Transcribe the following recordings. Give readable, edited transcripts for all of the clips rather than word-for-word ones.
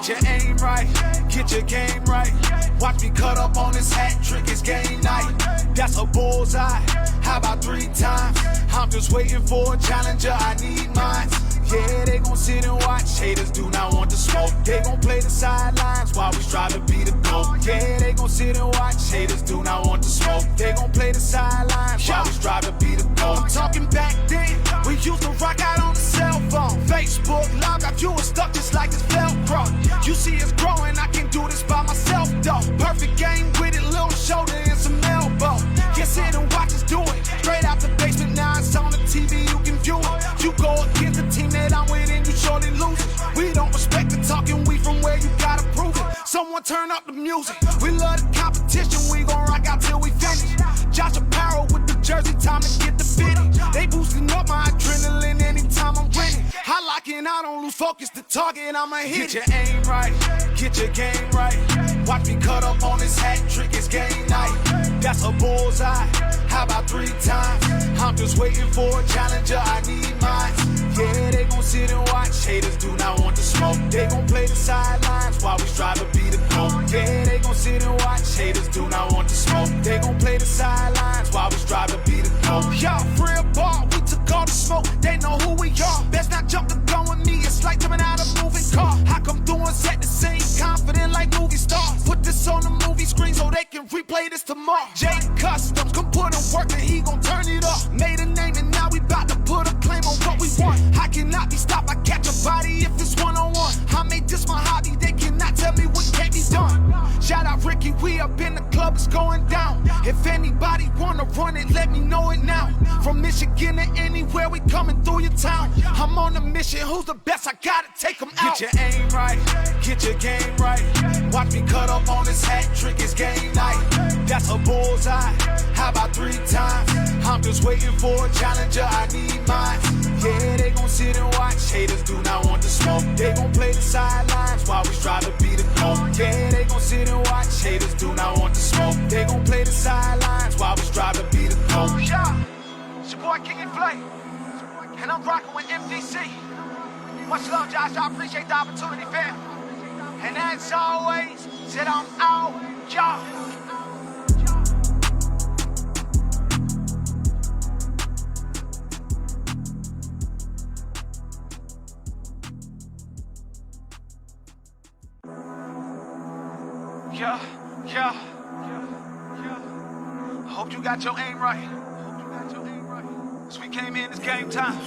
Get your aim right, get your game right. Watch me cut up on this hat trick, it's game night. That's a bullseye, how about 3 times? I'm just waiting for a challenger, I need mine. Yeah, they gon' sit and watch, haters do not want to smoke. They gon' play the sidelines while we strive to be the GOAT. Yeah, they gon' sit and watch, haters do not want to smoke. They gon' play the sidelines while we strive to be the GOAT. I'm talking back then, we used to rock out on the cell phone. Facebook Live, got viewers stuck just like this Velcro. You see us growing, I can do this by myself though. Perfect game with it, little shoulder and some elbow. Get sit and watch us do it, straight out the basement, now it's on the TV, you can view it. You go against the team that I'm with and you surely lose it. We don't respect the talking, we from where you gotta prove it. Someone turn up the music, we love the competition, we gon' rock out till we finish. Josh Apparel with the jersey, time to get the fitting. They boosting up my adrenaline anytime I'm winning. I lock in, I don't lose focus, the target, I'ma hit. Get your aim right, get your game right. Watch me cut up on this hat trick, it's game night. That's a bullseye, how about 3 times? I'm just waiting for a challenger, I need mine. Yeah, they gon' sit and watch, haters do not want to smoke. They gon' play the sidelines while we strive to be the GOAT. Yeah, they gon' sit and watch, haters do not want to smoke. They gon' play the sidelines while we strive to be the GOAT. Y'all free ball, we took all the smoke, they know who we are. Best not jump the gun with me, it's like jumping out a moving car. I come through and set the scene, confident like movie stars. Put this on the movie screen so they can replay this tomorrow. Jade Customs, come put in work and he gon' turn it up. Made a name and now we bout to put a claim on what we want. I cannot be stopped, I catch a body if it's one-on-one. I made this my hobby, they cannot tell me what can't be done. Shout out Ricky, we up in the club, it's going down. If anybody wanna run it, let me know it now. From Michigan to anywhere, we coming through your town. I'm on a mission, who's the best? I gotta take them out. Get your aim right, get your game right. Watch me cut up on this hat trick, it's game night. That's a bullseye, how about 3 times? I'm just waiting for a challenger, I need mine. Yeah, they gon' sit and watch, haters do not want to smoke. They gon' play the sidelines while we strive to be the GOAT. Yeah, they gon' sit and watch, haters do not want to smoke. They gon' play the sidelines while we strive to be the GOAT. Yeah, it's your boy King and Flay, and I'm rocking with MDC. Much love, Josh, I appreciate the opportunity, fam. And as always, said I'm out, y'all. Yeah. I hope you got your aim right. As we came in, it's game time.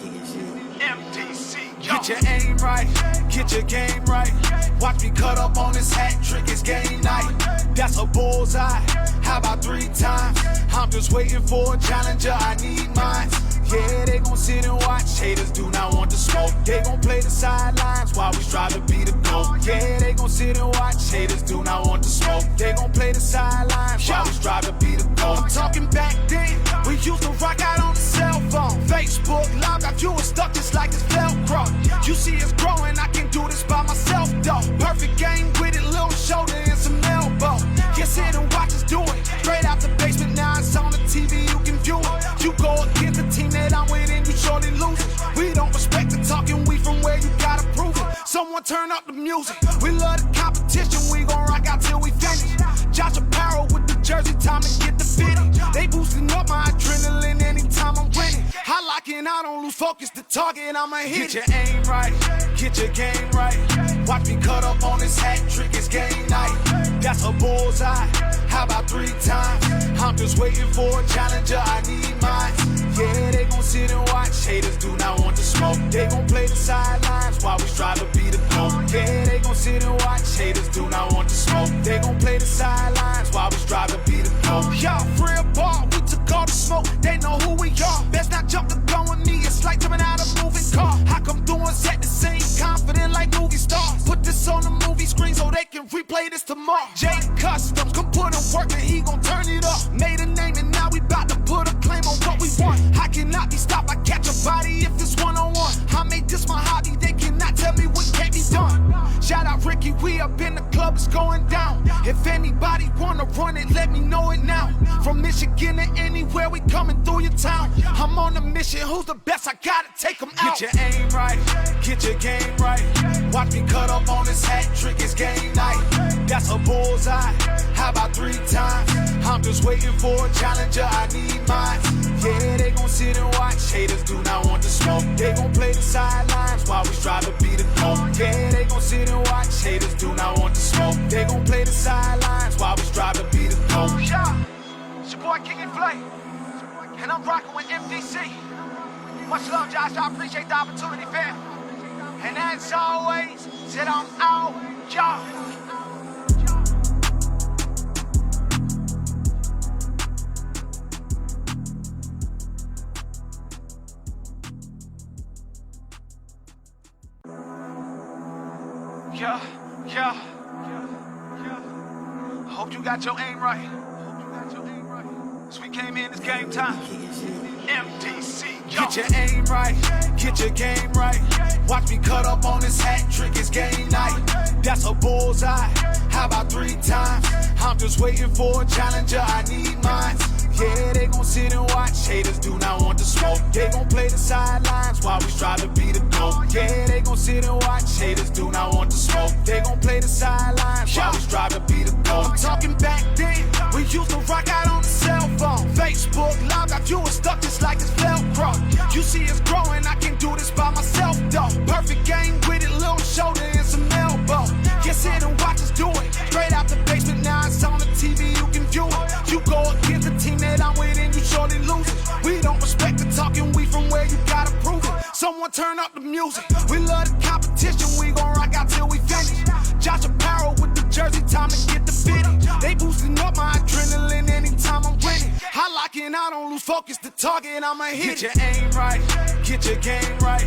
MDC. Get your aim right, get your game right. Watch me cut up on this hat trick, it's game night. That's a bullseye, how about 3 times? I'm just waiting for a challenger, I need mine. Yeah, they gon' sit and watch, haters do not want to smoke. They gon' play the sidelines while we strive to be the GOAT. Yeah, they gon' sit and watch, haters do not want to smoke. They gon' play the sidelines while we strive to be the GOAT. I'm talking back then, we used to rock out on the cell phone. Facebook Live, got viewers stuck just like this Velcro. You see us growing, I can do this by myself though. Perfect game with it, little shoulder and some elbow. Get sit and watch us do it, straight out the basement, now it's on the TV, you can view it. You go against the team that I'm with and you surely lose it. We don't respect the talking, we from where you gotta prove it. Someone turn up the music, we love the competition, we gon' rock out till we finish. Josh Apparel with the jersey, time to get the fitting. They boosting up my adrenaline anytime I'm winning. I lock in, I don't lose focus, the target, I'ma hit. Get your aim right, get your game right. Watch me cut up on this hat trick, it's game night. That's a bullseye, how about 3 times? I'm just waiting for a challenger, I need mine. Yeah, they gon' sit and watch, haters do not want to smoke. They gon' play the sidelines while we strive to be the GOAT. Yeah, they gon' sit and watch, haters do not want to smoke. They gon' play the sidelines while we strive to be the GOAT. Y'all free ball, we took all the smoke, they know who we are. Best not jump the gun with me, it's like jumping out a moving car. I come through and set the scene, confident like movie stars. Put this on the movie screen so they can replay this tomorrow. Jade Customs, come put in work and he gon' turn it up. Made a name and now we bout to put a claim on what we want. I cannot be stopped, I catch a body if it's one-on-one. I made this my hobby, they cannot tell me what can't be done. Shout out Ricky, we up in the club, it's going down. If anybody wanna run it, let me know it now. From Michigan to anywhere, we coming through your town. I'm on a mission, who's the best? I gotta take them out. Get your aim right, get your game right. Watch me cut up on this hat trick, it's That's a bullseye. How about 3 times? I'm just waiting for a challenger. I need mine. Yeah, they gon' sit and watch. Haters do not want to smoke. They gon' play the sidelines while we strive to be the goat. Yeah, they gon' sit and watch. Haters do not want to smoke. They gon' play the sidelines while we strive to be the goat. Yeah, it's your boy King and Flay, and I'm rocking with MDC. Much love, Josh. I appreciate the opportunity, fam. And as always, said I'm out, y'all. Yeah. Hope you got your aim right. So we came in, it's game time. MDC, yo. Get your aim right, get your game right. Watch me cut up on this hat trick, it's game night. That's a bullseye. How about 3 times? I'm just waiting for a challenger, I need mine. Yeah, they gon' sit and watch. Haters do not want to smoke. They gon' play the sidelines while we strive to be the GOAT. Yeah, they gon' sit and watch. Haters do not want to smoke. They gon' play the sidelines while we strive to be the GOAT. I'm talking back then, we used to rock out on the cell phone. Facebook Live, got you stuck just like it's Velcro. You see it's growing, I can do this by myself though. Perfect game with it, little shoulder and some elbow. Yeah, sit and watch us do it. Straight out the basement, now it's on the TV, you can view it. You go against the team that I'm with and you surely lose it. We don't respect the talking, we from where you gotta prove it. Someone turn up the music. We love the competition, we gon' rock out till we finish. Josh Apparel with the jersey, time to get the fitting. They boosting up my adrenaline anytime I'm winning. I lock in, I don't lose focus, the target, I'ma hit. Get your aim right, get your game right.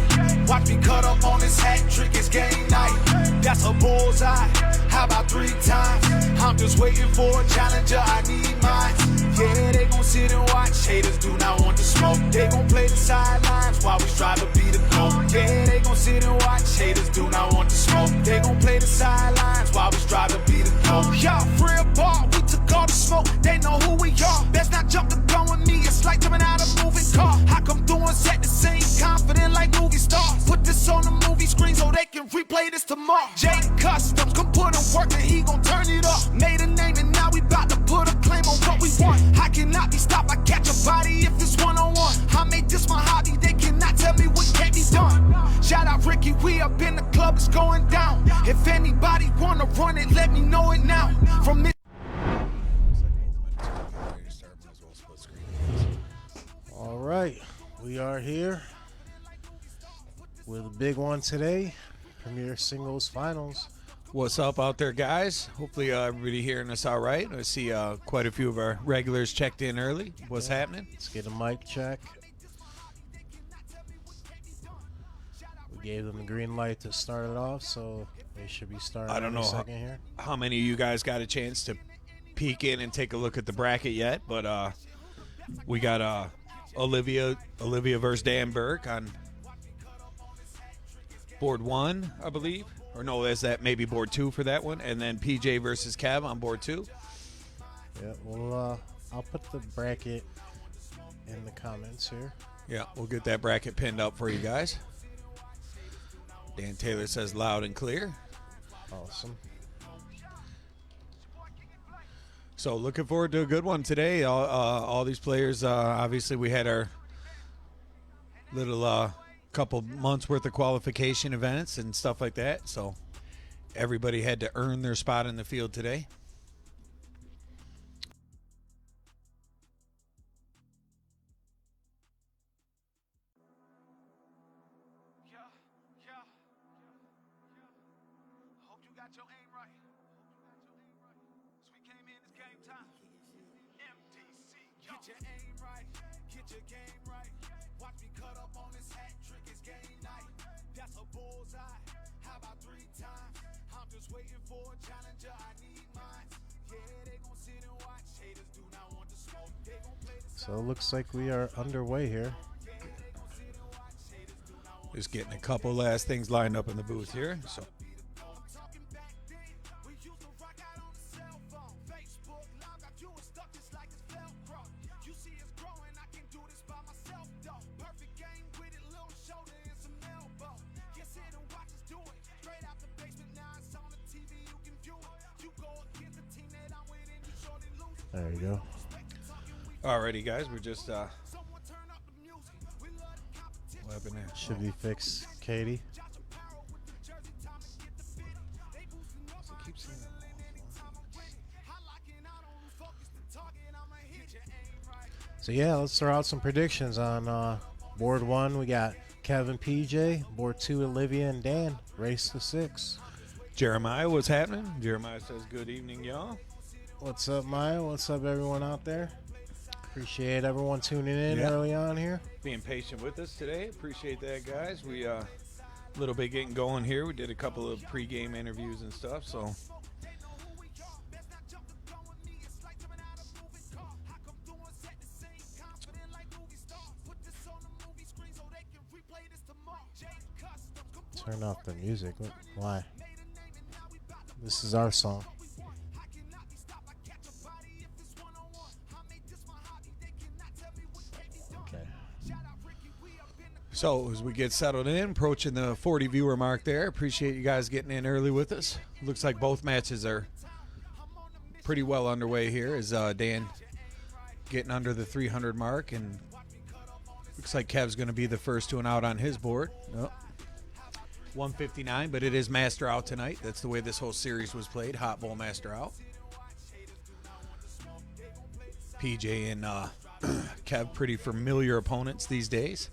Watch me cut up on this hat trick, it's game night. That's a bullseye. How about 3 times? I'm just waiting for a challenger, I need mine. Yeah, they gon' sit and watch. Haters do not want to smoke. They gon' play the sidelines while we strive to be the GOAT. Yeah, they gon' sit and watch. Haters do not want to smoke. They gon' play the sidelines while we strive to be the GOAT. Y'all real ball, we took all the smoke. They know who we are. Best not jump the gun with me. It's like jumping out a moving car. I come through and set the scene, confident like movie stars. Put this on the movie screen so they can replay this tomorrow. Jay Customs, come put in work and he gon' turn it up. Made a name and now we bout to put a claim on what we want. I cannot be stopped, I catch a body if it's one-on-one. I made this my hobby, they cannot tell me what can't be done. Shout out Ricky, we up in the club, it's going down. If anybody wanna run it, let me know it now. From this All right, we are here with a big one today, Premier Singles Finals. What's up out there, guys? Hopefully everybody hearing us all right. I see quite a few of our regulars checked in early. What's happening? Let's get a mic check. We gave them the green light to start it off, so they should be starting I don't know second here. how many of you guys got a chance to peek in and take a look at the bracket yet, but we got Olivia versus Dan Burke on board 1, I believe. Or no, is that maybe board 2 for that one? And then PJ versus Kev on board 2. Yeah, well, I'll put the bracket in the comments here. Yeah, we'll get that bracket pinned up for you guys. Dan Taylor says loud and clear. Awesome. So looking forward to a good one today. All these players, obviously we had our little couple months worth of qualification events and stuff like that. So everybody had to earn their spot in the field today. Hope you got your aim right. So we came in, it's game time. MDC, yo. Get your aim right, get your game right. Watch me cut up on this hat trick, it's game night. That's a bullseye. How about 3 times? I'm just waiting for a challenger, I need mine. Yeah, they gon' sit and watch. Haters do not want to smoke. They gon' play the So it looks like we are underway here. Just getting a couple last things lined up in the booth here. So You go There you go. Alrighty, guys, we're just what happened there? Should be fixed, Katie. So yeah, let's throw out some predictions on board 1. We got Kevin, PJ. Board 2, Olivia and Dan. Race to 6. Jeremiah, what's happening? Jeremiah says, "Good evening, y'all." What's up, Maya? What's up, everyone out there? Appreciate everyone tuning in early on here. Being patient with us today. Appreciate that, guys. We a little bit getting going here. We did a couple of pregame interviews and stuff, so. Turn off the music. Why? This is our song. Okay. So as we get settled in, approaching the 40 viewer mark there. Appreciate you guys getting in early with us. Looks like both matches are pretty well underway here as Dan getting under the 300 mark, and looks like Kev's going to be the first to an out on his board. 159, but it is Master Out tonight. That's the way this whole series was played. Hot Bowl Master Out. PJ and Kev, pretty familiar opponents these days.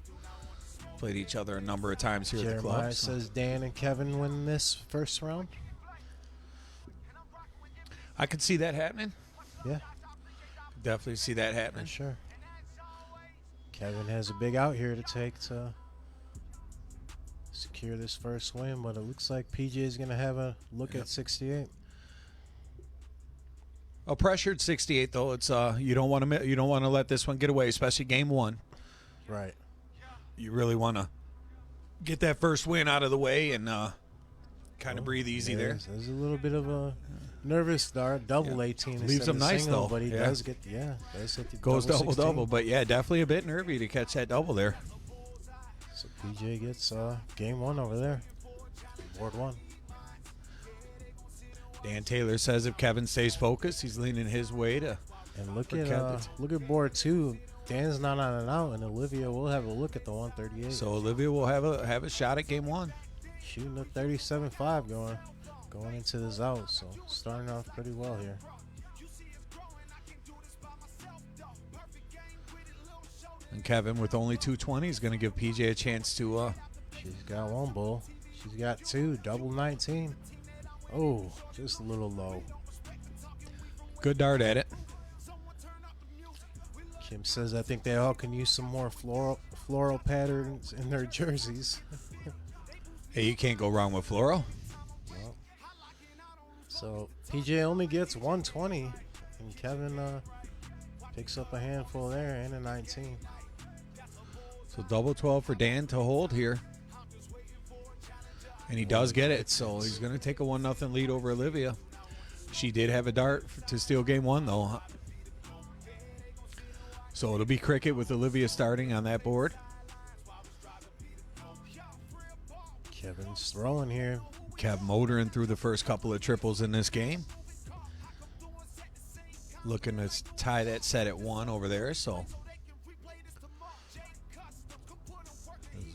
Played each other a number of times here at the club. Jeremiah says Dan and Kevin win this first round. I could see that happening. Yeah, Definitely see that for happening. sure. Kevin has a big out here to take to secure this first win, but it looks like PJ is going to have a look at 68. A pressured 68 though. It's you don't want to let this one get away, especially game 1. Right. You really want to get that first win out of the way and kind of breathe easy there. There's a little bit of a nervous start. Double 18 Leaves instead him of nice single, though. but he does get does hit the Goes double 16. but yeah, definitely a bit nervy to catch that double there. So PJ gets game 1 over there. Board 1. Dan Taylor says if Kevin stays focused, he's leaning his way to. And look For at Kev, look at board 2. Dan's not on and out, and Olivia will have a look at the 138. So Olivia will have a shot at game 1. Shooting a 37.5 going into this out, so starting off pretty well here. And Kevin with only 220 is going to give PJ a chance to. She's got 1 bull. She's got 2. Double 19. Oh, just a little low. Good dart at it. Kim says, I think they all can use some more floral patterns in their jerseys. Hey, you can't go wrong with floral. Well, so PJ only gets 120, and Kevin picks up a handful there and a 19. So double 12 for Dan to hold here. And he does get it, so he's going to take a 1-0 lead over Olivia. She did have a dart to steal game 1, though. So it'll be cricket with Olivia starting on that board. Kevin's throwing here. Kev motoring through the first couple of triples in this game. Looking to tie that set at 1 over there, so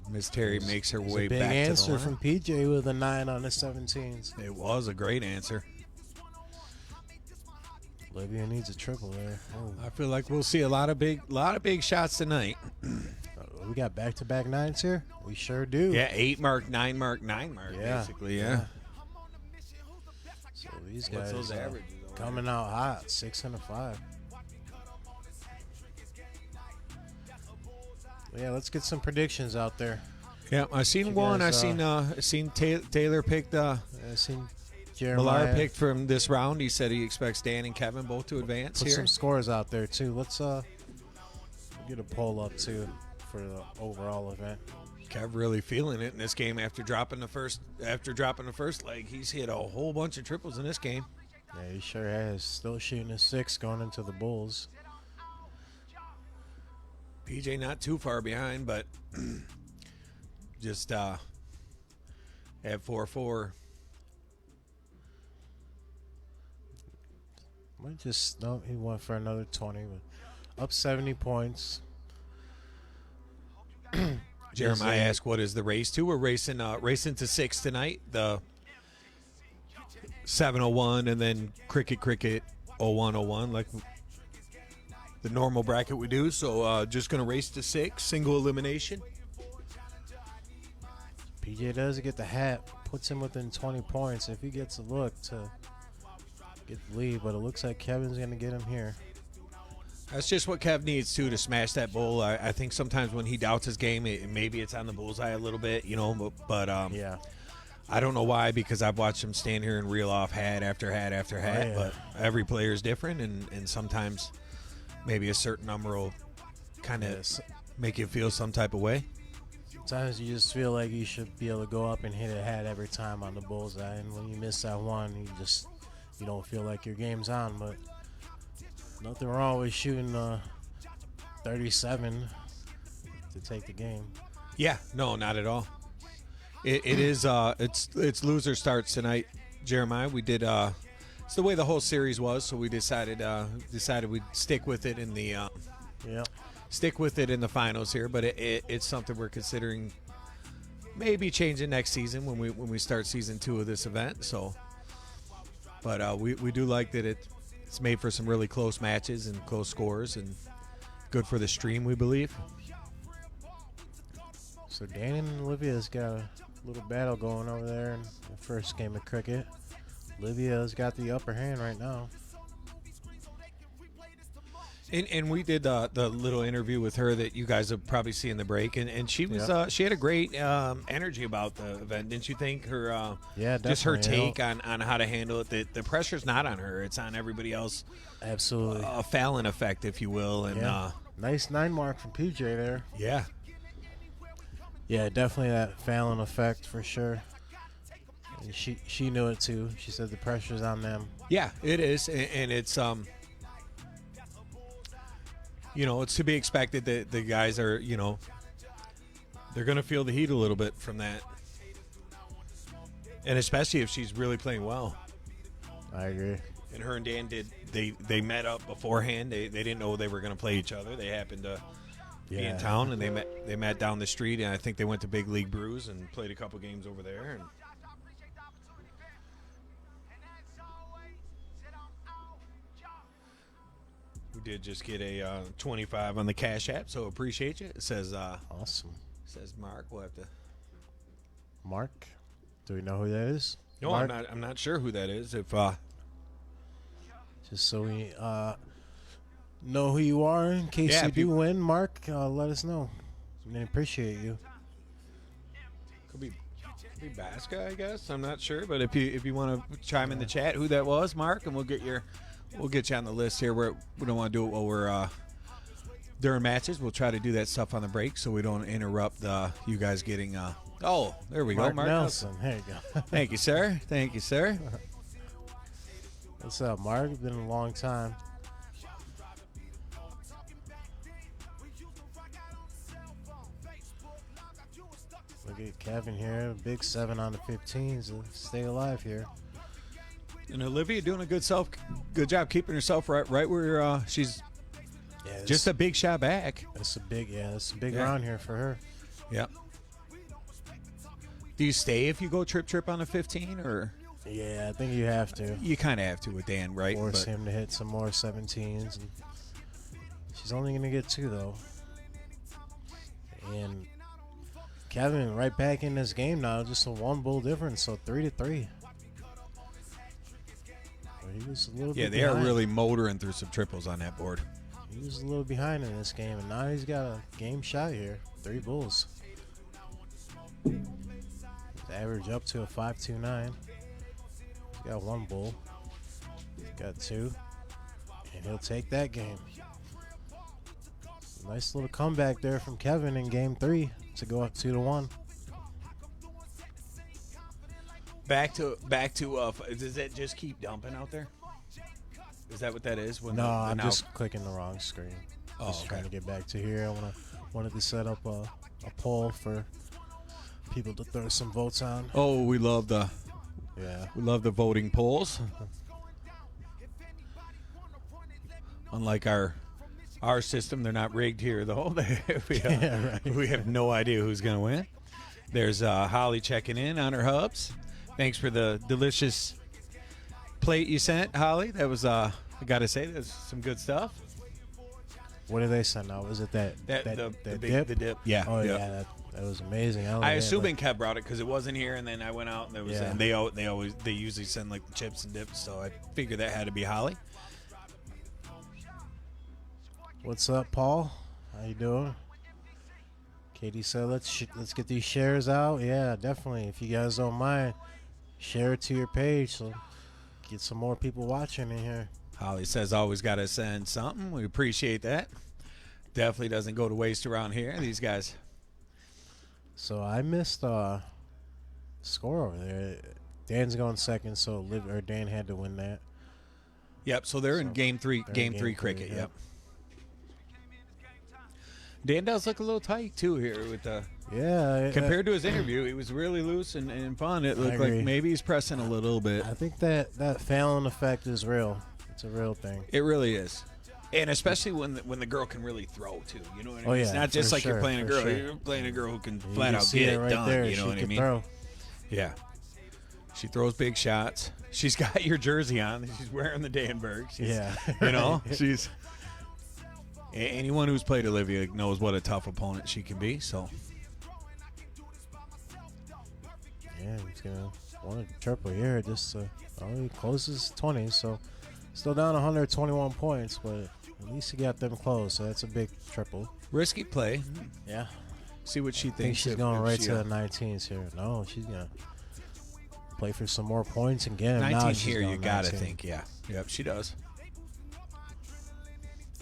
Miss Terry makes her way Big back to the answer line. from PJ with a 9 on the 17s. It was a great answer. Olivia needs a triple there. Oh. I feel like we'll see a lot of big shots tonight. We got back-to-back 9s here. We sure do. Yeah, 8 mark, 9 mark, 9 mark, Yeah. basically, yeah. So these What's guys those averages over coming out hot, 6 and a 5. Yeah, let's get some predictions out there. Yeah, I seen You one. guys, I seen Taylor picked. I seen Millar Jeremiah picked from this round. He said he expects Dan and Kevin both to advance put here. some scores out there too. Let's get a poll up too for the overall event. Kev really feeling it in this game after dropping the first leg. He's hit a whole bunch of triples in this game. Yeah, he sure has. Still shooting a 6 going into the Bulls. PJ not too far behind, but just at 4-4. Might just no. He went for another 20, but up 70 points. Jeremiah asked, "What is the race to?" We're racing to 6 tonight. The 7:01 and then cricket 01:01 like the normal bracket we do. So just gonna race to 6, single elimination. PJ does get the hat, puts him within 20 points if he gets a look to get the lead, but it looks like Kevin's going to get him here. That's just what Kev needs to smash that bull. I think sometimes when he doubts his game, maybe it's on the bullseye a little bit, but Yeah. I don't know why, because I've watched him stand here and reel off hat after hat after hat, yeah. but every player is different, and sometimes maybe a certain number will kind of Yes. make you feel some type of way. Sometimes you just feel like you should be able to go up and hit a hat every time on the bullseye, and when you miss that one, you don't feel like your game's on. But nothing wrong with shooting 37 to take the game. Yeah, no, not at all. It is it's loser starts tonight, Jeremiah. We did it's the way the whole series was, so we decided we'd stick with it in the Yep. stick with it in the finals here, but it's something we're considering maybe changing next season when we start season 2 of this event. So, but we do like that it's made for some really close matches and close scores, and good for the stream, we believe. So Dan and Olivia's got a little battle going over there in the first game of cricket. Olivia's got the upper hand right now. And we did the little interview with her that you guys have probably seen in the break, and she was she had a great energy about the event, didn't you think? Her Yeah, just her definitely, take on how to handle it. The pressure's not on her; it's on everybody else. Absolutely. A Fallon effect, if you will, and Yeah. Nice 9 mark from PJ there. yeah. Yeah, definitely that Fallon effect for sure. And she knew it too. She said the pressure's on them. Yeah, it is, and it's it's to be expected that the guys are, they're going to feel the heat a little bit from that, and especially if she's really playing well. I agree. And her and Dan they met up beforehand. They didn't know they were going to play each other. They happened to be in Yeah. town, and they met down the street, and I think they went to Big League Brews and played a couple games over there. And we did just get a 25 on the Cash App, so appreciate you. It says Awesome. Mark. We'll have to. Mark, do we know who that is? No, Mark, I'm not sure who that is. If just so we know who you are in case Yeah, you if you- do win. Mark, let us know. We appreciate you. could be Basca, I guess. I'm not sure, but if you want to chime in the chat who that was, Mark, and we'll get you on the list here. We don't want to do it while we're during matches. We'll try to do that stuff on the break so we don't interrupt you guys getting. Oh, there we go, Mark Nelson. There you go. Thank you, sir. Thank you, sir. What's up, Mark? It's been a long time. Look at Kevin here. Big 7 on the 15s to stay alive here. And Olivia doing a good job keeping herself right where she's Yeah, just a big shot back. it's a big Yeah. round here for her. Yep. Do you stay if you go trip on a 15, or Yeah, I think you have to you kind of have to with Dan, right? force But- him to hit some more 17s. And she's only going to get 2 though. And Kevin right back in this game now, just a 1 bull difference, so 3-3. But he was a little Yeah, bit they are behind. really motoring through some triples on that board. He was a little behind in this game, and now he's got a game shot here. 3 bulls. His average up to a 5.29. He's got 1 bull. He's got 2. And he'll take that game. Nice little comeback there from Kevin in game 3 to go up 2-1. Back to does that just keep dumping out there? Is that what that is? When No, the I'm now- just clicking the wrong screen. Oh, Just okay. trying to get back to here. I wanted to set up a poll for people to throw some votes on. Oh, we love the Yeah. voting polls. Unlike our system, they're not rigged here though. Yeah, right. We have no idea who's going to win. There's Holly checking in on her hubs. Thanks for the delicious plate you sent, Holly. That was I got to say, that's some good stuff. What did they send out? Was it that The dip? the dip. Yeah. Oh yeah. yeah, that was amazing. I assume Kev brought it because it wasn't here, and then I went out and there was. Yeah. And they usually send like the chips and dips, so I figured that had to be Holly. What's up, Paul? How you doing? Katie said, let's get these shares out. Yeah, definitely. If you guys don't mind, share it to your page so get some more people watching in here. Holly says always got to send something. We appreciate that. Definitely doesn't go to waste around here. These guys. So I missed score over there. Dan's going second, so Dan had to win that. Yep. So they're in game three. they're in Game game three three, cricket. yep. Yep. Dan does look a little tight too here with the. Yeah. Compared to his interview, he was really loose and fun. It looked agree. like maybe he's pressing a little bit. I think that Fallon effect is real. It's a real thing. It really is. And especially when the girl can really throw too, you know what I mean? Oh, yeah, it's not just for like you're sure, playing a for girl. sure. You're playing a girl who can You flat can out see get it it right done. there. You know She what I can mean? throw. Yeah. She throws big shots. She's got your jersey on. She's wearing the Danberg. She's, Yeah. You know, she's. Anyone who's played Olivia knows what a tough opponent she can be. So. Yeah, he's gonna want a triple here. Just he closes 20, so still down 121 points, but at least he got them close. So that's a big triple. Risky play. Yeah, See what she I think thinks. she's if- going if right she, to the 19s here. No, she's gonna play for some more points and get him. 19 Now she's here, you going gotta 19. think, yeah. Yep, she does.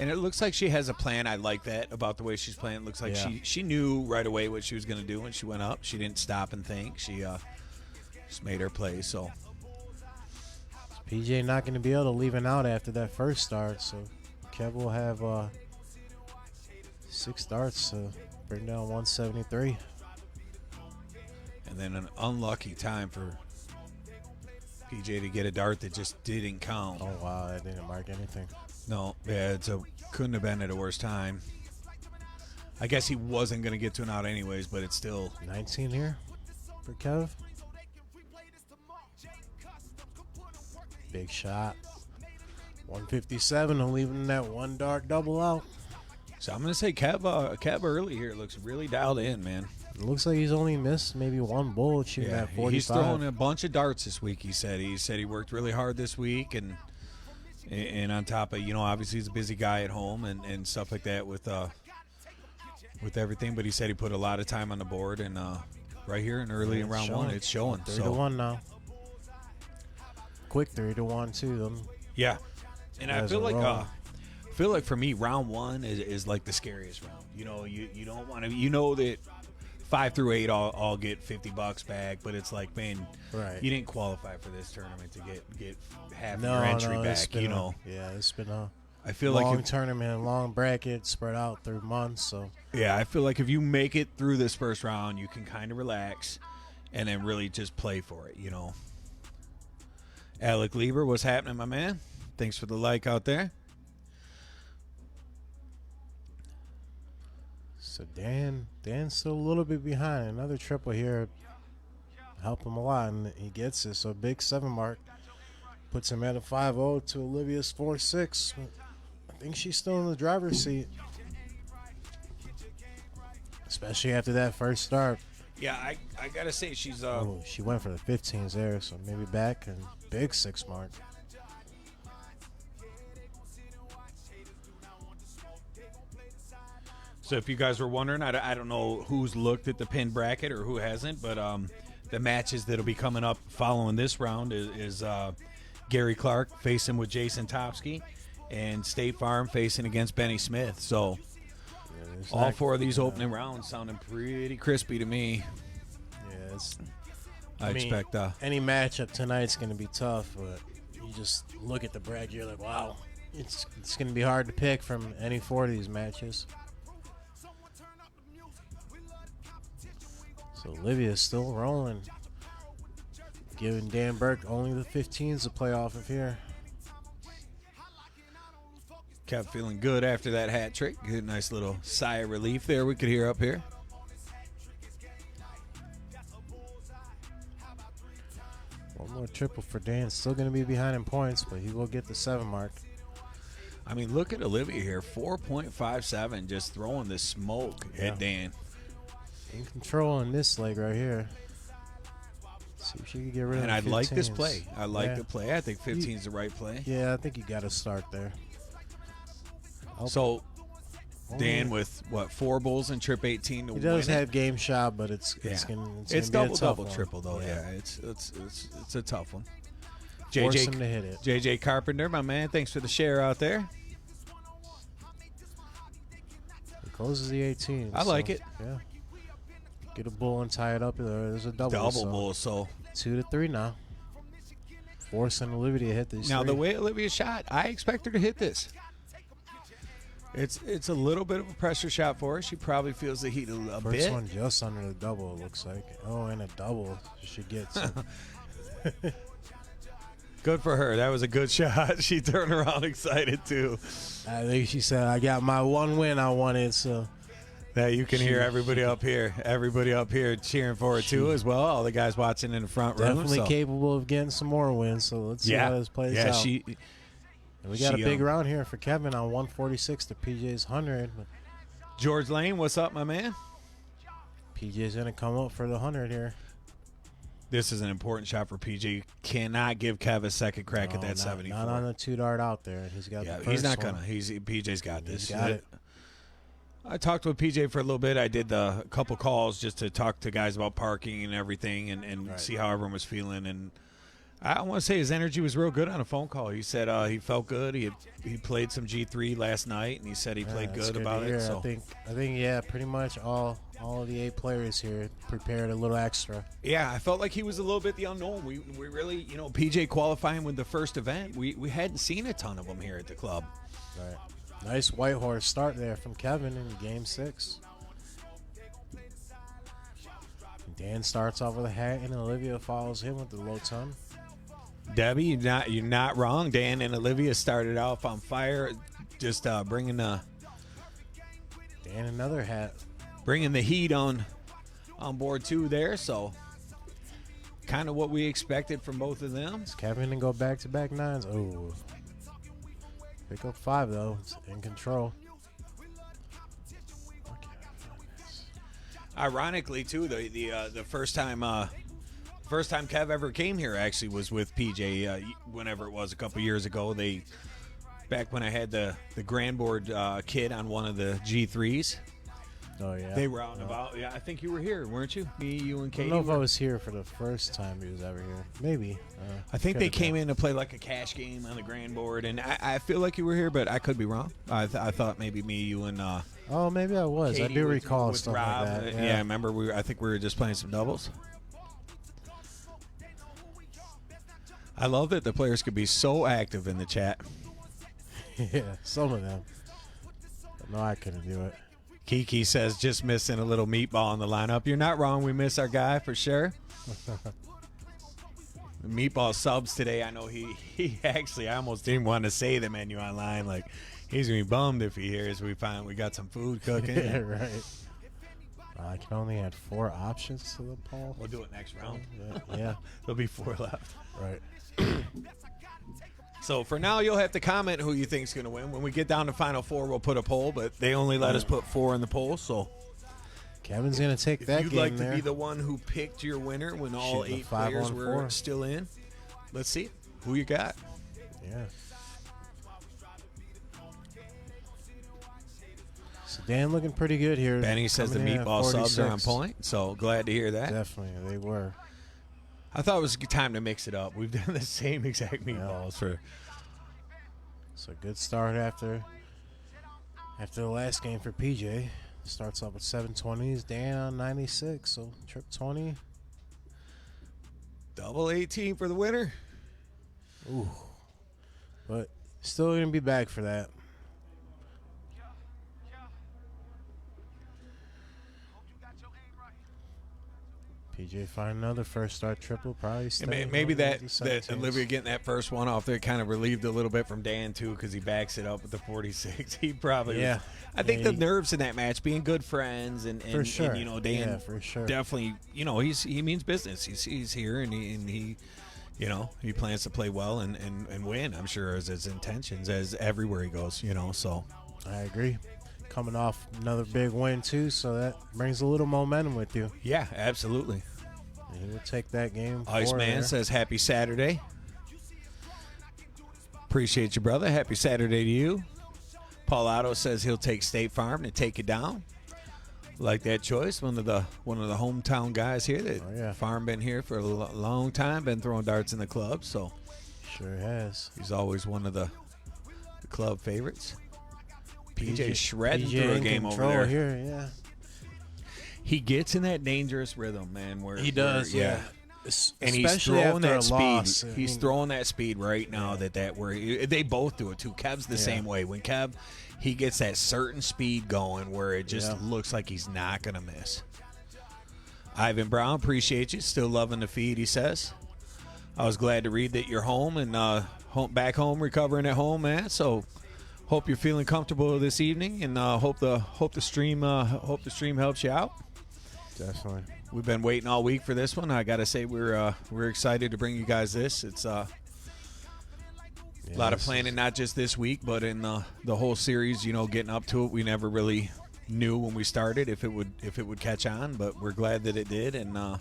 And it looks like she has a plan. I like that about the way she's playing. It looks like Yeah. she knew right away what she was going to do when she went up. She didn't stop and think. She just made her play. So PJ not going to be able to leave it out after that first start, so Kev will have 6 starts to bring down 173. and then an unlucky time for PJ to get a dart that just didn't count. Oh wow, that didn't mark anything. No, yeah, couldn't have been at a worse time. I guess he wasn't going to get to an out anyways, but it's still 19 here for Kev. Big shot. 157. He'll leave him that one dart double out. So I'm going to say Kev early here looks really dialed in, man. It looks like he's only missed maybe one bullet shooting at 45. he's throwing a bunch of darts this week. He said he worked really hard this week, and on top of, obviously he's a busy guy at home and stuff like that with everything. But he said he put a lot of time on the board, and right here in early in It's round showing. one, it's showing. 3-1 now. Quick 3-1 too. Yeah, and I Guys feel are like rolling. for me, round one is like the scariest round. You don't want to. That 5 through 8 all get $50 back, but it's like, man, Right. you didn't qualify for this tournament to get half No, your entry it's back. been it's been a I feel long like tournament, long bracket, spread out through months. So I feel like if you make it through this first round, you can kind of relax and then really just play for it. Alec Lieber, what's happening, my man? Thanks for the like out there. So Dan's still a little bit behind. Another triple here help him a lot, and he gets it. So big 7 mark puts him at a 5-0 to Olivia's 4-6. I think she's still in the driver's seat, especially after that first start. Yeah, I gotta say she's Oh, she went for the 15s there, so maybe back and big 6 mark. So if you guys were wondering, I don't know who's looked at the pin bracket or who hasn't, but the matches that'll be coming up following this round is Gary Clark facing with Jason Topsky and State Farm facing against Benny Smith. So It's all not- 4 of these opening rounds sounding pretty crispy to me. Yeah, I mean, expect any matchup tonight's going to be tough, but you just look at the bracket, you're like, wow, it's going to be hard to pick from any 4 of these matches. So Olivia's still rolling, giving Dan Burke only the 15s to play off of here. Kev feeling good after that hat trick. Good, nice little sigh of relief there we could hear up here. One more triple for Dan. Still going to be behind in points, but he will get the 7 mark. I mean, look at Olivia here. 4.57, just throwing the smoke at Dan. In control in this leg right here. See if she can get rid of And the I like this 15s. play. I like the play. I think 15 is the right play. Yeah, I think you got to start there. So, Dan with, what, 4 bulls and trip 18 to He win does it? have game shot, but it's It's gonna be a double, tough double, one. triple, though. Yeah, it's a tough one. Force him to hit it. JJ Carpenter, my man, thanks for the share out there. He closes the 18. I like it. Yeah. Get a bull and tie it up. There's a double. Double so bull, so. 2 to 3 now. Forcing Olivia to hit these Now, 3. the way Olivia shot, I expect her to hit this. It's a little bit of a pressure shot for her. She probably feels the heat a First bit. one just under the double, it looks like. Oh, and a double she gets. Good for her. That was a good shot. She turned around excited, too. I think she said, I got my one win I wanted, so. That you can hear everybody up here cheering for her, too, as well. All the guys watching in the front row. Definitely capable of getting some more wins, so let's see how this plays out. And we got a big round here for Kevin on 146 to PJ's 100. But George Lane, what's up, my man? PJ's going to come up for the 100 here. This is an important shot for PJ. Cannot give Kev a second crack at that 74. Not on the 2-dart out there. He's got the first he's not one. gonna. PJ's got this. He's got it. I talked with PJ for a little bit. I did a couple calls just to talk to guys about parking and everything and see how everyone was feeling. And I want to say his energy was real good on a phone call. He said he felt good. He played some G3 last night, and he said he played good about it. So. I think yeah, pretty much all of the 8 players here prepared a little extra. Yeah, I felt like he was a little bit the unknown. We really, PJ qualifying with the first event. We hadn't seen a ton of them here at the club. Right. Nice white horse start there from Kevin in game 6. Dan starts off with a hat, and Olivia follows him with the low ton. Debbie, you're not wrong. Dan and Olivia started off on fire, just bringing the another hat, bringing the heat on board too there. So kind of what we expected from both of them. Is Kevin and go back-to-back 9s. Oh, pick up 5 though. It's in control. Ironically, too, the first time Kev ever came here actually was with PJ. Whenever it was a couple years ago, back when I had the Grand Board kit on one of the G3s. Oh yeah, they were out and about. Yeah, I think you were here, weren't you? Me, you, and Katie. I don't know if I was here for the first time he was ever here. Maybe. I think they came in to play like a cash game on the Grand Board, and I feel like you were here, but I could be wrong. I thought maybe me, you, and oh, maybe I was. Katie I do recall with stuff Rob. like that. Yeah, I remember. I think we were just playing some doubles. I love that the players could be so active in the chat. Yeah, some of them. But no, I couldn't do it. Kiki says just missing a little meatball in the lineup. You're not wrong. We miss our guy for sure. Meatball subs today. I know he actually, I almost didn't want to say the menu online. Like, he's going to be bummed if he hears we got some food cooking. Yeah, right. I can only add 4 options to the poll. We'll do it next round. Yeah. There'll be 4 left. Right. So for now, you'll have to comment who you think's going to win. When we get down to Final 4, we'll put a poll, but they only let us put 4 in the poll. So Kevin's going to take that if game you'd like there. to be the one who picked your winner when all 8 players were still in, let's see who you got. Yeah. So Dan looking pretty good here. Benny says the meatball subs are on point, so glad to hear that. Definitely, they were. I thought it was time to mix it up. We've done the same exact meatballs for. So good start after the last game for PJ. Starts off with 720s. Dan on 96, so trip 20. Double 18 for the winner. Ooh. But still going to be back for that. PJ find another first start triple, probably And staying maybe over that the 17s. Olivia getting that first one off there kind of relieved a little bit from Dan too, because he backs it up with the 46. He probably Yeah. I think Yeah, the nerves in that match, being good friends, and For sure. and, you know, Dan Yeah, for sure. definitely, you know, he means business. He's here and he you know, he plans to play well and win. I'm sure as his intentions as everywhere he goes. You know, so I agree. Coming off another big win too, so that brings a little momentum with you. yeah, absolutely. And he will take that game. Iceman there. says happy Saturday. Appreciate you, brother. Happy Saturday to you. Paul Otto says he'll take State Farm to take it down. Like that choice. One of the hometown guys here. That Oh, yeah. Farm been here for a long time. Been throwing darts in the club, so Sure has. he's always one of the club favorites. PJ shredding PJ through a in game over control there. here, yeah. He gets in that dangerous rhythm, man. Where He does, where- yeah. And he's Especially throwing after that a speed. loss. I He's mean, throwing that speed right now. They both do it too. Kev's the same way. When Kev, he gets that certain speed going where it just Yeah. looks like he's not gonna miss. Ivan Brown, appreciate you. Still loving the feed. He says, I was glad to read that you're home and back home, recovering at home, man. So hope you're feeling comfortable this evening, and hope the stream helps you out. Definitely. We've been waiting all week for this one. I got to say we're excited to bring you guys this. It's a lot of planning, not just this week, but in the whole series. You know, getting up to it, we never really knew when we started if it would catch on, but we're glad that it did, and Yeah,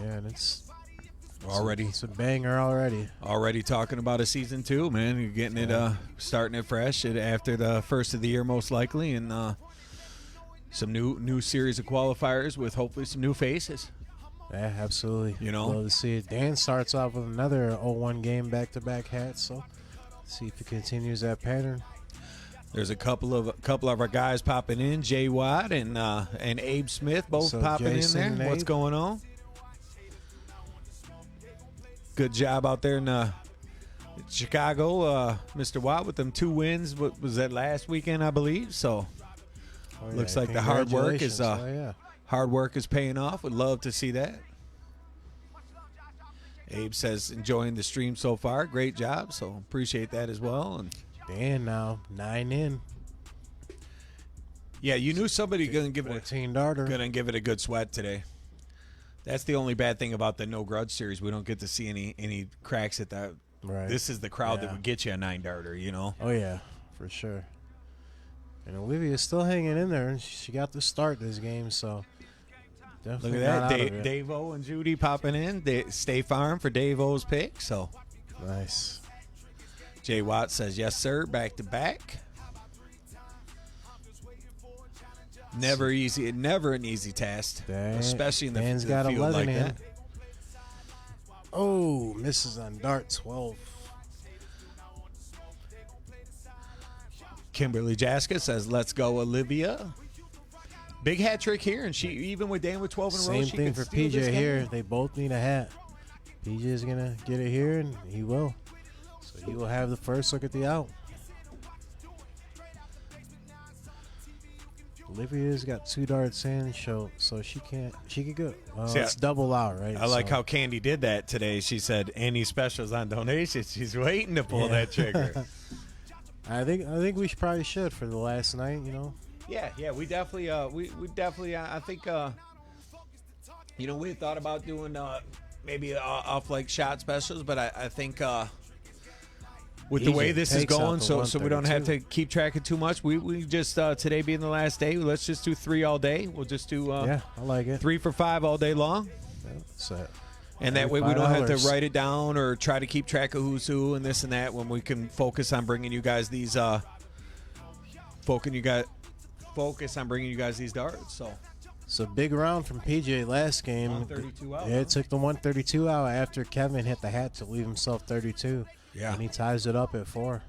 and it's already a banger already. talking about a season 2, man. You're getting it starting it fresh after the first of the year, most likely, and some new series of qualifiers with hopefully some new faces. Yeah, absolutely. You know? Love to see it. Dan starts off with another 0-1 game back-to-back hats, so see if he continues that pattern. There's a couple of our guys popping in, Jay Watt and Abe Smith, both So popping Jason in and there. What's Abe? going on? Good job out there in Chicago, Mr. Watt, with them 2 wins. What was that last weekend, I believe? So Oh, looks yeah, like the hard work congratulations. is Oh, yeah. hard work is paying off. Would love to see that. Abe says enjoying the stream so far. Great job. So appreciate that as well. And Dan now 9 in, yeah, you knew somebody gonna give it 14 darter. a good sweat today. That's the only bad thing about the No Grudge series. We don't get to see any cracks at that. Right. This is the crowd that Yeah. would get you a 9-darter, you know? Oh yeah, for sure. And Olivia's still hanging in there. She got the start this game, so Look definitely at not that. out of it. Dave-O and Judy popping in. Stay Farm for Dave-O's pick. So Nice. Jay Watt says, yes, sir, back to back. Never an easy task, especially in the, Dan's the got field 11 like in. that. Oh, misses on dart 12. Kimberly Jaska says, let's go, Olivia. Big hat trick here, and she even with Dan with 12 in a row, Same she thing could for steal this PJ game. here. They both need a hat. PJ is going to get it here, and he will. So he will have the first look at the out. Olivia's got 2 darts in, so she could go. Well, See, it's double out, right? I like So- how Candy did that today. She said, any specials on donations? She's waiting to pull Yeah. that trigger. I think we probably should for the last night, you know. Yeah, we definitely, I think, you know, we had thought about doing maybe off like shot specials, but I think with the Easy. this is Takes out going, the so we don't have to 132. keep track of too much. We just today being the last day, let's just do 3 all day. We'll just do Yeah, I like it. 3 for 5 all day long. Yeah, so And that way we don't have to $5. write it down or try to keep track of who's who and this and that when we can focus on bringing you guys these focus on bringing you guys these darts. So big round from PJ last game. 132 out, Yeah, huh? it took the 132 out after Kevin hit the hat to leave himself 32. Yeah. And he ties it up at 4.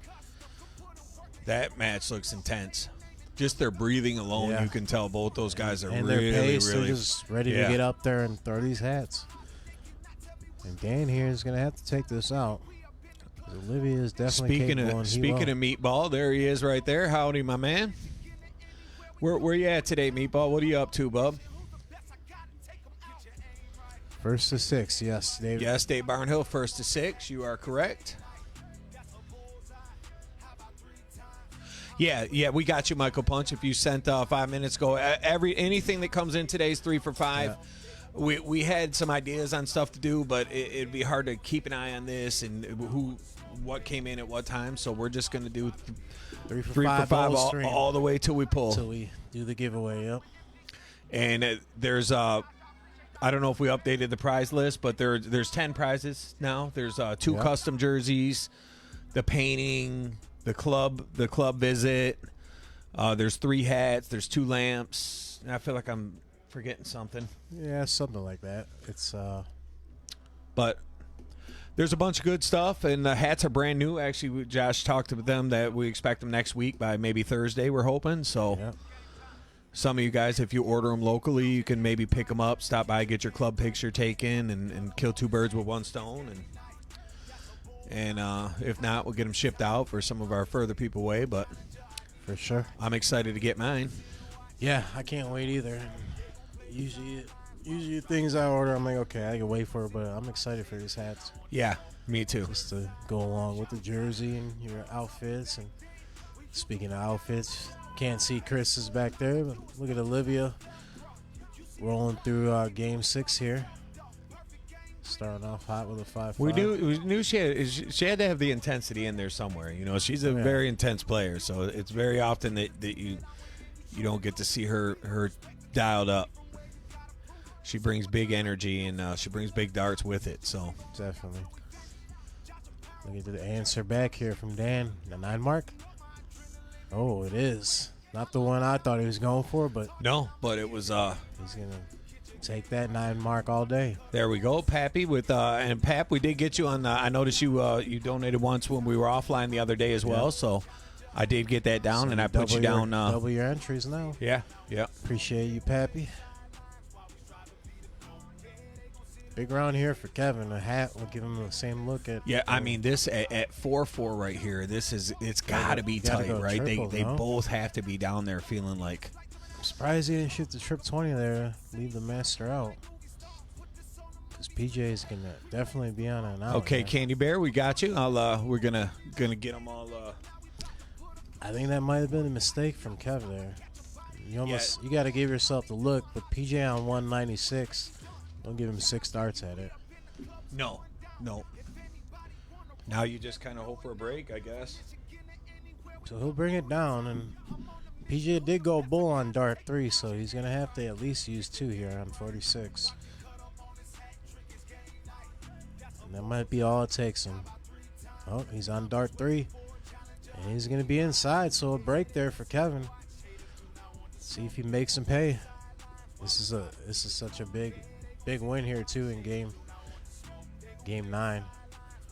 That match looks intense. Just their breathing alone, Yeah. you can tell both those guys are And really, their pace, really they're just ready Yeah. to get up there and throw these hats. And Dan here is going to have to take this out. Olivia is definitely capable. And Speaking of Meatball, there he is right there. Howdy, my man. Where you at today, Meatball? What are you up to, bub? First to 6, yes, David. Yes, Dave Barnhill, 1st to 6. You are correct. Yeah, we got you, Michael Punch. If you sent 5 minutes ago, anything that comes in today is 3 for 5. Yeah. We had some ideas on stuff to do, but it'd be hard to keep an eye on this and what came in at what time. So we're just going to do 3 for 5 all the way till we pull. Till we do the giveaway. Yep. And there's I don't know if we updated the prize list, but there's 10 prizes now. There's 2 custom jerseys, the painting, the club visit. There's 3 hats. There's 2 lamps. And I feel like I'm forgetting something. Yeah, something like that. It's but there's a bunch of good stuff, and the hats are brand new. Actually, Josh talked to them that we expect them next week by maybe Thursday. We're hoping so. Yep. Some of you guys, if you order them locally, you can maybe pick them up, stop by, get your club picture taken, and kill 2 birds with 1 stone. And if not, we'll get them shipped out for some of our further people away. But for sure, I'm excited to get mine. Yeah, I can't wait either. Usually things I order, I'm like, okay, I can wait for it, but I'm excited for these hats. Yeah, me too. Just to go along with the jersey and your outfits. And speaking of outfits, can't see Chris is back there, but look at Olivia rolling through Game 6 here. Starting off hot with a 5-5. We knew she had to have the intensity in there somewhere. You know, she's a very intense player, so it's very often that you don't get to see her dialed up. She brings big energy, and she brings big darts with it. So definitely. Look at the answer back here from Dan. The 9 mark. Oh, it is not the one I thought he was going for, but but it was. He's gonna take that 9 mark all day. There we go, Pappy. With and Pap, we did get you on. I noticed you donated once when we were offline the other day as well. So I did get that down, so and I put you down. Double your entries now. Yeah. Appreciate you, Pappy. Big round here for Kevin. A hat will give him the same look at. Yeah, I mean this at 4-4 right here. It's got to be tight, right? Triple, they both have to be down there feeling like. I'm surprised he didn't shoot the trip 20 there. Leave the master out. Because PJ is gonna definitely be on an out. Okay, man. Candy Bear, we got you. We're gonna get them all. I think that might have been a mistake from Kev there. You got to give yourself the look, but PJ on 196. Don't give him 6 darts at it. No. Now you just kind of hope for a break, I guess. So he'll bring it down, and PJ did go bull on dart 3, so he's going to have to at least use 2 here on 46. And that might be all it takes him. Oh, he's on dart 3, and he's going to be inside, so a break there for Kevin. See if he makes him pay. This is such a big win here too in game 9.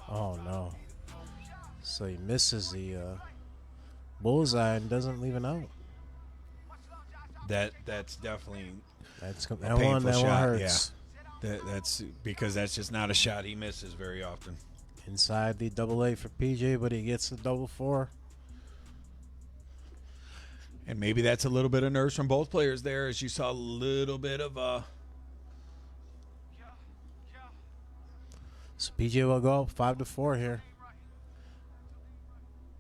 Oh no. So he misses the bullseye and doesn't leave an out. That's definitely that one hurts. Yeah. That's because that's just not a shot he misses very often. Inside the double 8 for PJ, but he gets the double 4. And maybe that's a little bit of nerves from both players there, as you saw a little bit of So PJ will go up 5-4 here.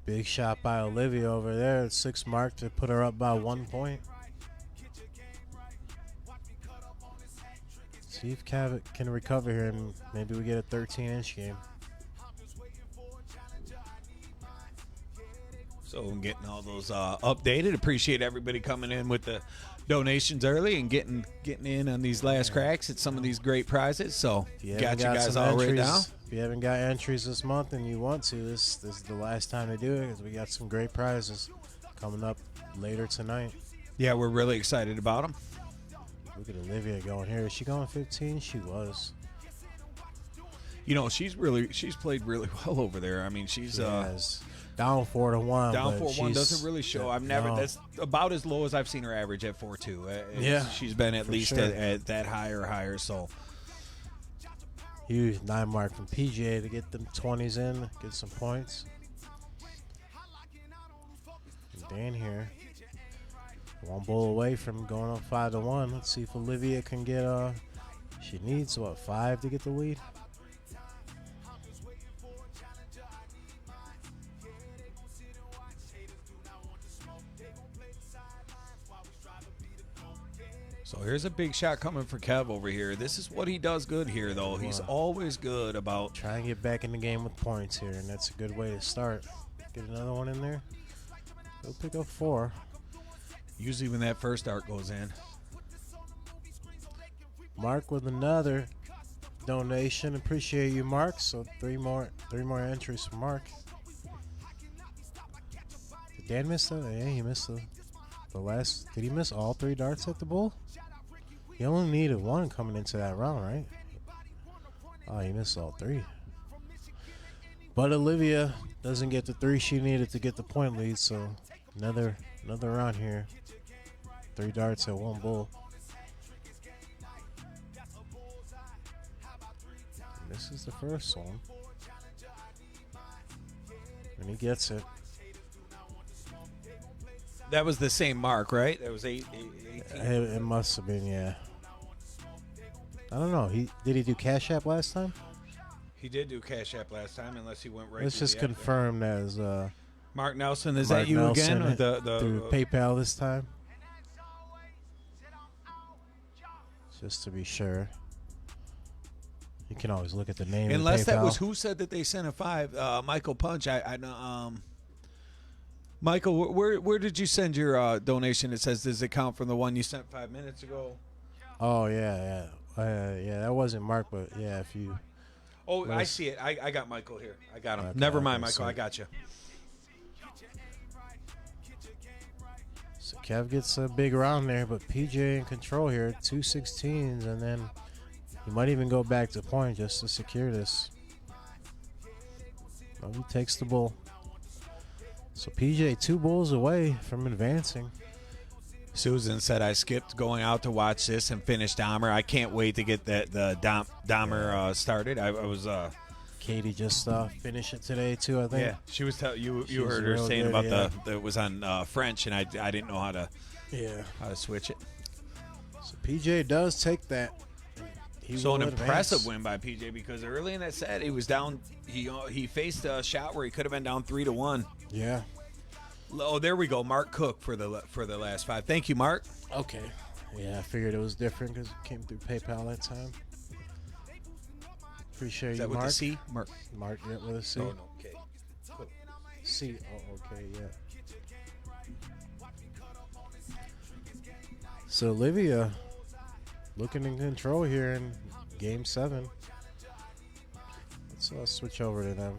Big shot by Olivia over there at 6 mark to put her up by 1 point. See if Cabot can recover here and maybe we get a 13-inch game. So I'm getting all those updated. Appreciate everybody coming in with the donations early and getting in on these last cracks at some of these great prizes. So got you guys all written down. If you haven't got entries this month and you want to, this is the last time to do it because we got some great prizes coming up later tonight. Yeah, we're really excited about them. Look at Olivia going here. Is she going 15? She was. You know, she's played really well over there. I mean, she's down 4-1. Down 4-1 doesn't really show. That's about as low as I've seen her average at 4-2. She's been at least at that higher. So huge 9 mark from PJ to get them 20s in, get some points. And Dan here, 1 ball away from going up 5-1. Let's see if Olivia can get She needs, what, 5 to get the lead? So here's a big shot coming for Kev over here. This is what he does good here, though. He's always good about... Try and get back in the game with points here, and that's a good way to start. Get another one in there. He'll pick up 4. Usually when that first dart goes in. Mark with another donation. Appreciate you, Mark. So three more entries for Mark. Did Dan miss that? Yeah, he missed the last. Did he miss all 3 darts at the bull? He only needed 1 coming into that round, right? Oh, he missed all 3. But Olivia doesn't get the 3 she needed to get the point lead. So another round here. 3 darts at 1 bull. This is the first one. And he gets it. That was the same mark, right? That was 18. It must have been, yeah. I don't know. Did he do Cash App last time? He did do Cash App last time, unless he went right. Let's through just the app confirm as there. Mark Nelson, is Mark that you Nelson again? Or through PayPal this time? Just to be sure. You can always look at the name. Unless that PayPal. was who said that they sent a 5. Michael Punch. I know. Michael, where did you send your donation? It says, does it count from the one you sent 5 minutes ago? Oh yeah. Yeah, that wasn't Mark, but yeah, if you. Oh, I see it. I got Michael here. I got him. Okay, Never mind, okay, Michael. so- I got you. So Kev gets a big round there, but PJ in control here. 2 16s, and then he might even go back to point just to secure this. Well, he takes the bull. So PJ 2 bulls away from advancing. Susan said, I skipped going out to watch this and finish Dahmer. I can't wait to get the Dahmer started. I was... Katie just finished it today too, I think. Yeah, she was telling you. She's You heard her real saying good, about yeah. the it was on French, and I didn't know how to switch it. So PJ does take that. He So an will impressive advance. win by PJ, because early in that set he was down. He faced a shot where he could have been down 3-1. Yeah. Oh, there we go. Mark Cook for the last 5. Thank you, Mark. Okay. Yeah, I figured it was different because it came through PayPal that time. Appreciate Is you, that with Mark. the C? Mark. Mark, yeah, with a C. Oh no. Okay. Cool. C. Oh, okay, yeah. So Olivia looking in control here in Game 7. Let's switch over to them.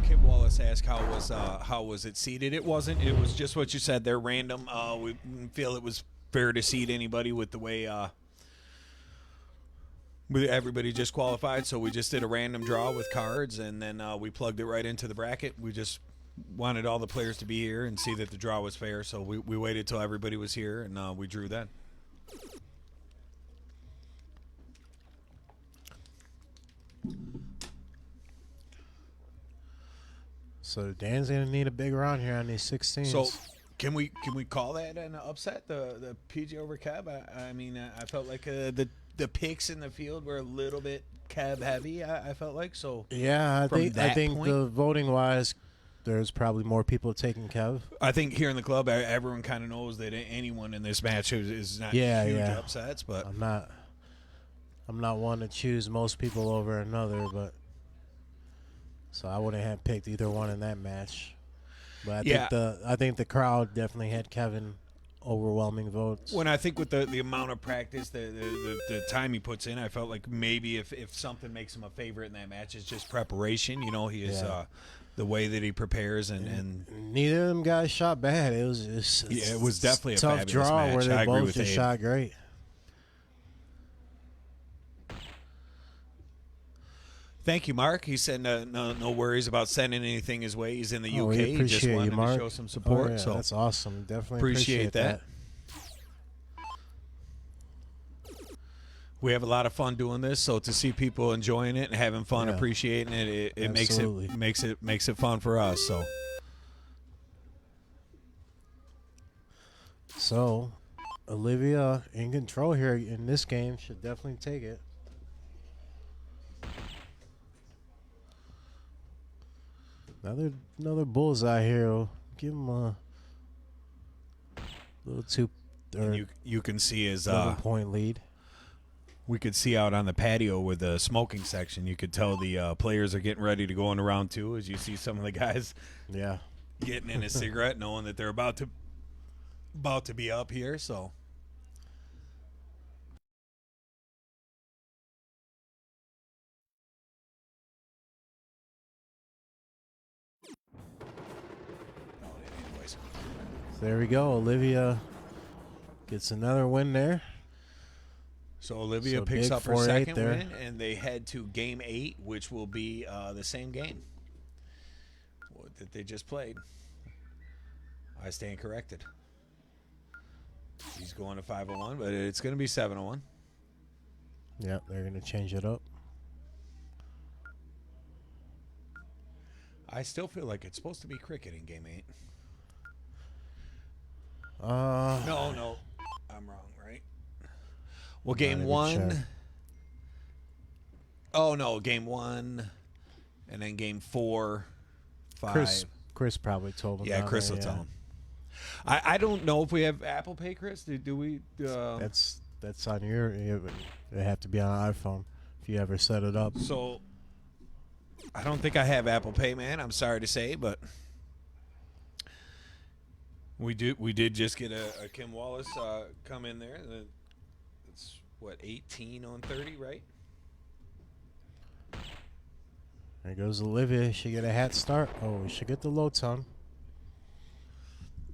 Kim Wallace asked how was it seeded? It wasn't. It was just what you said. They're random. We didn't feel it was fair to seed anybody with the way with everybody just qualified. So we just did a random draw with cards, and then we plugged it right into the bracket. We just wanted all the players to be here and see that the draw was fair. So we waited till everybody was here, and we drew then. So Dan's gonna need a big round here on these 16s. So can we call that an upset? The PG over Kev? I mean, I felt like the picks in the field were a little bit Kev heavy. I felt like so. yeah, from I that think point- the voting wise, there's probably more people taking Kev. I think here in the club, everyone kind of knows that anyone in this match is not huge upsets, but I'm not one to choose most people over another, but so I wouldn't have picked either one in that match. But I think the crowd definitely had Kevin overwhelming votes. when I think with the amount of practice, the time he puts in, I felt like maybe if something makes him a favorite in that match, it's just preparation. You know, he is the way that he prepares and Neither of them guys shot bad. It was it was definitely a tough fabulous draw match. where they I agree both with just Abe. shot great. Thank you, Mark. He said no worries about sending anything his way. He's in the Oh, UK. we He just appreciate wanted you, Mark. to show some support. Oh, yeah, so that's awesome. Definitely appreciate that. We have a lot of fun doing this. So to see people enjoying it and having fun, Yeah. appreciating it, it Absolutely. makes it fun for us. So So Olivia in control here in this game. Should definitely take it. Another bullseye here. We'll give him a little And you can see his 11-point lead. we could see out on the patio with the smoking section. You could tell the players are getting ready to go into round 2 as you see some of the guys Yeah. getting in a cigarette, knowing that they're about to be up here. So anyways, There we go. Olivia gets another win there. so Olivia So picks big up her 4-8 second there. win, and they head to game 8, which will be the same game that they just played. I stand corrected. He's going to 501, but it's going to be 701. Yeah, they're going to change it up. I still feel like it's supposed to be cricket in game 8. No, I'm wrong, right? Well, game even 1. sure. Oh no, game 1, and then game 4, 5. Chris probably told him. Yeah, down Chris there, will yeah. tell him. I don't know if we have Apple Pay, Chris. Do we? That's on your. It have to be on an iPhone if you ever set it up. So I don't think I have Apple Pay, man. I'm sorry to say, but we did just get a Kim Wallace come in there. It's what, 18 on 30, right? There goes Olivia. She get a hat start. Oh, she get the low tongue.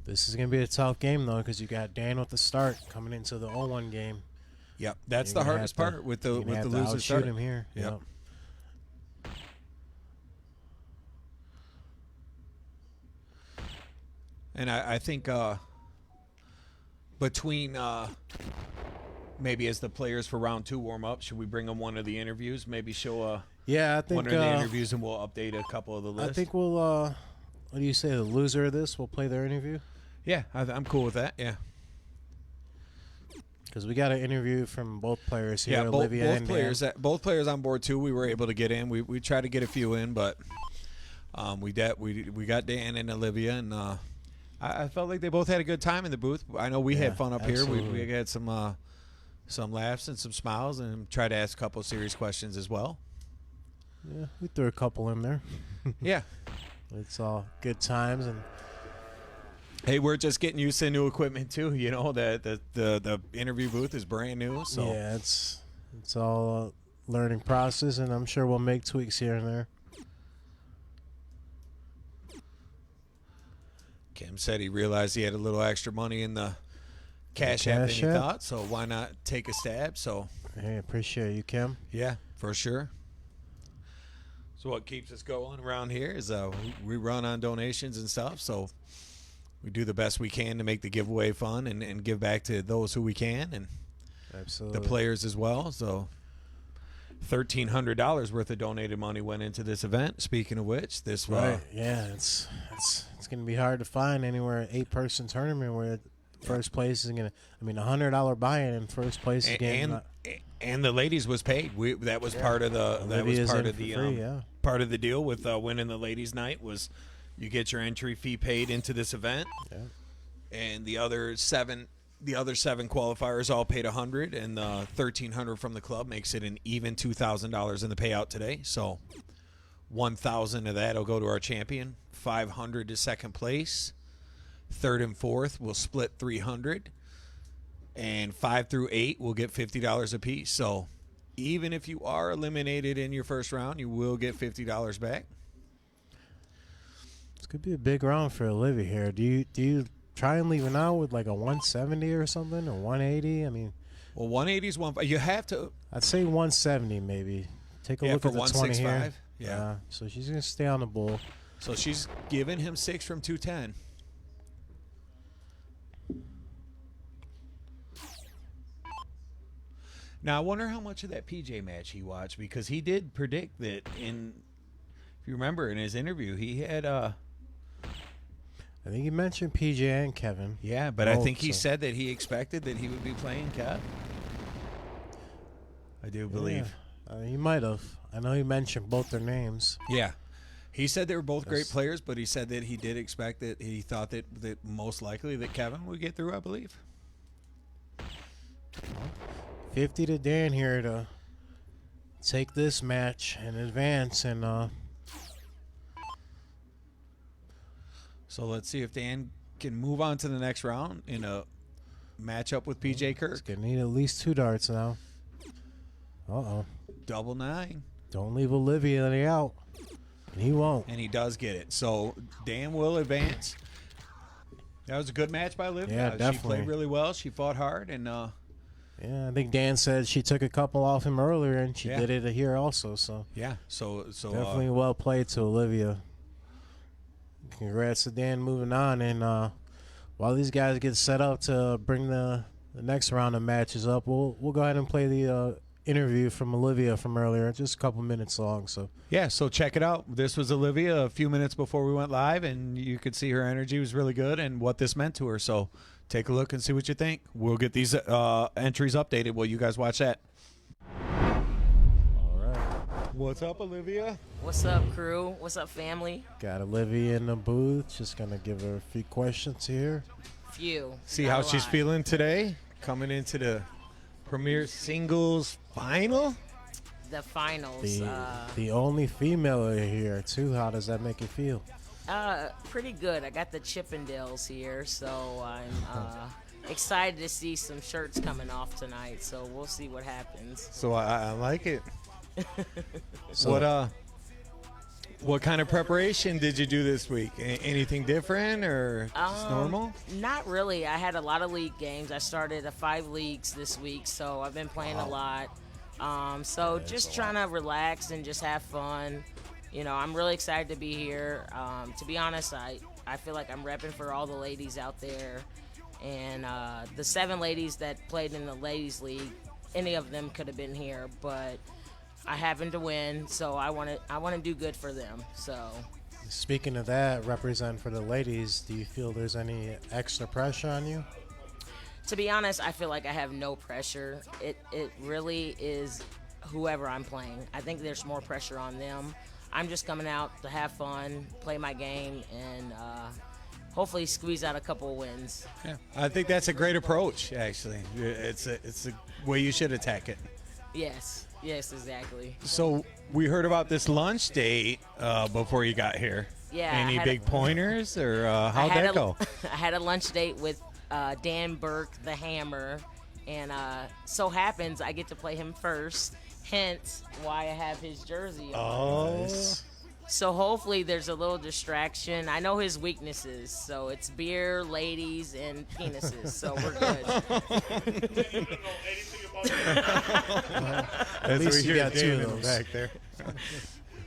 This is gonna be a tough game though, because you got Dan with the start coming into the 0-1 game. Yep, that's You're the gonna hardest have to- part with you're the gonna have to loser outshoot start. him here. Yep. And I think between maybe as the players for round 2 warm up, should we bring them one of the interviews? Maybe show Yeah, I think one of the interviews, and we'll update a couple of the lists. I think we'll. What do you say? The loser of this will play their interview, Yeah, I'm cool with that. Yeah, because we got an interview from both players here. yeah. Olivia Both and players, Dan. both players on board too. We were able to get in. We tried to get a few in, but we got Dan and Olivia, and I felt like they both had a good time in the booth. I know we Yeah, had fun up here. absolutely. We had some laughs and some smiles, and tried to ask a couple of serious questions as well. Yeah, we threw a couple in there. Yeah. It's all good times, and Hey, we're just getting used to new equipment too. You know, the interview booth is brand new, so yeah, it's all a learning process, and I'm sure we'll make tweaks here and there. Kim said he realized he had a little extra money in the Cash App than Cash he App? thought, so why not take a stab? So Hey, appreciate you, Kim. yeah, for sure. So what keeps us going around here is we run on donations and stuff, so we do the best we can to make the giveaway fun and give back to those who we can, and Absolutely. the players as well. So $1,300 worth of donated money went into this event. Speaking of which, this Right. Yeah, it's gonna be hard to find anywhere 8-person tournament where first place is gonna. I mean, $100 buy-in in first place is getting. and the ladies was paid. That was part of the Olivia's in for free, yeah. part of the deal with winning the ladies' night was you get your entry fee paid into this event, Yeah. and the other seven qualifiers all paid $100, and the $1,300 from the club makes it an even $2,000 in the payout today. So $1,000 of that will go to our champion, $500 to second place, third and fourth will split $300, and 5 through 8 will get $50 apiece. So even if you are eliminated in your first round, you will get $50 back. This could be a big round for Olivia here. Do you try and leave it out with like a 170 or something, or 180? I mean, Well, 180 is one. You have to. I'd say 170 maybe. Take a Yeah, look for at the 20 here. 165. Yeah. So she's gonna stay on the bull. So she's giving him 6 from 210. Now I wonder how much of that PJ match he watched, because he did predict that if you remember in his interview, he had I think you mentioned PJ and Kevin. Yeah, but I think he so- said that he expected that he would be playing Kev. I do believe. Yeah, he might have. I know he mentioned both their names. Yeah. He said they were both great Yes. players, but he said that he did expect that he thought that most likely that Kevin would get through, I believe. 50 to Dan here to take this match and advance. And So let's see if Dan can move on to the next round in a matchup with PJ he's Kirk. going to need at least 2 darts now. Uh-oh. Double 9. Don't leave Olivia out. And he won't. And he does get it. So Dan will advance. That was a good match by Olivia. Yeah, She definitely. played really well. She fought hard. And Yeah, I think Dan said she took a couple off him earlier, and she Yeah. did it here also. So yeah, so definitely well played to Olivia. Congrats to Dan moving on. And while these guys get set up to bring the next round of matches up, we'll go ahead and play the interview from Olivia from earlier, just a couple minutes long. So yeah, so check it out. This was Olivia a few minutes before we went live, and you could see her energy was really good and what this meant to her. So take a look and see what you think. We'll get these entries updated while you guys watch that. all right, What's up, Olivia? What's up, crew? What's up, family? got Olivia in the booth. Just gonna give her a few questions here. Few. See not how a she's lot. feeling today? Coming into the Premier Singles Final? The finals. The only female here too. How does that make you feel? Pretty good. I got the Chippendales here, so I'm excited to see some shirts coming off tonight. So we'll see what happens. So I like it. So, What kind of preparation did you do this week? Anything different or just normal? Not really. I had a lot of league games. I started 5 leagues this week, so I've been playing a lot. So just trying to relax and just have fun. You know, I'm really excited to be here. To be honest, I feel like I'm repping for all the ladies out there. And the 7 ladies that played in the ladies league, any of them could have been here, but I happened to win, so I want to do good for them. So speaking of that, represent for the ladies. Do you feel there's any extra pressure on you? to be honest, I feel like I have no pressure. It really is whoever I'm playing. I think there's more pressure on them. I'm just coming out to have fun, play my game, and hopefully squeeze out a couple of wins. Yeah, I think that's a great approach. Actually, it's a way you should attack it. Yes, exactly. So we heard about this lunch date before you got here. Yeah, I Any had big pointers or how'd that go? I had a lunch date with Dan Burke, the Hammer, and so happens I get to play him first. Hence why I have his jersey on. Oh, So hopefully there's a little distraction. I know his weaknesses, so it's beer, ladies, and penises. So we're good. At least you got 2 of those. back there.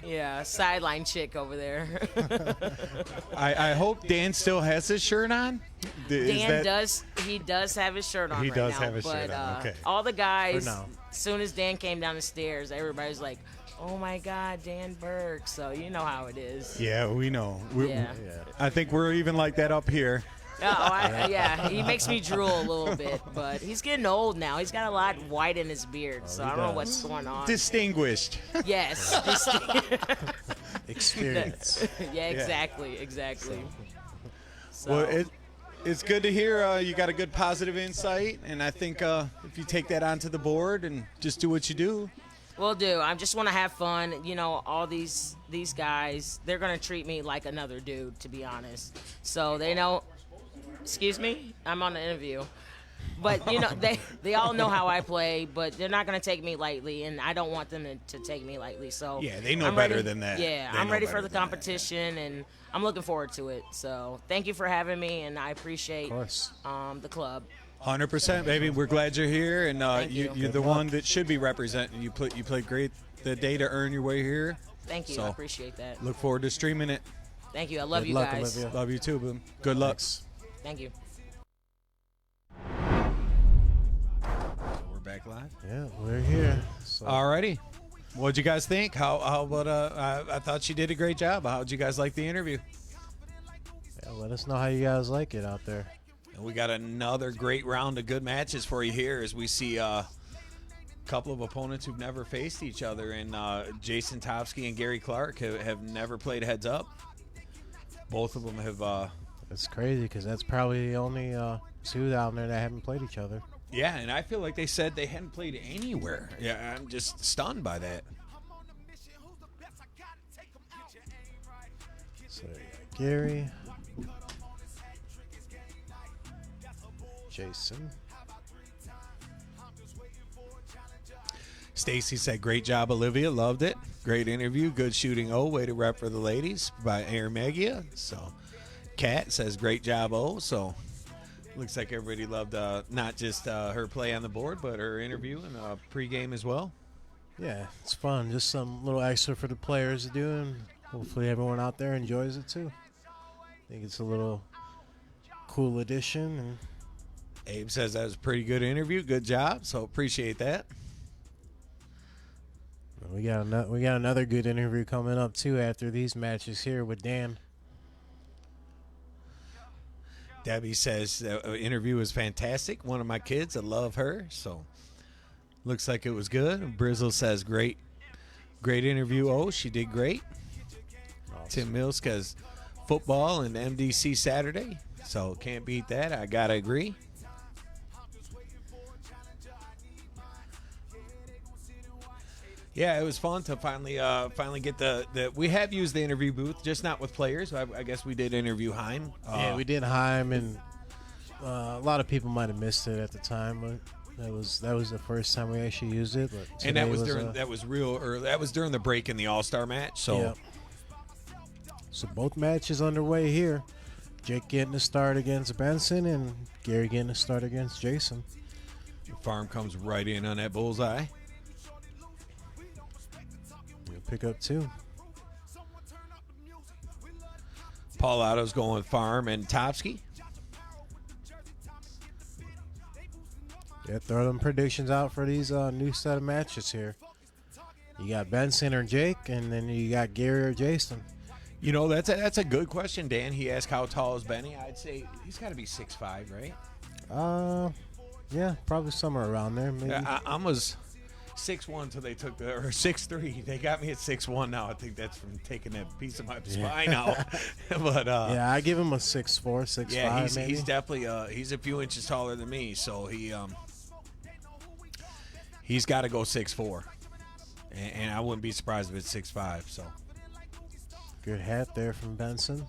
Yeah, sideline chick over there. I hope Dan still has his shirt on. Dan does have his shirt on He right does now, have his but shirt on, okay. all the guys, For now. as soon as Dan came down the stairs, everybody's like, "Oh my God, Dan Burke!" So you know how it is. Yeah, we know. Yeah. I think we're even like that up here. Yeah, he makes me drool a little bit, but he's getting old now. He's got a lot white in his beard, so he I don't know does. what's going on. Distinguished. Yes. Experience. Yeah, exactly. So, Well, it's good to hear you got a good positive insight, and I think if you take that onto the board and just do what you do. will do. I just want to have fun. You know, all these guys, they're going to treat me like another dude, to be honest. So they know. Excuse me? I'm on an interview. But, you know, they all know how I play, but they're not going to take me lightly, and I don't want them to take me lightly. So Yeah, they know I'm better ready- than that. Yeah, They I'm know ready better for the than that. competition, and I'm looking forward to it. So thank you for having me, and I appreciate Of course. the club. 100%, baby. We're glad you're here, and Thank you. you're the Good luck. one that should be representing. You played great the day to earn your way here. Thank you. So, I appreciate that. Look forward to streaming it. Thank you. I love Good you luck, guys. Olivia. Love you too, boom. Good luck. Thank you. We're back live. Yeah, we're here. So, Alrighty. What'd you guys think? How about I thought she did a great job. How'd you guys like the interview? Yeah, let us know how you guys like it out there. And we got another great round of good matches for you here as we see a couple of opponents who've never faced each other. And Jason Topsky and Gary Clark have never played heads up. Both of them have. It's crazy because that's probably the only two down there that haven't played each other. Yeah, and I feel like they said they hadn't played anywhere. Yeah, I'm just stunned by that. So there you go. Gary. Jason. Stacy said, great job, Olivia. Loved it. Great interview. Good shooting. Oh, way to rep for the ladies by Aaron Megia. So, Kat says, great job, oh. So, looks like everybody loved not just her play on the board, but her interview and pregame as well. Yeah, it's fun. Just some little extra for the players to do, and hopefully everyone out there enjoys it too. I think it's a little cool addition. And Abe says that was a pretty good interview. Good job. So, appreciate that. we got another good interview coming up too after these matches here with Dan. Debbie says the interview was fantastic. One of my kids, I love her. So, looks like it was good. Brizzle says great interview. Oh, she did great. Awesome. Tim Mills says football and MDC Saturday. So, can't beat that. I got to agree. Yeah, it was fun to finally get the. We have used the interview booth, just not with players. I guess we did interview Heim. Yeah, we did Heim, and a lot of people might have missed it at the time, but that was the first time we actually used it. But and that was real early. That was during the break in the All-Star match. So, yeah. So both matches underway here. Jake getting a start against Benson, and Gary getting a start against Jason. Farm comes right in on that bullseye. Pick up two. Paul Otto's going with Farm and Topsky. Yeah, throw them predictions out for these new set of matches here. You got Benson or Jake, and then you got Gary or Jason. You know, that's a good question, Dan. He asked how tall is Benny. I'd say he's got to be 6'5", right? Yeah, probably somewhere around there. Maybe. I was 6'1" until they took or 6'3". They got me at 6'1" now. I think that's from taking that piece of my spine out. But yeah, I give him a 6'4", 6'5". Yeah, maybe. He's definitely he's a few inches taller than me, so he's got to go 6'4", and I wouldn't be surprised if it's 6'5". So good hat there from Benson.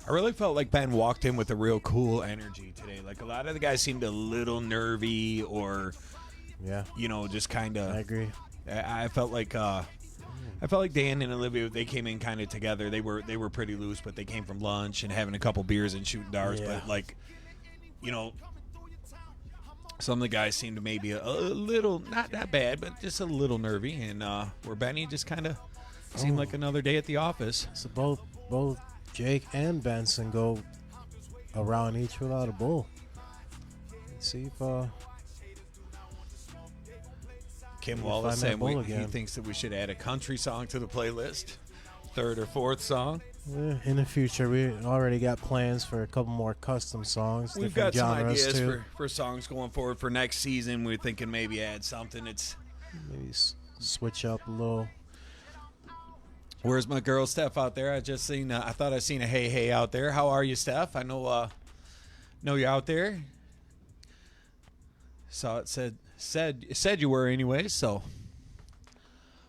I really felt like Ben walked in with a real cool energy today. Like a lot of the guys seemed a little nervy or, just kind of. I agree. I felt like Dan and Olivia, they came in kind of together. They were pretty loose, but they came from lunch and having a couple beers and shooting darts. Yeah. But some of the guys seemed to maybe a little, not that bad, but just a little nervy. And where Benny just kind of seemed like another day at the office. So both Jake and Benson go around each without a bull. Let's see if Kim Wallace saying he thinks that we should add a country song to the playlist, third or fourth song. In the future, we already got plans for a couple more custom songs. We've got some ideas for songs going forward for next season. We're thinking maybe add something. Maybe switch up a little. Where's my girl Steph out there? I just seen. I thought I seen a hey out there. How are you, Steph? I know you're out there. Saw it said you were anyway. So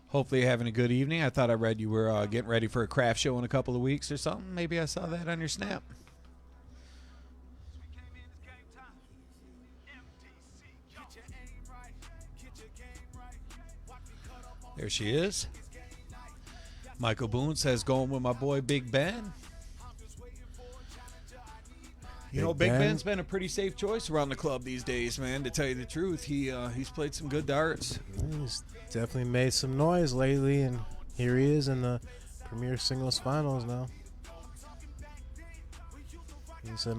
hopefully you're having a good evening. I thought I read you were getting ready for a craft show in a couple of weeks or something. Maybe I saw that on your snap. There she is. Michael Boone says, going with my boy Big Ben. Big Ben's been a pretty safe choice around the club these days, man, to tell you the truth. He's played some good darts. He's definitely made some noise lately, and here he is in the Premier Singles Finals now. He's in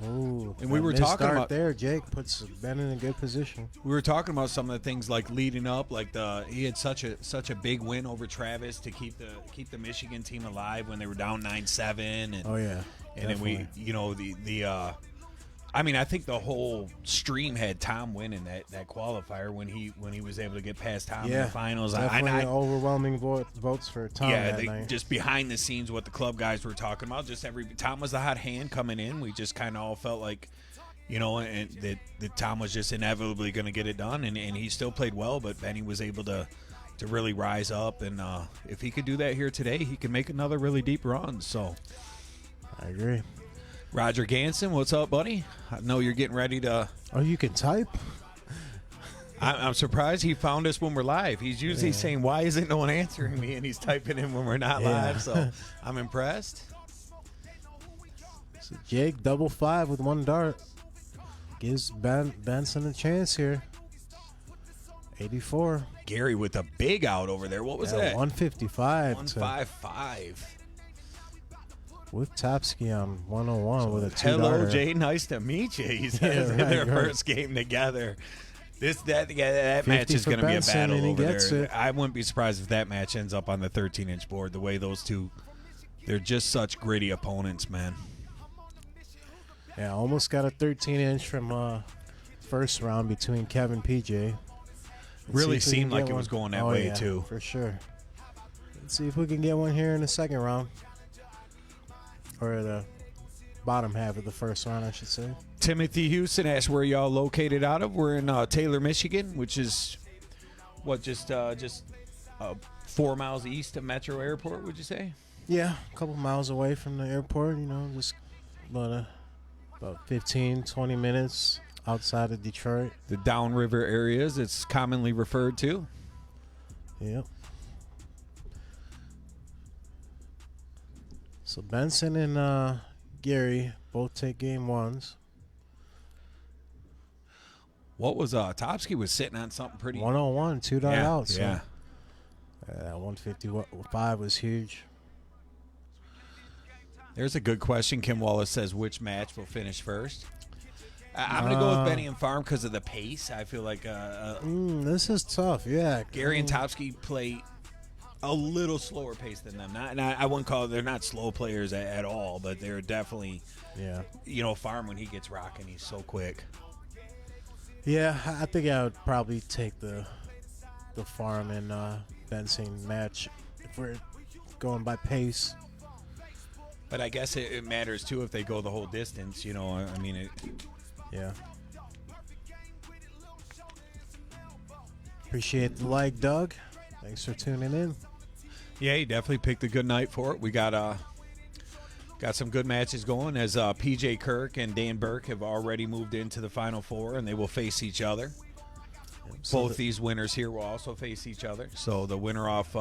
Oh, And we were missed talking start about- there. Jake puts Ben in a good position. We were talking about some of the things like leading up, like he had such a big win over Travis to keep the Michigan team alive when they were down 9-7, and Oh yeah, and then we, definitely. you know, I mean, I think the whole stream had Tom winning that qualifier when he was able to get past Tom in Yeah, the finals. definitely overwhelming votes for Tom that night. Just behind the scenes, what the club guys were talking about. Just Tom was the hot hand coming in. We just kind of all felt like, you know, and that Tom was just inevitably going to get it done, and he still played well. But Benny was able to really rise up, and if he could do that here today, he could make another really deep run. So I agree. Roger Ganson, what's up, buddy? I know you're getting ready to. Oh, you can type? I'm surprised he found us when we're live. He's usually saying, "Why isn't no one answering me?" And he's typing in when we're not live. So I'm impressed. So Jake, double 5 with 1 dart. Gives Benson a chance here. 84. Gary with a big out over there. What was Yeah, that? 155 to 155. with Topsky on 101 with a 2 Hello, darter. Jay. Nice to meet you. He says in right, their right. first game together. That match 50 is for going to be a Benson, battle and he over gets there. it. I wouldn't be surprised if that match ends up on the 13-inch board. The way those two, they're just such gritty opponents, man. Yeah, almost got a 13-inch from first round between Kevin PJ. Really See if we seemed can like get it was one. going that Oh, way yeah, too. for sure. Let's see if we can get one here in the second round. Or the bottom half of the first round, I should say. Timothy Houston asks where y'all located out of. We're in Taylor, Michigan, which is just 4 miles east of Metro Airport. Would you say? Yeah, a couple miles away from the airport, you know, just about 15, 20 minutes outside of Detroit. The downriver areas it's commonly referred to. Yep. So Benson and Gary both take game 1s. What was Topsky was sitting on something pretty 101, 2 dart yeah, out. So yeah. that 155 was huge. There's a good question. Kim Wallace says which match will finish first. I'm going to go with Benny and Farm because of the pace. I feel like This is tough, yeah. Gary and Topsky play a little slower pace than them. I wouldn't call it, they're not slow players at all, but they're definitely, Yeah. you know, Farm when he gets rocking, he's so quick. Yeah, I think I would probably take the Farm and Benson match if we're going by pace. But I guess it matters too if they go the whole distance. You know, I mean, Yeah. Appreciate the like, Doug. Thanks for tuning in. yeah, he definitely picked a good night for it. We got some good matches going as PJ Kirk and Dan Burke have already moved into the Final Four, and they will face each other. So Both these winners here will also face each other. So the winner off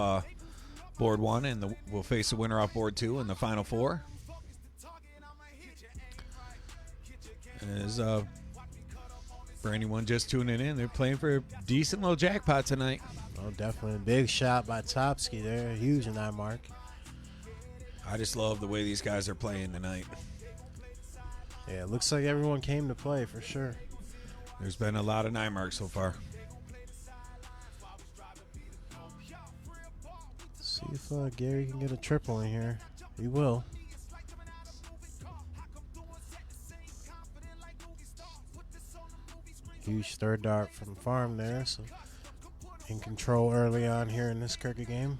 board 1 and will face the winner off board 2 in the Final Four. As for anyone just tuning in, they're playing for a decent little jackpot tonight. Oh, definitely a big shot by Topsky there. Huge in that mark. I just love the way these guys are playing tonight. Yeah, it looks like everyone came to play for sure. There's been a lot of 9 marks so far. See if Gary can get a triple in here. He will. Huge third dart from Farm there, so in control early on here in this cricket game.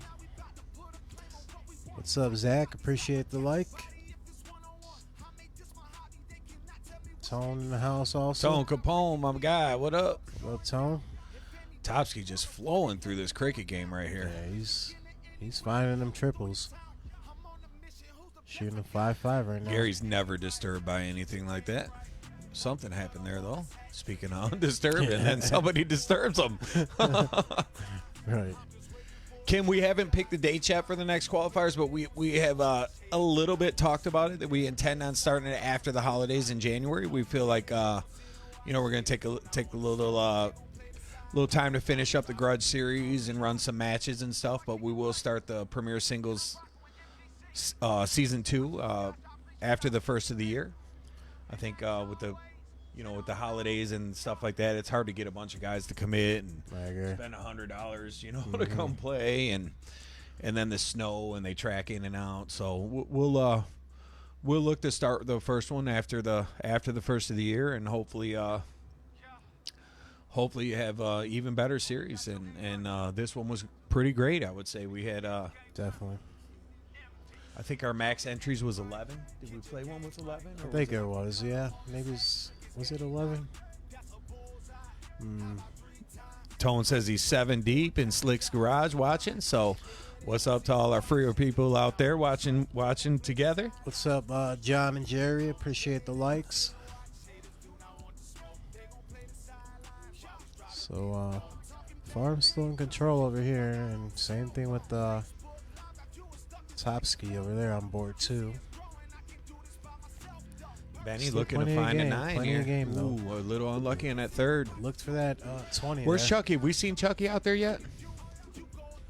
What's up, Zach? Appreciate the like. Tone in the house also. Tone Capone, my guy, what up? What up, Tone? Topsky just flowing through this cricket game right here. Yeah, he's finding them triples. Shooting a 5-5 right now. Gary's never disturbed by anything like that. Something happened there, though. Speaking of undisturbed, and then somebody disturbs him. Right. Kim, we haven't picked the date yet for the next qualifiers, but we have a little bit talked about it, that we intend on starting it after the holidays in January. We feel like, we're going to take a little time to finish up the Grudge series and run some matches and stuff, but we will start the Premier Singles Season 2 after the first of the year. I think with the with the holidays and stuff like that, it's hard to get a bunch of guys to commit and I agree. spend $100, to come play, and then the snow, and they track in and out. So we'll look to start the first one after the first of the year, and hopefully you have even better series. And this one was pretty great. I would say we had Definitely. I think our max entries was 11. Did we play one with 11? I think it was, yeah. Maybe was it 11? Tone says he's 7 deep in Slick's Garage watching. So, what's up to all our Frio people out there watching together? What's up, John and Jerry? Appreciate the likes. So, Farm's still in control over here, and same thing with Topsky over there on board too. Benny Still looking to plenty of find a game, 9 plenty here. of game, though. Ooh, a little unlucky in that third. Looked for that 20. Where's there. Chucky? We seen Chucky out there yet?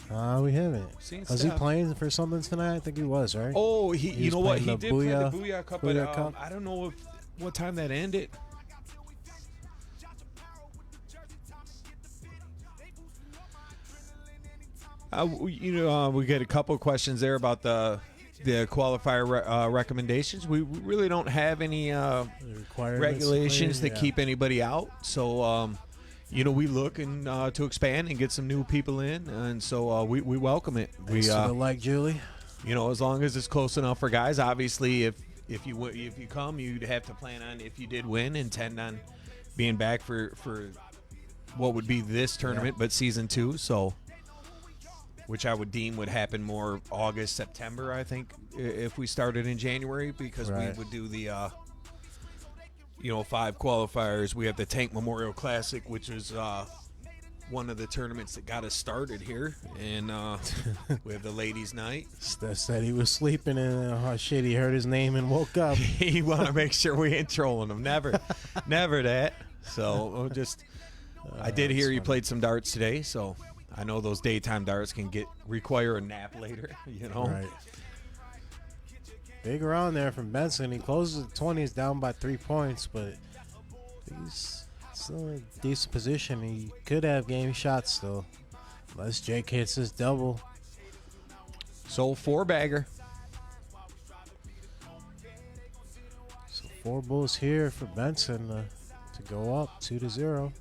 We haven't. Seen Was he Steph. playing for something tonight? I think he was, right? Oh, you was know what? He playing did the play the Booyah- Booyah Cup, Booyah but Cup. I don't know what time that ended. We get a couple of questions there about the qualifier recommendations. We really don't have any The requirements regulations playing, that yeah. keep anybody out. So, we looking to expand and get some new people in, and so we welcome it. Thanks for the like, Julie. As long as it's close enough for guys. Obviously, if you come, you'd have to plan on, if you did win, intend on being back for what would be this tournament, but season 2. So, which I would deem would happen more August, September. I think if we started in January, because Right. we would do the 5 qualifiers. We have the Tank Memorial Classic, which is one of the tournaments that got us started here, and we have the ladies' night. Steph said he was sleeping, and shit, he heard his name and woke up. You want to make sure we ain't trolling him. Never that. So we'll just, I did hear you played some darts today, so I know those daytime darts can require a nap later. Right. Big round there from Benson. He closes the 20s down by 3 points, but he's still in a decent position. He could have game shots still, unless Jake hits his double. So 4-bagger. So 4 bulls here for Benson to go up 2-0.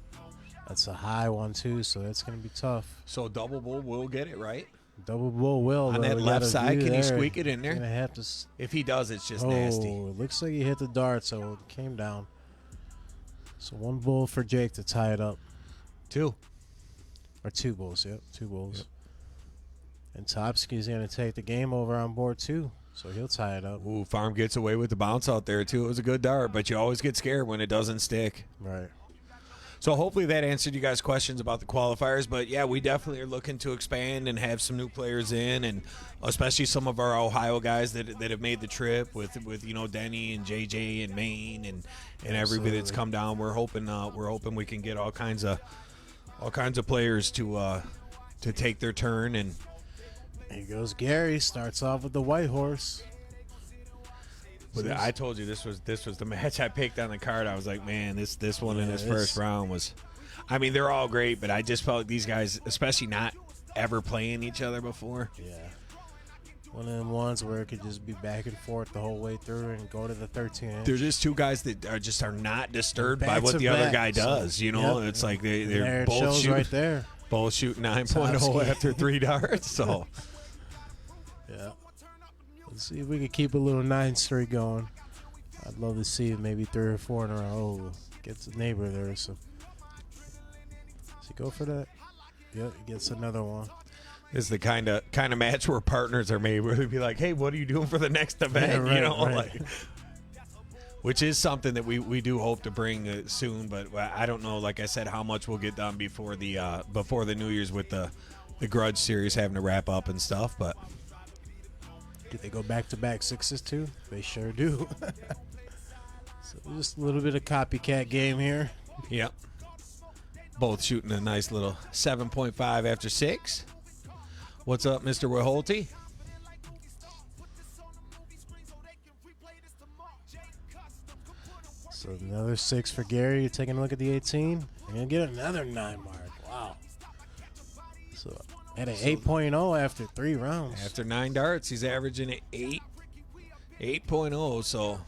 That's a high one too, so that's gonna be tough. So double bull will get it right. Double bull will On though. that We left got a side, view can he there. squeak it in there? Gonna have to. If he does, it's just Oh, nasty. it looks like he hit the dart, so it came down. So 1 bull for Jake to tie it up. 2. Or 2 bulls, yep, 2 bulls. Yep. And Topsky's going to take the game over on board too, so he'll tie it up. Ooh, Farm gets away with the bounce out there, too. It was a good dart, but you always get scared when it doesn't stick. Right. So hopefully that answered you guys' questions about the qualifiers. But, yeah, we definitely are looking to expand and have some new players in, and especially some of our Ohio guys that have made the trip with Denny and JJ and Maine and everybody that's come down. We're hoping we can get all kinds of players to take their turn. And Here goes Gary. Starts off with the white horse. but I told you this was the match I picked on the card. I was like, man, this one in this first round was. I mean, they're all great, but I just felt like these guys, especially not ever playing each other before. Yeah. One of them ones where it could just be back and forth the whole way through and go to the 13-inch. They're just 2 guys that are not disturbed by Back what to the other back, guy so, does. yep. It's like There they're it both shows shooting right there. both shooting 9.0 Topsky. after 3 darts. So Yeah. Let's see if we can keep a little 9 streak going. I'd love to see maybe 3 or 4 in a row. Oh, gets a neighbor there. So does he go for that? Yep, he gets another one. it's the kind of match where partners are made, where they'd be like, hey, what are you doing for the next event? Yeah, right. Like, which is something that we do hope to bring soon, but I don't know, like I said, how much will get done before the New Year's with the Grudge series having to wrap up and stuff. But Do they go back-to-back 6s too? They sure do. So just a little bit of copycat game here. yep, both shooting a nice little 7.5 after 6. What's up, Mr. Waholte? So another 6 for Gary. You're taking a look at the 18. And you'll get another 9 mark. Wow. So at an 8.0 after 3 rounds. After 9 darts, he's averaging an 8.0. So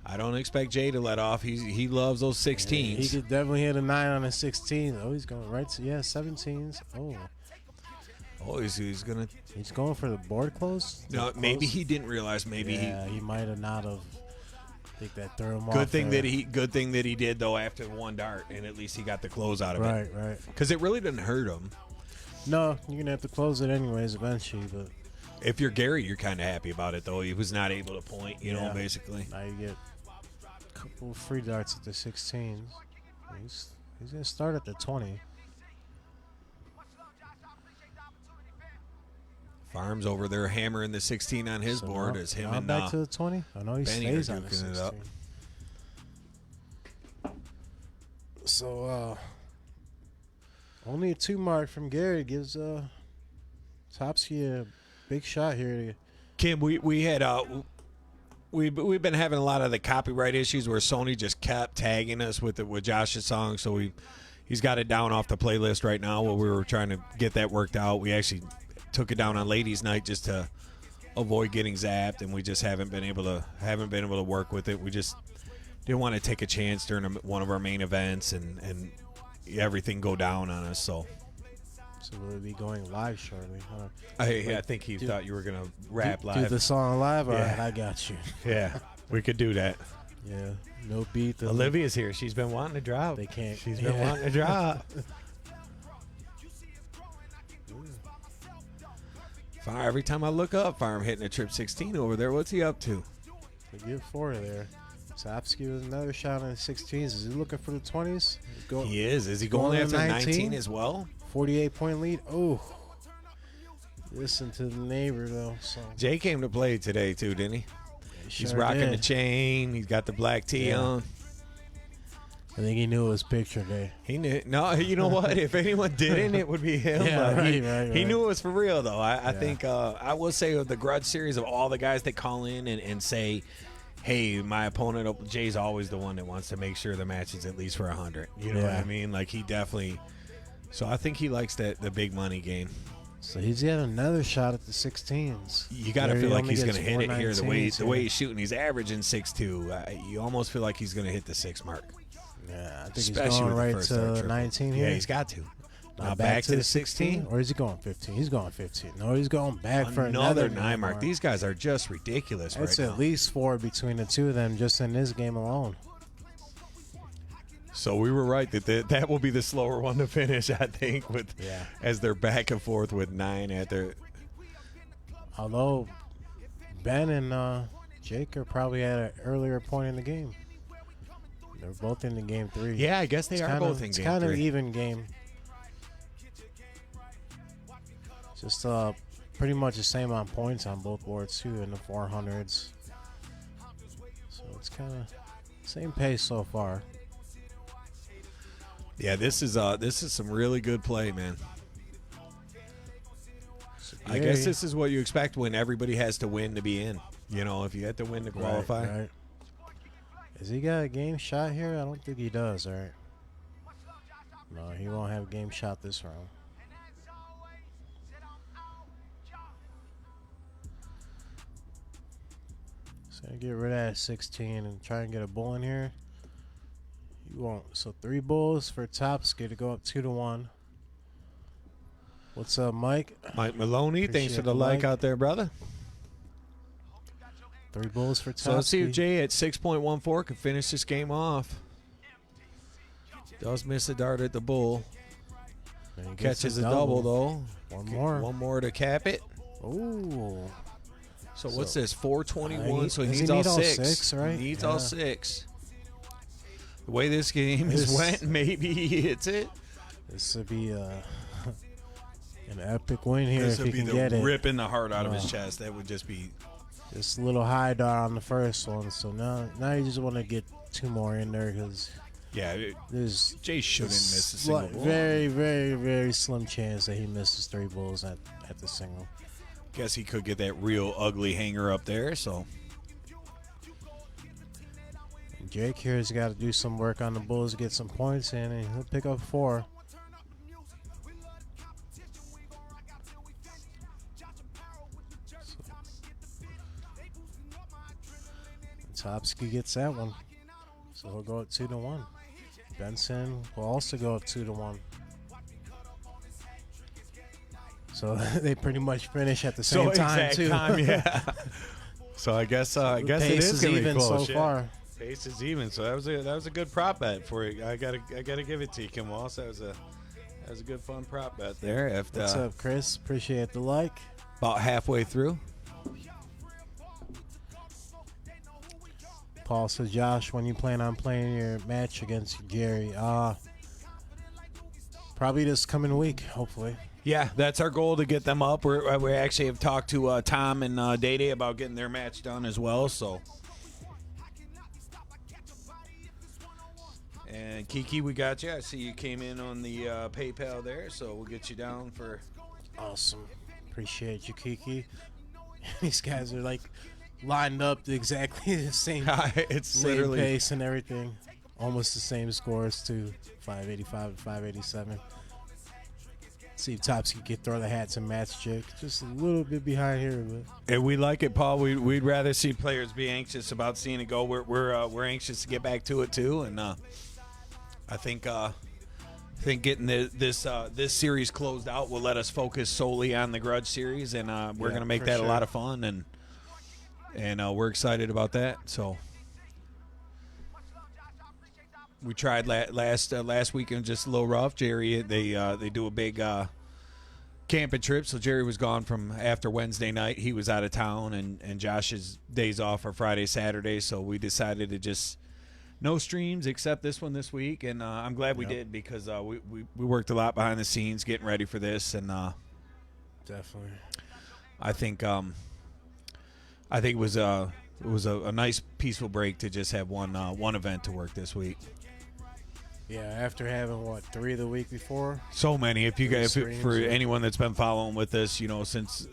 I don't expect Jay to let off. He loves those 16s. He could definitely hit a 9 on a 16. Oh, he's going right to 17s. He's gonna. He's going for the board close. No, maybe he didn't realize. Maybe he might have not have. I think that threw him off. Good thing that he did though after 1 dart, and at least he got the close out of it. Right. Because it really didn't hurt him. No, you're gonna have to close it anyways eventually. But if you're Gary, you're kind of happy about it though. He was not able to point. You know, basically. Now you get a couple of free darts at the 16s. He's gonna start at the 20. Farms over there hammering the 16 on his board as him and back to the 20. I know he Benny stays are on the duking 16. it up. So only a 2 mark from Gary gives Topsky a big shot here. Kim, we had we've been having a lot of the copyright issues where Sony just kept tagging us with Josh's song, so he's got it down off the playlist right now. While we were trying to get that worked out, we actually took it down on Ladies' Night just to avoid getting zapped, and we just haven't been able to work with it. We just didn't want to take a chance during one of our main events and everything go down on us. So we'll be going live shortly. Huh? I think he thought you were gonna rap live. Do the song live. Yeah. All right, I got you. Yeah, we could do that. Yeah, no beat. Olivia's here. She's been wanting to drop. They can't. She's been wanting to drop. Fire, every time I look up, Farm hitting a trip 16 over there. What's he up to? They get 4 there. Topsky with another shot on the 16s. Is he looking for the 20s? He is. Is he going after 19 as well? 48-point lead. Oh. Listen to the neighbor, though. So. Jay came to play today, too, didn't he? He's sure rocking did. the chain. He's got the black tee on. I think he knew it was picture day. He knew. No, you know what? If anyone didn't, it would be him. Yeah, But right. He knew it was for real, though. I think I will say of the Grudge series of all the guys that call in and say, hey, my opponent, Jay's always the one that wants to make sure the match is at least for 100. You know what I mean? Like, he definitely. So I think he likes the big money game. So he's got another shot at the 16s. You got to feel like he's going to hit it here. The way 419s he's shooting, he's averaging 6'2". You almost feel like he's going to hit the 6 mark. Yeah, I think Especially he's going with the right first dart to triple. 19 here. Yeah, he's got to. Now back to the 16? Or is he going 15? He's going 15. No, he's going back for Another 9 mark. These guys are just ridiculous That's right now. at least 4 between the two of them just in this game alone. So we were right that will be the slower one to finish, I think, as they're back and forth with 9 at their. Although Ben and Jake are probably at an earlier point in the game. They're both in the game 3. Yeah, I guess they are both in it's game kind 3. of even game. Just pretty much the same on points on both boards too, in the 400s. So it's kind of same pace so far. Yeah, this is some really good play, man. I guess this is what you expect when everybody has to win to be in. You know, if you have to win to qualify. Right. Has he got a game shot here? I don't think he does, all right? No, he won't have a game shot this round. So I get rid of that 16 and try and get a bull in here. You won't. So 3 bulls for Topsky to go up 2-1. What's up, Mike? Mike Maloney, thanks for Appreciate the the like like. out there, brother. 3 bulls for Topsky. So let's see if Jay at 6.14 can finish this game off. Does miss a dart at the bull. And he gets Catches a double, though. One more to cap it. Ooh. So what's this? 421. So he does needs he all need all 6. 6, right? He needs Yeah. all 6. The way this game is went, maybe he hits it. This would be an epic win here This if would he be can get it. ripping the heart out of his chest. That would just be. Just a little high dart on the first one. So now you just want to get 2 more in there because there's Jay shouldn't miss a single bull. very, very, very slim chance that he misses 3 bulls at the single. Guess he could get that real ugly hanger up there. So Jake here has got to do some work on the Bulls, get some points in, and he'll pick up 4. Topsky gets that one, so he'll go up 2-1. Benson will also go up 2-1. So they pretty much finish at the same time too. Yeah. So I guess it Pace is going to be even close. so yeah. far. Pace is even, so that was a good prop bet for you. I gotta give it to you, Kim Walsh. That was a good fun prop bet there. What's up, Chris? Appreciate the like. About halfway through. Paul says, Josh, when you plan on playing your match against Jerry? Probably this coming week, hopefully. Yeah, that's our goal to get them up. We actually have talked to Tom and Day Day about getting their match done as well. So, and Kiki, we got you. I see you came in on the PayPal there, so we'll get you down for. Awesome. Appreciate you, Kiki. These guys are like lined up exactly the same, It's same literally pace and everything. Almost the same scores too, 585 and 587. See if Topsky can throw the hats and match Jake. Just a little bit behind here, but And we like it, Paul. We'd rather see players be anxious about seeing it go. We're anxious to get back to it too, and I think getting this series closed out will let us focus solely on the Grudge series, and we're gonna make for that sure. a lot of fun, and we're excited about that. So we tried last weekend, just a little rough. Jerry, they do a big camping trip, so Jerry was gone from after Wednesday night. He was out of town, and Josh's days off are Friday, Saturday, so we decided to just no streams except this one this week, and I'm glad we did because we worked a lot behind the scenes getting ready for this, and definitely. I think it was a nice peaceful break to just have one event to work this week. Yeah, after having 3 the week before. So many. If you guys, for streams, yeah. anyone that's been following with us, since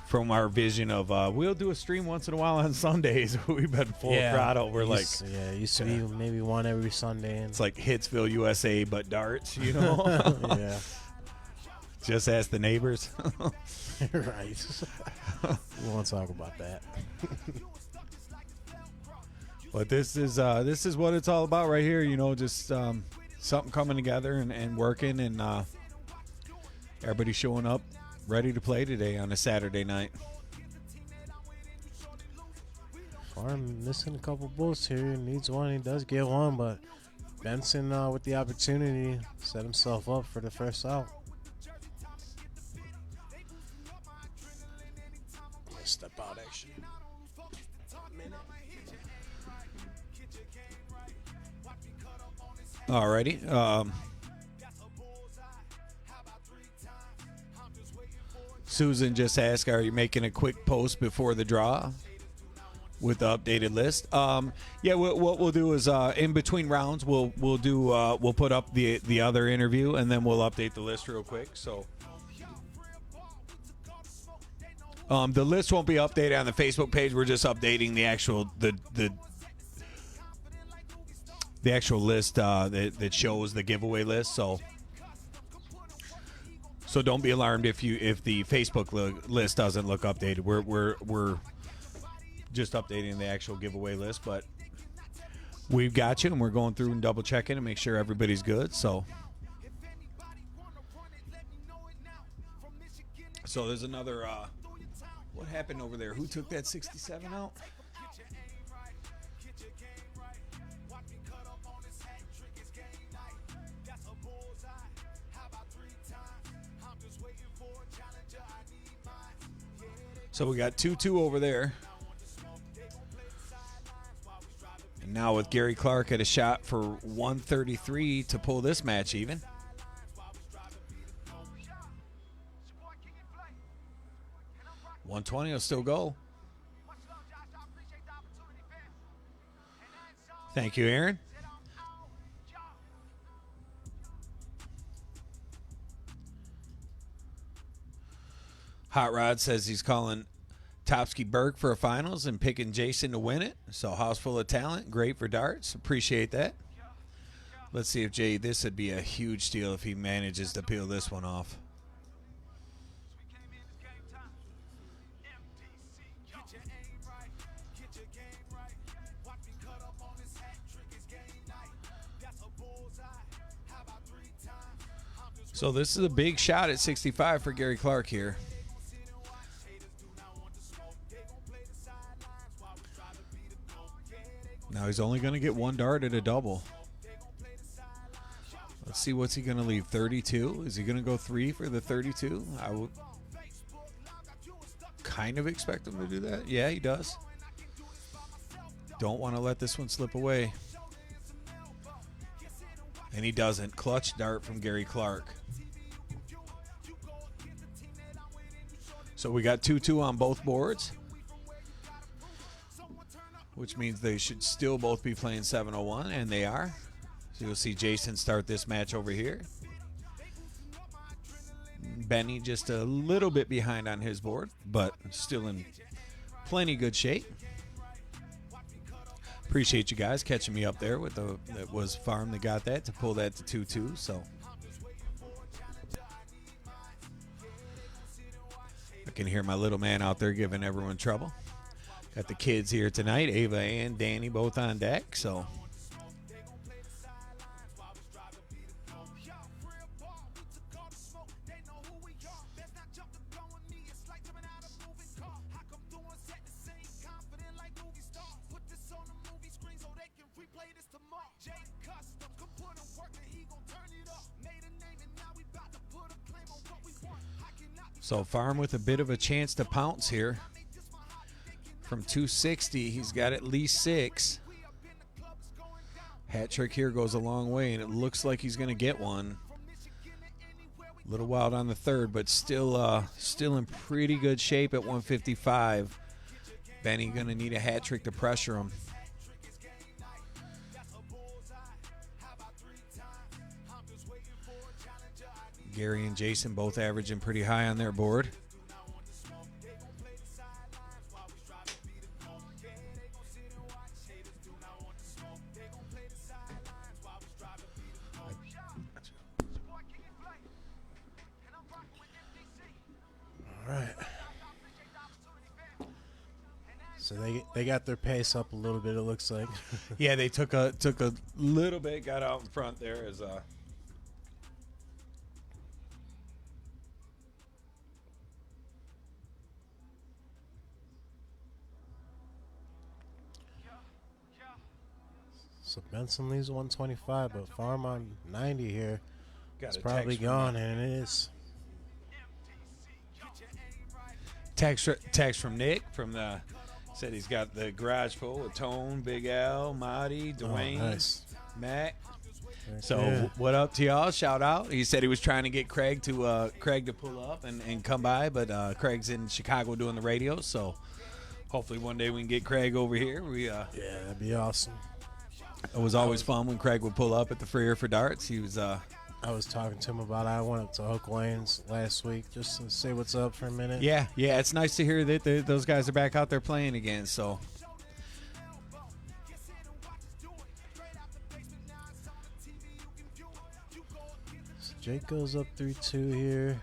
from our vision of we'll do a stream once in a while on Sundays, we've been full throttle. We're it used to be maybe one every Sunday. And it's like Hitsville, USA, but darts. yeah, Just ask the neighbors. right. We won't talk about that. But this is what it's all about right here. Just something coming together and working, and everybody showing up ready to play today on a Saturday night. Farm missing a couple Bulls here. Needs one. He does get one, but Benson with the opportunity set himself up for the first out. Step out action. Alrighty. Susan just asked, "Are you making a quick post before the draw with the updated list?" Yeah. What we'll do is in between rounds, we'll put up the other interview, and then we'll update the list real quick. So. The list won't be updated on the Facebook page. We're just updating the actual the actual list that shows the giveaway list. So don't be alarmed if the Facebook list doesn't look updated. We're just updating the actual giveaway list, but we've got you, and we're going through and double checking to make sure everybody's good. So there's another. What happened over there? Who took that 67 out? So we got 2-2 over there. And now with Gary Clark at a shot for 133 to pull this match even. 120 will still go. Thank you, Aaron. Hot Rod says he's calling Topsky Burke for a finals and picking Jason to win it. So house full of talent. Great for darts. Appreciate that. Let's see if Jay, this would be a huge steal if he manages to peel this one off. So this is a big shot at 65 for Gary Clark here. Now he's only going to get one dart at a double. Let's see, what's he going to leave? 32? Is he going to go 3 for the 32? I would kind of expect him to do that. Yeah, he does. Don't want to let this one slip away. And he doesn't. Clutch dart from Gary Clark. So we got 2-2 on both boards, which means they should still both be playing 701, and they are. So you'll see Jason start this match over here. Benny just a little bit behind on his board, but still in plenty good shape. Appreciate you guys catching me up there with that was Farm that got that to pull that to 2-2. So I can hear my little man out there giving everyone trouble. Got the kids here tonight, Ava and Danny both on deck. So Farm with a bit of a chance to pounce here. From 260, he's got at least 6. Hat trick here goes a long way, and it looks like he's going to get one. A little wild on the third, but still in pretty good shape at 155. Benny going to need a hat trick to pressure him. Gary and Jason both averaging pretty high on their board. All right. So they got their pace up a little bit, it looks like. Yeah, they took a little bit, got out in front there as So Benson leaves 125, but Farm on 90 here. got It's a probably text from gone, and it is. Text from Nick from the said he's got the garage full with Tone, Big Al, Marty, Dwayne, nice. Mac. Right So there. what up to y'all? Shout out. He said he was trying to get Craig to pull up and come by, but Craig's in Chicago doing the radio. So hopefully one day we can get Craig over here. Yeah, that'd be awesome. It was always fun when Craig would pull up at the Freer for darts. He was I was talking to him about it. I went up to Hook Lanes last week just to say what's up for a minute. yeah. It's nice to hear that those guys are back out there playing again. So Jake goes up 3-2 here.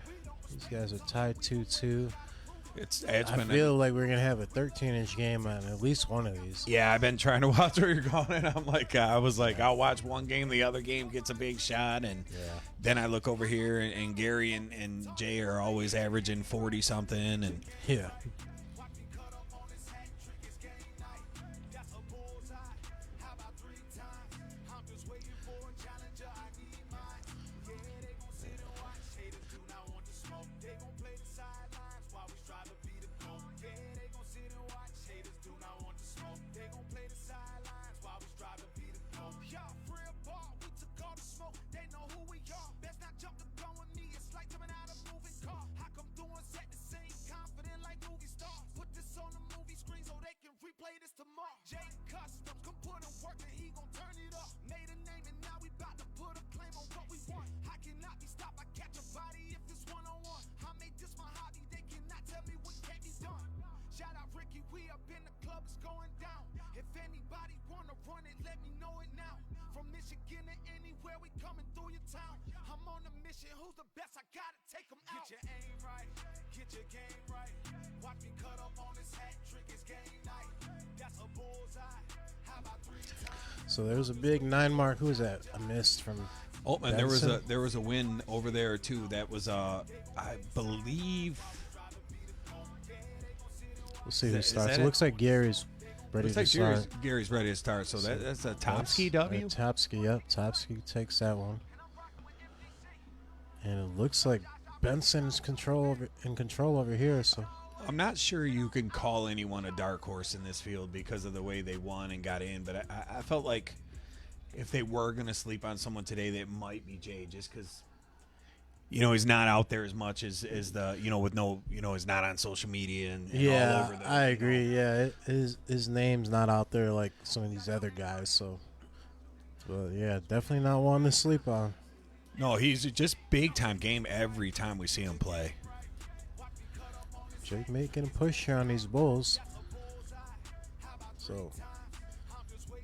These guys are tied 2-2. it's I been feel like we're going to have a 13-inch game on at least one of these. yeah, I've been trying to watch where you're going, and I'm like, I was like, I'll watch one game, the other game gets a big shot, and then I look over here, and Gary and Jay are always averaging 40 something, and Yeah. Who's the best? I gotta take 'em out. Get your aim right, get your game right. Watch me cut up on this hat trick. It's game night. That's a bullseye. How about 3 times? So there's a big 9 mark. Who is that? A miss from. Oh, and Benson? there was a win over there too. That was I believe. We'll see Is who that- is starts. that It it? looks like Gary's ready Looks to like start. Gary's ready to start. So that's a Topsky That's- W. Topsky, yep. Topsky takes that one. And it looks like Benson's in control over here. So I'm not sure you can call anyone a dark horse in this field because of the way they won and got in, but I felt like if they were going to sleep on someone today, that might be Jay, just because, he's not out there as much as the, with no, he's not on social media and all yeah, over the. I agree. Yeah, his name's not out there like some of these other guys. So, but yeah, definitely not one to sleep on. No, he's just big time game every time we see him play. Jake making a push here on these Bulls. So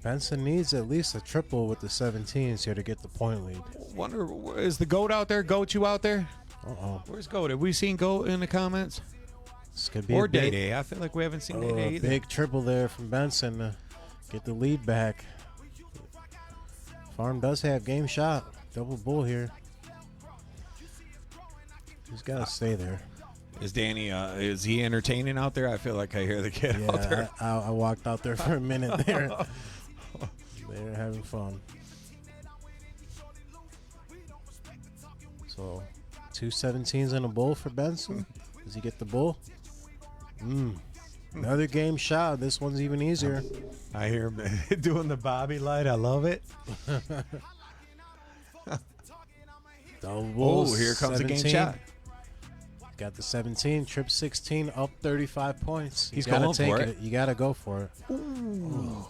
Benson needs at least a triple with the 17s here to get the point lead. Wonder, is the GOAT out there? GOAT, you out there? Uh-oh. Where's GOAT? Have we seen GOAT in the comments? This could be Or a big, Day Day? I feel like we haven't seen Day Day a either. big triple there from Benson to get the lead back. Farm does have game shot. Double bull here. He's got to stay there. Is Danny, is he entertaining out there? I feel like I hear the kid out Yeah, there. I walked out there for a minute there. They're having fun. So, 2 17s and a bull for Benson. Does he get the bull? Another game shot. This one's even easier. I hear him doing the Bobby light. I love it. Double bulls. Oh, here comes the game 17. shot. Got the 17, trip 16, up 35 points. He's gotta going take for it. You got to go for it.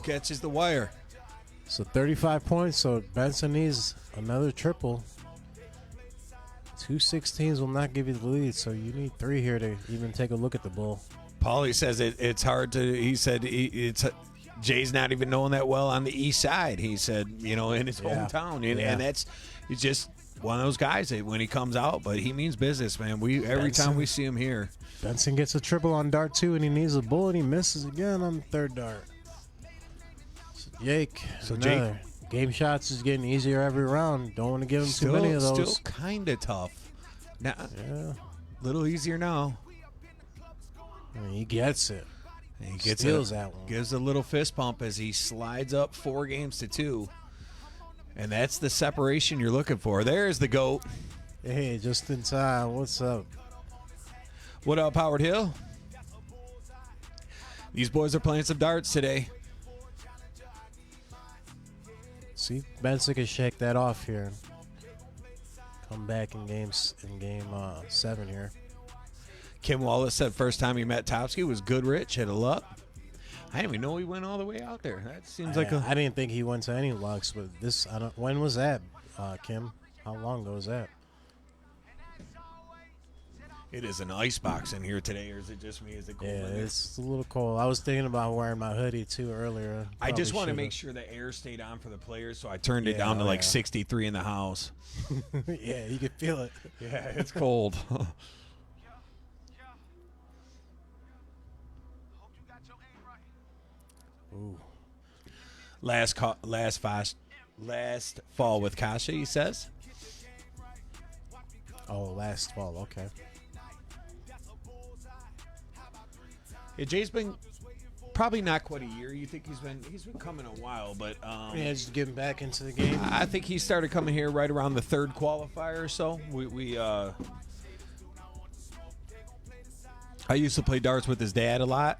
Catches the wire. So 35 points. So Benson needs another triple. 2 16s will not give you the lead. So you need 3 here to even take a look at the bull. Paulie says it's hard to. He said it's Jay's not even knowing that well on the east side. He said in his Yeah. hometown, and, Yeah. and he's just one of those guys that when he comes out, but he means business, man. Every time we see him here, Benson gets a triple on dart 2, and he needs a bull, and he misses again on the third dart. So Jake, another. Game shots is getting easier every round. Don't want to give him too many of those. Still kind of tough. Now, Yeah, little easier now. I mean, he gets it. And he gets Steals that one. Gives a little fist pump as he slides up 4 games to 2. And that's the separation you're looking for. There's the GOAT. Hey, just in time. What's up? What up, Howard Hill? These boys are playing some darts today. See, Benson can shake that off here. Come back in game 7 here. Kim Wallace said first time he met Topsky was Goodrich at a luck. I didn't even know he went all the way out there. That seems like I didn't think he went to any lucks, but this. I don't. When was that, Kim? How long ago was that? It is an ice box in here today, or is it just me? Is it cold? Yeah, in here? it's a little cold. I was thinking about wearing my hoodie too earlier. I just want to Probably make sure the air stayed on for the players, so I turned it Yeah, down to like yeah. 63 in the house. should've. Yeah, you can feel it. Yeah, it's cold. Hope you got your aim right. Ooh. Last fall with Kasha, he says. Oh, last fall. Okay. Yeah, Jay's been probably not quite a year. You think he's been coming a while, but Yeah, just getting back into the game. I think he started coming here right around the 3rd qualifier or so. I used to play darts with his dad a lot,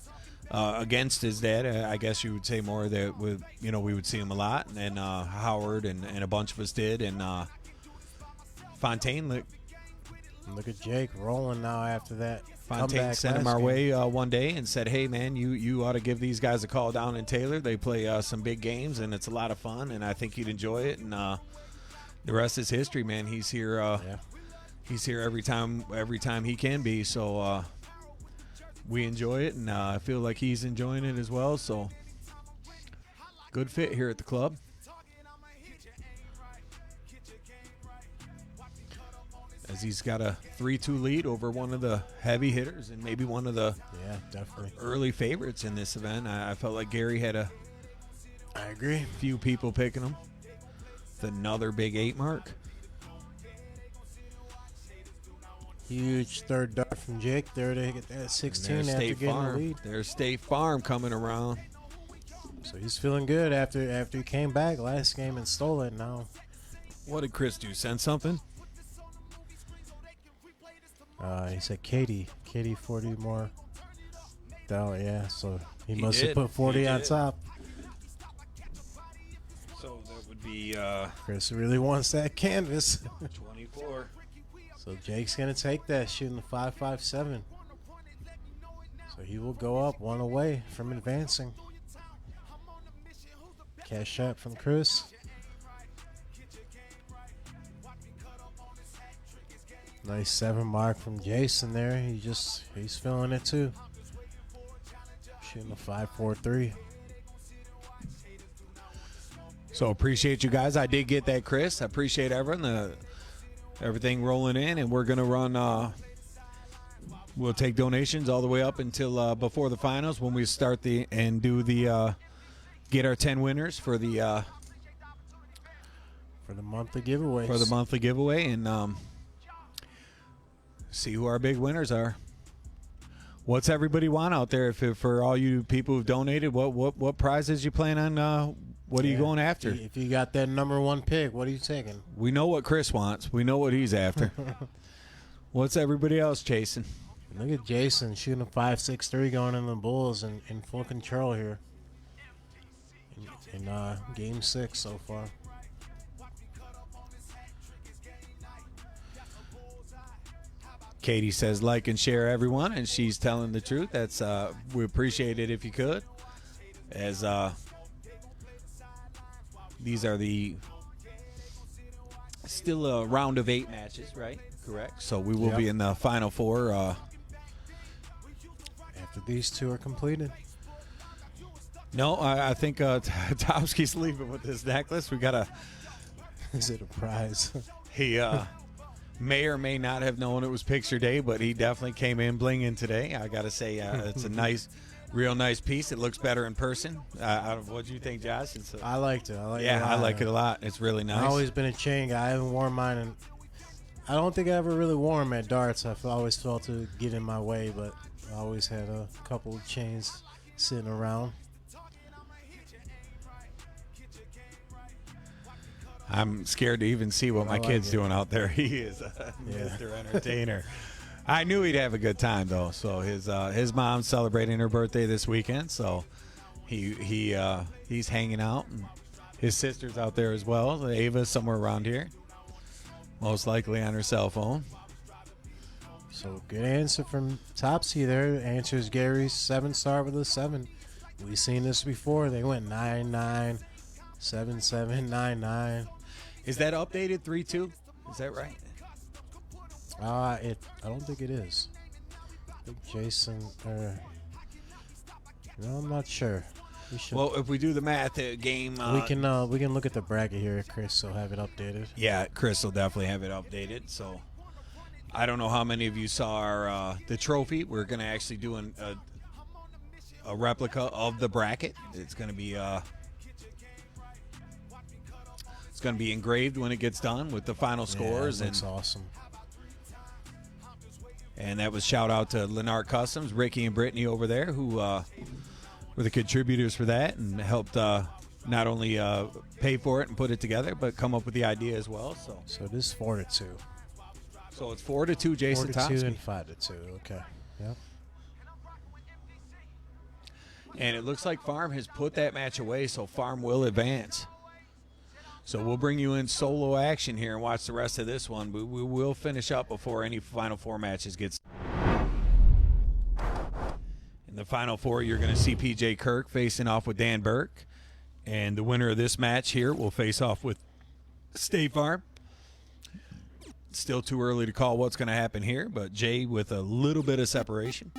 against his dad. I guess you would say more that we would see him a lot, and Howard and a bunch of us did, and Fontaine. Look at Jake rolling now after that. Fontaine comeback sent him last our game. way one day and said, "Hey man, you ought to give these guys a call down in Taylor. They play some big games and it's a lot of fun, and I think you'd enjoy it." And the rest is history, man. He's here. Yeah. He's here every time he can be. So we enjoy it, and I feel like he's enjoying it as well. So good fit here at the club. as he's got a 3-2 lead over one of the heavy hitters and maybe one of the Yeah, definitely. early favorites in this event. I felt like Gary had a I agree. few people picking him. With another big 8 mark. Huge third dart from Jake there to get that 16 There's after State getting Farm. the lead. There's State Farm coming around. So he's feeling good after he came back last game and stole it. Now What did Chris do? Send something? he said Katie 40 more down. Yeah, so he must did. have put 40 He on did. top. So that would be Chris really wants that canvas. 24. So Jake's gonna take that, shooting the 5.57. So he will go up one away from advancing. Cash shot from Chris. Nice 7 mark from Jason there. He's feeling it too. Shooting a 5.43. So appreciate you guys. I did get that, Chris. I appreciate everyone. Everything rolling in, and we're gonna run. We'll take donations all the way up until before the finals when we start get our 10 winners for the For the monthly giveaways. monthly giveaway, and see who our big winners are. What's everybody want out there? If for all you people who've donated, what prizes you plan on? What are you Yeah. going after? If you got that number 1 pick, what are you taking? We know what Chris wants. We know what he's after. What's everybody else chasing? Look at Jason shooting a 5.63 going in the Bulls and in full control here. In game 6 so far. Katie says like and share everyone, and she's telling the truth. That's we appreciate it if you could. As these are the still a round of 8 matches, right? Correct. So we will Yep. be in the final 4. After these 2 are completed. No, I think Tomsky's leaving with this necklace. We got a. Is it a prize? He may or may not have known it was picture day, but he definitely came in blinging today. I got to say, it's a nice, real nice piece. It looks better in person. What do you think, Josh? I liked it. I like it. Yeah, a I lot. like it a lot. It's really nice. I've always been a chain guy. I haven't worn mine, and I don't think I ever really wore them at darts. I've always felt to get in my way, but I always had a couple of chains sitting around. I'm scared to even see what my I like kid's it. doing out there. He is a Mr. Entertainer. I knew he'd have a good time though. So his mom's celebrating her birthday this weekend, so he's hanging out, and his sister's out there as well. Ava's somewhere around here, most likely on her cell phone. So good answer from Topsy there. Answers Gary's 7-star with a 7. We've seen this before. They went 9-9, 7-7, 9-9. Is that updated 3-2? Is that right? I don't think it is. I think Jason. No, I'm not sure. We should. Well, if we do the math, game. we can look at the bracket here, Chris. So have it updated. Yeah, Chris will definitely have it updated. So I don't know how many of you saw our the trophy. We're going to actually do a replica of the bracket. It's going to be engraved when it gets done with the final scores, Yeah, it looks awesome. and that was shout out to Lennart Customs, Ricky and Brittany over there who were the contributors for that and helped not only pay for it and put it together, but come up with the idea as well. So it is 4-2. So it's 4-2, Jason 4-2 Thompson. and 5-2. Okay. Yep. And it looks like Farm has put that match away, so Farm will advance. So we'll bring you in solo action here and watch the rest of this one. But we will finish up before any Final Four matches gets. In the Final Four, you're going to see P.J. Kirk facing off with Dan Burke. And the winner of this match here will face off with State Farm. Still too early to call what's going to happen here, but Jay with a little bit of separation.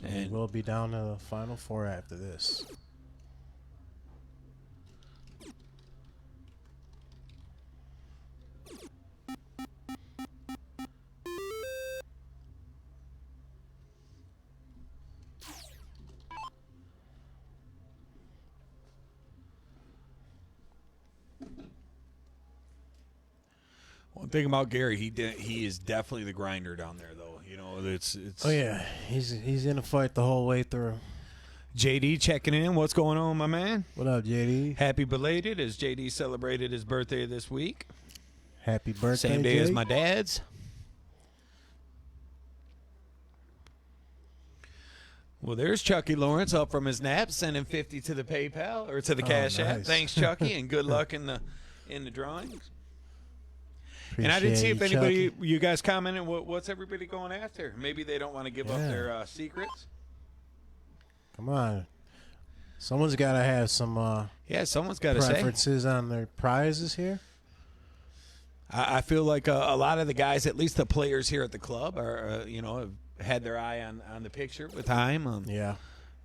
So we And will be down to the final four after this. one thing about Gary, he is definitely the grinder down there, though. You know, it's Oh yeah, he's in a fight the whole way through. JD checking in. What's going on, my man? What up, JD? Happy belated as JD celebrated his birthday this week. Happy birthday, Same day as Jake. my dad's. Well, there's Chucky Lawrence up from his nap, sending 50 to the PayPal or to the Cash App. nice. Thanks, Chucky, and good luck in the drawings. And I didn't see Appreciate if you, anybody, Chucky. you guys commented, what's everybody going after? Maybe they don't want to give up Yeah. their secrets. Come on, someone's got to have some Yeah, someone's got to say. preferences on their prizes here. I feel like a lot of the guys, at least the players here at the club, are have had their eye on the picture with time. Yeah,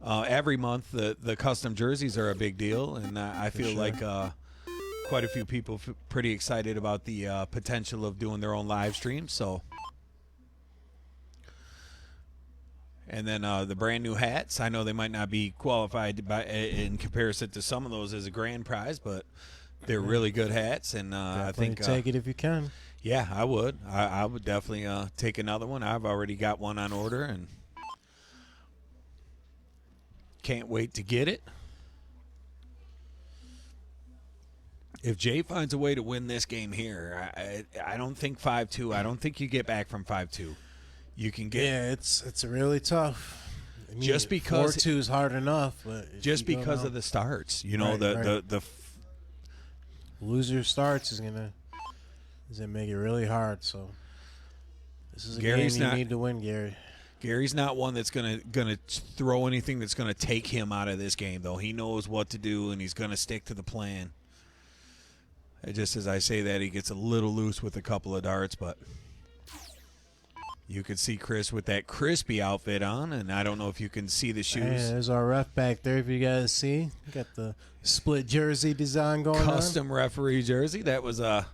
Every month, the custom jerseys are a big deal, and I feel sure. like quite a few people pretty excited about the potential of doing their own live streams. So, and then the brand new hats. I know they might not be qualified in comparison to some of those as a grand prize, but they're really good hats, and I definitely think take it if you can. yeah, I would. I would definitely take another one. I've already got one on order, and can't wait to get it. If Jay finds a way to win this game here, I don't think 5-2. I don't think you get back from 5-2. You can get Yeah, it's really tough. I mean, Just because- 4-2 is hard enough, but if just you go because down- of the starts. You know, Right, the loser starts is gonna make it really hard. So this is a Gary's game you not- need to win, Gary. Gary's not one that's gonna throw anything that's gonna take him out of this game, though. He knows what to do, and he's gonna stick to the plan. Just as I say that, he gets a little loose with a couple of darts, but you could see Chris with that crispy outfit on, and I don't know if you can see the shoes. Hey, there's our ref back there. If you guys see, got the split jersey design going Custom referee jersey. That was a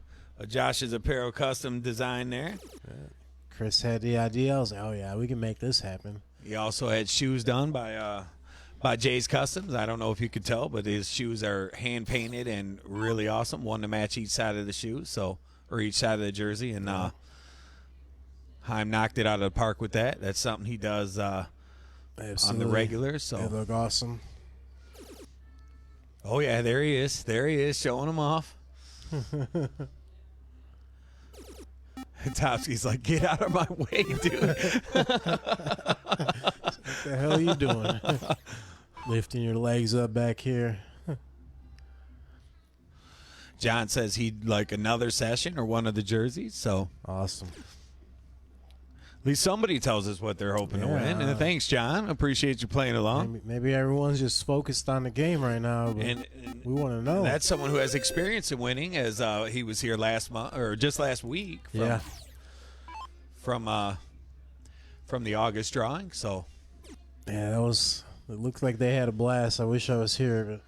Josh's Apparel custom design there. on. Chris had the idea. I was like, oh yeah, we can make this happen. He also had shoes done by Jay's Customs. I don't know if you could tell, but his shoes are hand painted and really awesome. One to match each side of the shoe, or each side of the jersey. And Heim knocked it out of the park with that. That's something he does on the Absolutely. regular. They So, look awesome. oh yeah, there he is. There he is, showing them off. Topsky's like, get out of my way, dude. What the hell are you doing? Lifting your legs up back here. John says he'd like another session or one of the jerseys. So Awesome. at least somebody tells us what they're hoping to Yeah. win. And thanks, John. Appreciate you playing along. Maybe everyone's just focused on the game right now, but And we want to know. that's someone who has experience in winning, as he was here last month or just last week. From the August drawing. So Yeah, that was. It looked like they had a blast. I wish I was here, but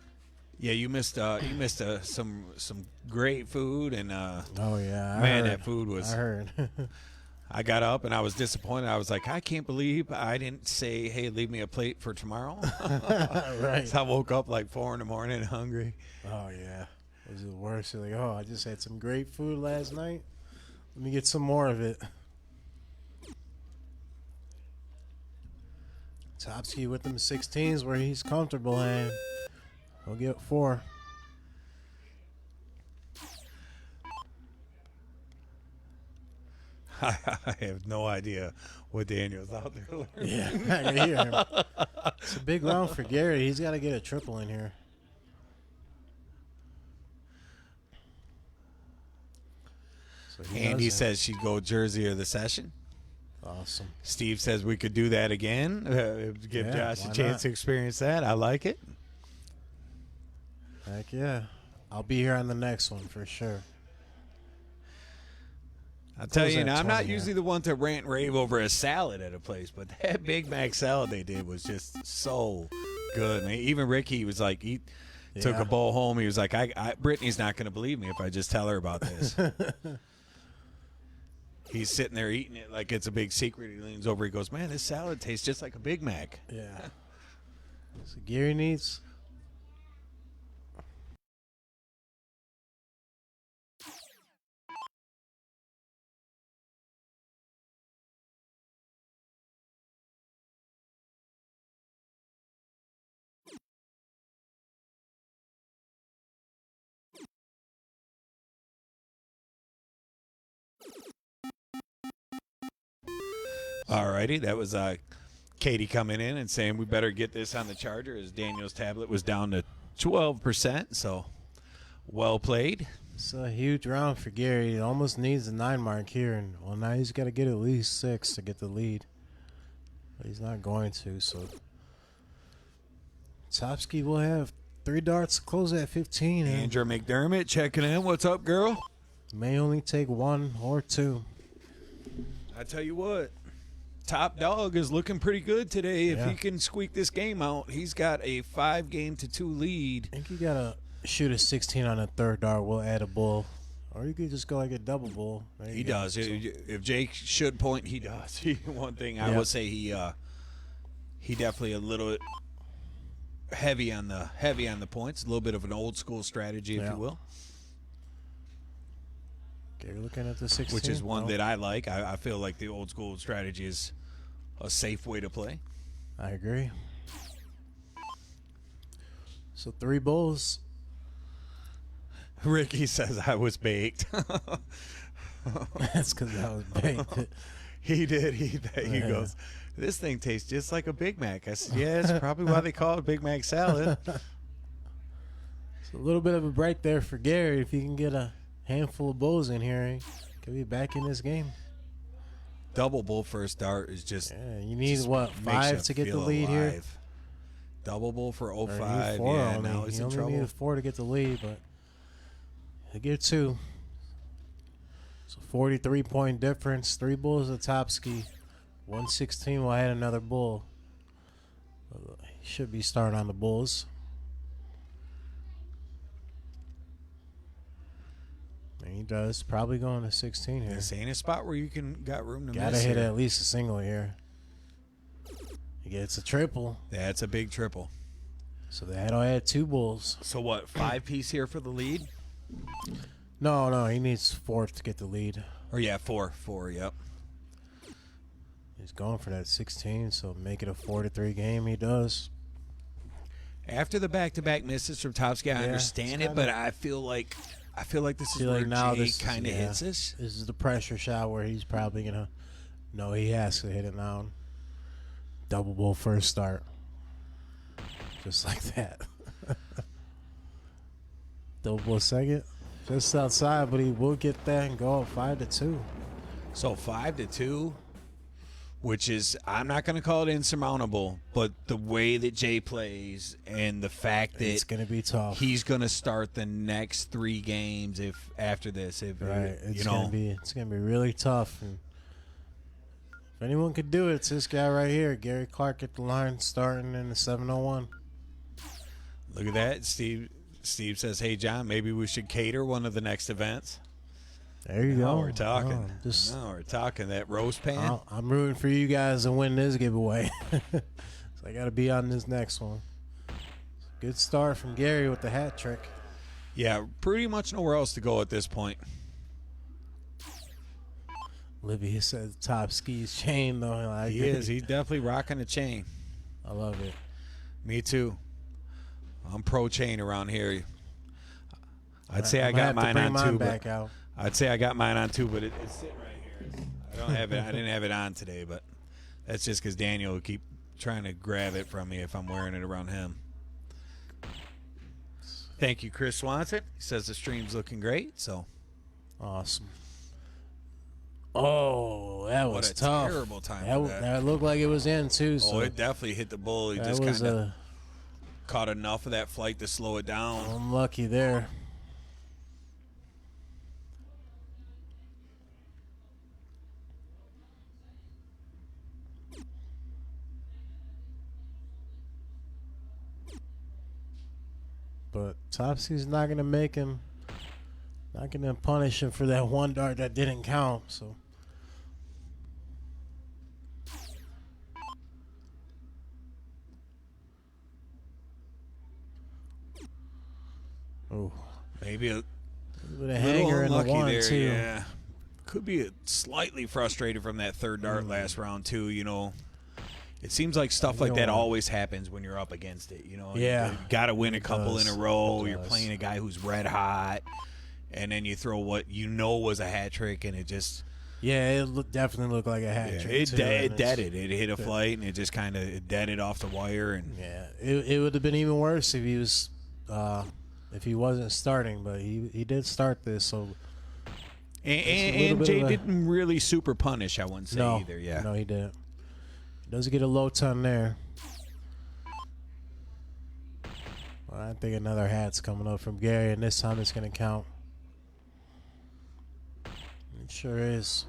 yeah, you missed some great food, and oh yeah, I man, heard. that food was. I heard. I got up and I was disappointed. I was like, I can't believe I didn't say, hey, leave me a plate for tomorrow. Right. So I woke up like 4 a.m. hungry. Oh yeah, it was the worst. You're like, oh, I just had some great food last night. Let me get some more of it. Topsky with them 16s where he's comfortable, and he'll get 4. I have no idea what Daniel's out there learning. Yeah, I can hear him. It's a big round for Gary. He's got to get a triple in here. So he Andy does it. says she'd go jersey of the session. Awesome. Steve says we could do that again. Give Yeah, Josh a why chance not? to experience that. I like it. Heck yeah. I'll be here on the next one for sure. I'll tell was you, that now, I'm 20 not here? usually the one to rant and rave over a salad at a place, but that Big Mac salad they did was just so good, man. Even Ricky was like, he took Yeah. a bowl home. He was like, Brittany's not going to believe me if I just tell her about this. He's sitting there eating it like it's a big secret. He leans over. He goes, man, this salad tastes just like a Big Mac. Yeah. So Gary needs. All righty. That was Katie coming in and saying we better get this on the charger as Daniel's tablet was down to 12%. So well played. It's a huge round for Gary. He almost needs a 9 mark here, and well, now he's got to get at least 6 to get the lead. But he's not going to. So Topsky will have 3 darts to close at 15. And Andrew McDermott checking in. What's up, girl? may only take 1 or 2. I tell you what, Top Dog is looking pretty good today. If Yeah. he can squeak this game out, he's got a 5-game-2 lead. I think you gotta shoot a 16 on a 3rd dart. We'll add a bull, or you could just go like a double bull. There you He go. does. So- If Jake should point, he does. One thing I Yeah. would say, he definitely a little heavy on the points. A little bit of an old school strategy, if Yeah. you will, Gary looking at the 16, which is one Oh, that I like. I feel like the old school strategy is a safe way to play. I agree. So 3 bulls. Ricky says I was baked. That's because I was baked. He did. He Yeah. goes, this thing tastes just like a Big Mac. I said, yeah, it's probably why they call it Big Mac salad. It's a little bit of a break there for Gary. If he can get a handful of bulls in here, he could be back in this game. Double bull first dart is just Yeah, you need just what, makes 5 you to get the feel lead here? alive. Double bull for Or you need 05. 4 Yeah, only. now he's You in only trouble. need 4 to get the lead, but he'll get 2. So 43-point difference. 3 bulls at Topsky. 116 will add another bull. He should be starting on the bulls. And he does. Probably going to 16 here. This ain't a spot where you got room to Gotta miss hit here. at least a single here. He gets a triple. That's a big triple. So that'll add 2 bulls. So what, 5-piece here for the lead? No, he needs 4 to get the lead. Or yeah, 4, yep. He's going for that 16, so make it a 4-3 game. He does. After the back-to-back misses from Topsky, I Yeah, understand it's it, but I feel like this is Feel where like now Jake this kind of hits us. This is the pressure shot where he's probably gonna. No, he has to hit it now. Double bull first start, just like that. Double bull second, just outside, but he will get that and go up 5-2. So 5-2, which is, I'm not going to call it insurmountable, but the way that Jay plays and the fact that It's gonna be tough. he's going to start the next 3 games if after this, if Right, you it's know, gonna be really tough. And if anyone could do it, it's this guy right here, Gary Clark at the line, starting in the 7:01. look at that. Steve says, "Hey John, maybe we should cater one of the next events." There you Now go. we're talking. Oh, Now we're talking that roast pan. I'm rooting for you guys to win this giveaway. So I got to be on this next one. Good start from Gary with the hat trick. Yeah, pretty much nowhere else to go at this point. Olivia says top skis chain though. I He agree. is. He's definitely rocking a chain. I love it. Me too. I'm pro chain around here. I'd say I I'm gonna got have to mine bring on too, back but out. I'd say I got mine on too, but it's sitting right here. I don't have it. I didn't have it on today, but that's just because Daniel will keep trying to grab it from me if I'm wearing it around him. Thank you, Chris Swanson. He says the stream's looking great. So Awesome. Oh, that what was a tough. terrible time That, for that. that looked like it was in too. So Oh, it definitely hit the bull. He that just was kind of caught enough of that flight to slow it down. unlucky there. but Topsy's not gonna make him. Not gonna punish him for that one dart that didn't count. So. Oh, Maybe a with a hanger and a unlucky one there, too. yeah. Could be slightly frustrated from that third dart last round too. You know, it seems like stuff like that always happens when you're up against it. You know, Yeah. you got to win a couple in a row. It You're does. playing a guy who's red hot, and then you throw what you know was a hat trick, and it just Yeah, it definitely looked like a hat trick. it too, and it's- deaded. It hit a flight, and it just kind of deaded off the wire. And Yeah, it would have been even worse if he was, if he wasn't starting. But he did start this, so and bit Jay of a- didn't really super punish. I wouldn't say no, either. Yeah. no, he didn't. He does get a low ton there. Well, I think another hat's coming up from Gary, and this time it's going to count. It sure is.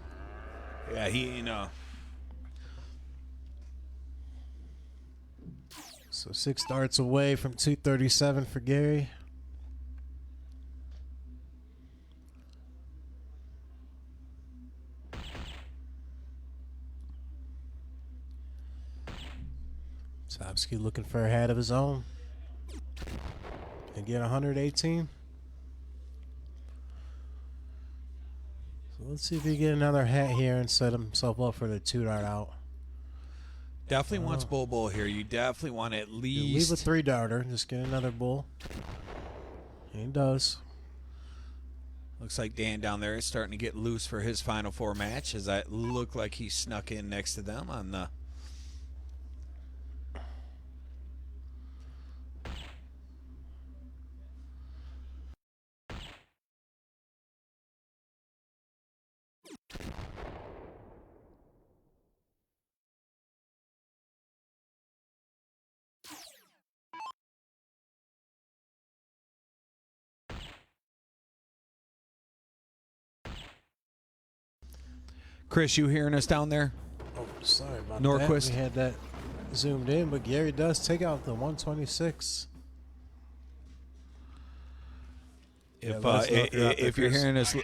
Yeah, he So 6 darts away from 237 for Gary. Topsky looking for a hat of his own. And get 118. So let's see if he can get another hat here and set himself up for the 2-dart out. definitely wants bull here. You definitely want at You least leave a 3-darter, just get another bull. And he does. Looks like Dan down there is starting to get loose for his Final Four match, as I look like he snuck in next to them on the. Chris, you hearing us down there? Oh, sorry about Norquist. that. We had that zoomed in, but Gary does take out the 126. If let us know if you're out there, if you're Chris. hearing us,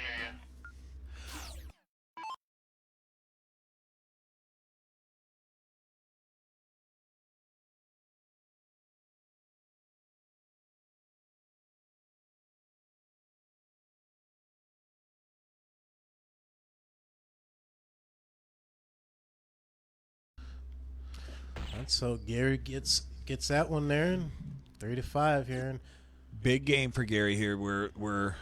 And so Gary gets that one there, and 3-5 here. And big game for Gary here. We're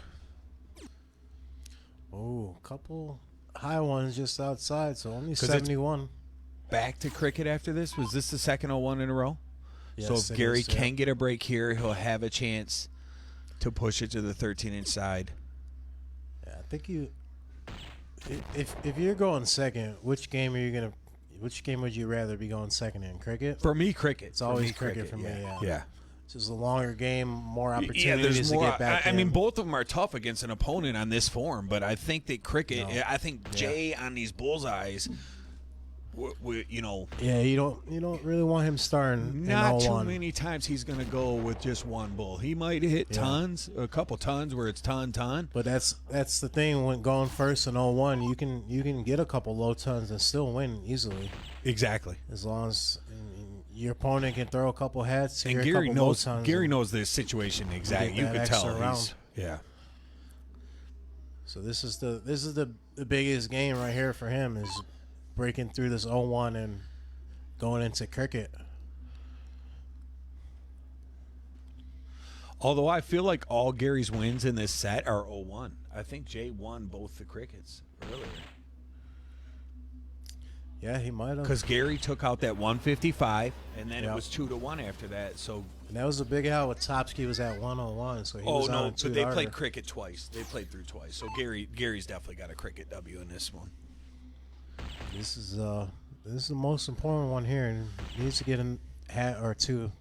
oh, couple high ones just outside, so only 'Cause it's- 71. back to cricket after this. Was this the second 0-1 in a row? So Yes, if it Gary is, yeah. can get a break here, he'll have a chance to push it to the 13-inch side. Yeah, I think you. If you're going second, which game are you gonna? Which game would you rather be going second in? Cricket. For me, cricket. It's always cricket for me, yeah. Yeah. This is a longer game, more Yeah, opportunities there's to more. get back. I mean, in. both of them are tough against an opponent on this form, but I think that cricket. No. I think Jay on these bullseyes. You know, Yeah, you don't really want him starting not in too 01. many times he's going to go with just one bull. He might hit Yeah. tons, a couple tons where it's ton. But that's the thing when going first in 01, you can get a couple low tons and still win easily Exactly. as long as your opponent can throw a couple hats. And here, a Gary couple low knows. tons, Gary and- knows this situation exactly. You that could extra tell. He's, round. yeah. So this is the biggest game right here for him is breaking through this 01 and going into cricket. Although I feel like all Gary's wins in this set are 0-1. I think Jay won both the crickets earlier. Yeah, he might have. Because Gary took out that 155, and then it Yep. was 2-1 after that. So, And that was a big out with Topsky was at 101, so he was on a but they two-darter. played cricket twice. They played through twice. So Gary's definitely got a cricket W in this one. This is the most important one here, and he needs to get a hat or two.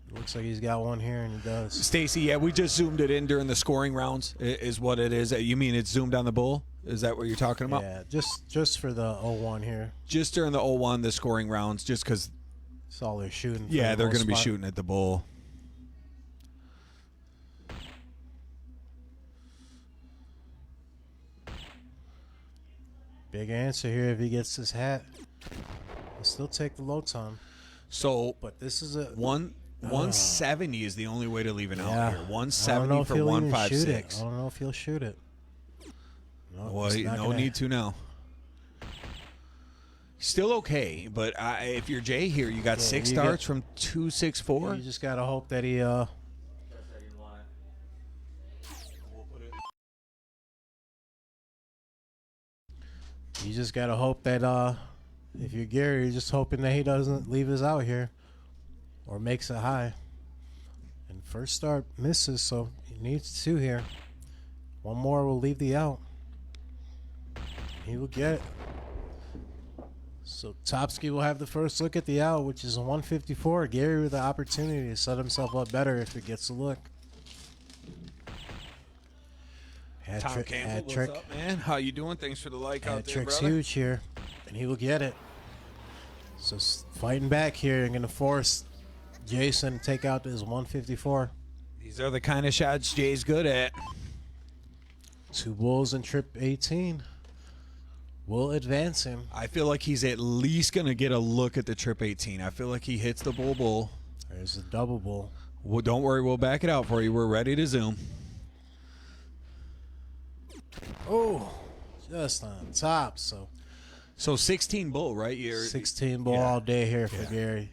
It looks like he's got one here, and he does. Stacy, yeah, we just zoomed it in during the scoring rounds. Is what it is. You mean it's zoomed on the bull? Is that what you're talking about? Yeah, just for the 01 here. Just during the 0-1, the scoring rounds, just because. That's all they're shooting. for Yeah, the they're most going to be part. shooting at the bull. Big answer here if he gets his hat. He'll still take the low ton. So, But this is a 170 is the only way to leave it out yeah. here. I don't 170 know if for he'll even shoot it. 156. I don't know if he'll shoot it. No, Well, it's not no gonna- need to now. Still okay, but if you're Jay here, you got 6 you starts get- from 264. You just gotta hope that he You just gotta hope that if you're Gary, you're just hoping that he doesn't leave us out here or makes it high. And first start misses, so he needs 2 here. One more will leave the out. He will get it. So Topsky will have the first look at the out, which is a 154. Gary with the opportunity to set himself up better if it gets a look. Tom Campbell, what's up, man? How you doing? Thanks for the like out there, Trick's brother. huge here, and he will get it. So fighting back here and going to force Jason to take out his 154. These are the kind of shots Jay's good at. 2 bulls and trip 18 will advance him. I feel like he's at least going to get a look at the trip 18. I feel like he hits the bull. There's a double bull. Well, don't worry, we'll back it out for you. We're ready to zoom. Oh, just on top. So So 16 bull, right? 16 bull yeah. all day here for Yeah. Gary.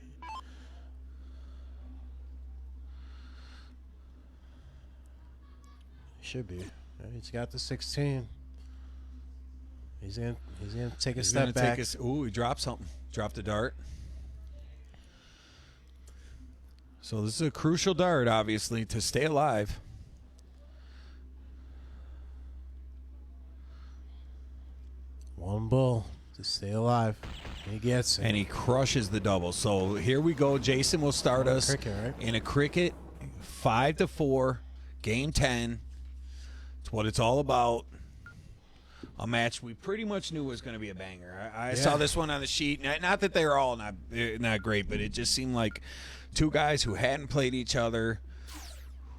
Should be. He's got the 16. He's gonna take a He's step gonna back. take us. Ooh, he dropped something. Dropped a dart. So this is a crucial dart, obviously, to stay alive. One bull to stay alive. He gets it. And he crushes the double. So here we go. Jason will start us Cricket, right? in a cricket 5-4, game 10. It's what it's all about. A match we pretty much knew was going to be a banger. I saw this one on the sheet. Not that they were all not great, but it just seemed like 2 guys who hadn't played each other,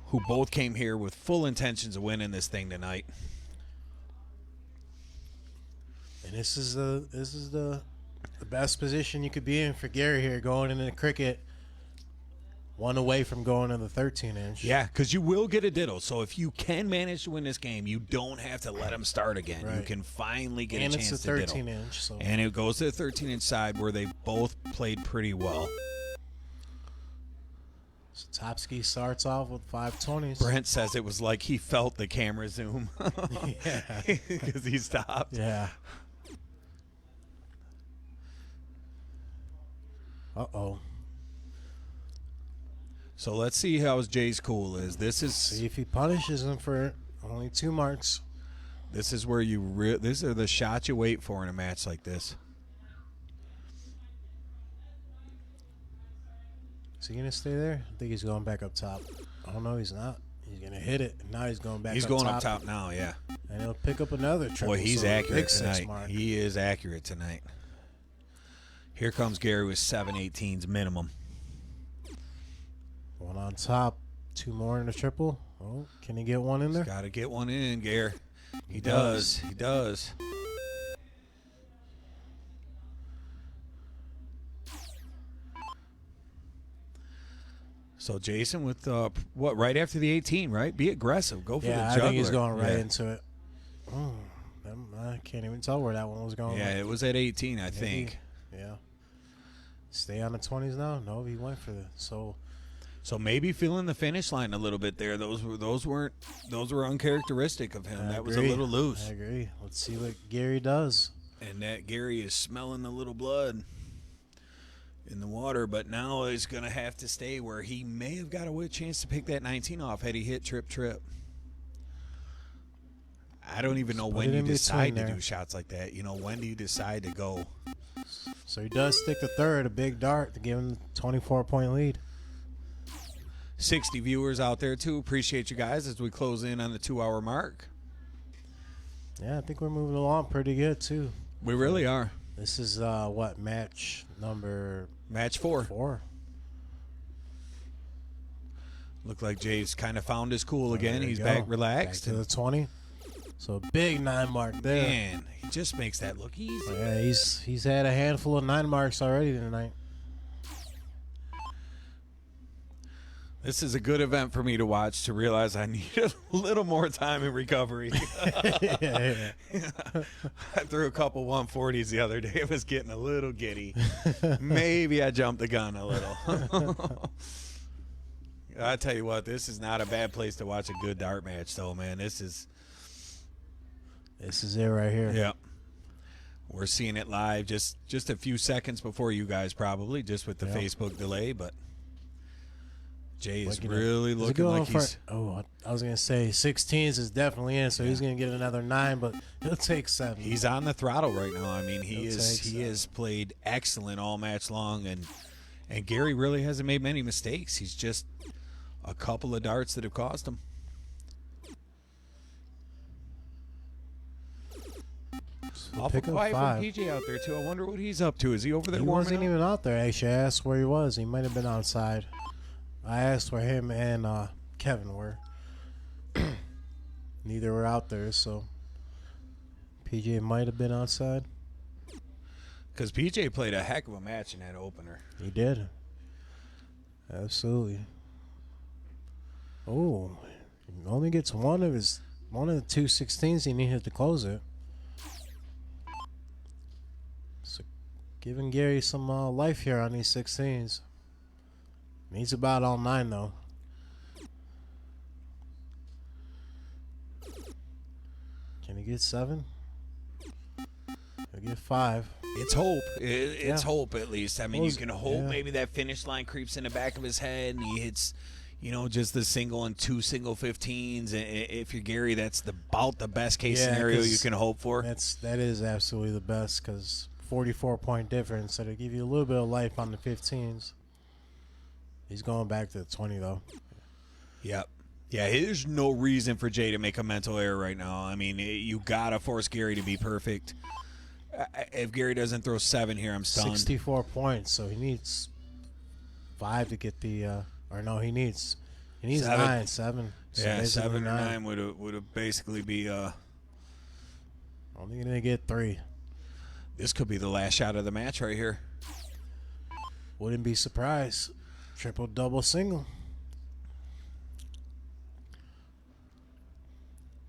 who both came here with full intentions of winning this thing tonight. And this is the best position you could be in for Gary here, going into the cricket. 1 away from going to the 13-inch. Yeah, because you will get a diddle. So if you can manage to win this game, you don't have to let them start again. You Right. can finally get And a it's chance a to diddle. 13-inch. So And it goes to the 13-inch side where they both played pretty well. Topsky starts off with 520s. Brent says it was like he felt the camera zoom Yeah. because he stopped. Yeah. Uh-oh. So let's see how Jay's cool is. This See is if he punishes him for only 2 marks. where you these are the shots you wait for in a match like this. Is he going to stay there? I think he's going back up top. Oh, no, he's not. He's going to hit it. And now he's going back He's up going top. up top now, yeah. And he'll pick up another triple. Boy, he's so accurate big 6 tonight. mark. He is accurate tonight. Here comes Gary with 7/18s minimum. 1 on top. 2 more in the triple. Oh, can he get 1 in there? Got to get one in, Gary. He does. does. He does. So Jason with right after the 18, right? Be aggressive. Go for the Yeah, I juggler. think he's going right Yeah. into it. Oh, I can't even tell where that one was going. Yeah, it was at 18, I Maybe. think. Yeah. Stay on the 20s now? No, he went for the So maybe feeling the finish line a little bit there. Those were uncharacteristic of him. I That was a agree. little loose. I agree. Let's see what Gary does. And that Gary is smelling the little blood in the water, but now he's going to have to stay where he may have got a chance to pick that 19 off had he hit trip. I don't even know Split when it you in decide between to there. do shots like that. You know, when do you decide to go? So he does stick the third, a big dart to give him the 24-point lead. 60 viewers out there, too. Appreciate you guys as we close in on the 2-hour mark. Yeah, I think we're moving along pretty good, too. We really are. This is, match number Match 4. 4? Look like Jay's kind of found his cool There again. you He's go. back relaxed. Back to the 20. So big 9 mark there. Man, he just makes that look easy. Yeah, he's had a handful of 9 marks already tonight. This is a good event for me to watch to realize I need a little more time in recovery. Yeah. I threw a couple 140s the other day. It was getting a little giddy. Maybe I jumped the gun a little. I tell you what, this is not a bad place to watch a good dart match, though, man. This is This is it right here. yeah. We're seeing it live just a few seconds before you guys, probably, just with the Yep. Facebook delay, but Jay is Looking at- really is it looking going like for- he's. Oh, I was gonna say 16s is definitely in, so he's gonna get another 9, but he'll take 7. He's on the throttle right now. I mean, He'll take he has played excellent all match long, and Gary really hasn't made many mistakes. He's just a couple of darts that have cost him. Awful pick up quiet 5. from PJ out there too. I wonder what he's up to. Is he over there He warming wasn't up? even out there. Actually, I asked where he was. He might have been outside. I asked where him and Kevin were. Neither were out there, so PJ might have been outside. Because PJ played a heck of a match in that opener. He did. Absolutely. Oh, he only gets one of the 2 16s he needed to close it. So giving Gary some life here on these 16s. He's about all 9 though. Can he get 7? He'll get 5. It's hope. It's Yeah. hope, at least. I mean, you Those- can hope yeah. maybe that finish line creeps in the back of his head and he hits, just the single and 2 single 15s. And if you're Gary, that's about the best case Yeah, scenario 'cause you can hope for. That is absolutely the best because 44-point difference. That'll give you a little bit of life on the 15s. He's going back to the 20 though. Yep. Yeah, there's no reason for Jay to make a mental error right now. I mean, you got to force Gary to be perfect. If Gary doesn't throw 7 here, I'm stunned. 64 points, so he needs 5 to get the. Or no, he needs 7. 9, 7. So Yeah, basically 7 or 9 would have basically be. Only gonna get 3. This could be the last shot of the match right here. Wouldn't be surprised. Triple, double, single.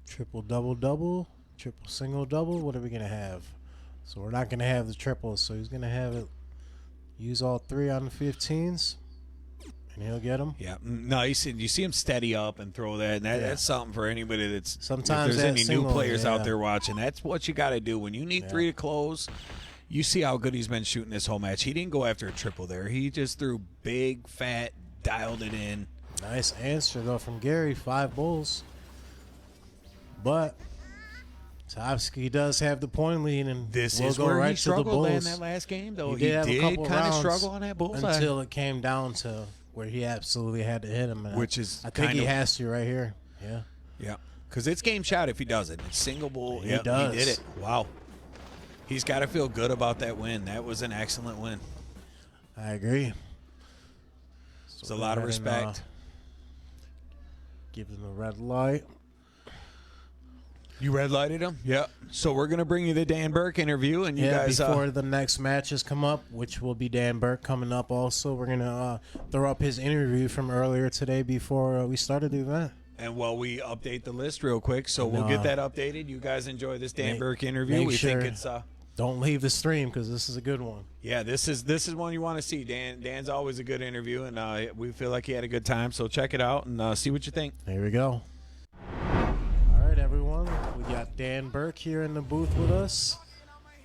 Triple, double, double. Triple, single, double. What are we gonna have? So we're not gonna have the triples. So he's gonna have it. Use all 3 on the 15s, and he'll get them. Yeah, nice. And you see him steady up and throw that. And Yeah. that's something for anybody that's. Sometimes if there's that any single, new players out yeah. there watching, that's what you got to do when you need 3 to close. You see how good he's been shooting this whole match. He didn't go after a triple there. He just threw big, fat, dialed it in. Nice answer though from Gary. 5 bulls, but Topsky does have the point lead, and This we'll is go where right he to the struggled in bulls. that last game, though. He did have a couple kind of rounds struggle on that bullseye. until it came down to where he absolutely had to hit him. And Which is I think he kind of- has to right here. Yeah. Yeah, because it's game shot if he doesn't. It's single bull. He Yep, does. He did it. Wow. He's got to feel good about that win. That was an excellent win. I agree. It's a lot of respect. Give him the red light. You red lighted him? Yep. So we're going to bring you the Dan Burke interview, and you Yeah, guys. before the next matches come up, which will be Dan Burke coming up also. We're going to throw up his interview from earlier today before we started the event. And while we update the list real quick, so we'll No. get that updated. You guys enjoy this Dan Make- Burke interview. make We think sure- it's Don't leave the stream because this is a good one. yeah, this is one you want to see. Dan's always a good interview, and we feel like he had a good time. So check it out and see what you think. Here we go. All right, everyone. We got Dan Burke here in the booth with us,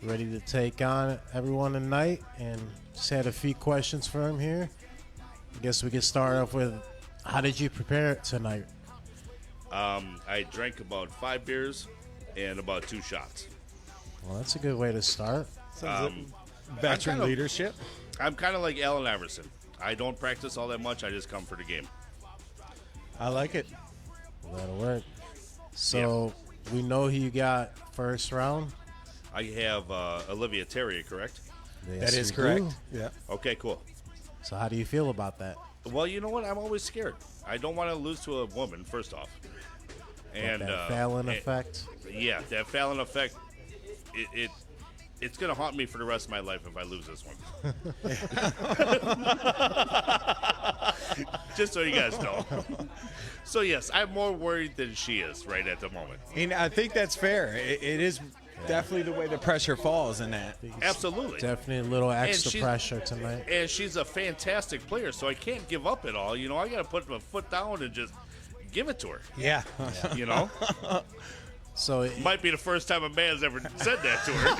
ready to take on everyone tonight, and just had a few questions for him here. I guess we could start off with, how did you prepare it tonight? I drank about 5 beers and about 2 shots. Well, that's a good way to start. Veteran kind of- leadership. I'm kind of like Allen Iverson. I don't practice all that much. I just come for the game. I like it. That'll work. So we know who you got first round. I have Olivia Terrier, correct? Yes, That is you correct. do. Yeah. Okay, cool. So how do you feel about that? Well, you know what? I'm always scared. I don't want to lose to a woman, first off. And that Fallon and- effect. Yeah, that Fallon effect. It's gonna haunt me for the rest of my life if I lose this one. Just so you guys know. So yes, I'm more worried than she is right at the moment. And I think that's fair. It is definitely the way the pressure falls in that. Absolutely. Definitely a little extra she's- pressure tonight. And she's a fantastic player, so I can't give up at all. You know, I got to put my foot down and just give it to her. Yeah. You know, So it, might be the first time a man's ever said that to her.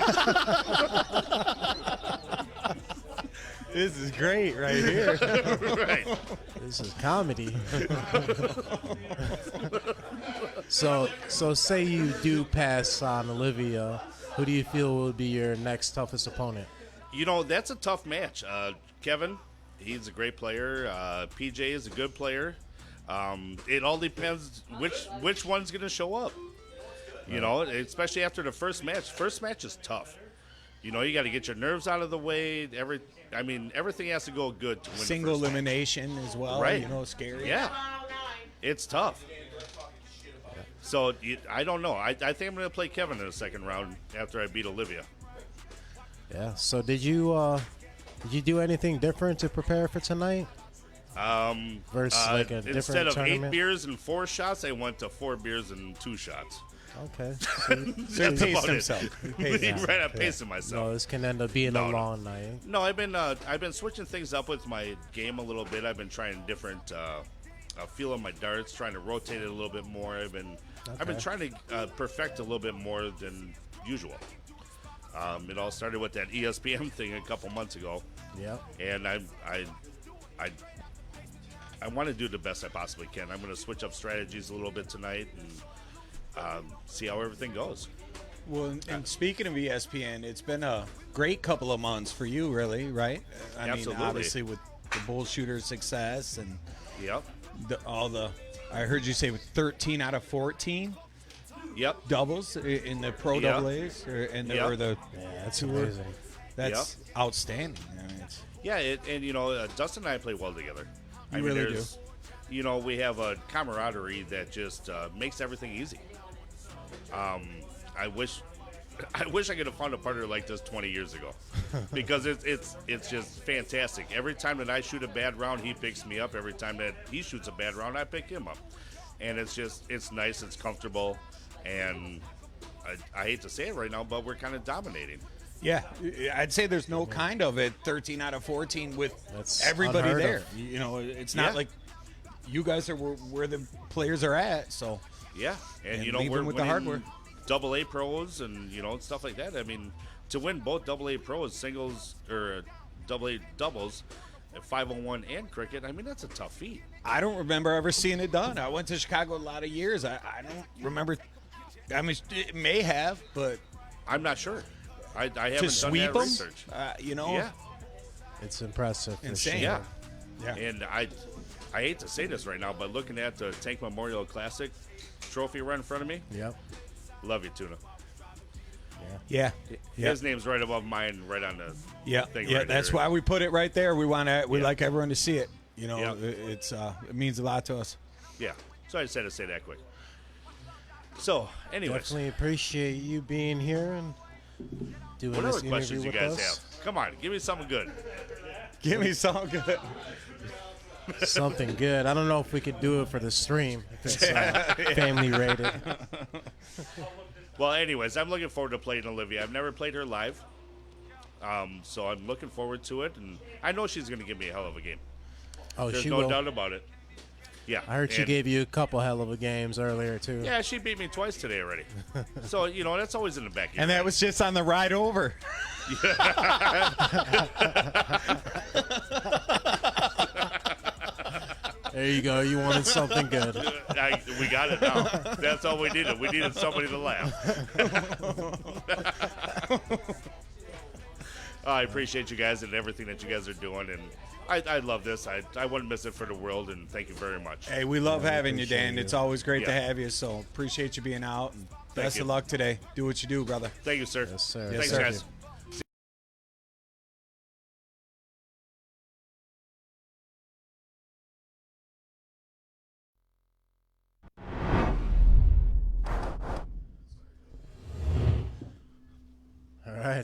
This is great right here. Right. this is comedy. so say you do pass on Olivia, who do you feel will be your next toughest opponent? You know, that's a tough match. Kevin, he's a great player. PJ is a good player. It all depends which one's going to show up. You know, especially after the first match. First match is tough. You know, you got to get your nerves out of the way. Everything has to go good to win. Single the first match. elimination as well. Right. You know, scary. Yeah, it's tough. So I don't know. I think I'm going to play Kevin in the second round after I beat Olivia. Yeah. So did you do anything different to prepare for tonight? Versus like a different Instead of tournament? 8 beers and 4 shots, I went to 4 beers and 2 shots. Okay. So he That's paced about it. himself. He paced himself. Right, I'm pacing myself. No, this can end up being No, a no. long night. No, I've been switching things up with my game a little bit. I've been trying different feel of my darts, trying to rotate it a little bit more. I've been trying to perfect a little bit more than usual. It all started with that ESPN thing a couple months ago, Yep. and I want to do the best I possibly can. I'm going to switch up strategies a little bit tonight and see how everything goes. Well, and speaking of ESPN, it's been a great couple of months for you, really, right? I Absolutely. mean, obviously with the Bull Shooter success and Yep. I heard you say with 13 out of 14 Yep. doubles in the Pro Yep. Double A's or Yep. the Yeah, that's Tour. amazing. That's outstanding. I mean, it's, Yeah, and you know, Dustin and I play well together. You really do. You know, we have a camaraderie that just makes everything easy. I wish I could have found a partner like this 20 years ago, because it's just fantastic. Every time that I shoot a bad round, he picks me up. Every time that he shoots a bad round, I pick him up, and it's nice, it's comfortable, and I hate to say it right now, but we're kind of dominating. yeah, I'd say there's no kind of it. 13 out of 14 with That's everybody unheard there. of. You know, it's not Yeah. like you guys are where the players are at. So Yeah, and you know, leave we're them with the winning hardware. AA pros and you know stuff like that. I mean, to win both AA pros, singles or AA doubles, at 501 and cricket, I mean that's a tough feat. I don't remember ever seeing it done. I went to Chicago a lot of years. I don't remember. I mean, it may have, but I'm not sure. I to haven't done sweep that them, research. you know, Yeah, It's impressive. For Insane. Sure. yeah, yeah. and I hate to say this right now, but looking at the Tank Memorial Classic trophy right in front of me, Yep. love you, Tuna. yeah, yeah. His name's right above mine, right on the Yeah, thing yeah. right That's there. why we put it right there. We Yeah. like everyone to see it. You know, Yeah. it's it means a lot to us. Yeah, so I just had to say that quick. So, anyways. Definitely appreciate you being here and doing What this other interview questions you with guys us. have? Come on, give me something good. Give me something good. Something good. I don't know if we could do it for the stream. If it's family rated. Well, anyways, I'm looking forward to playing Olivia. I've never played her live, so I'm looking forward to it, and I know she's going to give me a hell of a game. Oh, There's she no will. doubt about it. Yeah, I heard she and- gave you a couple hell of a games earlier too. Yeah, she beat me twice today already. So you know that's always in the back of your And that mind. was just on the ride over. There you go. You wanted something good. We got it now. That's all we needed. We needed somebody to laugh. I appreciate you guys and everything that you guys are doing, and I love this. I wouldn't miss it for the world, and thank you very much. Hey, we love having you, appreciate Dan. you. It's always great to Yeah. have you. So appreciate you being out. And best you. of luck today. Do what you do, brother. Thank you, sir. Yes, sir. Yes, Thanks, sir. guys.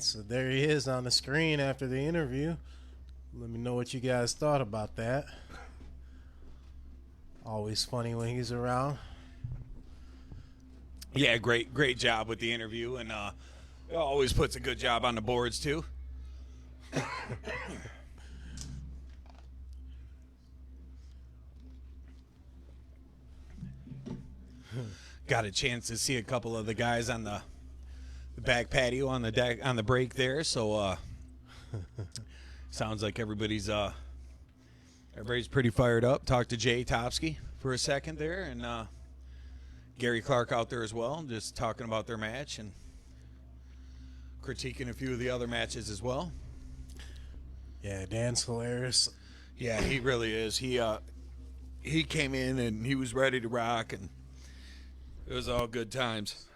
So there he is on the screen after the interview. Let me know what you guys thought about that. Always funny when he's around. Yeah, great job with the interview, and always puts a good job on the boards too. Got a chance to see a couple of the guys on the back patio on the deck on the break there, so sounds like everybody's pretty fired up. Talked to Jay Topsky for a second there, and Gary Clark out there as well, just talking about their match and critiquing a few of the other matches as well. Yeah, Dan's hilarious. Yeah, he really is. He came in and he was ready to rock, and it was all good times.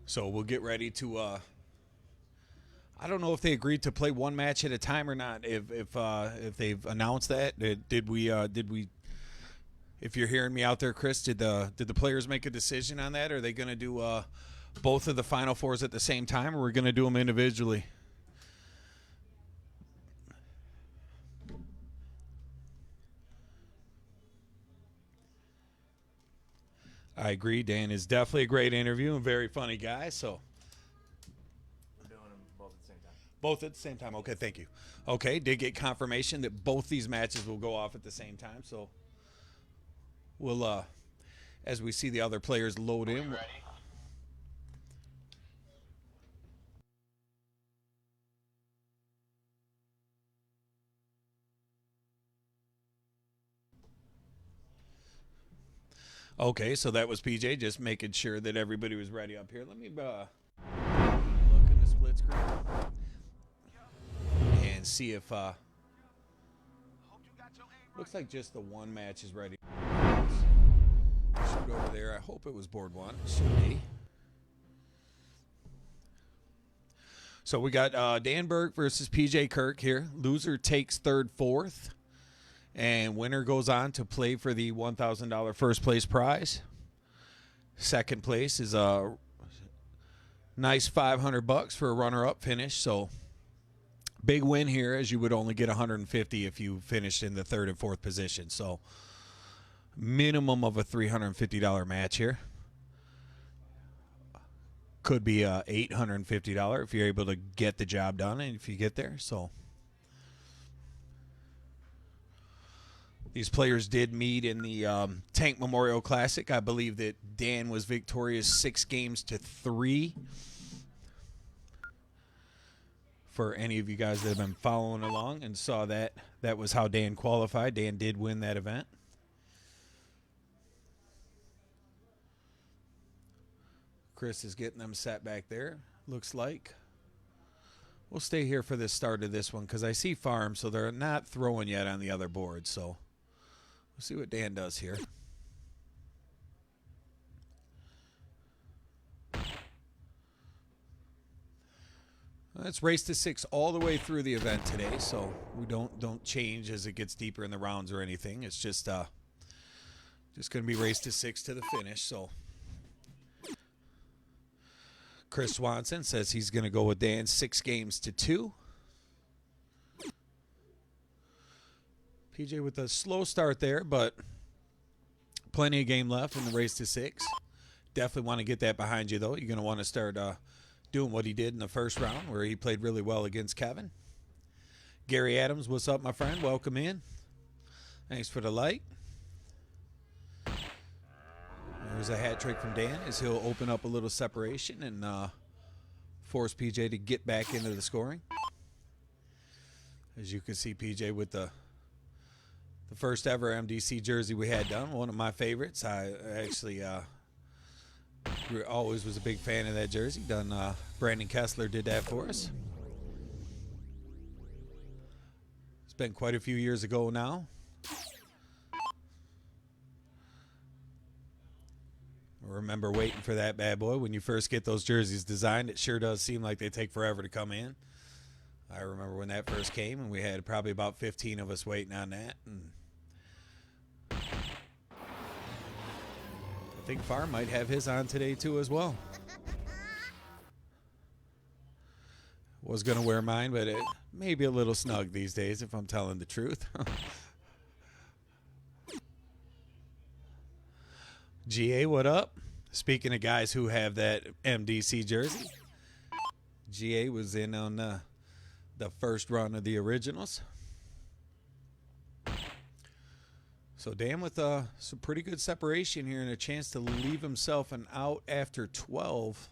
So we'll get ready to. I don't know if they agreed to play one match at a time or not. If they've announced that, did we? If you're hearing me out there, Chris, did the players make a decision on that? Are they going to do both of the Final Fours at the same time, or we're going to do them individually? I agree. Dan is definitely a great interview and very funny guy. So we're doing them both at the same time. Both at the same time. Okay, thank you. Okay, did get confirmation that both these matches will go off at the same time. So we'll, as we see the other players load in. Ready? Okay, so that was PJ just making sure that everybody was ready up here. Let me look in the split screen and see if looks like just the one match is ready. Shoot over there. I hope it was board one. It should be. So we got Dan Burke versus PJ Kirk here. Loser takes third, fourth. And winner goes on to play for the $1,000 first place prize. Second place is a nice $500 for a runner-up finish. So big win here, as you would only get $150 if you finished in the third and fourth position. So minimum of a $350 match here. Could be a $850 if you're able to get the job done and if you get there. So these players did meet in the Tank Memorial Classic. I believe that Dan was victorious 6-3. For any of you guys that have been following along and saw that, that was how Dan qualified. Dan did win that event. Chris is getting them set back there, looks like. We'll stay here for the start of this one because I see farm, so they're not throwing yet on the other board. So we'll see what Dan does here. It's race to 6 all the way through the event today, so we don't change as it gets deeper in the rounds or anything. It's just going to be race to 6 to the finish. So Chris Swanson says he's going to go with Dan 6-2. PJ with a slow start there, but plenty of game left in the race to 6. Definitely want to get that behind you, though. You're going to want to start doing what he did in the first round, where he played really well against Kevin. Gary Adams, what's up, my friend? Welcome in. Thanks for the like. There's a hat trick from Dan as he'll open up a little separation and force PJ to get back into the scoring. As you can see, PJ with the first ever MDC jersey we had done, one of my favorites. I actually always was a big fan of that jersey. Brandon Kessler did that for us. It's been quite a few years ago now. I remember waiting for that bad boy. When you first get those jerseys designed, it sure does seem like they take forever to come in. I remember when that first came, and we had probably about 15 of us waiting on that. And think Farr might have his on today too as well. Was going to wear mine, but it may be a little snug these days if I'm telling the truth. GA, what up? Speaking of guys who have that MDC jersey, GA was in on the first run of the originals. So Dan with some pretty good separation here and a chance to leave himself an out after 12.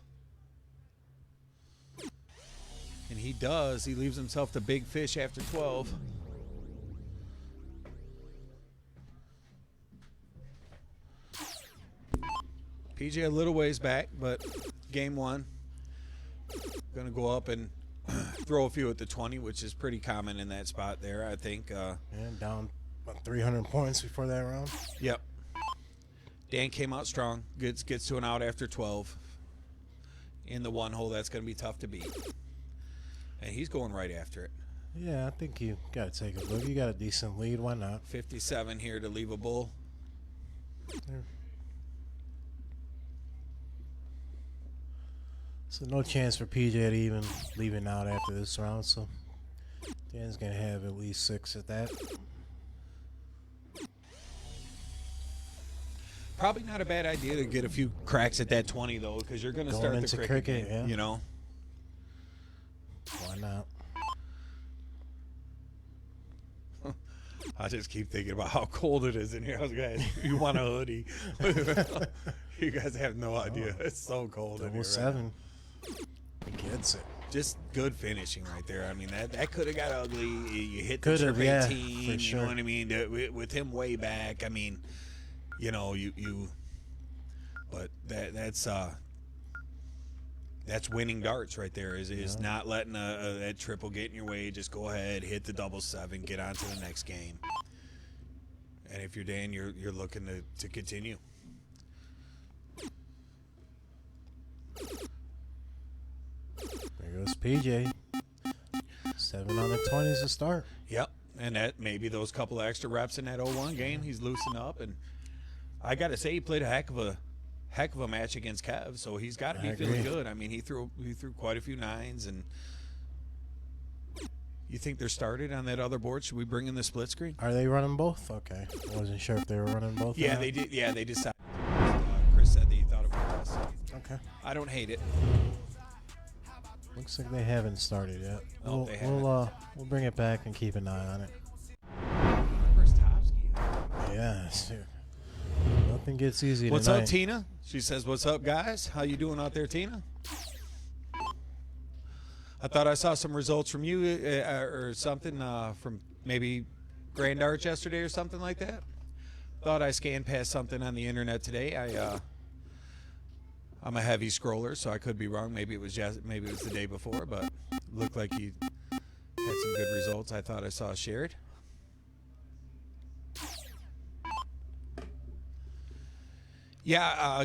And he does. He leaves himself the big fish after 12. PJ a little ways back, but game one. Going to go up and throw a few at the 20, which is pretty common in that spot there, I think. And down about 300 points before that round. Yep. Dan came out strong. Gets to an out after 12. In the one hole, that's going to be tough to beat. And he's going right after it. Yeah, I think you got to take a look. You got a decent lead. Why not? 57 here to leave a bull. So no chance for PJ to even leaving out after this round. So Dan's going to have at least 6 at that. Probably not a bad idea to get a few cracks at that 20, though, because you're going to start into the cricket game, yeah. you know? Why not? I just keep thinking about how cold it is in here. I was going to ask you want a hoodie. You guys have no idea. It's so cold in here. Double 7. He gets it. Just good finishing right there. I mean, that could have got ugly. You hit the Could've, trip yeah, 18. for You sure. know what I mean? With him way back, I mean, you know, you but that's winning darts right there. Is not letting that triple get in your way. Just go ahead, hit the double 7, get on to the next game. And if you're Dan, you're looking to continue. There goes PJ. 7 on the 20s to start. Yep, and that maybe those couple of extra reps in that 0-1 game, he's loosened up. And I got to say, he played a heck of a match against Kev, so he's got to be feeling good. I mean, he threw quite a few 9s. And you think they're started on that other board? Should we bring in the split screen? Are they running both? Okay. I wasn't sure if they were running both. Yeah, they did. Yeah, they decided. Chris said that he thought it was best. Okay. I don't hate it. Looks like they haven't started yet. No, they haven't. We'll bring it back and keep an eye on it. Where's Topsky? Yeah, shoot. Nothing gets easy What's tonight. up, Tina? She says, "What's up, guys? How you doing out there, Tina?" I thought I saw some results from you or something from maybe Grand Arch yesterday or something like that. Thought I scanned past something on the internet today. I'm a heavy scroller, so I could be wrong. Maybe it was the day before, but it looked like he had some good results. I thought I saw shared. Yeah,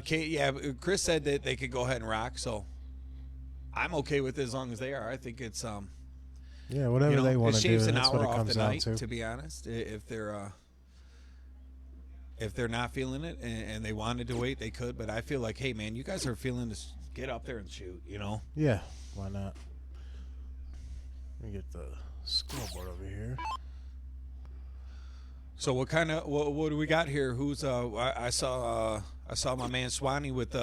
Chris said that they could go ahead and rock, so I'm okay with it as long as they are. I think it's yeah, whatever they want to do. It shaves an That's hour what it off comes the down night, to. to be honest. If they're not feeling it and they wanted to wait, they could. But I feel like, hey, man, you guys are feeling this. Get up there and shoot, you know? Yeah, why not? Let me get the scoreboard over here. So what do we got here? Who's I saw my man Swanee with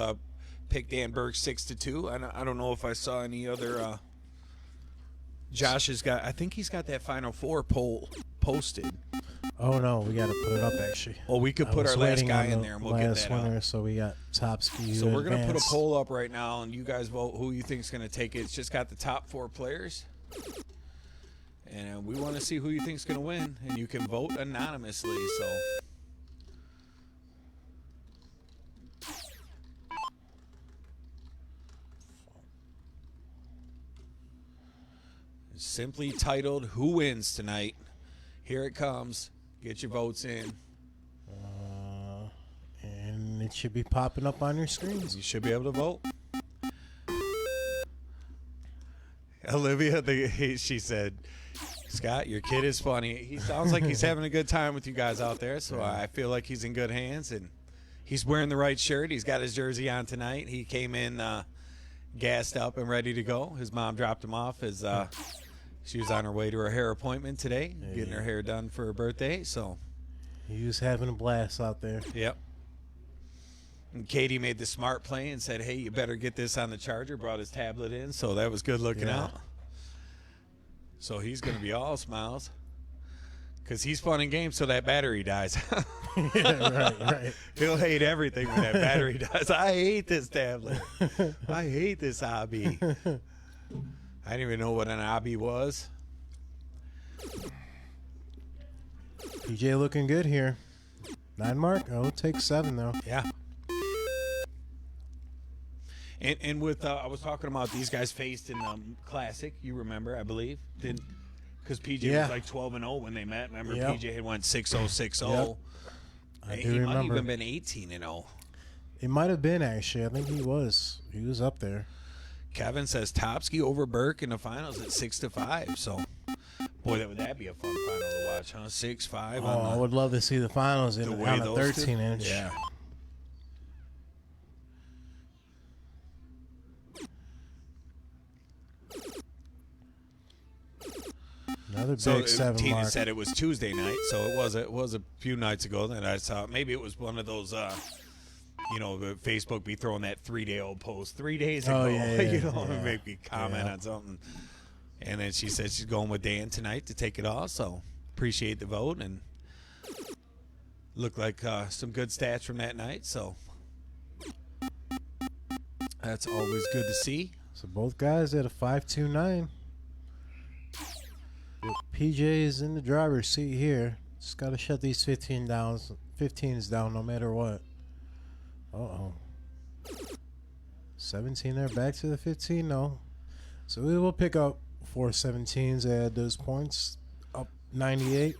pick Dan Burke 6-2. I don't know if I saw any other. Josh has got. I think he's got that Final Four poll posted. Oh no, we got to put it up actually. Well, we could I put was our last waiting guy on in the there and we'll get last that winner, up. so we got Topsky. So we're gonna put a advance. poll up right now, and you guys vote who you think's gonna take it. It's just got the top 4 players, and we want to see who you think's gonna win. And you can vote anonymously. So. Simply titled "Who Wins Tonight." Here it comes. Get your votes in. And it should be popping up on your screens. You should be able to vote. Olivia, she said, "Scott, your kid is funny. He sounds like he's having a good time with you guys out there. So I feel like he's in good hands, and he's wearing the right shirt. He's got his jersey on tonight. He came in gassed up and ready to go. His mom dropped him off as she was on her way to her hair appointment today, getting her hair done for her birthday. So He was having a blast out there. yep. And Katie made the smart play and said, hey, you better get this on the charger. Brought his tablet in, so that was good looking Yeah. out. So he's going to be all smiles because he's fun and games till that battery dies. Yeah, right. He'll hate everything when that battery dies. I hate this tablet. I hate this hobby. I didn't even know what an hobby was. PJ looking good here. 9 mark. Oh, take 7 though. Yeah. And with I was talking about these guys faced in Classic. You remember, I believe, because PJ Yeah. was like 12-0 when they met. Remember, Yep. PJ had won 6-0, 6-0. Yep. I do He might remember. even been 18-0. It might have been actually. I think he was. He was up there. Kevin says Topsky over Burke in the finals at 6-5. So, boy, would that be a fun final to watch, huh? 6-5. Oh, I would love to see the finals the way on a those two- 13-inch. Yeah. Another So big 7 Tina mark. said it was Tuesday night, so it was a few nights ago. That I saw maybe it was one of those, the Facebook be throwing that 3-day-old post 3 days ago. Oh, yeah, you yeah, know, yeah. make me comment Yeah. on something. And then she said she's going with Dan tonight to take it all. So appreciate the vote and looked like some good stats from that night. So that's always good to see. So both guys at a 5.29. PJ is in the driver's seat here. Just got to shut these 15s down no matter what. Uh-oh. 17 there, back to the 15, no. So we will pick up 4 17s at those points. Up 98.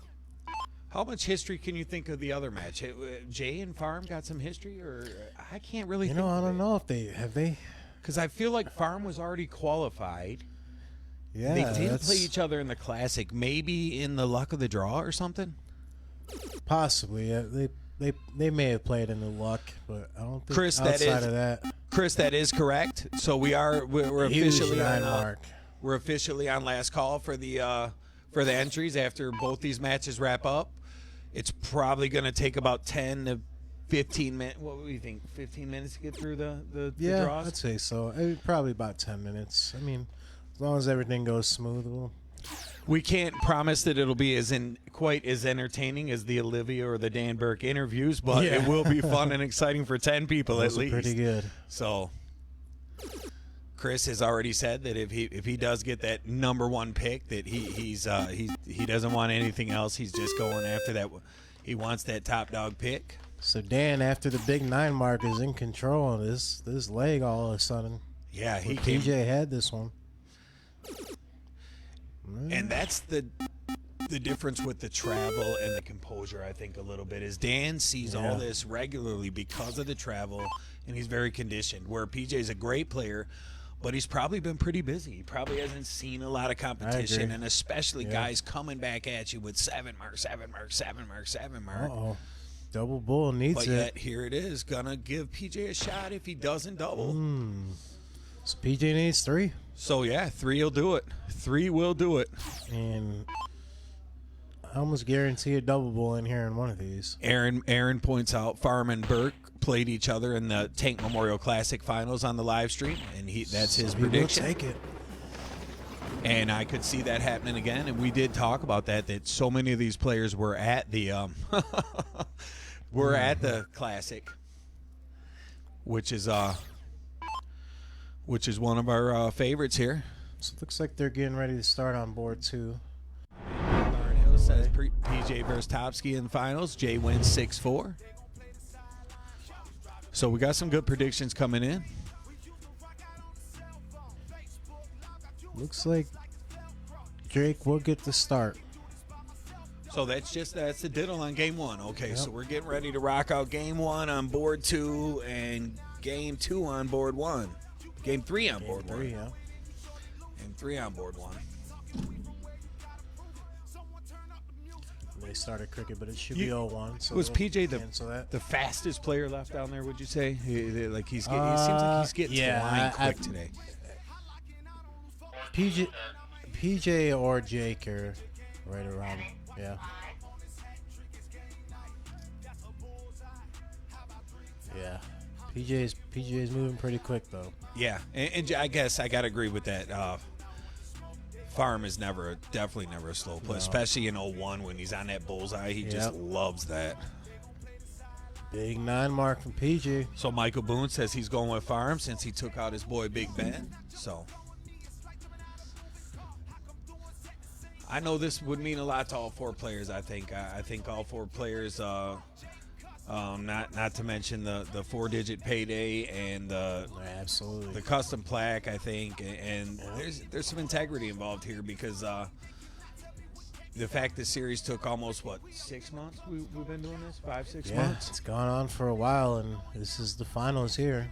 How much history can you think of the other match? Jay and Farm got some history, or I can't really You think know, I of don't it. know if they have they. Because I feel like Farm was already qualified. Yeah, They did that's play each other in the Classic, maybe in the luck of the draw or something. possibly. Yeah, they may have played in the luck, but I don't think Chris, that outside is- of that. Chris, that is correct. So we're Huge officially 9 on mark. we're officially on last call for the entries after both these matches wrap up. It's probably going to take about 10 to 15 minutes. What do you think? 15 minutes to get through the Yeah, draws? I'd say so. Probably about 10 minutes. I mean, as long as everything goes smooth, We can't promise that it'll be quite as entertaining as the Olivia or the Dan Burke interviews, but Yeah. it will be fun and exciting for 10 people those at are least. pretty good. So Chris has already said that if he does get that number 1 pick, that he doesn't want anything else. He's just going after that. He wants that top dog pick. So Dan, after the big 9 mark, is in control of this leg all of a sudden. Yeah, he Where came, PJ had this one. and that's the difference with the travel and the composure. I think a little bit is Dan sees all Yeah. this regularly because of the travel, and he's very conditioned. Where PJ's a great player, but he's probably been pretty busy. He probably hasn't seen a lot of competition, agree. and especially Yeah. guys coming back at you with 7 mark, 7 mark, 7 mark, 7 mark. Uh-oh. Double bull needs But it. yet here it is, gonna give PJ a shot if he doesn't double. So PJ needs 3. So yeah, 3 will do it. 3 will do it. And I almost guarantee a double bull in here in one of these. Aaron points out Farm and Burke played each other in the Tank Memorial Classic finals on the live stream, and that's his He will prediction. take it. And I could see that happening again. And we did talk about that so many of these players were at the at the Classic, which is one of our favorites here. So it looks like they're getting ready to start on board 2. Barnhill says PJ versus Topsky in the finals. Jay wins 6-4. So we got some good predictions coming in. Looks like Drake will get the start. So that's the diddle on game 1. Okay, Yep. so we're getting ready to rock out game 1 on board 2 and game 2 on board 1. Game 3 on board 1. 3, yeah. And 3 on board 1. they started cricket, but it should be 0-1. So Was they'll PJ cancel that. the fastest player left down there? Would you say? Like it seems like he's getting to the line quick today. PJ or Jake are right around. Yeah. Yeah. PJ's moving pretty quick though. Yeah, and I guess I gotta agree with that. Farm is definitely never a slow play, especially in 0-1 when he's on that bullseye. He just loves that. Big 9 mark from PJ. So Michael Boone says he's going with Farm since he took out his boy Big Ben. So I know this would mean a lot to all 4 players. I think all 4 players. Not to mention the 4-digit payday and absolutely the custom plaque. I think, and there's some integrity involved here because the fact the series took almost 6 months. We've been doing this 5-6 months. It's gone on for a while, and this is the finals here.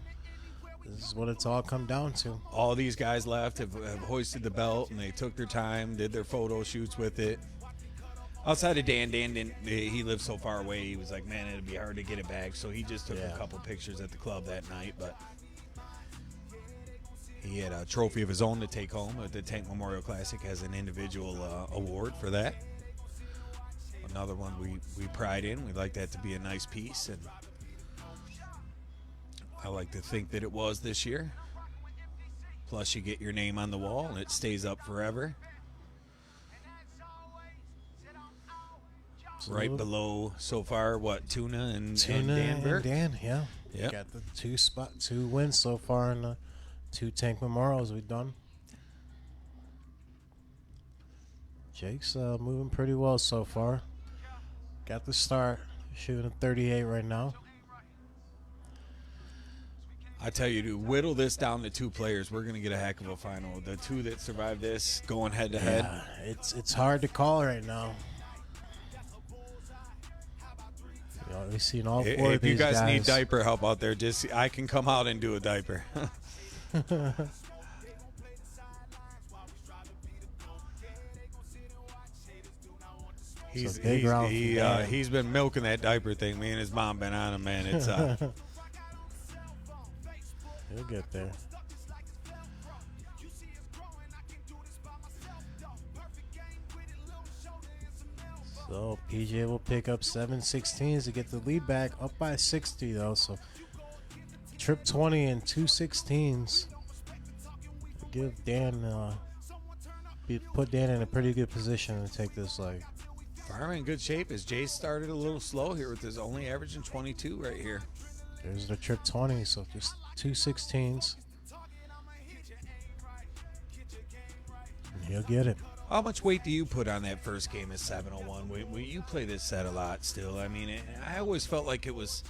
This is what it's all come down to. All these guys left have hoisted the belt, and they took their time, did their photo shoots with it. Outside of Dan didn't. He lived so far away. He was like, man, it'd be hard to get it back. So he just took a couple pictures at the club that night. But he had a trophy of his own to take home at the Tank Memorial Classic as an individual award for that. Another one we pride in. We'd like that to be a nice piece, and I like to think that it was this year. Plus, you get your name on the wall, and it stays up forever. Right below so far, Tuna and Dan Burke? Dan, yeah. Yep. Got the 2 wins so far in the 2 Tank Memorials we've done. Jake's moving pretty well so far. Got the start, shooting a 38 right now. I tell you, to whittle this down to 2 players, we're going to get a heck of a final. The 2 that survive this going head to head. Yeah, it's hard to call right now. We've seen all 4 of if these you guys need guys. diaper help out there, I can come out and do a diaper. He's been milking that diaper thing. Me and his mom been on him, man. It's He'll get there. So PJ will pick up 7 16s to get the lead back, up by 60 though. So trip 20 and 2 16s. Give Dan, put Dan in a pretty good position to take this leg. Farm in good shape as Jay started a little slow here with his only averaging 22 right here. There's the trip 20, so just 2 16s. And he'll get it. How much weight do you put on that first game at 701? You play this set a lot still. I mean, I always felt like it was.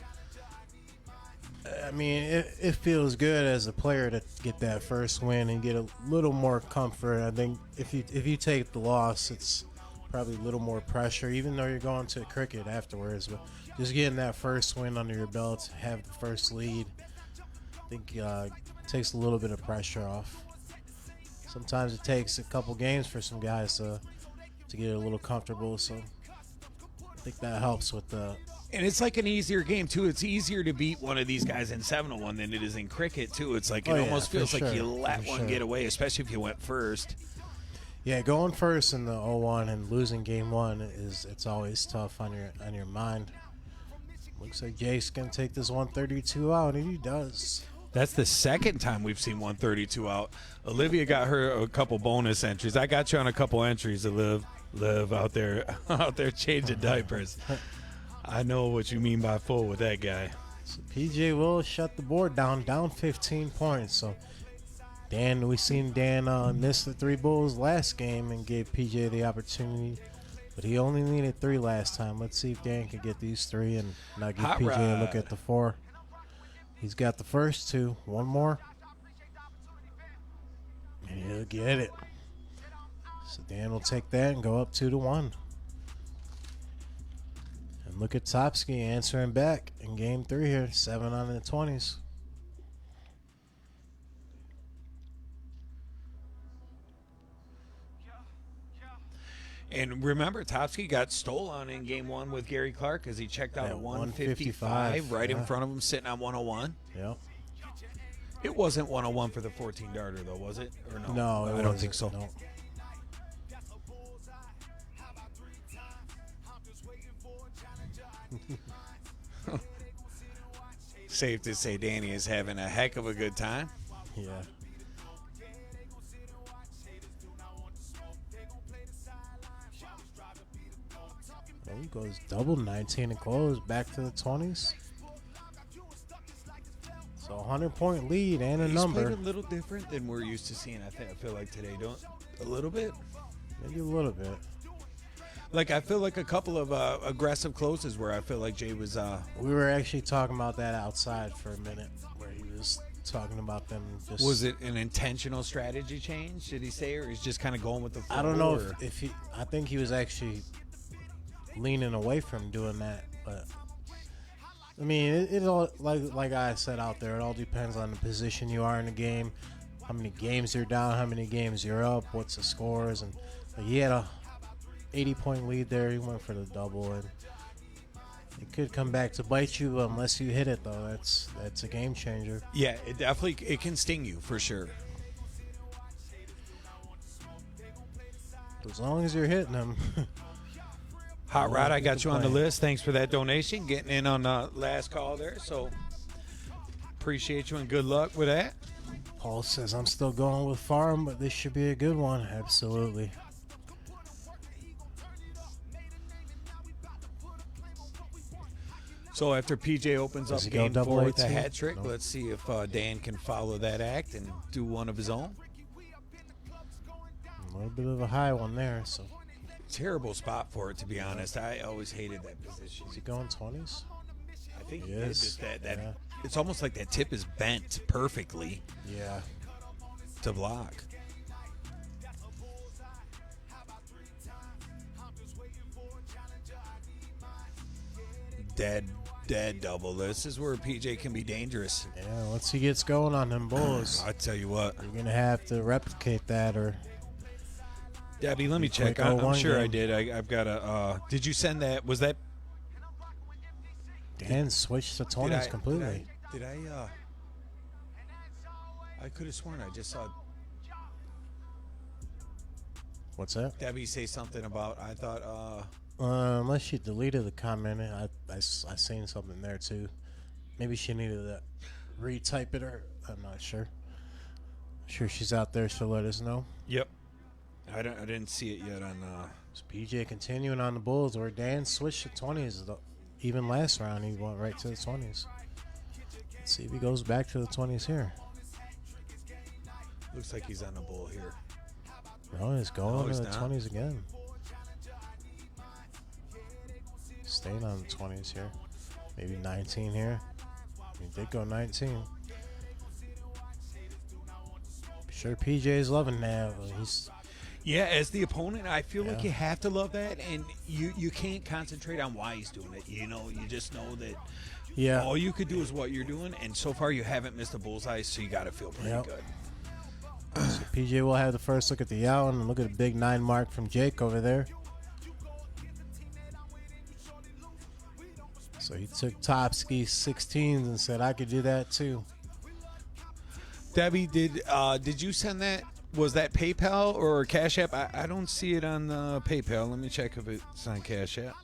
I mean, it feels good as a player to get that first win and get a little more comfort. I think if you take the loss, it's probably a little more pressure, even though you're going to cricket afterwards. But just getting that first win under your belt, have the first lead, I think takes a little bit of pressure off. Sometimes it takes a couple games for some guys to get a little comfortable. So I think that helps with the. And it's like an easier game too. It's easier to beat one of these guys in 701 than it is in cricket too. It's like it almost feels like you let one get away, especially if you went first. Yeah, going first in the 0-1 and losing game 1 it's always tough on your mind. Looks like Jake's gonna take this 132 out, and he does. That's the second time we've seen 132 out. Olivia got her a couple bonus entries. I got you on a couple entries to live out there changing diapers. I know what you mean by full with that guy. So PJ will shut the board down 15 points. So we seen Dan miss the 3 bulls last game and gave PJ the opportunity, but he only needed 3 last time. Let's see if Dan can get these 3 and not give PJ a look at the 4. He's got the first 2. One more, and he'll get it. So Dan will take that and go up 2-1. And look at Topsky answering back in game 3 here, 7 on the 20s. And remember, Topsky got stolen in game 1 with Gary Clark as he checked out Yeah, at 155 right in yeah. front of him, sitting on 101. Yep. It wasn't 101 for the 14-darter, though, was it? Or no? No, I don't think so. No. Safe to say Danny is having a heck of a good time. Yeah. There he goes, double 19 and close, back to the 20s. So 100-point lead and a He's number. played a little different than we're used to seeing. I feel like today, don't a little bit. Maybe a little bit. Like I feel like a couple of aggressive closes where I feel like Jay was. We were actually talking about that outside for a minute, where he was talking about them. Just Was it an intentional strategy change? Did he say, or he's just kind of going with the flow? I don't know or- if he. I think he was actually leaning away from doing that, but I mean, it all like I said out there. It all depends on the position you are in the game, how many games you're down, how many games you're up, what's the scores, and he had a 80-point lead there. He went for the double, and it could come back to bite you unless you hit it. Though that's a game changer. Yeah, it definitely it can sting you for sure. As long as you're hitting them. Hot Rod, I got you on the complain. list. Thanks for that donation. Getting in on the last call there. So appreciate you and good luck with that. Paul says I'm still going with Farm, but this should be a good one. Absolutely. So after PJ opens Does up he go game double 4 with a 18? hat trick, No. let's see if Dan can follow that act and do one of his own. A little bit of a high one there. So Terrible spot for it, to be honest. I always hated that position. is he going 20s? I think He it is. is. That Yeah. It's almost like that tip is bent perfectly Yeah. to block. Dead double. This is where PJ can be dangerous. Yeah. Once he gets going on them bulls, I tell you what, you're gonna have to replicate that, or Debbie, let me You check. click on I'm one sure I game. did. I've got a. Did you send that? Was that? Dan switched to Did 20s completely. Did I? I could have sworn I just saw What's that? Debbie say something about. I thought. Unless she deleted the comment, I seen something there too. Maybe she needed to retype it, or I'm not sure. Sure, she's out there. She'll let us know. Yep. I didn't see it yet on. Is PJ continuing on the Bulls, or Dan switched to 20s? Even last round, he went right to the 20s. Let's see if he goes back to the 20s here. Looks like he's on the bull here. No, he's going he's to the not. 20s again. Staying on the 20s here. Maybe 19 here. He did go 19. Sure, PJ's loving that. He's Yeah, as the opponent, I feel like Yeah. you have to love that, and you can't concentrate on why he's doing it. You know, you just know that yeah. all you could do is what you're doing, and so far you haven't missed a bullseye, so you got to feel pretty Yep. good. So PJ will have the first look at the out, and look at the big 9 mark from Jake over there. So he took Topsky 16s and said, I could do that too. Debbie, did you send that? Was that PayPal or Cash App? I don't see it on PayPal. Let me check if it's on Cash App.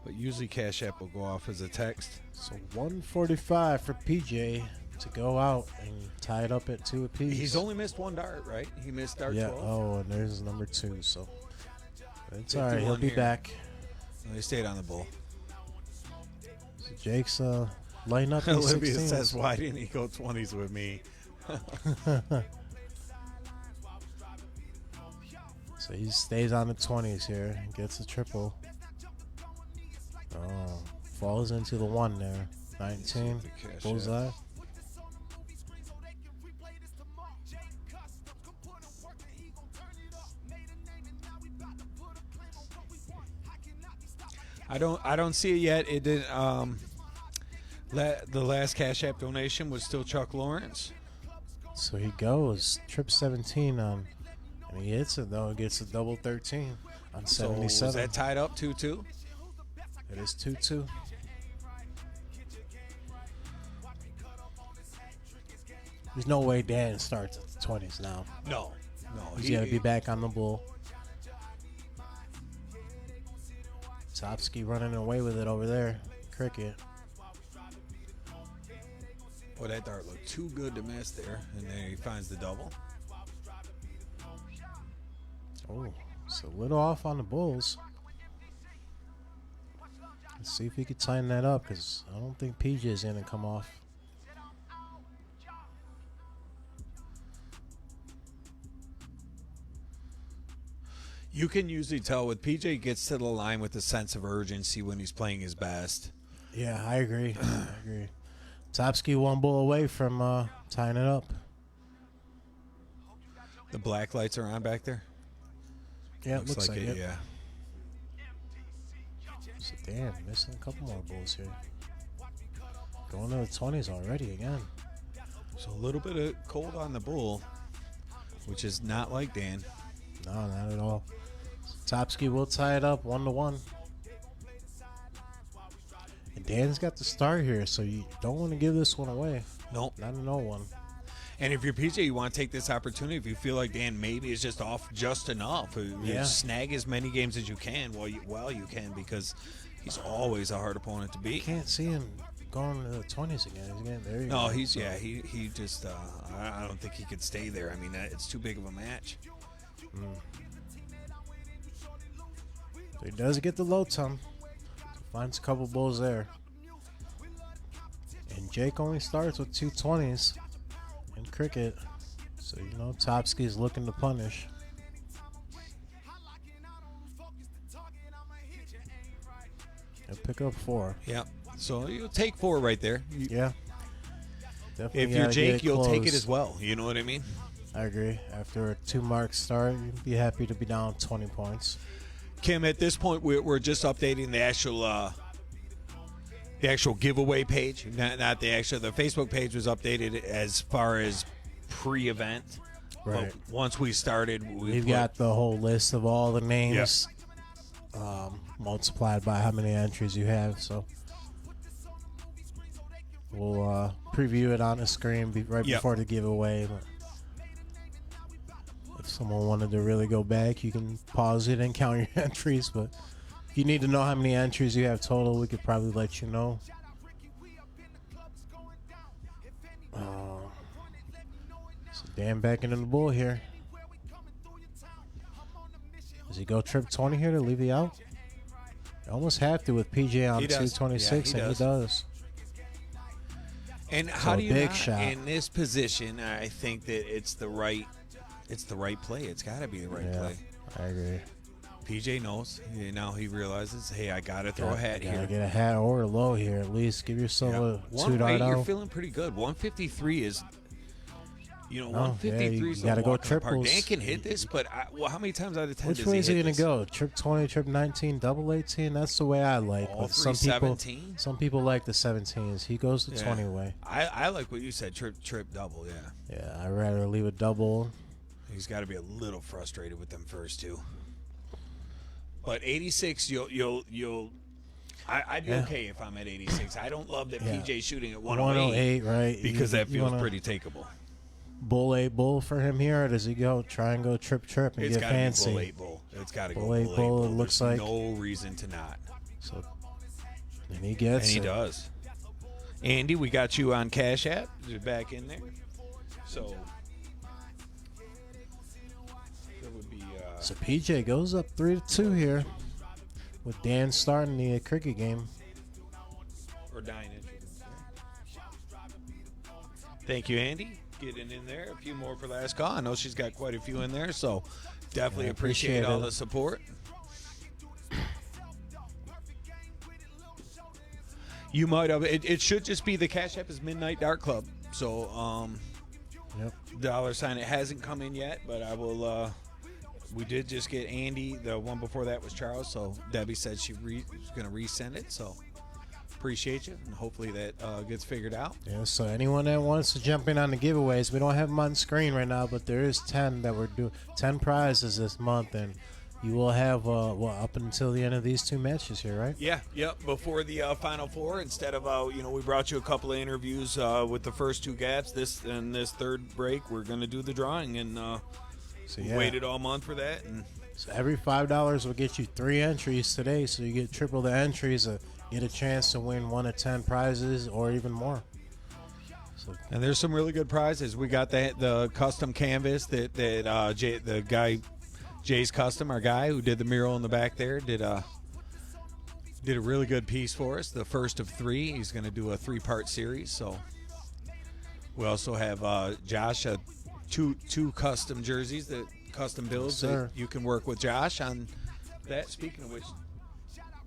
But usually Cash App will go off as a text. So 145 for PJ to go out and tie it up at 2 apiece. He's only missed one dart, right? He missed dart 12. Oh, and there's number 2. So it's all right. 51 He'll be here. back. They stayed on the bull. So Jake's lighting up these Olivia 16s. says, why didn't he go 20s with me? So he stays on the 20s here and gets a triple. Oh, falls into the 1 there. 19, the cash bullseye. I don't see it yet. It didn't. The last Cash App donation was still Chuck Lawrence. So he goes, trip 17 on, and he hits it though. He gets a double 13. On So 77. is that tied up 2-2? It is 2-2. There's no way Dan starts at the 20s now. No. He's got to be back on the bull. Topsky running away with it over there. Cricket. Boy, that dart looked too good to miss there. And then he finds the double. Oh, it's a little off on the bulls. Let's see if he could tighten that up, because I don't think PJ is going to come off. You can usually tell with PJ gets to the line with a sense of urgency when he's playing his best. Yeah, I agree. Topsky one bull away from tying it up. The black lights are on back there. Yeah, it looks like it. Yeah. So damn, missing a couple more bulls here. Going to the 20s already again. So a little bit of cold on the bull, which is not like Dan. No, not at all. Topsky will tie it up 1-1. And Dan's got the start here, so you don't want to give this one away. Nope. Not a no one. And if you're PJ, you want to take this opportunity. If you feel like Dan maybe is just off just enough, Yeah. snag as many games as you can while you can, because he's always a hard opponent to beat. Can't see him going to the 20s again. He's getting there. No, he just I don't think he could stay there. I mean, it's too big of a match. He does get the low tum. Finds a couple bulls there. And Jake only starts with 2 20s in cricket. So, you know, Topsky's looking to punish. He'll pick up 4. Yeah. So you'll take 4 right there. Yeah. Definitely If you're gotta get Jake, you'll take it closed. as well. You know what I mean? I agree. After a 2-mark start, you'd be happy to be down 20 points. Kim, at this point, we're just updating the actual giveaway page. Not the actual. The Facebook page was updated as far as pre-event. Right. But once we started, We've got the whole list of all the names multiplied by how many entries you have. So we'll preview it on the screen before the giveaway. But if someone wanted to really go back, you can pause it and count your entries. But if you need to know how many entries you have total, we could probably let you know. So Dan backing in the bull here. Does he go trip 20 here to leave the out? You almost have to with PJ on He does. 226, Yeah, and he does. And how So do you big not, shot. in this position? I think that it's the right play. It's got to be the right play. I agree. PJ knows. Now he realizes, hey, I got to throw a hat Gotta here. get a hat or a low here at least. Give yourself a One 2 rate, dart you're out. feeling pretty good. 153 is, yeah, 153 you is gotta a go walk in the park. triples. Dan can hit this, but how many times out of 10 Which does way he is he hit gonna this? go? Trip 20, trip 19, double 18? That's the way I like. All But three some 17? people like the 17s. He goes the Yeah. 20 way. I like what you said, trip double, yeah. Yeah, I'd rather leave a double. He's got to be a little frustrated with them first two. But 86, I'd be Yeah. okay if I'm at 86. I don't love that Yeah. PJ's shooting at 108, 108 right? because that You feels wanna pretty takeable. Bull 8 bull for him here, or does he try and go trip and It's get got to be fancy? bull 8 bull. It's got to go Bull eight bull 8 bull, bull. it looks There's like. no reason to not. So, and he gets And he it. does. Andy, we got you on Cash App. You're back in there. So that would be So PJ goes up 3-2 here, with Dan starting the cricket game. or 9 inches. Thank you, Andy. Getting in there. A few more for last call. I know she's got quite a few in there, so definitely Yeah, appreciate appreciate all it. the support. You might have. It should just be the Cash App is Midnight Dart Club. So Yep. $. It hasn't come in yet, but I will. We did just get Andy. The one before that was Charles. So Debbie said she was going to resend it. So appreciate you, and hopefully that gets figured out. Yeah, so anyone that wants to jump in on the giveaways, we don't have them on screen right now, but there is 10 that we're doing, 10 prizes this month, and You will have up until the end of these 2 matches here, right? Yeah, yep. Before the Final Four, instead of we brought you a couple of interviews with the first 2 gaps. This third break, we're gonna do the drawing, and So we yeah. waited all month for that. And So every $5 will get you 3 entries today. So you get triple the entries, get a chance to win 1 of 10 prizes or even more. So And there's some really good prizes. We got the custom canvas that the guy Jay's Custom, our guy who did the mural in the back there, did a really good piece for us. The first of 3. He's going to do a 3-part series. So we also have Josh two custom jerseys, that custom builds Yes, sir. that you can work with Josh on. That, speaking of which,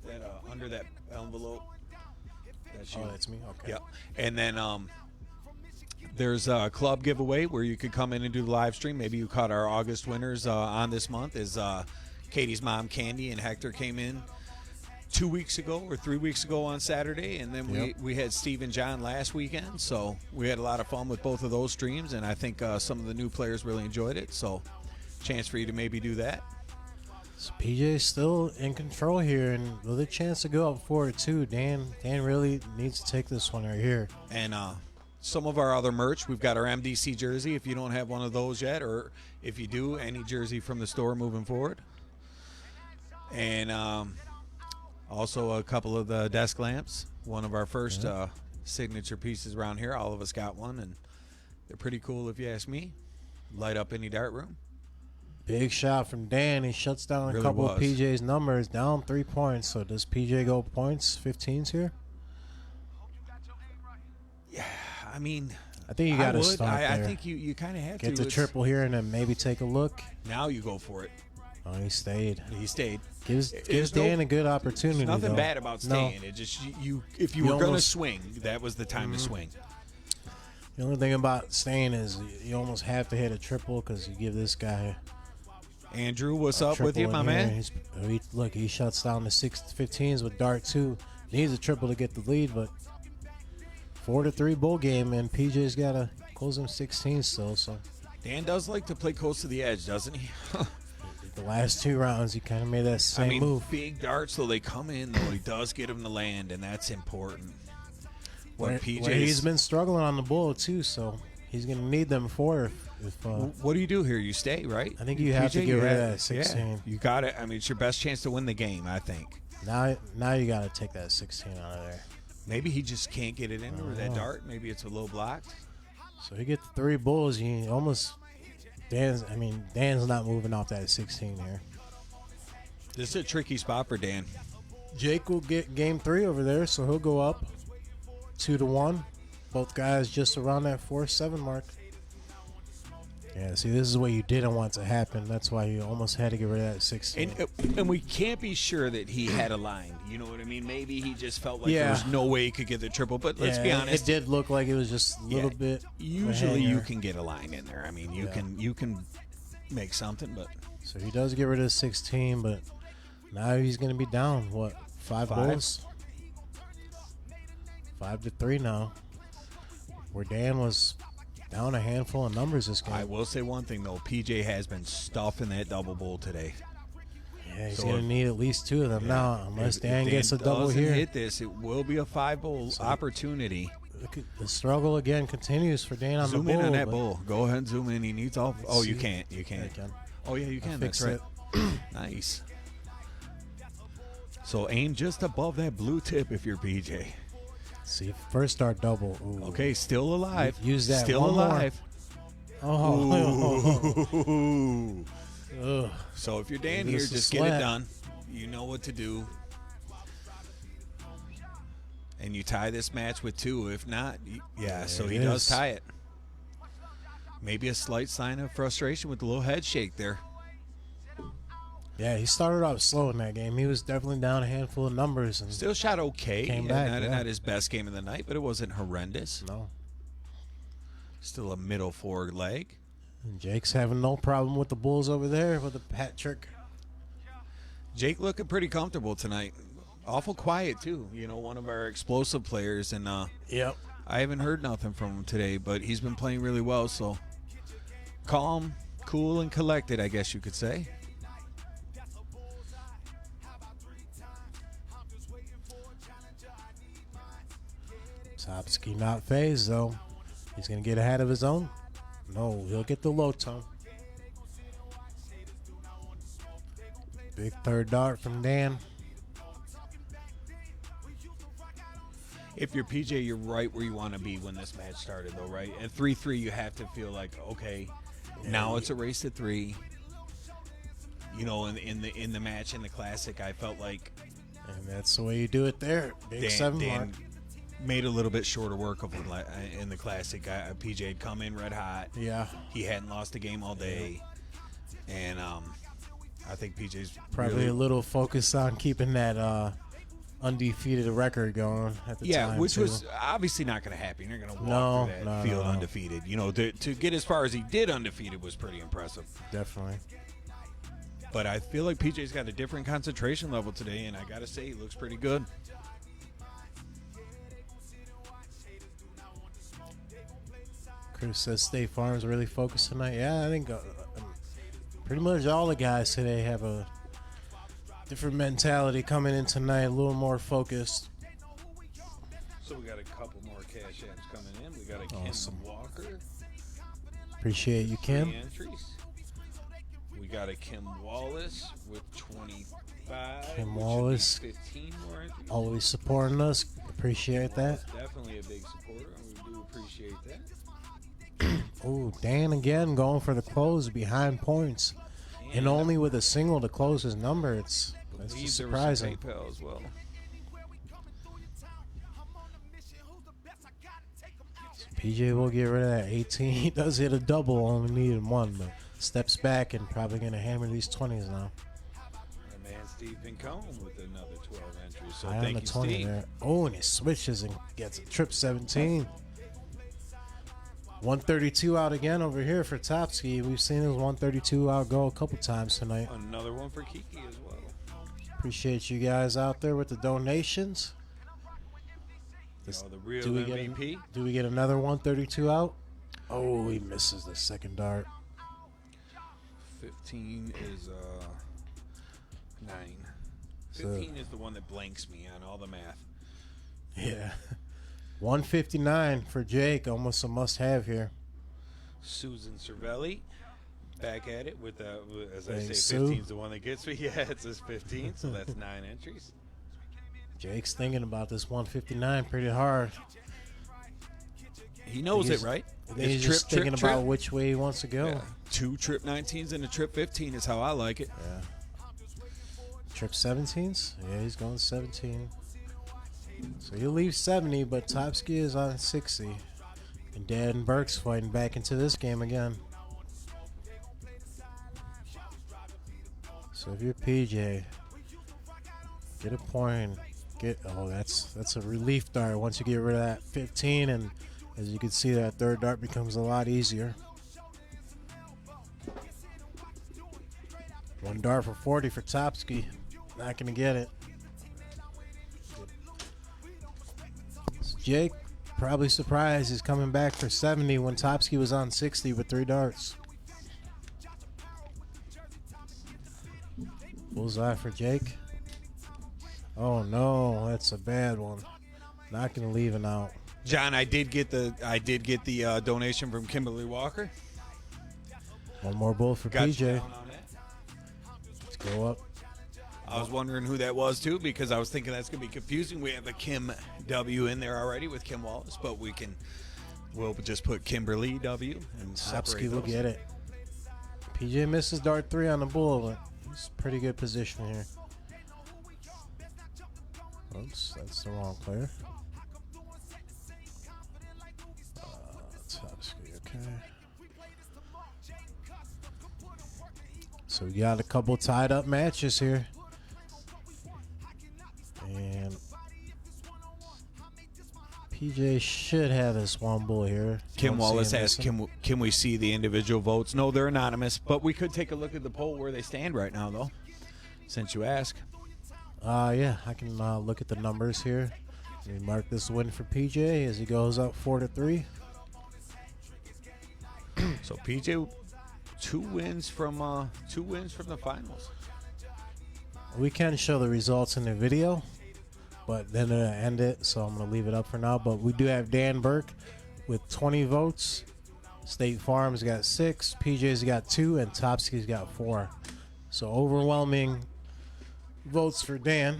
that under that envelope. That's you. oh, that's me. Okay. Yep. And then there's a club giveaway where you could come in and do the live stream. Maybe you caught our August winners on this month. Is Katie's mom, Candy, and Hector came in 2 weeks ago or 3 weeks ago on Saturday, and then Yep. we had Steve and John last weekend. So we had a lot of fun with both of those streams, and I think some of the new players really enjoyed it. So chance for you to maybe do that. So PJ's still in control here, and with a chance to go up 4-2. Dan really needs to take this one right here. And some of our other merch, we've got our MDC jersey if you don't have one of those yet, or if you do, any jersey from the store moving forward. And also a couple of the desk lamps, one of our first signature pieces around here. All of us got one, and they're pretty cool if you ask me. Light up any dart room. Big shot from Dan. He shuts down a Really couple of was. PJ's numbers, down 3 points. So does PJ go points, 15s here? I mean, I think you got to start I there. think you kind of have to. Get the It's- triple here and then maybe take a look. Now you go for it. Oh, he stayed. He stayed. Gives There's no- Dan a good opportunity. There's nothing though. bad about No. staying. It just you if you You were going to almost- swing, that was the time to swing. The only thing about staying is you almost have to hit a triple because you give this guy Andrew, what's a up with you, triple my in here. man? Look, he shuts down the 15s with dart 2. Needs a triple to get the lead, but 4-3 bull game, and PJ's got to close them 16 still. So Dan does like to play close to the edge, doesn't he? the last 2 rounds, he kind of made that same move. big darts, though they come in, though he does get them to land, and that's important. What Where PJ's he's been struggling on the bull too, so he's going to need them 4 if What do you do here? You stay, right? I think you have to get you rid of have- that 16. Yeah, you got it. I mean, it's your best chance to win the game, I think. now you got to take that 16 out of there. Maybe he just can't get it in or that know. dart. Maybe it's a little blocked. So he gets 3 bulls. He almost Dan's not moving off that 16 here. This is a tricky spot for Dan. Jake will get game 3 over there, so he'll go up 2-1. Both guys just around that 4-7 mark. Yeah, see, this is what you didn't want to happen. That's why you almost had to get rid of that 16. And we can't be sure that he had a line. You know what I mean? Maybe he just felt like Yeah. there was no way he could get the triple. But let's Yeah, be honest. it did look like it was just a little Yeah, bit. Usually you hanger. can get a line in there. I mean, you can make something, but So he does get rid of 16, but now he's going to be down, what, 5 5? bulls? 5-3 now. Where Dan was down a handful of numbers this game. I will say one thing though. PJ has been stuffing that double bull today. Yeah, he's So going if- to need at least 2 of them now, unless If Dan gets a double doesn't here. hit this, it will be a 5 bull opportunity. Look at the struggle again continues for Dan on Zoom the bull. in on that but- bull. Go ahead and zoom in. He needs all. Oh, you see. can't. You I can't. can. Oh yeah, you can. fix That's right. Nice. So aim just above that blue tip if you're PJ. See, first start double. Ooh. Okay, still alive. Use that Still one more. alive. Oh. Ooh. Ugh. So if you're Dan Maybe here, this is just get it slat. done. You know what to do. And you tie this match with 2. If not, yeah, so he it does is. tie it. Maybe a slight sign of frustration with the little head shake there. Yeah, he started off slow in that game. He was definitely down a handful of numbers. And Still shot okay. Came back, not, yeah. not his best game of the night, but it wasn't horrendous. no. Still a middle 4 leg. And Jake's having no problem with the Bulls over there with the hat trick. Jake looking pretty comfortable tonight. Awful quiet too. You know, one of our explosive players, and Yep. I haven't heard nothing from him today, but he's been playing really well. So calm, cool, and collected, I guess you could say. Topsky not phased though. He's gonna get ahead of his own. No, he'll get the low tone. Big third dart from Dan. If you're PJ, you're right where you want to be when this match started, though, right? At 3-3, you have to feel like, okay, now it's a race to 3. You know, in the match in the Classic, I felt like And that's the way you do it there. Big 7 mark. Dan made a little bit shorter work of it in the Classic. PJ had come in red hot. Yeah. He hadn't lost a game all day, and I think PJ's Probably really, a little focused on keeping that undefeated record going at the time. which too. was obviously not going to happen. You're not going to No, walk through that no, field no. undefeated. You know, to get as far as he did undefeated was pretty impressive. Definitely. But I feel like PJ's got a different concentration level today, and I got to say, he looks pretty good. Chris says State Farm's really focused tonight. Yeah, I think pretty much all the guys today have a different mentality coming in tonight, a little more focused. So we got a couple more cash apps coming in. We got a Awesome. Kim Walker. Appreciate you, Kim. 3 entries. We got a Kim Wallace with 25. Kim which would be Wallace. 15 more entries. Always supporting us. Appreciate that. Definitely a big supporter, and we do appreciate that. Oh, Dan again going for the close behind points. And only with a single to close his number. That's Believe just there was some surprising. PayPal as well. PJ will get rid of that 18. He does hit a double, only needed one, but steps back and probably going to hammer these 20s now. My man Steve Pincone with another 12 entries. So High on thank the you, 20 Steve. there. Oh, and he switches and gets a trip 17. 132 out again over here for Topsky. We've seen his 132 out go a couple times tonight. Another one for Kiki as well. Appreciate you guys out there with the donations. This- The real do we get MVP. Do we get another 132 out? Oh, he misses the second dart. 15 is 9. So- 15 is the one that blanks me on all the math. Yeah. 159 for Jake. Almost a must-have here. Susan Cervelli back at it with, as I Hey, say, Sue. 15 is the one that gets me. Yeah, it says 15, so that's 9 entries. Jake's thinking about this 159 pretty hard. He knows He's- it, right? I think he's just thinking about which way he wants to go. Yeah. 2 trip 19s and a trip 15 is how I like it. Yeah. Trip 17s? Yeah, he's going 17. So he'll leave 70, but Topsky is on 60. And Dad and Burke's fighting back into this game again. So if you're PJ, get a point. That's a relief dart once you get rid of that 15, and as you can see, that third dart becomes a lot easier. One dart for 40 for Topsky. Not gonna get it. So Jake probably surprised he's coming back for 70 when Topsky was on 60 with 3 darts. Bullseye for Jake. Oh no, that's a bad one. Not gonna leave him out. John, I did get the donation from Kimberly Walker. One more bull for Got you PJ. down on that. Let's go up. I was wondering who that was too because I was thinking that's gonna be confusing. We have a Kim W in there already with Kim Wallace, but we'll just put Kimberly W and Topsky separate will those. get it. PJ misses dart 3 on the bull, but it's pretty good position here. Oops, that's the wrong player. Topsky, okay. So we got a couple tied up matches here. And PJ should have this one bull here. Kim Don't see Wallace him asked, missing. can we see the individual votes? No, they're anonymous, but we could take a look at the poll where they stand right now, though, since you ask. Yeah, I can look at the numbers here. Let me mark this win for PJ as he goes up 4-3. So PJ, two wins from the finals. We can show the results in the video. but then it'll end it, so I'm going to leave it up for now. But we do have Dan Burke with 20 votes. State Farm's got 6, PJ's got 2, and Topsky's got 4. So overwhelming votes for Dan.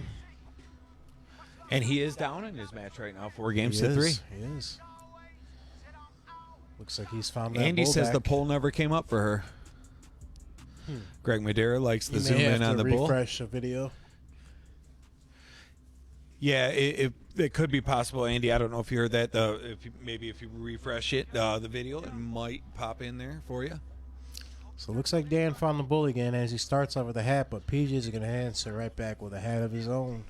And he is down in his match right now, 4 games He to 3. is. He is. Looks like he's found that Andy bull says back. the poll never came up for her. Greg Madeira likes the You zoom may have in on to the bull. refresh the video. Yeah, it could be possible, Andy. I don't know if you heard that. If you refresh it, the video, it might pop in there for you. So it looks like Dan found the bull again as he starts off with a hat, but PJ's going to answer right back with a hat of his own.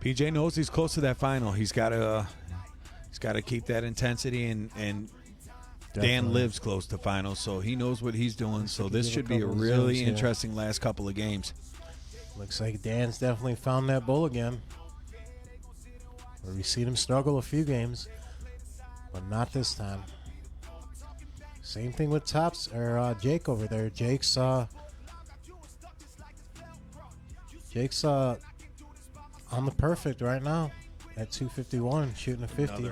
PJ knows he's close to that final. He's got to keep that intensity, and Definitely. Dan lives close to finals, so he knows what he's doing. So this give a should be a couple of really zooms here. interesting last couple of games. Looks like Dan's definitely found that bull again. Where we've seen him struggle a few games, but not this time. Same thing with Jake over there. Jake's on the perfect right now at 251, shooting a 50.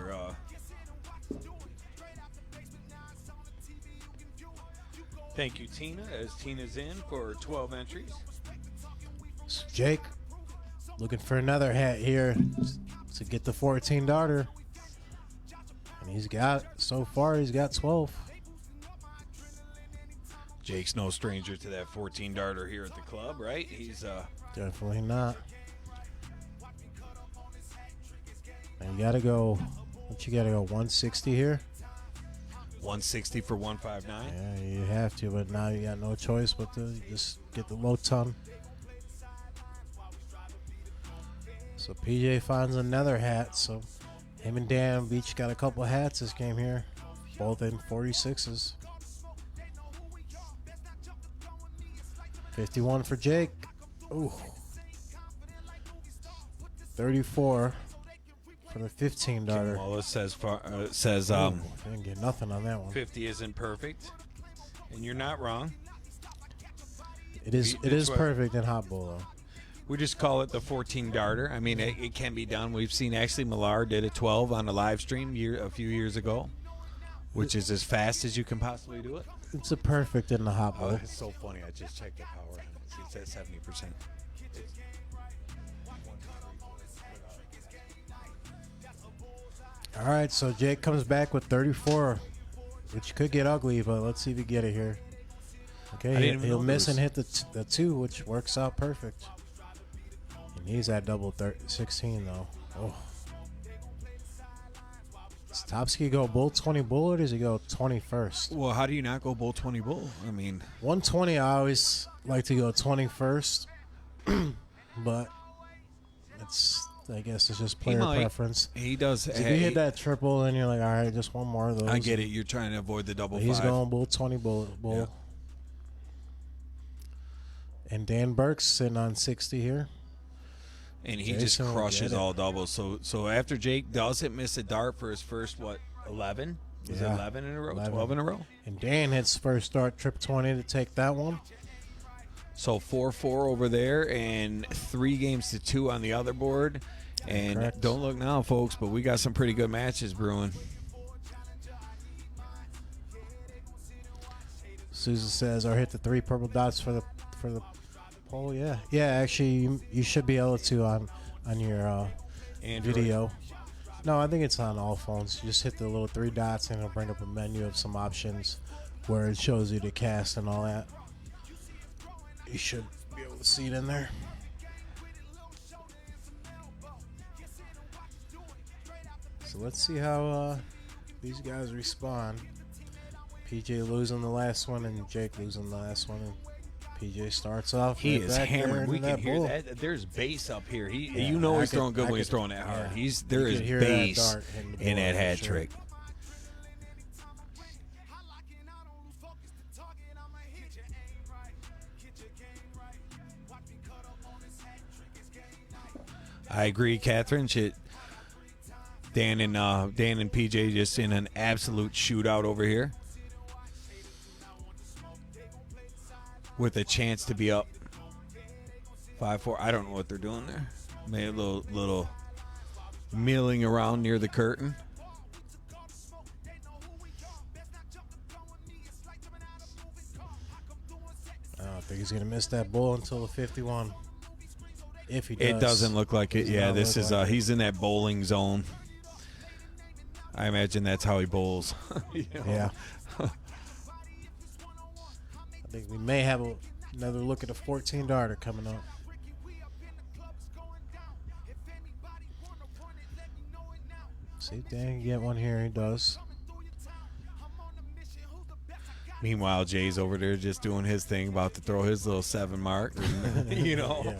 Thank you, Tina, as Tina's in for 12 entries. So Jake looking for another hat here to get the 14 darter. And so far he's got 12. Jake's no stranger to that 14 darter here at the club, right? He's Definitely not. And you gotta go 160 here? 160 for 159. Yeah, you have to, but now you got no choice but to just get the low ton. So PJ finds another hat. So him and Dan each got a couple hats this game here, both in 46s. 51 for Jake. Ooh. 34 for the 15 darter. Wallace says Didn't get nothing on that one. 50 isn't perfect, and you're not wrong. It is That's what- perfect in hot bull though. We just call it the 14 darter. I mean, it can be done. We've seen Ashley Millar did a 12 on a live stream a few years ago, which is as fast as you can possibly do it. It's a perfect in the hot bull. It's so funny. I just checked the power. It's at 70%. All right, so Jake comes back with 34, which could get ugly, but let's see if we get it here. I didn't Okay, even he'll know miss there and hit the 2, which works out perfect. And he's at double 16 though. Oh. Does Topsky go bull 20 bull or does he go 21st? Well, how do you not go bull 20 bull? I mean, 120, I always like to go 21st, but I guess it's just player might. preference. he does. If you hit that triple, and you're like, all right, just one more of those. I get it. You're trying to avoid the double But he's 5. going bull 20 bull. Yeah. And Dan Burke's sitting on 60 here. And he Jason just will crushes get it. all doubles. So after Jake doesn't miss a dart for his first, 11? Is it Yeah. 11 in a row? 11. 12 in a row? And Dan hits first start trip 20 to take that one. So 4-4 over there and 3 games to 2 on the other board. And Correct. don't look now, folks, but we got some pretty good matches brewing. Susan says, or hit the 3 purple dots for the poll. Yeah. Yeah, actually, you should be able to on your Android. video. No, I think it's on all phones. You just hit the little 3 dots and it'll bring up a menu of some options where it shows you the cast and all that. You should be able to see it in there. So let's see how these guys respond. PJ losing the last one and Jake losing the last one. And PJ starts off. He right is back there hammered. into We can hear bull. that. There's bass up here. Yeah, You know I he's could- throwing good I when he's could- throwing that hard. yeah. There You is could hear that bass dart hitting the in ball, that for hat sure. trick. I agree, Catherine. Dan and PJ just in an absolute shootout over here, with a chance to be up. 5-4. I don't know what they're doing there. Maybe a little milling around near the curtain. I don't think he's gonna miss that bull until the 51. If he does, It doesn't look like it. Does Yeah, not this look is like it. he's in that bowling zone. I imagine that's how he bowls. You know? Yeah. I think we may have another look at a 14 darter coming up. See if Dan can get one here. He does. Meanwhile, Jay's over there just doing his thing, about to throw his little 7 mark. You know, Yeah, right.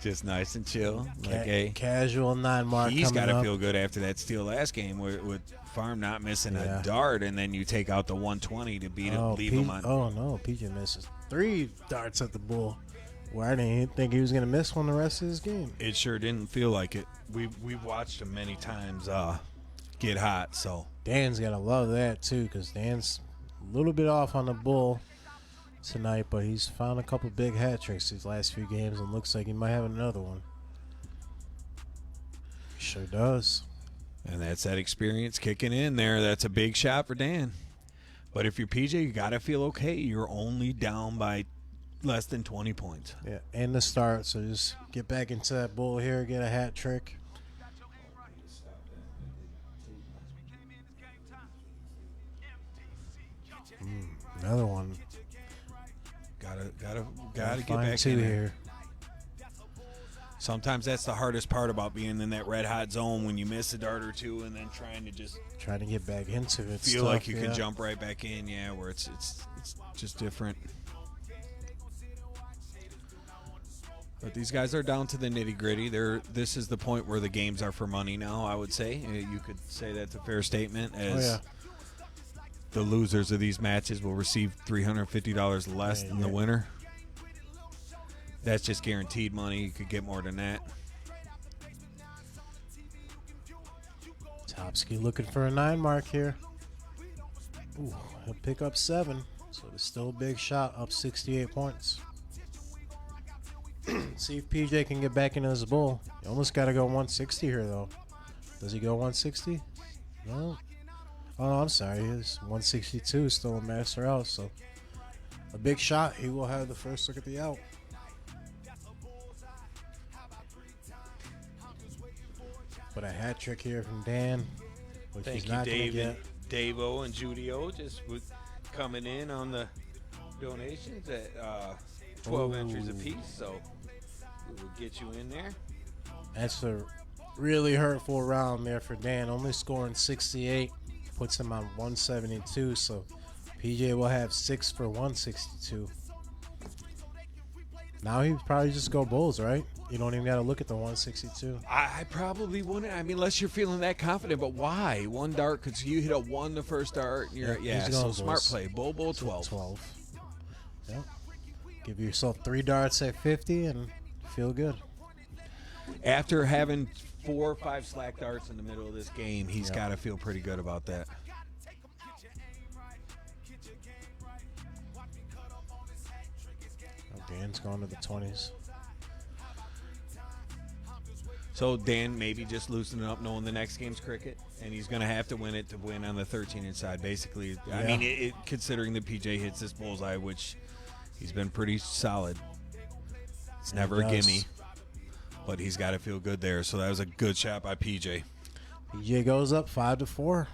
just nice and chill. Ca- Like, hey, casual 9 mark. he's got got to feel good after that steal last game with Farm not missing Yeah. a dart, and then you take out the 120 to beat him, leave him on. Oh no, PJ misses 3 darts at the bull. Where I didn't think he was gonna miss one the rest of his game. It sure didn't feel like it. We've watched him many times get hot. So Dan's gotta love that too, because Dan's a little bit off on the bull tonight, but he's found a couple big hat tricks these last few games, and looks like he might have another one. Sure does. and that's that experience kicking in there. That's a big shot for Dan. But if you're PJ, you got to feel okay. You're only down by less than 20 points. Yeah, and the start. So just get back into that bull here, get a hat trick. Another one. Gotta get Find back 2 in there. here. Sometimes that's the hardest part about being in that red hot zone, when you miss a dart or two and then trying to just Trying to get back into it. feel like you can jump right back in. Yeah, where it's just different. But these guys are down to the nitty gritty. This is the point where the games are for money now, I would say. You could say that's a fair statement, as yeah. the losers of these matches will receive $350 less than the winner. That's just guaranteed money. You could get more than that. Topsky looking for a 9 mark here. Ooh, he'll pick up 7. So it's still a big shot, up 68 points. See if PJ can get back into his bull. You almost got to go 160 here, though. Does he go 160? No. Oh, no, I'm sorry. He's 162, still a master out. So a big shot. He will have the first look at the out. But a hat trick here from Dan, which Thank he's you, not going to Dave, get. and Dave-O and Judy-O, just with coming in on the donations at 12 entries apiece. So we will get you in there. That's a really hurtful round there for Dan. Only scoring 68 puts him on 172. So PJ will have 6 for 162. Now he probably just go bulls, right? You don't even got to look at the 162. I probably wouldn't. I mean, unless you're feeling that confident. But why? One dart, because you hit a 1 the first dart. And Yeah, he's so going smart bulls. play. Bull 12. 12. Yep. Give yourself 3 darts at 50 and feel good. After having 4 or 5 slack darts in the middle of this game, he's got to feel pretty good about that. Dan's going to the 20s. So Dan maybe just loosening up, knowing the next game's cricket, and he's going to have to win it to win on the 13-inch side, basically. I Yeah. mean, considering that PJ hits this bullseye, which he's been pretty solid. It's never a does. gimme, but he's got to feel good there. So that was a good shot by PJ. PJ goes up 5-4.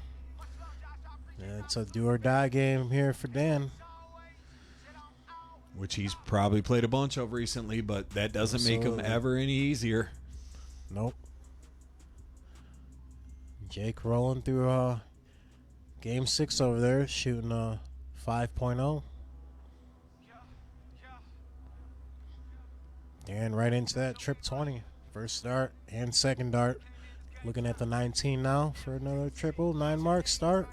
Yeah, it's a do or die game here for Dan. Which he's probably played a bunch of recently, but that doesn't make him Absolutely. ever any easier. Nope. Jake rolling through game 6 over there, shooting 5.0. And right into that trip 20. First dart and second dart. Looking at the 19 now for another triple. 9 mark start.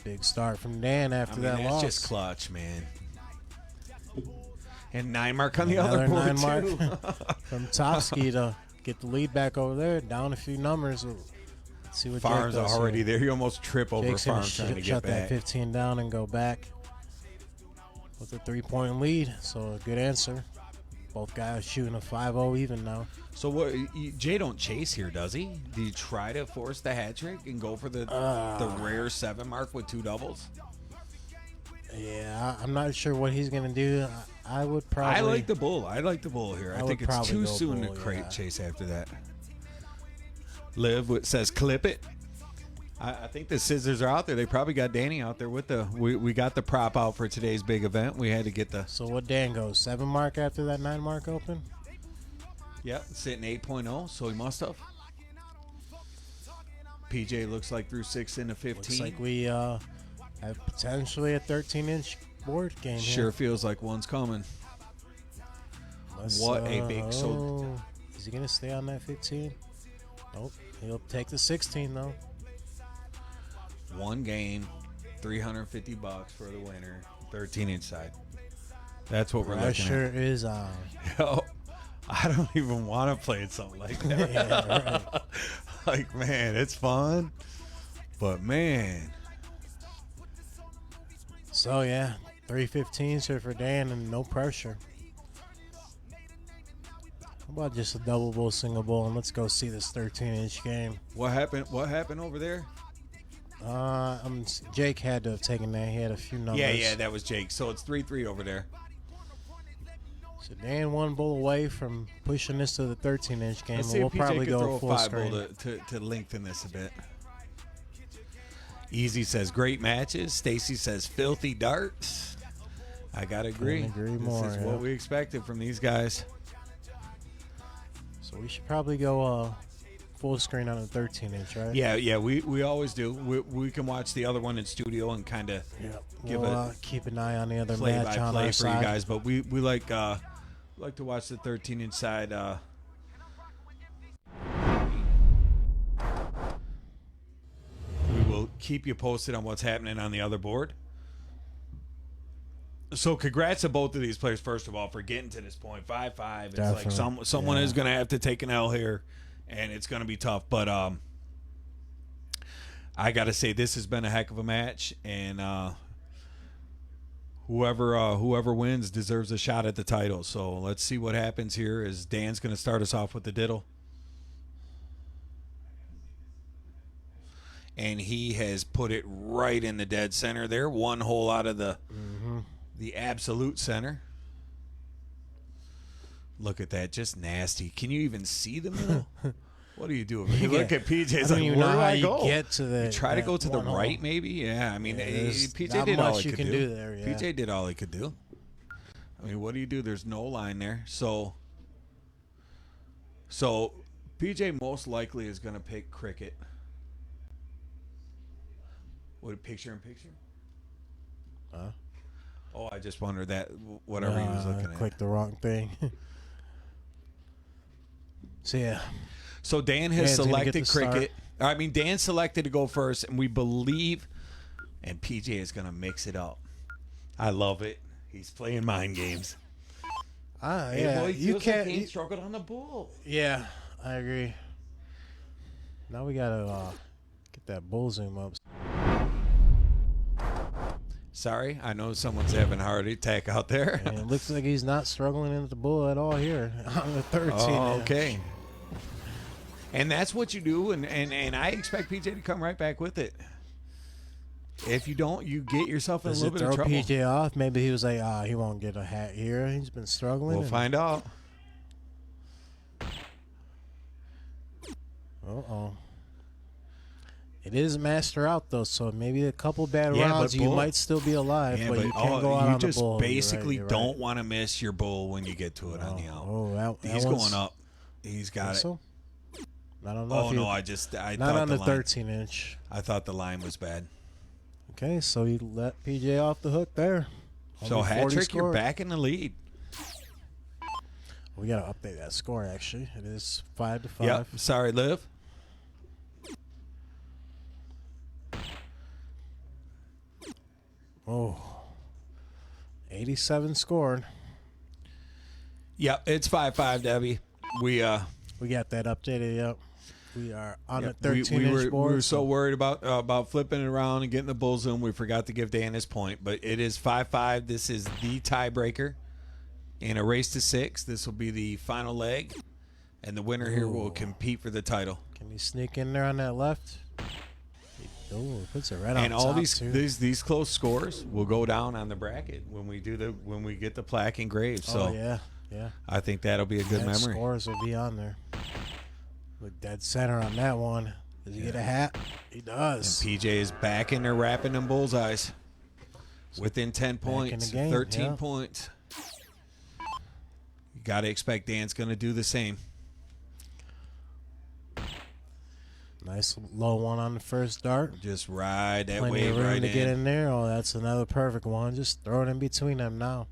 Big start from Dan after that that's loss. just clutch, man. And 9 mark on the Another other board, 9 mark too. from Topsky to get the lead back over there. Down a few numbers. Let's see what Farms Jake does already here. there. You almost trip over Jake's gonna Farms trying to shut get that back. 15 down and go back with a 3-point lead. So a good answer. Both guys shooting a 5-0 even now. So what? Jay don't chase here, does he? Do you try to force the hat trick and go for the rare 7 mark with 2 doubles? Yeah, I'm not sure what he's gonna do. I would probably. I like the bull. I like the bull here. I I think would it's probably too go soon bull, to crate yeah. chase after that. Liv says clip it. I think the scissors are out there. They probably got Danny out there with the. We got the prop out for today's big event. We had to get the. So what Dan goes 7 mark after that 9 mark open? Yep, sitting 8.0, so he must have. PJ looks like through 6 into 15. Looks like we have potentially a 13-inch board game. Sure here. feels like one's coming. What a big Is he gonna stay on that 15? Nope. He'll take the 16 though. One game, $350 for the winner, 13-inch side. That's what we're looking Pressure at. is on. Yo, I don't even want to play something like that. Yeah, right. Like, man, it's fun, but man, So yeah, 315s here for Dan and no pressure. How about just a double bull, single bull, and let's go see this 13-inch game. what happened? What happened over there? Jake had to have taken that. He had a few numbers. Yeah, that was Jake. So it's 3-3 over there. So Dan 1 bull away from pushing this to the 13-inch game, Let's and see we'll if PJ probably could go throw a full 5 screen. bull to lengthen this a bit. Easy says great matches. Stacy says filthy darts. I gotta agree. Couldn't agree This more, is yeah. what we expected from these guys. So we should probably go full screen on a 13-inch, right? Yeah, we always do. We can watch the other one in studio and kind of Yep. give We'll a keep an eye on the other play match by on play our for side. you guys. But we like to watch the 13-inch side. We will keep you posted on what's happening on the other board. So congrats to both of these players, first of all, for getting to this point. 5-5. It's like Definitely. someone Yeah. is going to have to take an L here, and it's going to be tough. But I got to say, this has been a heck of a match, and whoever wins deserves a shot at the title. So let's see what happens here as Dan's going to start us off with the diddle. And he has put it right in the dead center there. 1 hole out of the absolute center. Look at that. Just nasty. Can you even see the middle? What do you do? You look at PJ. I It's don't like, even where know do how I you go? get to the. You try to that go to the one hole. right, maybe? Yeah, I mean, Yeah, there's PJ not did all much he you could can do. do there, yeah. PJ did all he could do. I mean, what do you do? There's no line there. So PJ most likely is going to pick cricket. What, picture in picture? Huh? Oh, I just wondered that, whatever he was looking at. Clicked the wrong thing. So yeah, So Dan has Dan's gonna get selected the start. cricket. I mean, Dan selected to go first, and we believe, and PJ is going to mix it up. I love it. He's playing mind games. Hey, yeah, boy, you feels can't. Like he struggled on the bull. Yeah, I agree. Now we gotta get that bull zoom up. Sorry, I know someone's having a heart attack out there. And it looks like he's not struggling into the bull at all here on the 13. Oh, okay. And that's what you do, and I expect PJ to come right back with it. If you don't, you get yourself in Does a it little bit throw of trouble. PJ off? Maybe he was like, he won't get a hat here. He's been struggling. We'll find out. Uh-oh. It is master out, though, so maybe a couple bad Yeah, rounds, but you bull- might still be alive, Yeah, but you can't go out you on just the bull. You're right, basically you're right. don't want to miss your bull when you get to it on the out. Oh, that He's one's- going up. He's got it. So? I don't know. Oh if no, you- I not thought on the the line. 13-inch. I thought the line was bad. Okay, so you let PJ off the hook there. So Only hat 40 trick, you're score. back in the lead. We gotta update that score. Actually, it is 5-5. Yep. Sorry, Liv. Oh, 87 scored. Yep, it's 5-5, Debbie. We We got that updated. Yep. We are on yep, the 13-inch board. we were so worried about flipping it around and getting the bull zoom, we forgot to give Dan his point. But it is 5-5. This is the tiebreaker. In a race to 6, this will be the final leg, and the winner here will Ooh. compete for the title. Can he sneak in there on that left? Oh, puts it right on And all top, these too. these close scores will go down on the bracket when we get the plaque engraved. So Oh, yeah. I think that'll be a good That memory. scores will be on there. Look dead center on that one. Does he get a hat? He And does. PJ is back in there wrapping them bullseyes. Within 10 in the points, game, 13 yeah. points. You got to expect Dan's going to do the same. Nice low one on the first dart. Just ride that Plenty wave of room right to get in. in there. Oh, that's another perfect one. Just throw it in between them now.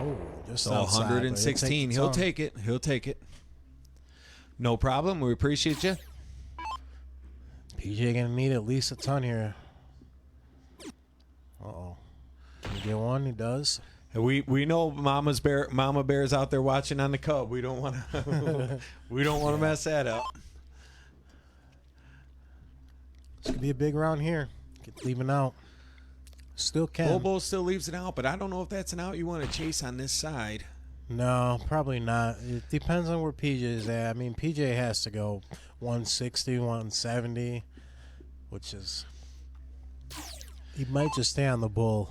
Oh, just So outside, but 116. He'll take it. He'll take it. No problem. We appreciate you. PJ gonna need at least a ton here. Uh-oh. Can he get one? He does. And we know Mama Bear's out there watching on the Cub. We don't want to mess that up. This could be a big round here. Get leaving out. Still can. Bobo still leaves it out, but I don't know if that's an out you want to chase on this side. No, probably not. It depends on where PJ is at. I mean, PJ has to go 160, 170, which is... He might just stay on the bull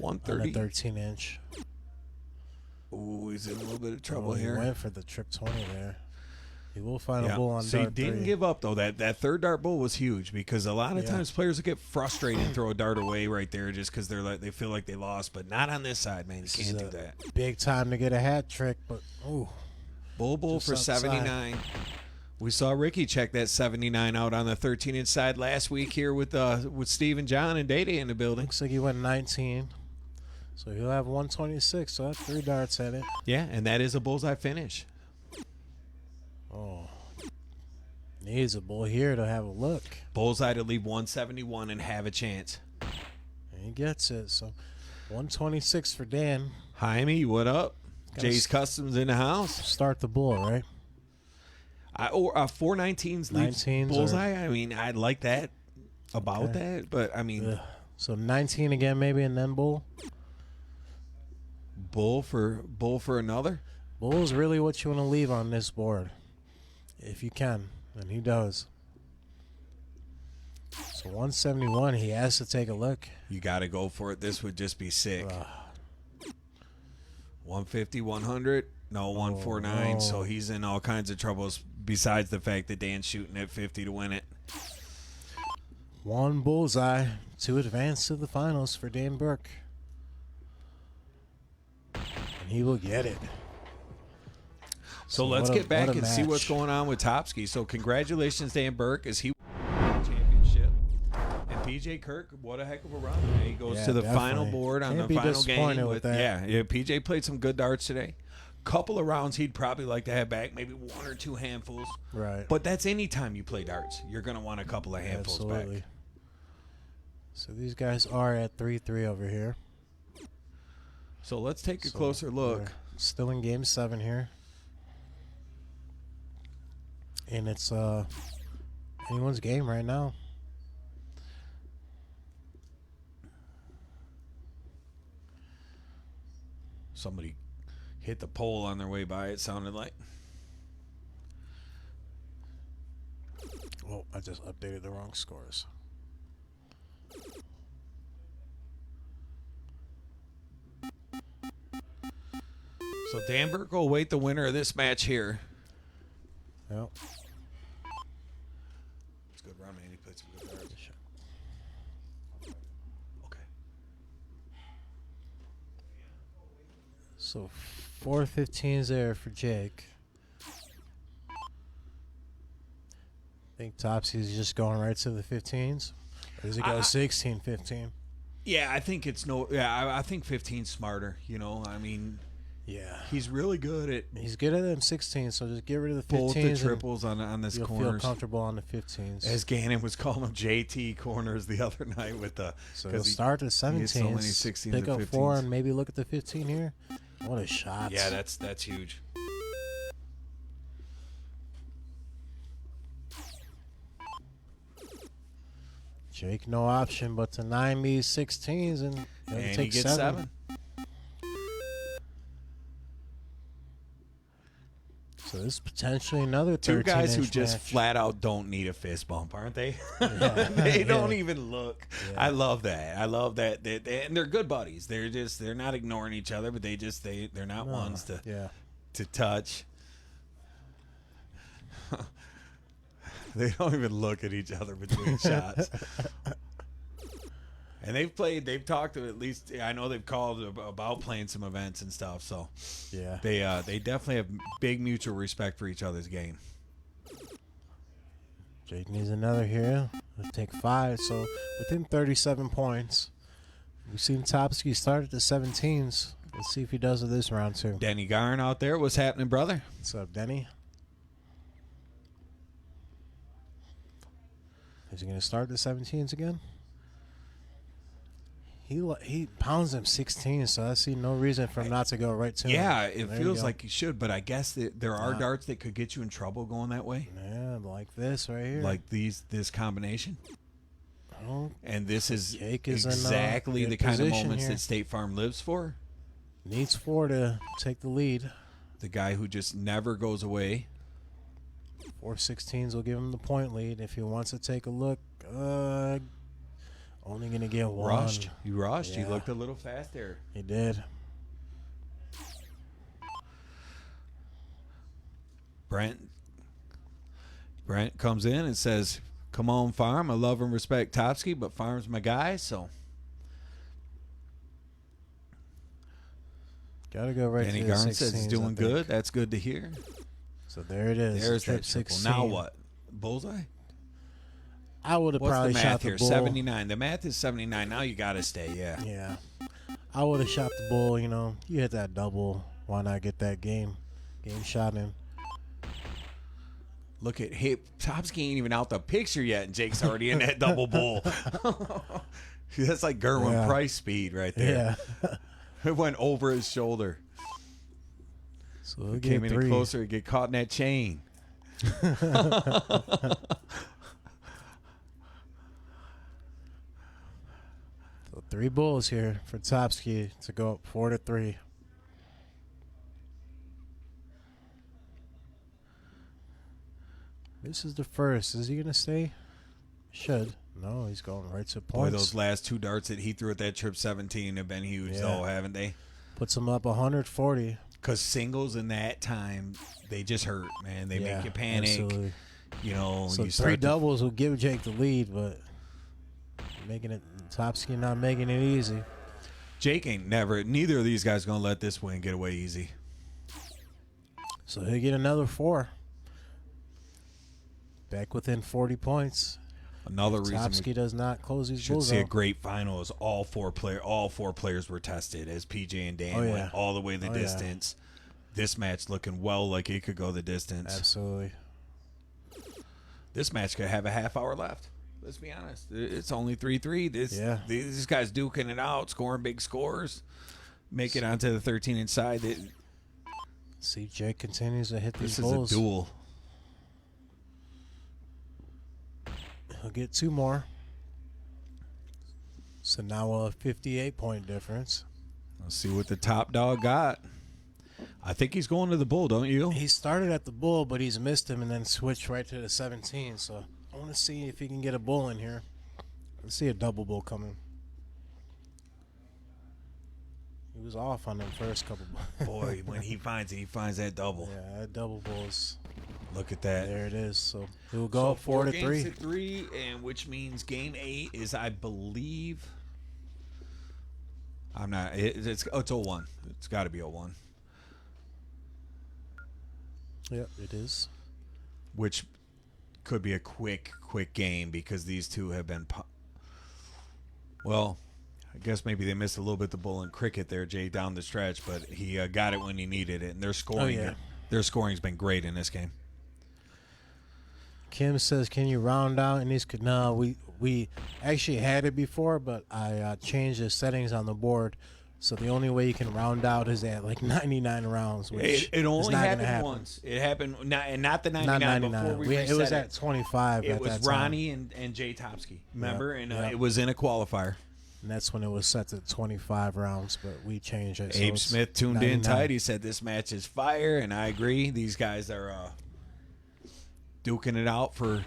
on the 130. 13-inch. Ooh, he's in a little bit of trouble He here. went for the trip 20 there. He will find Yeah. a bull on So he dart didn't 3. give up, though. That third dart bull was huge because a lot of Yeah. times players will get frustrated and throw a dart away right there just because they feel like they lost, but not on this side, man. You This can't is do a that. Big time to get a hat trick, but ooh, Bull Just for outside. 79. We saw Ricky check that 79 out on the 13-inch side last week here with Steve and John and Day-Day in the building. looks like he went 19. So he'll have 126. So that's 3 darts at it. Yeah, and that is a bullseye finish. Oh, needs a bull here to have a look. Bullseye to leave 171 and have a chance. And he gets it. So 126 for Dan. Jaime, what up? Gotta Jay's Customs in the house. Start the bull, right? 419s leaves 19s bullseye. I mean, I'd like that about Okay. that, but I mean, Ugh. So 19 again, maybe, and then bull. bull for another. Bull is really what you want to leave on this board, if you can, and he does. So 171, he has to take a look. You got to go for it. This would just be sick. 150, 100, no 149. no. So he's in all kinds of troubles. Besides the fact that Dan's shooting at 50 to win it. One bullseye to advance to the finals for Dan Burke. And he will get it. So let's what a- get back what a and see what's match. going on with Topsky. So congratulations, Dan Burke, as he won the championship. And PJ Kirk, what a heck of a run. He goes Yeah, to the definitely. final board on Can't the be final disappointed game. with that. Yeah, PJ played some good darts today. Couple of rounds he'd probably like to have back, maybe 1 or 2 handfuls. Right. But that's any time you play darts. You're going to want a couple of handfuls Absolutely. back. So these guys are at 3-3 over here. So let's take a So closer look. we're still in game 7 here. And it's anyone's game right now. Somebody hit the pole on their way by, it sounded like. Oh, I just updated the wrong scores. So Dan Burke will await the winner of this match here. Yep. It's a good run, man. He played some good darts. Okay. So 415s there for Jake. I think Topsy's just going right to the 15s. Or does it go 16, 15? Yeah, I think it's no. Yeah, I think 15's smarter. You know, I mean, Yeah. he's really good at He's good at them 16s, so just get rid of the 15s. both the and triples on this You'll corners. feel comfortable on the 15s. As Gannon was calling them JT corners the other night with the. So 'cause he'll he- start at he 17s. hit so many 16s pick and up 4 15s. and maybe look at the 15 here. What a shot. Yeah, that's huge. Jake, no option but to 9 these 16s and he'll And take he gets 7. So this is potentially another 13-inch Two guys who just match. flat out don't need a fist bump, aren't they? They don't even look. Yeah. I love that. I love that. And they're good buddies. They're not ignoring each other, but they're not ones to touch. They don't even look at each other between shots. And they've talked to at least, I know they've called about playing some events and stuff. So Yeah. they definitely have big mutual respect for each other's game. Jake needs another here. Let's take 5. So within 37 points. We've seen Topsky start at the 17s. Let's see if he does it this round too. Denny Garn out there. What's happening, brother? What's up, Denny? Is he going to start the 17s again? He pounds them 16, so I see no reason for him not to go right to him. Yeah, it There you feels go. like he should, but I guess that there are darts that could get you in trouble going that way. Yeah, like this right here. Like this combination. Oh, And this is Jake is in, exactly good the kind of position moments here. that State Farm lives for. needs 4 to take the lead. The guy who just never goes away. 4 16s will give him the point lead. If he wants to take a look, only going to get 1. Rushed. You rushed. Yeah. You looked a little fast there. He did. Brent comes in and says, "Come on, Farm. I love and respect Topsky, but Farm's my guy, so." Got to go right Danny to the Garn 16s. says he's I doing think. good. That's good to hear. So there it is. There's trip that triple. 16. Now what? Bullseye? I would have What's probably the shot math the here? bull. 79. The math is 79. Now you got to stay, yeah. Yeah. I would have shot the bull, you know. You hit that double. Why not get that game shot in? Look at Topsky ain't even out the picture yet, and Jake's already in that double bull. That's like Gerwin Yeah. Price speed right there. Yeah. It went over his shoulder. So we'll Came get in 3. closer and get caught in that chain. So 3 bulls here for Topsky to go up 4 to 3. This is the first. Is he going to stay? Should. No, he's going right to Boy, points. those last 2 darts that he threw at that trip 17 have been huge, Yeah. though, haven't they? Puts him up 140. Because singles in that time, they just hurt, man. They Yeah, make you panic. absolutely. You know, So you 3 start to- doubles will give Jake the lead, but making it Topsky not making it easy. Jake ain't neither of these guys going to let this win get away easy. So he'll get another 4. Back within 40 points. Another reason Topsky does not close these should bulls see a out. great final is all four players were tested as PJ and Dan Oh, yeah. went all the way the Oh, yeah. distance. This match looking well like it could go the distance. Absolutely. This match could have a half hour left. Let's be honest. It's only 3-3. Yeah. These guys duking it out, scoring big scores, make it onto the 13-inch side. See, Jake continues to hit these This is bulls. a duel. He'll get 2 more. So now a 58-point difference. Let's see what the top dog got. I think he's going to the bull, don't you? He started at the bull, but he's missed him and then switched right to the 17. So I want to see if he can get a bull in here. Let's see a double bull coming. He was off on them first couple. Boy, when he finds it, he finds that double. Yeah, that double bull's Look at that. there. It is. So he'll go up 4 to 3. Games to 3, and which means game 8 is, I believe. I'm not. It's 0-1. It's got to be 0-1. Yep, it is. Which could be a quick game because these two have been. Well, I guess maybe they missed a little bit the bull in cricket there, Jay, down the stretch, but he got it when he needed it, and their scoring. yeah. Their scoring's been great in this game. Kim says, "Can you round out?" And these could. No, we actually had it before, but I changed the settings on the board, so the only way you can round out is at like 99 rounds. Which It only is not gonna happened happen. once. It happened not the 99, Not before 99. we It was reset at 25. It at was that time. Ronnie and Jay Topsky. Remember? Yeah, And yeah. it was in a qualifier. And that's when it was set to 25 rounds, but we changed it. So Abe it's Smith tuned 99. in tight. He said this match is fire, and I agree. These guys are duking it out for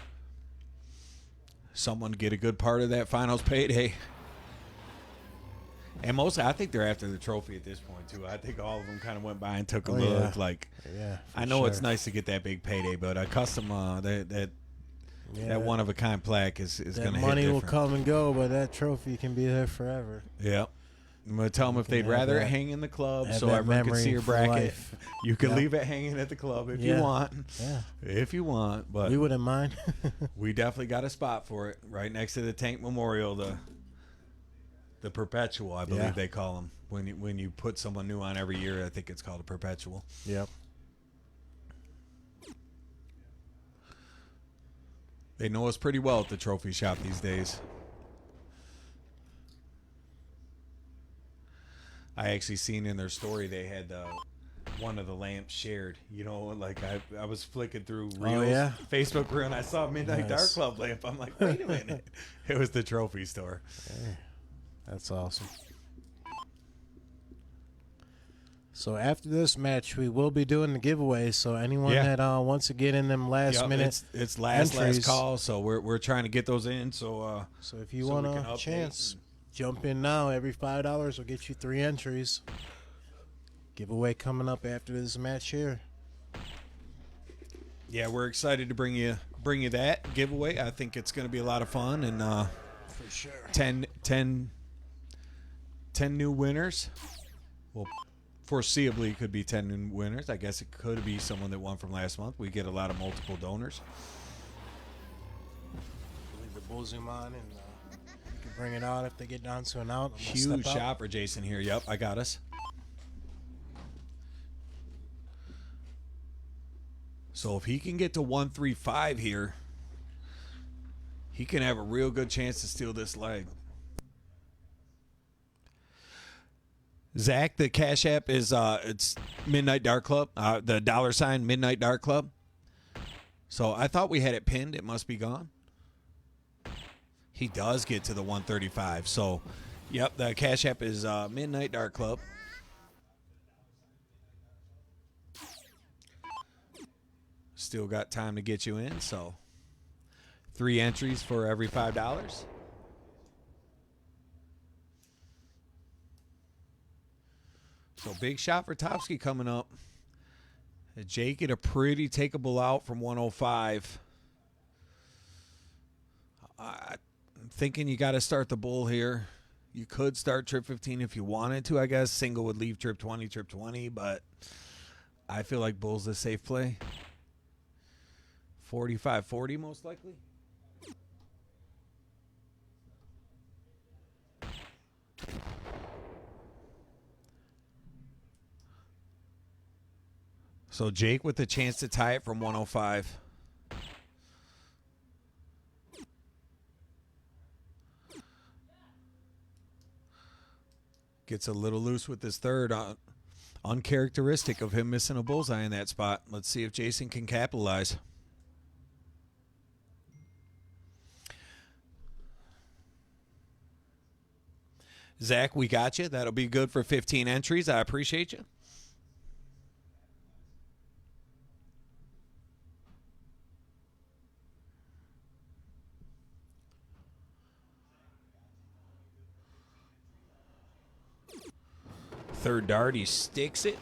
someone to get a good part of that finals payday. And mostly, I think they're after the trophy at this point, too. I think all of them kind of went by and took a look. Yeah. Like, Yeah, I know it's nice to get that big payday, but a custom, that one-of-a-kind plaque is going to that hit money will different. come and go, but that trophy can be there forever. Yeah. I'm going to tell them if they'd can have rather that- it hang in the club have so that everyone can memory see your for bracket. life. You can Yeah. leave it hanging at the club if Yeah. you want. Yeah, If you want. But we wouldn't mind. we definitely got a spot for it right next to the Tank Memorial, the perpetual, I believe Yeah. they call them. When you put someone new on every year, I think it's called a perpetual. Yep. They know us pretty well at the trophy shop these days. I actually seen in their story they had one of the lamps shared. You know, like I was flicking through Reels, yeah? Facebook reel, and I saw Midnight Dark Nice. Club lamp. I'm like, wait a minute. It was the trophy store. That's awesome. So after this match, we will be doing the giveaway. So anyone Yeah. that wants to get in them last Yep, minute, it's last entries. call, so we're trying to get those in. So so if you so we want can a update chance, and- jump in now. Every $5 will get you 3 entries. Giveaway coming up after this match here. yeah, we're excited to bring you that giveaway. I think it's going to be a lot of fun, and For sure. 10 new winners. Well, foreseeably could be 10 new winners. I guess it could be someone that won from last month. We get a lot of multiple donors. Leave the bull zoom on, and you can bring it out if they get down to an out. I'm gonna Huge step out. shopper, Jason here. Yep, I got us. So if he can get to 135 here, he can have a real good chance to steal this leg. Zach, the Cash App is it's Midnight Dark Club, the $ Midnight Dark Club. So I thought we had it pinned. It must be gone. He does get to the 135. So, yep, the Cash App is Midnight Dark Club. Still got time to get you in. So 3 entries for every $5. So big shot for Topsky coming up. Jake get a pretty takeable out from 105. I'm thinking you got to start the bull here. You could start trip 15 if you wanted to, I guess. Single would leave trip 20, but I feel like bull's a safe play. 45-40 most likely. So Jake with the chance to tie it from 105. Gets a little loose with his third. Uncharacteristic of him missing a bullseye in that spot. Let's see if Jason can capitalize. Zach, we got you. That'll be good for 15 entries. I appreciate you. Third dart, he sticks it.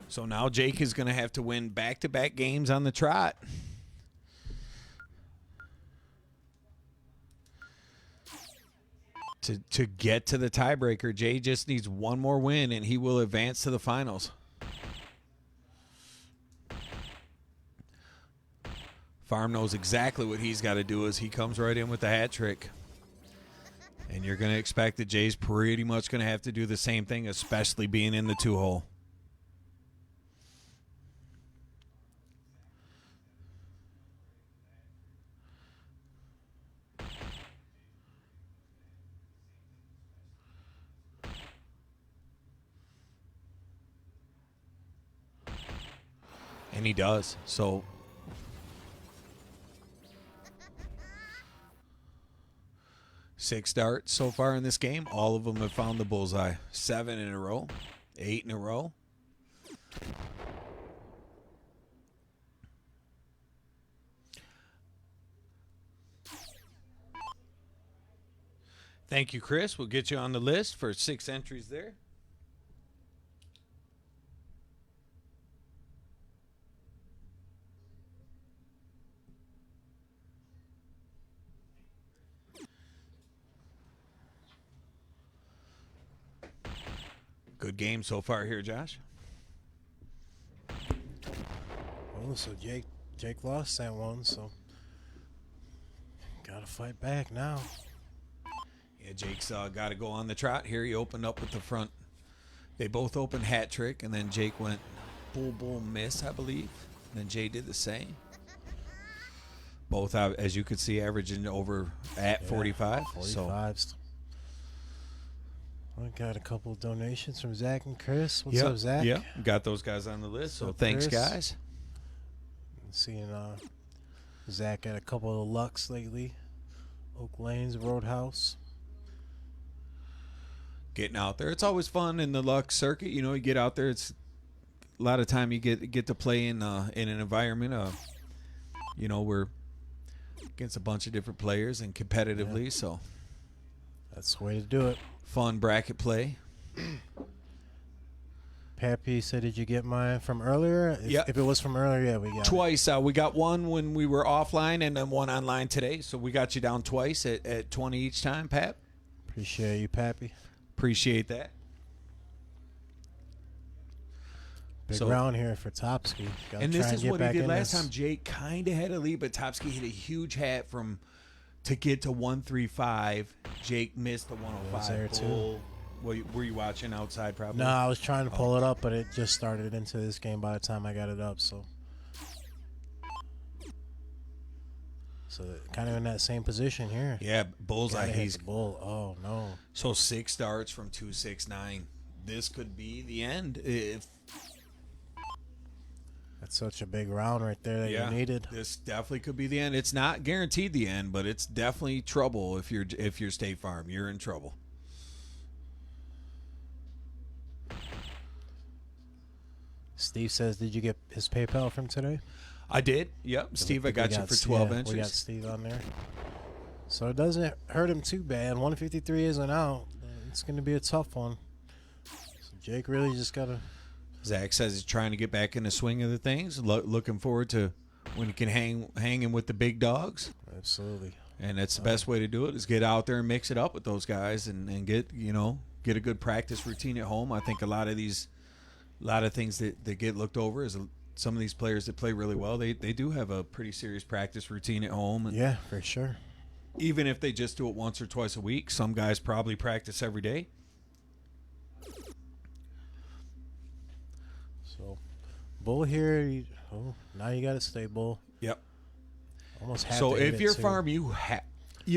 So now Jake is going to have to win back-to-back games on the trot. To get to the tiebreaker, Jay just needs one more win, and he will advance to the finals. Farm knows exactly what he's got to do as he comes right in with the hat trick. And you're going to expect that Jay's pretty much going to have to do the same thing, especially being in the 2-hole. And he does. So 6 darts so far in this game. All of them have found the bullseye. 7 in a row. 8 in a row. Thank you, Chris. We'll get you on the list for 6 entries there. Good game so far here, Josh. Oh, so Jake lost that one, so gotta fight back now. Yeah, Jake's got to go on the trot here. He opened up with the front. They both opened hat trick, and then Jake went bull, miss, I believe. And then Jay did the same. Both, as you could see, averaging over at 45. 45s. I got a couple of donations from Zach and Chris. What's Yep, up, Zach? Yeah, got those guys on the list. So up, thanks, Chris? guys. Seeing Zach at a couple of Lux lately. Oak Lanes Roadhouse. Getting out there, it's always fun in the Lux circuit. You know, you get out there. It's a lot of time you get to play in an environment. You know, we're against a bunch of different players and competitively. So That's the way to do it. fun bracket play. Pappy said, "Did you get mine from earlier?" Yeah. If it was from earlier, yeah, we got it. Twice. We got one when we were offline and then one online today. So we got you down twice at 20 each time, Pat. Appreciate you, Pappy. Appreciate that. Big So- round here for Topsky. Gotta And try this is get what he back did in last this. time. Jake kind of had a lead, but Topsky hit a huge hat to get to 135. Jake missed the 105. Was there too? Bull. Were you watching outside probably? No, I was trying to pull it up, but it just started into this game by the time I got it up. So kind of in that same position here. Yeah, bullseye. Gotta hit He's the bull. Oh no. so 6 starts from 269. This could be the end if That's such a big round right there that you needed. This definitely could be the end. It's not guaranteed the end, but it's definitely trouble if you're State Farm. You're in trouble. Steve says, "Did you get his PayPal from today?" I did. Yep. Steve, I got you for 12 We got entries. Steve on there. So it doesn't hurt him too bad. 153 isn't out. It's going to be a tough one. So Jake really just got to... Zach says he's trying to get back in the swing of the things. Looking forward to when he can hang him with the big dogs. Absolutely. And that's the best way to do it is get out there and mix it up with those guys and get a good practice routine at home. I think a lot of things that get looked over is some of these players that play really well. They do have a pretty serious practice routine at home. And Yeah, for sure. even if they just do it once or twice a week, some guys probably practice every day. So, Bull here. Now you got to stay Bull. Yep. Almost have So to hit if it, you're too. Farm, you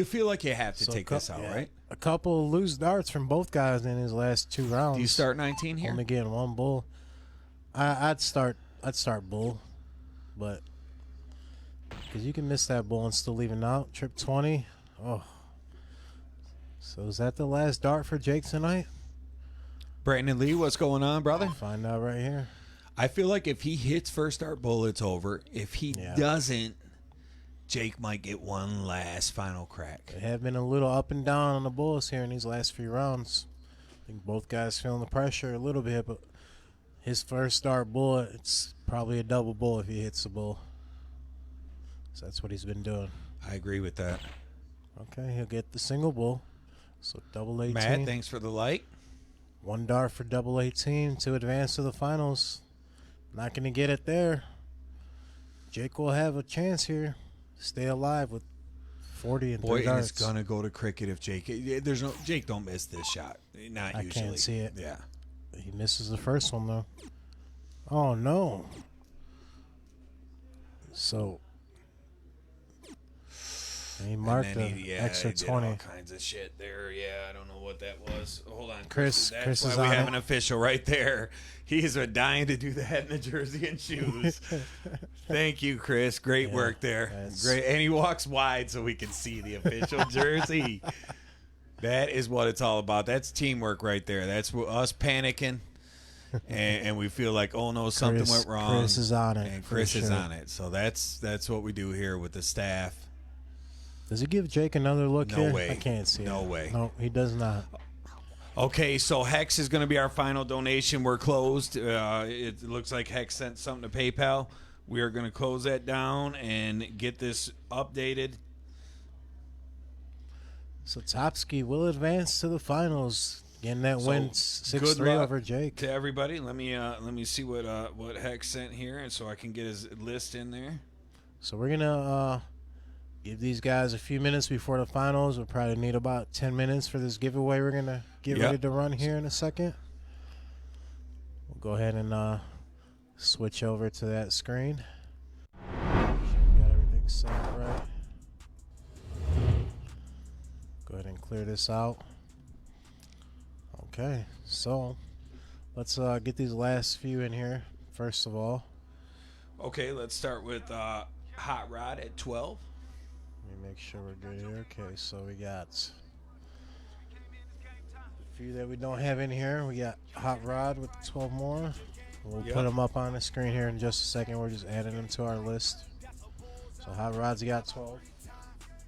feel like you have to So take this out, yeah, right? A couple loose darts from both guys in his last 2 rounds. Do you start 19 here? Only getting 1 Bull. I'd start Bull, but because you can miss that Bull and still leave it out. Trip 20. Oh. So is that the last dart for Jake tonight? Brandon Lee, what's going on, brother? Find out right here. I feel like if he hits first start bull, it's over. If he doesn't, Jake might get one last final crack. They have been a little up and down on the Bulls here in these last few rounds. I think both guys feeling the pressure a little bit, but his first start Bull, it's probably a double Bull if he hits the Bull. So that's what he's been doing. I agree with that. Okay, he'll get the single Bull. So double 18. Matt, thanks for the like. 1 dart for double 18 to advance to the finals. Not going to get it there. Jake will have a chance here. Stay alive with 40 and 3 Boy, and darts. it's gonna go to cricket if Jake. Jake don't miss this shot. Not I usually. can't see it. Yeah. He misses the first one, though. Oh, no. So, he marked And then the extra he did 20. all kinds of shit there. Yeah, I don't know what that was. Hold on, Chris That's is why we on have it. an official right there. He's dying to do that in the jersey and shoes. Thank you, Chris. Great work there. that's- Great, and he walks wide so we can see the official jersey. That is what it's all about. That's teamwork right there. That's us panicking, and we feel like, oh no, something went wrong. Chris is on it. And for Chris is sure. on it. So that's what we do here with the staff. Does he give Jake another look No here? way. I can't see it. No way. No, he does not. Okay, so Hex is going to be our final donation. We're closed. It looks like Hex sent something to PayPal. We are going to close that down and get this updated. So Topsky will advance to the finals, getting that So, win good 6-3 luck over Jake. to everybody. Let me see what Hex sent here, and so I can get his list in there. So we're gonna give these guys a few minutes before the finals. We'll probably need about 10 minutes for this giveaway we're gonna get Yep. ready to run here in a second. We'll go ahead and switch over to that screen. Make sure we got everything set up right. Go ahead and clear this out. Okay, so let's get these last few in here first of all. Okay, let's start with Hot Rod at 12. Let me make sure we're good here. Okay, so we got a few that we don't have in here. We got Hot Rod with 12 more. We'll Yep. put them up on the screen here in just a second. We're just adding them to our list. So Hot Rod's got 12.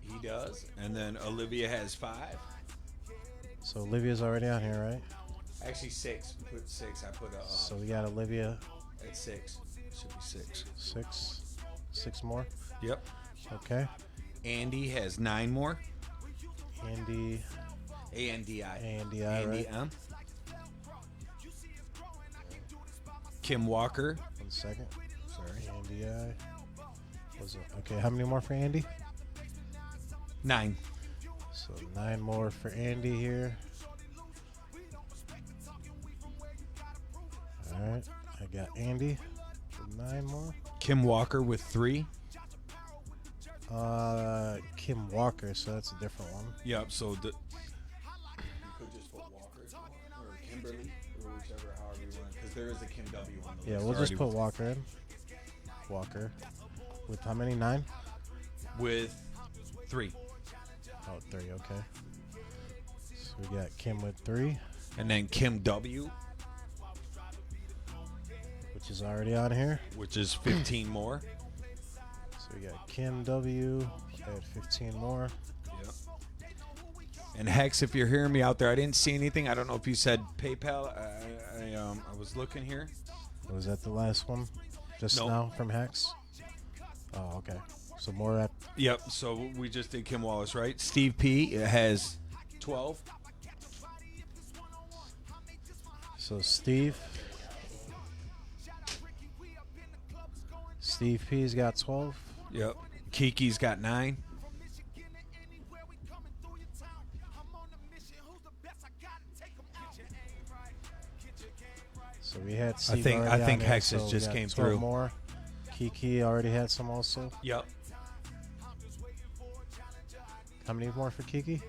He does. And then Olivia has 5. So Olivia's already on here, right? Actually, 6. Put 6. I put So we got Olivia at 6. Should be 6. 6 more. Yep. Okay. Andy has 9 more. Andy, A-N-D-I. A-N-D-I, Andy right? M. Kim Walker. 1 second. Sorry. Andy, was it? Okay, how many more for Andy? 9. So 9 more for Andy here. All right, I got Andy with 9 more. Kim Walker with 3. Kim Walker, so that's a different one. Yep. So you could just put Walker or Kimberly or whichever, however you want, because there is a Kim W on the Yeah, list we'll just already put Walker in. Walker with how many? 9? with 3, Oh, 3. Okay. So we got Kim with 3, and then Kim W, which is already on here. which is 15 more. So we got Kim W at 15 more. Yep. And Hex, if you're hearing me out there, I didn't see anything. I don't know if you said PayPal. I was looking here. Was that the last one? Just Nope. now from Hex? Oh, okay. So more at Yep. So we just did Kim Wallace, right? Steve P has 12. So Steve P's got 12. Yep. Kiki's got 9. So we had Steve think- already I think on there, Hexes so we just got came 12 through. more. Kiki already had some also. Yep. How many more for Kiki?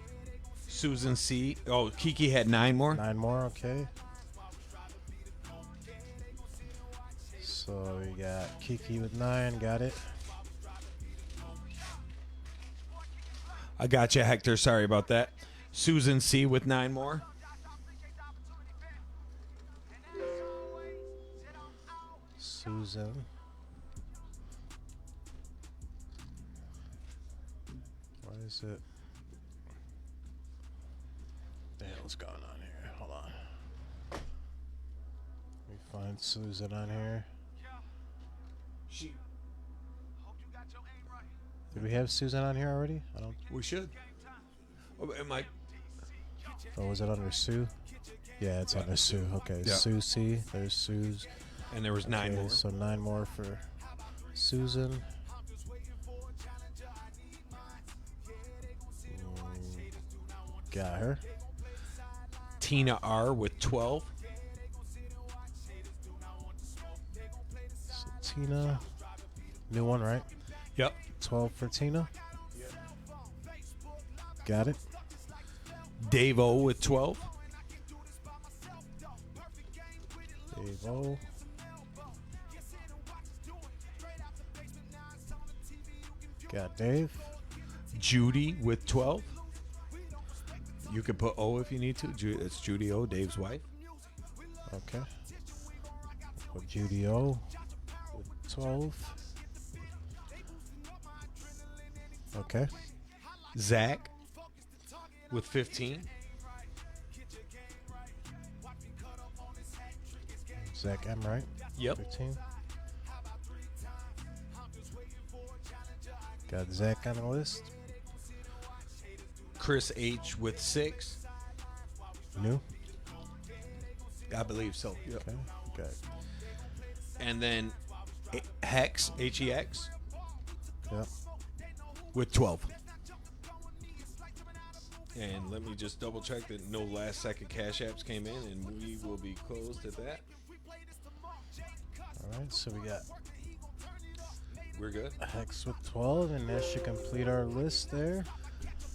Susan C. Oh, Kiki had 9 more. 9 more, okay. So we got Kiki with 9, got it. I got you, Hector. Sorry about that. Susan C. with 9 more. Susan. What is it? The hell's going on here? Hold on. Let me find Susan on here. Did we have Susan on here already? I don't. We should. Oh, am I? Oh, was it under Sue? Yeah, it's under Sue. Okay, Yeah. Sue C. There's Sue's. And there was 9 Okay, more. so 9 more for Susan. Got her. Tina R. with 12. So Tina. New one, right? Yep. 12 for Tina. Got it. Dave O. with 12. Dave O. Got Dave. Judy with 12. You could put O if you need to. It's Judy O, Dave's wife. Okay. Put Judy O with 12. Okay. Zach with 15. Zach M, right? Yep. 15. Got Zach on the list. Chris H with 6. New. I believe so. Yep. Okay. Good. And then Hex, Hex, Yep. with 12. And let me just double check that no last second cash apps came in, and we will be closed at that. All right. So we got We're good. Hex with 12, and that should complete our list there.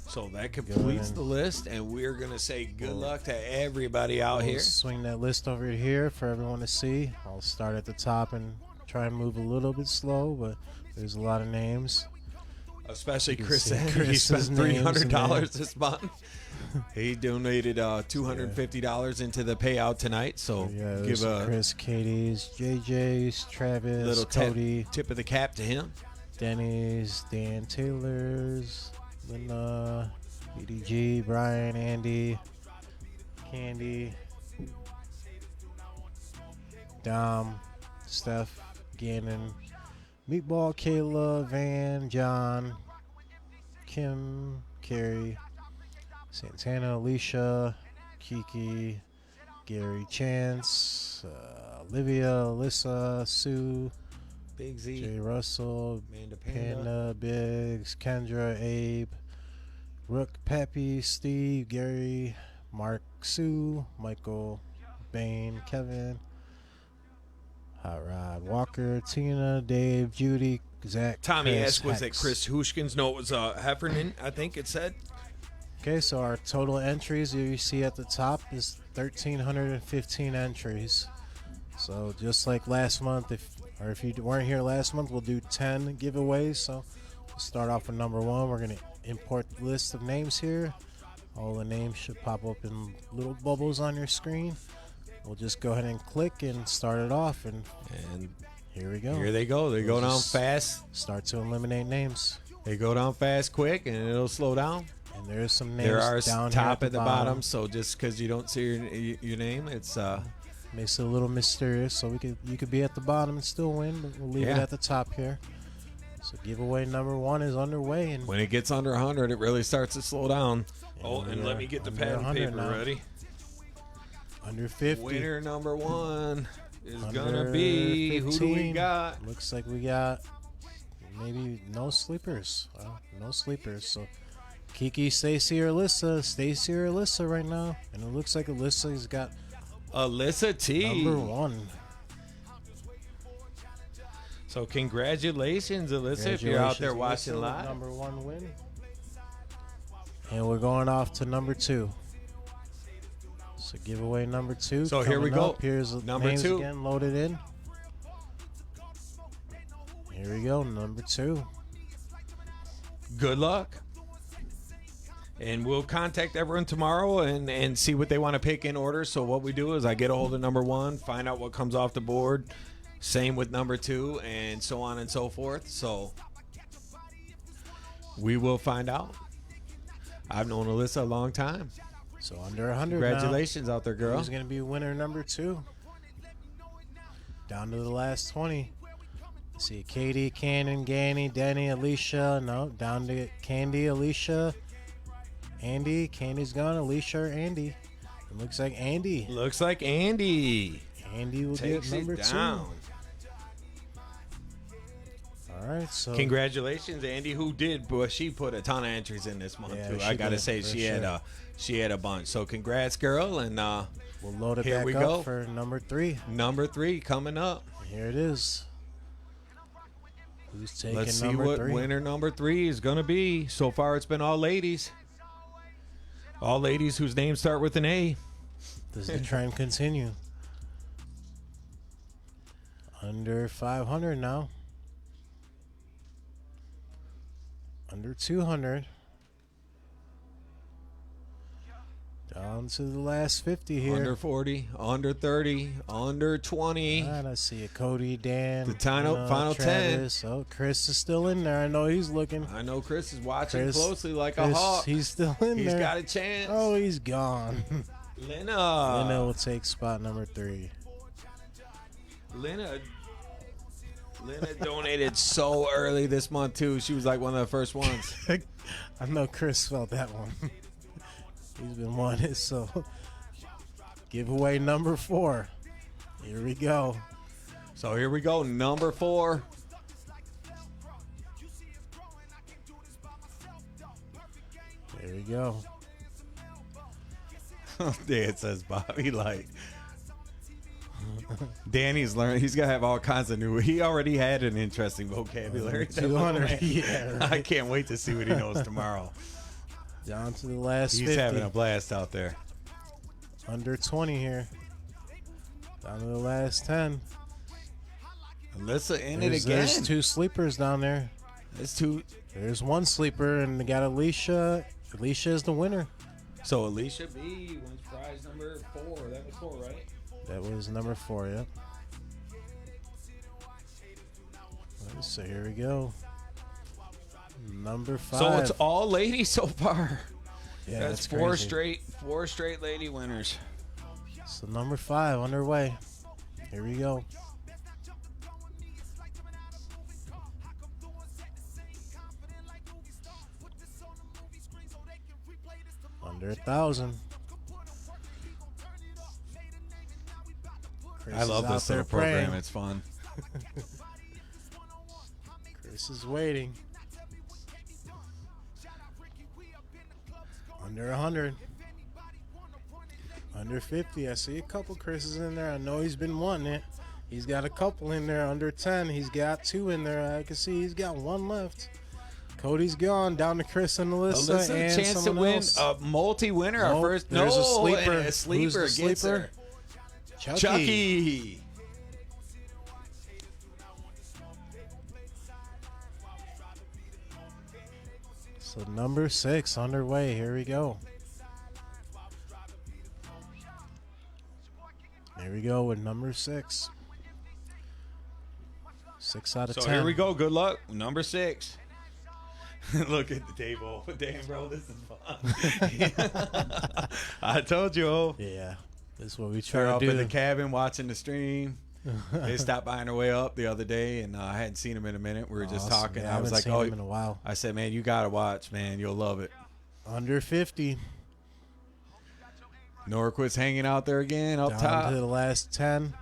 So that completes ahead the and- list, and we're going to say good We'll- luck to everybody out We'll here. swing that list over here for everyone to see. I'll start at the top and try and move a little bit slow, but there's a lot of names. Especially You can Chris. see He Chris's spent names in $300 this month. He donated $250 into the payout tonight. So Yeah, give there's a Chris, Katie's, JJ's, Travis, little Cody, tip of the cap to him. Denny's, Dan Taylor's, Linda, BDG, Brian, Andy, Candy, Dom, Steph, Gannon, Meatball, Kayla, Van, John, Kim, Carrie, Santana, Alicia, Kiki, Gary Chance, Olivia, Alyssa, Sue, Big Z, Jay Russell, Amanda Panda, Biggs, Kendra, Abe, Rook, Pappy, Steve, Gary, Mark, Sue, Michael, Bain, Kevin, Hot Rod, Walker, Tina, Dave, Judy, Zach, Tommy Chris, asked, was it Hex. Chris Hushkins? No, it was Heffernan, I think it said. Okay, so our total entries you see at the top is 1,315 entries. So just like last month, if you weren't here last month, we'll do 10 giveaways. So we'll start off with number 1. We're going to import the list of names here. All the names should pop up in little bubbles on your screen. We'll just go ahead and click and start it off, and here we go. Here they go. They We'll go down just fast. Start to eliminate names. They go down fast, quick, and it'll slow down. And there's some names There are down here top at at the bottom, so just because you don't see your name, it's makes it a little mysterious. So you could be at the bottom and still win, but we'll leave it Yeah. at the top here. So giveaway number 1 is underway, and when it gets under 100, it really starts to slow down. Oh, and we're let me get the under pad and 100 paper now. ready. under 50. Winner number 1 is Under gonna be, who do we 15. got? Looks like we got maybe no sleepers. No sleepers. So Kiki, Stacy, or Alyssa. Stacy or Alyssa right now, and it looks like Alyssa's got Alyssa T. number 1. So congratulations, Alyssa, if you're out there Congratulations, watching Alyssa, with live. number 1 win. And we're going off to number 2. So giveaway number 2. So here we coming go. up. Here's the Number names 2. again loaded in. Here we go, number 2. Good luck. And we'll contact everyone tomorrow and see what they want to pick in order. So what we do is I get a hold of number 1, find out what comes off the board. Same with number 2, and so on and so forth. So we will find out. I've known Alyssa a long time. So under 100 Congratulations out there, now. girl. Who's going to be winner number 2? Down to the last 20. Let's see, Katie, Cannon, Ganny, Denny, Alicia. No, down to Candy, Alicia, Andy. Candy's gone. Alicia or Andy. It looks like Andy. Looks like Andy Andy will takes get number it down. 2. All right, so Congratulations, Andy, who did, but she put a ton of entries in this month Yeah, too. she I gotta did, say, for she had a bunch. So congrats, girl, and we'll load it here back we up go. for number 3. number 3 coming up. Here it is. Who's taking Let's see number what 3? winner number 3 is gonna be. So far, it's been all ladies. All ladies whose names start with an A. Does the trend continue? Under 500 now. Under 200. Down to the last 50 here. Under 40, under 30, under 20. And I see it. Cody, Dan, The final Travis. 10. Oh, Chris is still in there. I know he's looking. I know Chris is watching Chris, closely like Chris, a hawk. He's still in there. He's got a chance. Oh, he's gone. Lena. Lena will take spot number 3. Lena donated so early this month, too. She was like one of the first ones. I know Chris felt that one. He's been wanted, so giveaway number 4. Here we go. So here we go, number 4. There we go. Yeah, it says Bobby Light. Danny's learned. He's gonna have all kinds of new. He already had an interesting vocabulary. 200. Yeah, right. I can't wait to see what he knows tomorrow. Down to the last He's 50. having a blast out there. Under 20 here. Down to the last 10. Alyssa in There's, it again. There's 2 sleepers down there. It's 2. There's 1 sleeper, and they got Alicia. Alicia is the winner. So Alicia B wins prize number 4. That was 4, right? That was number 4, yep. So here we go. Number 5. So it's all ladies so far. Yeah, that's crazy. four straight lady winners. So number 5 underway. Here we go. Under 1,000. Chris I love is out this there little program. praying. It's fun. Chris is waiting. Under 100. Under 50. I see a couple Chris's in there. I know he's been wanting it. He's got a couple in there. Under 10. He's got 2 in there. I can see he's got 1 left. Cody's gone. Down to Chris and Alyssa. Alyssa, and chance to someone win else. a multi-winner. Nope, Our first. there's a sleeper. And a Who's sleeper the gets sleeper? her. Chucky. Chucky. So number 6 underway. Here we go. Here we go with number 6. 6 out of 10. So here we go. Good luck. Number 6. Look at the table. Damn, bro, this is fun. I told you. Oh. Yeah, this is what we They're try to up do. in the cabin watching the stream. They stopped by on their way up the other day, and I hadn't seen them in a minute. We were just Awesome. talking. Yeah, I was haven't like, seen "Oh," him in a while. I said, "Man, you gotta watch, man. You'll love it." Under 50. Norquist's hanging out there again up Down top. to the last 10.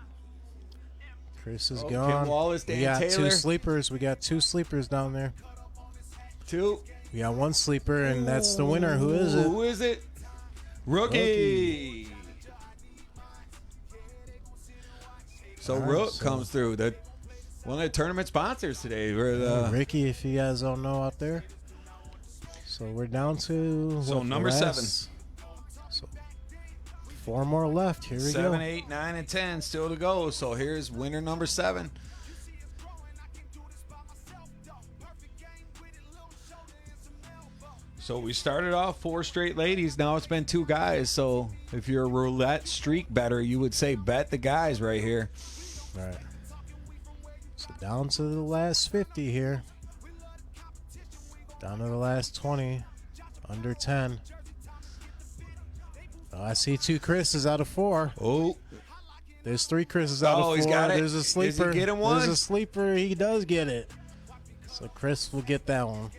Chris is Oh, gone. Kim Wallace, we Dan got Taylor. 2 sleepers. We got 2 sleepers down there. 2. We got 1 sleeper, and that's the winner. Who is it? Who is it? Rookie. So All right, Rook so- comes through. One of the tournament sponsors today. We're the Ricky, if you guys don't know out there. So we're down to So what, the number 7. So 4 more left. Here we 7, go. 8, 9, and 10 still to go. So here's winner number 7. So we started off 4 straight ladies. Now it's been 2 guys. So if you're a roulette streak better, you would say bet the guys right here. All right. So down to the last 50 here. Down to the last 20. Under 10. Oh, I see 2 Chris's out of 4. Oh, There's 3 Chris's out of 4. he's got it. There's a Is he sleeper. getting one? There's a sleeper. He does get it. So Chris will get that one.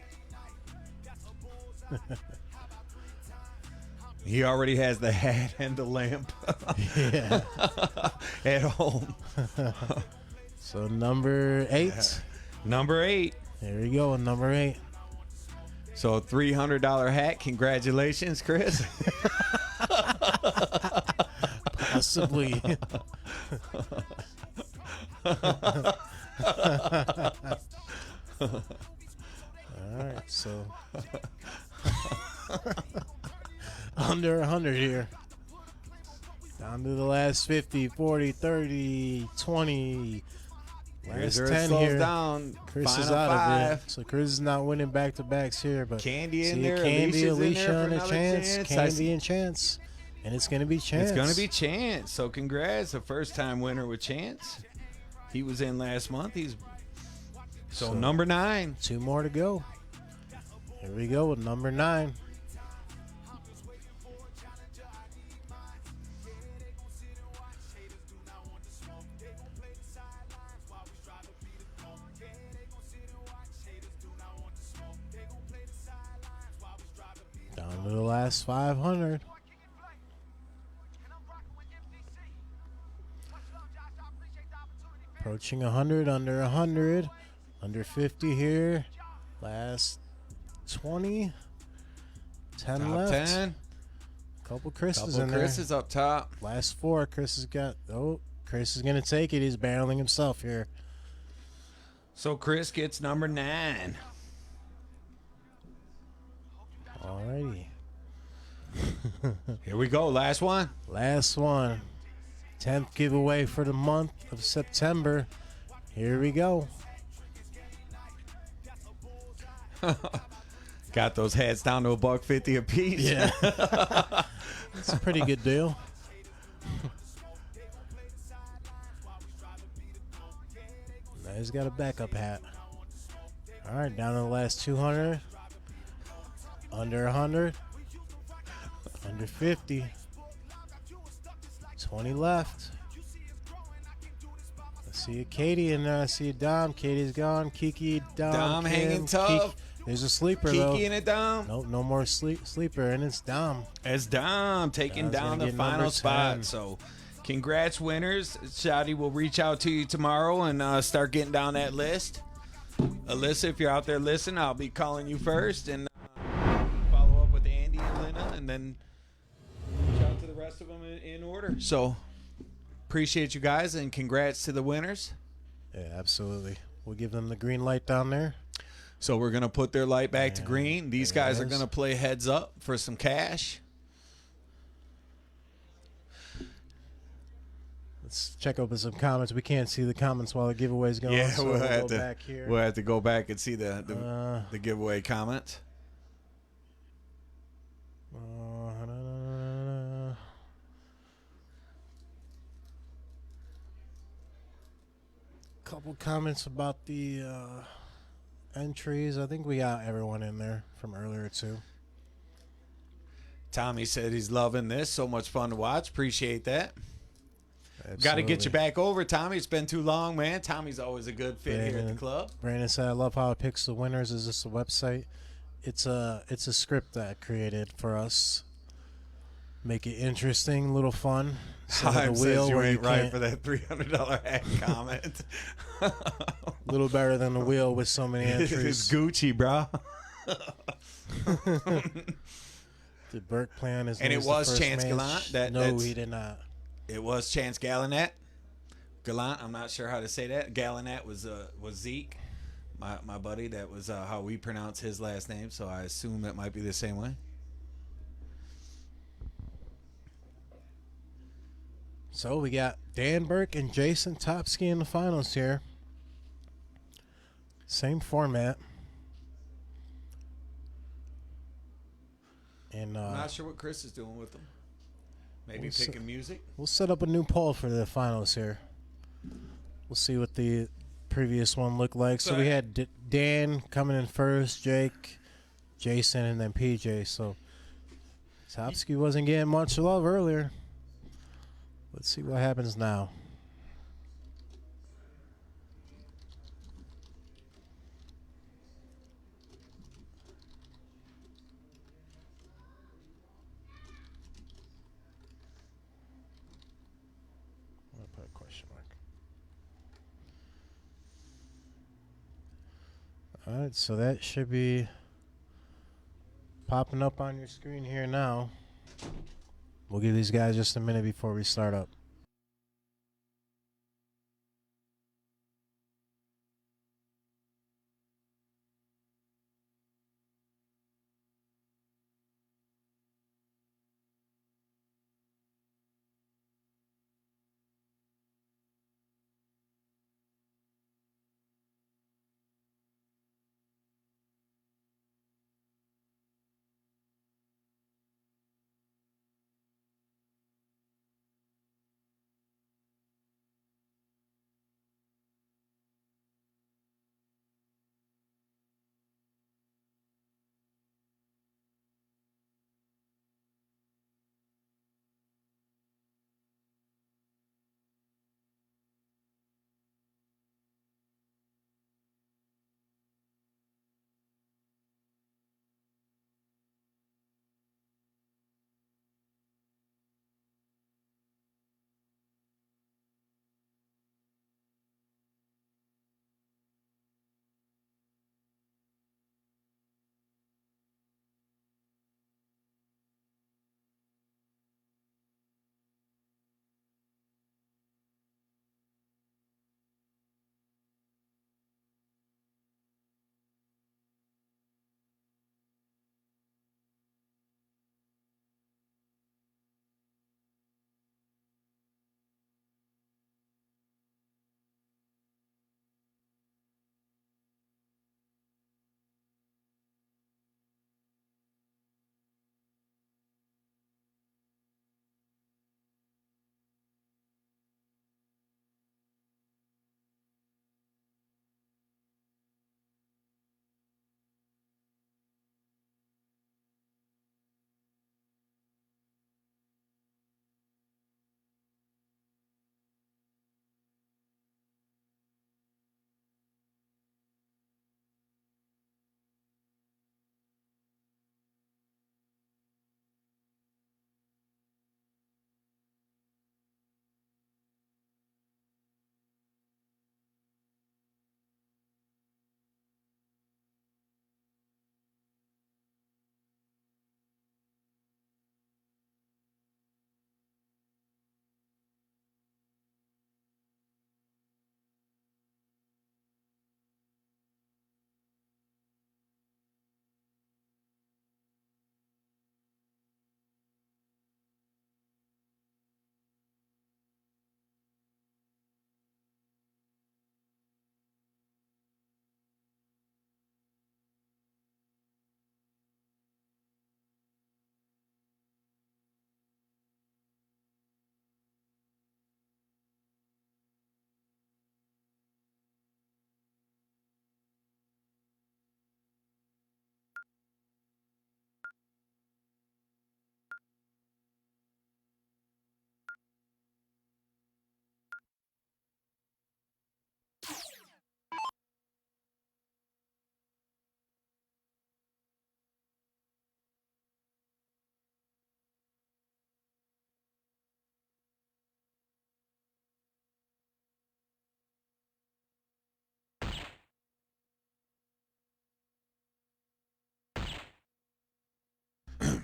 he already has the hat and the lamp Yeah. at home. So number 8. Number 8. There you go. Number 8. So $300 hat. Congratulations, Chris. Possibly. All right, so under 100 here. Down to the last 50, 40, 30, 20. Here's Last where it 10 slows here. down. Chris is Final out 5. of it. So Chris is not winning back-to-backs here. But Candy in see there. Candy, Alicia's in there Alicia, for and a another chance. chance. I Candy see- and Chance. And it's gonna be Chance. It's gonna be Chance. So congrats, a first-time winner with Chance. He was in last month. So number 9. 2 more to go. Here we go with number 9. Down to the last 500. Approaching 100, under 100, under 50 here. Last 20, 10 Top left. 10. Couple Chris's Couple in Chris's up top. there. Last 4, Chris has got. Oh, Chris is gonna take it. He's barreling himself here. So Chris gets number 9. Alrighty, Here we go. Last one. last one. 10th giveaway for the month of September. Here we go. Got those hats down to $1.50 a piece. Yeah, it's a pretty good deal. Now he's got a backup hat. All right, down to the last 200. Under 100. Under 50. 20 left. I see a Katie and I see a Dom. Katie's gone. Kiki, Dom, Dom Kim, hanging tough. There's a sleeper though. Kiki and it Dom. Nope, no more sleeper, and it's Dom. As Dom taking Dom's down gonna the get number final 10. spot. So congrats, winners. Shotty will reach out to you tomorrow and start getting down that list. Alyssa, if you're out there listening, I'll be calling you first and follow up with Andy and Lena and then reach out to the rest of them in order. So appreciate you guys and congrats to the winners. Yeah, absolutely. We'll give them the green light down there. So we're going to put their light back to green. These there it guys are is. going to play heads up for some cash. Let's check open some comments. We can't see the comments while the giveaway's going. Yeah, so we'll go have to back here. we'll have to go back and see the giveaway comment. Couple comments about the entries. I think we got everyone in there from earlier too. Tommy said he's loving this. So much fun to watch. Appreciate that. Got to get Absolutely. you back over, Tommy. It's been too long, man. Tommy's always a good fit here at the Brandon- club. Brandon said, "I love how it picks the winners. Is this a website? It's a script that I created for us. Make it interesting, little fun. So Time says you where ain't right can't- for that $300 hat comment. little better than the wheel with so many It's entries. Gucci, bro. Did Burke play on his And it knees the was first Chance match? Gallant. No, That's- he did not. It was Chance Gallinet. Gallant, I'm not sure how to say that. Gallinet was Zeke, my buddy. That was how we pronounce his last name, so I assume it might be the same way. So we got Dan Burke and Jason Topsky in the finals here. Same format. And I'm not sure what Chris is doing with them. Maybe We'll picking music. we'll set up a new poll for the finals here. We'll see what the previous one looked like. So we had Dan coming in first, Jake, Jason, and then PJ. So Topsky wasn't getting much love earlier. Let's see what happens now. I'm gonna put a question mark. All right, so that should be popping up on your screen here now. We'll give these guys just a minute before we start up.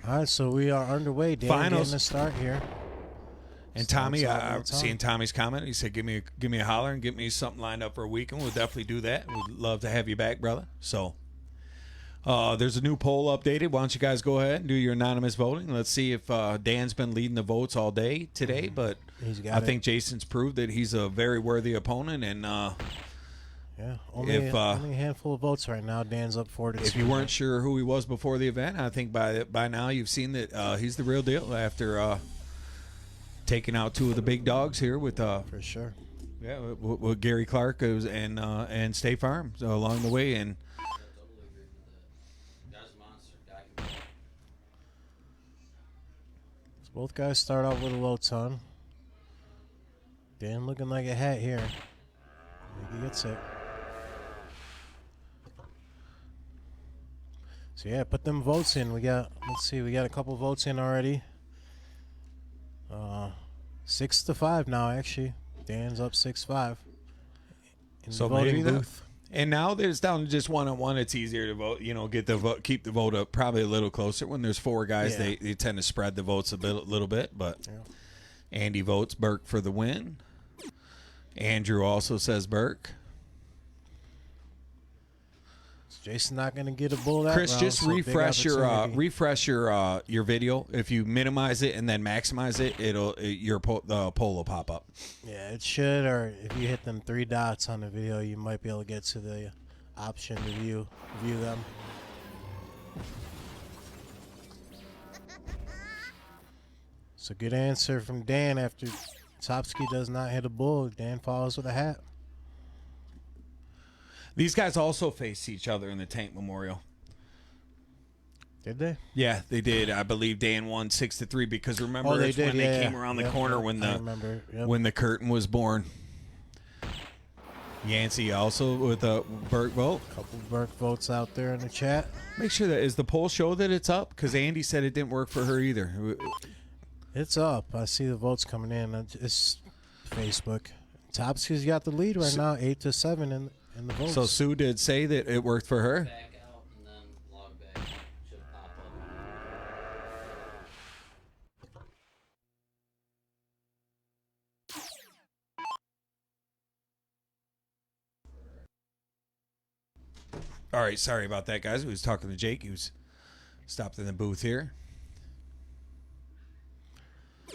All right, so we are underway. Dan Finals. getting a start here. And Starts Tommy, off I'm with Tom. seeing Tommy's comment. He said, "Give me a holler and get me something lined up for a weekend." We'll definitely do that. We'd love to have you back, brother. So, there's a new poll updated. Why don't you guys go ahead and do your anonymous voting? Let's see if Dan's been leading the votes all day today, but He's got I it. think Jason's proved that he's a very worthy opponent. And Yeah, only a handful of votes right now. Dan's up 4-2. if you weren't sure who he was before the event, I think by now you've seen that he's the real deal after taking out two of the big dogs here with for sure. with Gary Clark and State Farm along the way. And So both guys start out with a low ton. Dan looking like a hat here. I think he gets it. So yeah, put them votes in. Let's see, we got a couple votes in already. 6-5 now, actually. Dan's up 6-5. In so the voting maybe booth. and now there's down to just 1-on-1. It's easier to vote. Get the vote, keep the vote up probably a little closer. When there's four guys, Yeah. they tend to spread the votes a little bit. But Yeah. Andy votes Burke for the win. Andrew also says Burke. Is Jason not going to get a bull that Chris, round, just so big refresh your opportunity. your video. If you minimize it and then maximize it, the poll will pop up. Yeah, it should, or if you hit them 3 dots on the video, you might be able to get to the option to view them. So good answer from Dan after Topsky does not hit a bull. Dan follows with a hat. These guys also faced each other in the Tank Memorial. Did they? Yeah, they did. I believe Dan won 6-3 because remember they it's did, when yeah, they came yeah. around the Yep, corner yep, when I the remember. Yep. when the curtain was born. Yancey also with a Burke vote. Couple Burke votes out there in the chat. Make sure that is the poll show that it's up because Andy said it didn't work for her either. It's up. I see the votes coming in. It's Facebook. Topsky's got the lead right now, 8-7 in the votes. So Sue did say that it worked for her. Back out and then log back. Should pop up. All right, sorry about that, guys. We was talking to Jake. He was stopped in the booth here.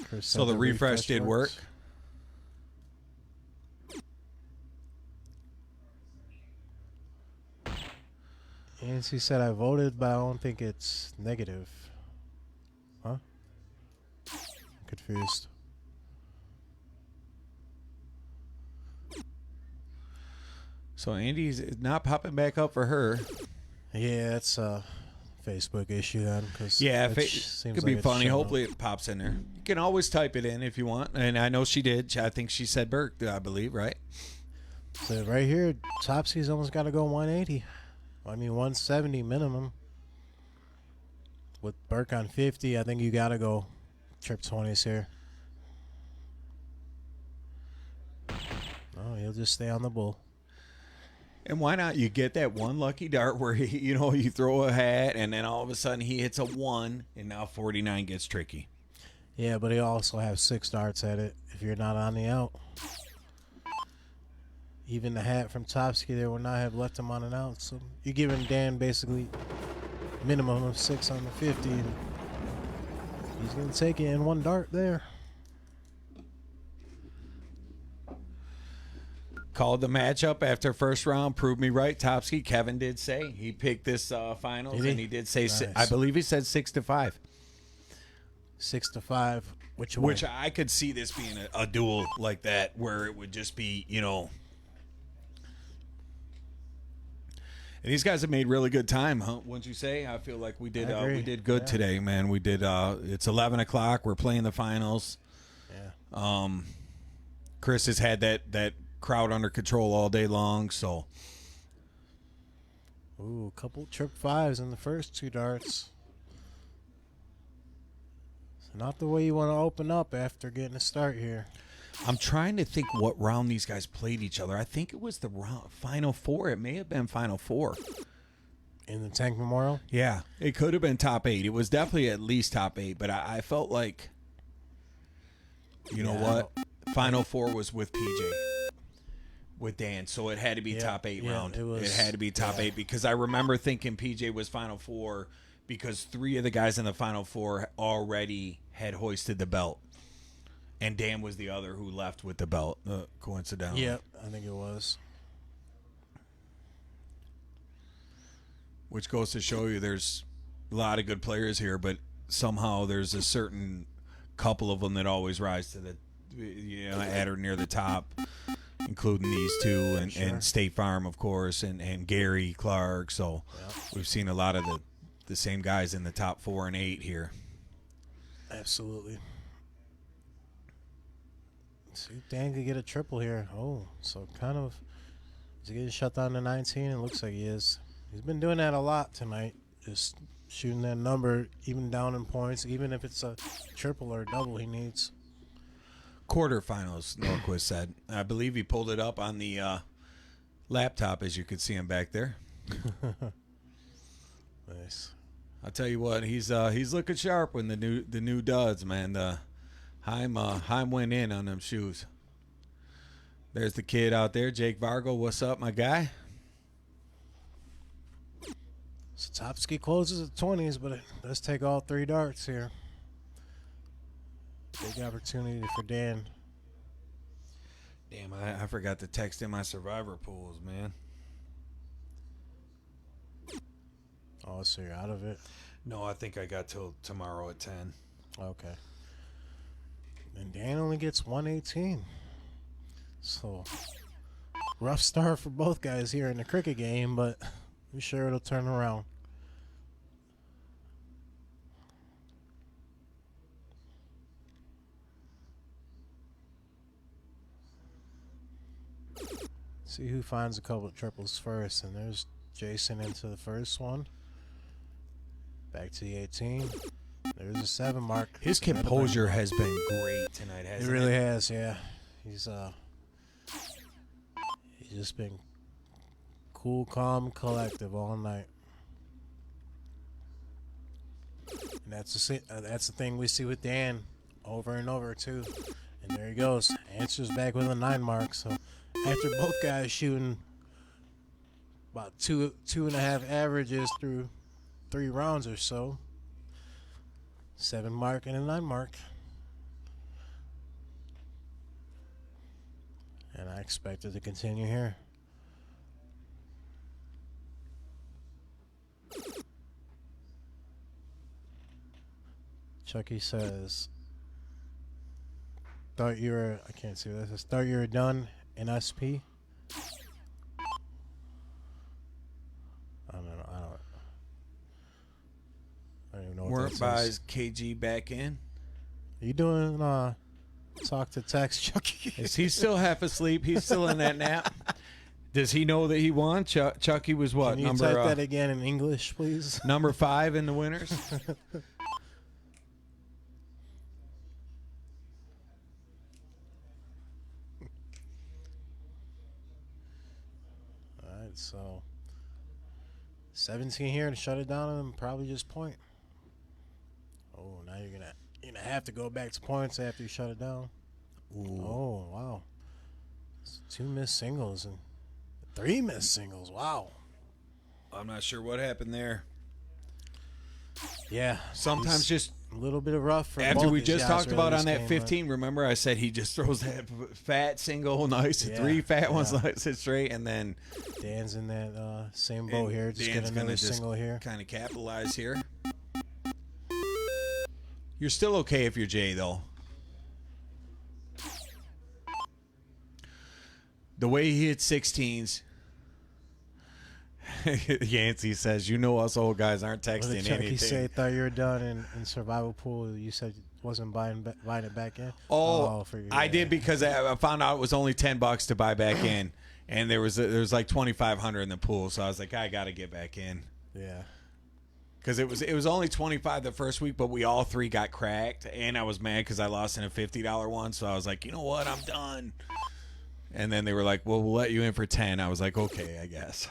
Chris So said the refresh did work. works. Nancy said I voted, but I don't think it's negative. Huh? Confused. So Andy's not popping back up for her. Yeah, it's a Facebook issue then. Cause Yeah, it it seems could like be it's funny. showing up. Hopefully it pops in there. You can always type it in if you want. And I know she did. I think she said Burke, I believe, right? So right here, Topsy's almost got to go 180. I mean, 170 minimum. With Burke on 50, I think you got to go trip 20s here. Oh, he'll just stay on the bull. And why not? You get that one lucky dart where you throw a hat and then all of a sudden he hits a 1 and now 49 gets tricky. Yeah, but he also have 6 darts at it if you're not on the out. Even the hat from Topsky there would not have left him on an out. So you're giving Dan basically minimum of 6 on the 50. And he's going to take it in 1 dart there. Called the matchup after first round. Proved me right. Topsky, Kevin did say he picked this finals, Did he? and he did say Nice. I believe he said 6-5, 6-5. Which I could see this being a duel like that where it would just be And these guys have made really good time, huh? Wouldn't you say? I feel like we did I agree. we did good today, man. We did. It's 11 o'clock. We're playing the finals. Yeah. Chris has had that crowd under control all day long, so Ooh, a couple trip 5s in the first 2 darts. So not the way you want to open up after getting a start here. I'm trying to think what round these guys played each other. I think it was the final 4. It may have been final 4. In the Tank Memorial? Yeah, it could have been top 8. It was definitely at least top 8, but I felt like, you know what? Final 4 was with PJ, with Dan, so it had to be top 8 round. It had to be top 8 because I remember thinking PJ was Final 4 because 3 of the guys in the Final 4 already had hoisted the belt, and Dan was the other who left with the belt, coincidentally. Yep, I think it was. Which goes to show you there's a lot of good players here, but somehow there's a certain couple of them that always rise to the, at or near the top, including these two and State Farm, of course, and Gary Clark. So we've seen a lot of the same guys in the top 4 and 8 here. Absolutely. See, Dan could get a triple here. Oh, so kind of is he getting shut down to 19? It looks like he is. He's been doing that a lot tonight, just shooting that number, even down in points, even if it's a triple or a double he needs. Quarterfinals, Norquist said. I believe he pulled it up on the laptop, as you could see him back there. Nice. I'll tell you what, he's looking sharp when the new duds, man. The Heim went in on them shoes. There's the kid out there, Jake Vargo. What's up, my guy? So Topsky closes at 20s, but it does take all 3 darts here. Big opportunity for Dan. Damn, I forgot to text in my survivor pools, man. Oh, so you're out of it? No, I think I got till tomorrow at 10. Okay. And Dan only gets 118. So, rough start for both guys here in the cricket game, but I'm sure it'll turn around. See who finds a couple of triples first. And there's Jason into the first one. Back to the 18. There's a 7 mark. His composure has been great tonight, hasn't it? It really has, yeah. He's just been cool, calm, collective all night. And that's the thing we see with Dan over and over too. And there he goes. Answers back with a 9 mark. So after both guys shooting about 2.5 averages through 3 rounds or so, 7 mark and a 9 mark. And I expect it to continue here. Chucky says, thought you were, I can't see what that says, thought you were done in SP. I don't even know what Work that buys says. KG back in. Are you doing talk to text, Chucky? Is he still half asleep? He's still in that nap. Does he know that he won? Chucky was what? Can you number type that again in English, please? number 5 in the winners. All right, so 17 here to shut it down and probably just point. Oh, now you're gonna have to go back to points after you shut it down. Ooh. Oh, wow. It's 2 missed singles and 3 missed singles. Wow. I'm not sure what happened there. Yeah. Sometimes it's just a little bit of rough for after both we these just guys talked really about this on that game, 15, remember I said he just throws that fat single nice, Yeah, 3 fat ones yeah. nice and straight, and then but Dan's in that same boat here. Just Dan's get another gonna just single here. kind of capitalize here. You're still okay if you're Jay, though. The way he hits 16s. Yancey says, you know us old guys aren't What texting did Chucky anything. say? Thought you were done in survival pool. You said you wasn't buying it back in. I did because I found out it was only $10 to buy back in, and there was like 2,500 in the pool, so I was like, I got to get back in. Yeah. Because it was only 25 the first week, but we all 3 got cracked, and I was mad because I lost in a $50 one, so I was like, you know what, I'm done. And then they were like, well, we'll let you in for 10. I was like, okay, I guess.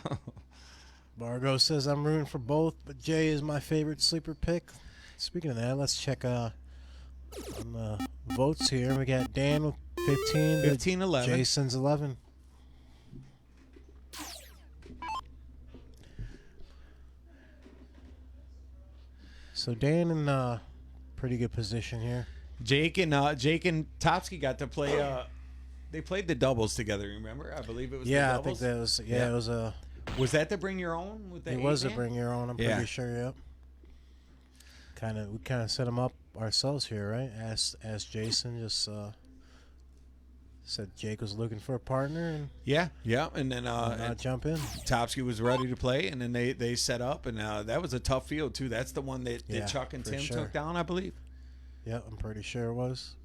Bargo says I'm rooting for both, but Jay is my favorite sleeper pick. Speaking of that, let's check on the votes here. We got Dan with 15. 15-11. Jason's 11. So Dan in pretty good position here. Jake and Topsky got to play. They played the doubles together. Remember? I believe it was. Yeah, the I think doubles. that was. Yeah, it was a. Was that the bring your own? With the It was a eight-man? bring your own. I'm Yeah. pretty sure. Yep. We kind of set him up ourselves here, right? Asked Jason. Just said Jake was looking for a partner and Yeah, and then not jump in. Topsky was ready to play, and then they set up, and that was a tough field too. That's the one that Yeah, Chuck and for Tim sure. took down, I believe. Yeah, I'm pretty sure it was.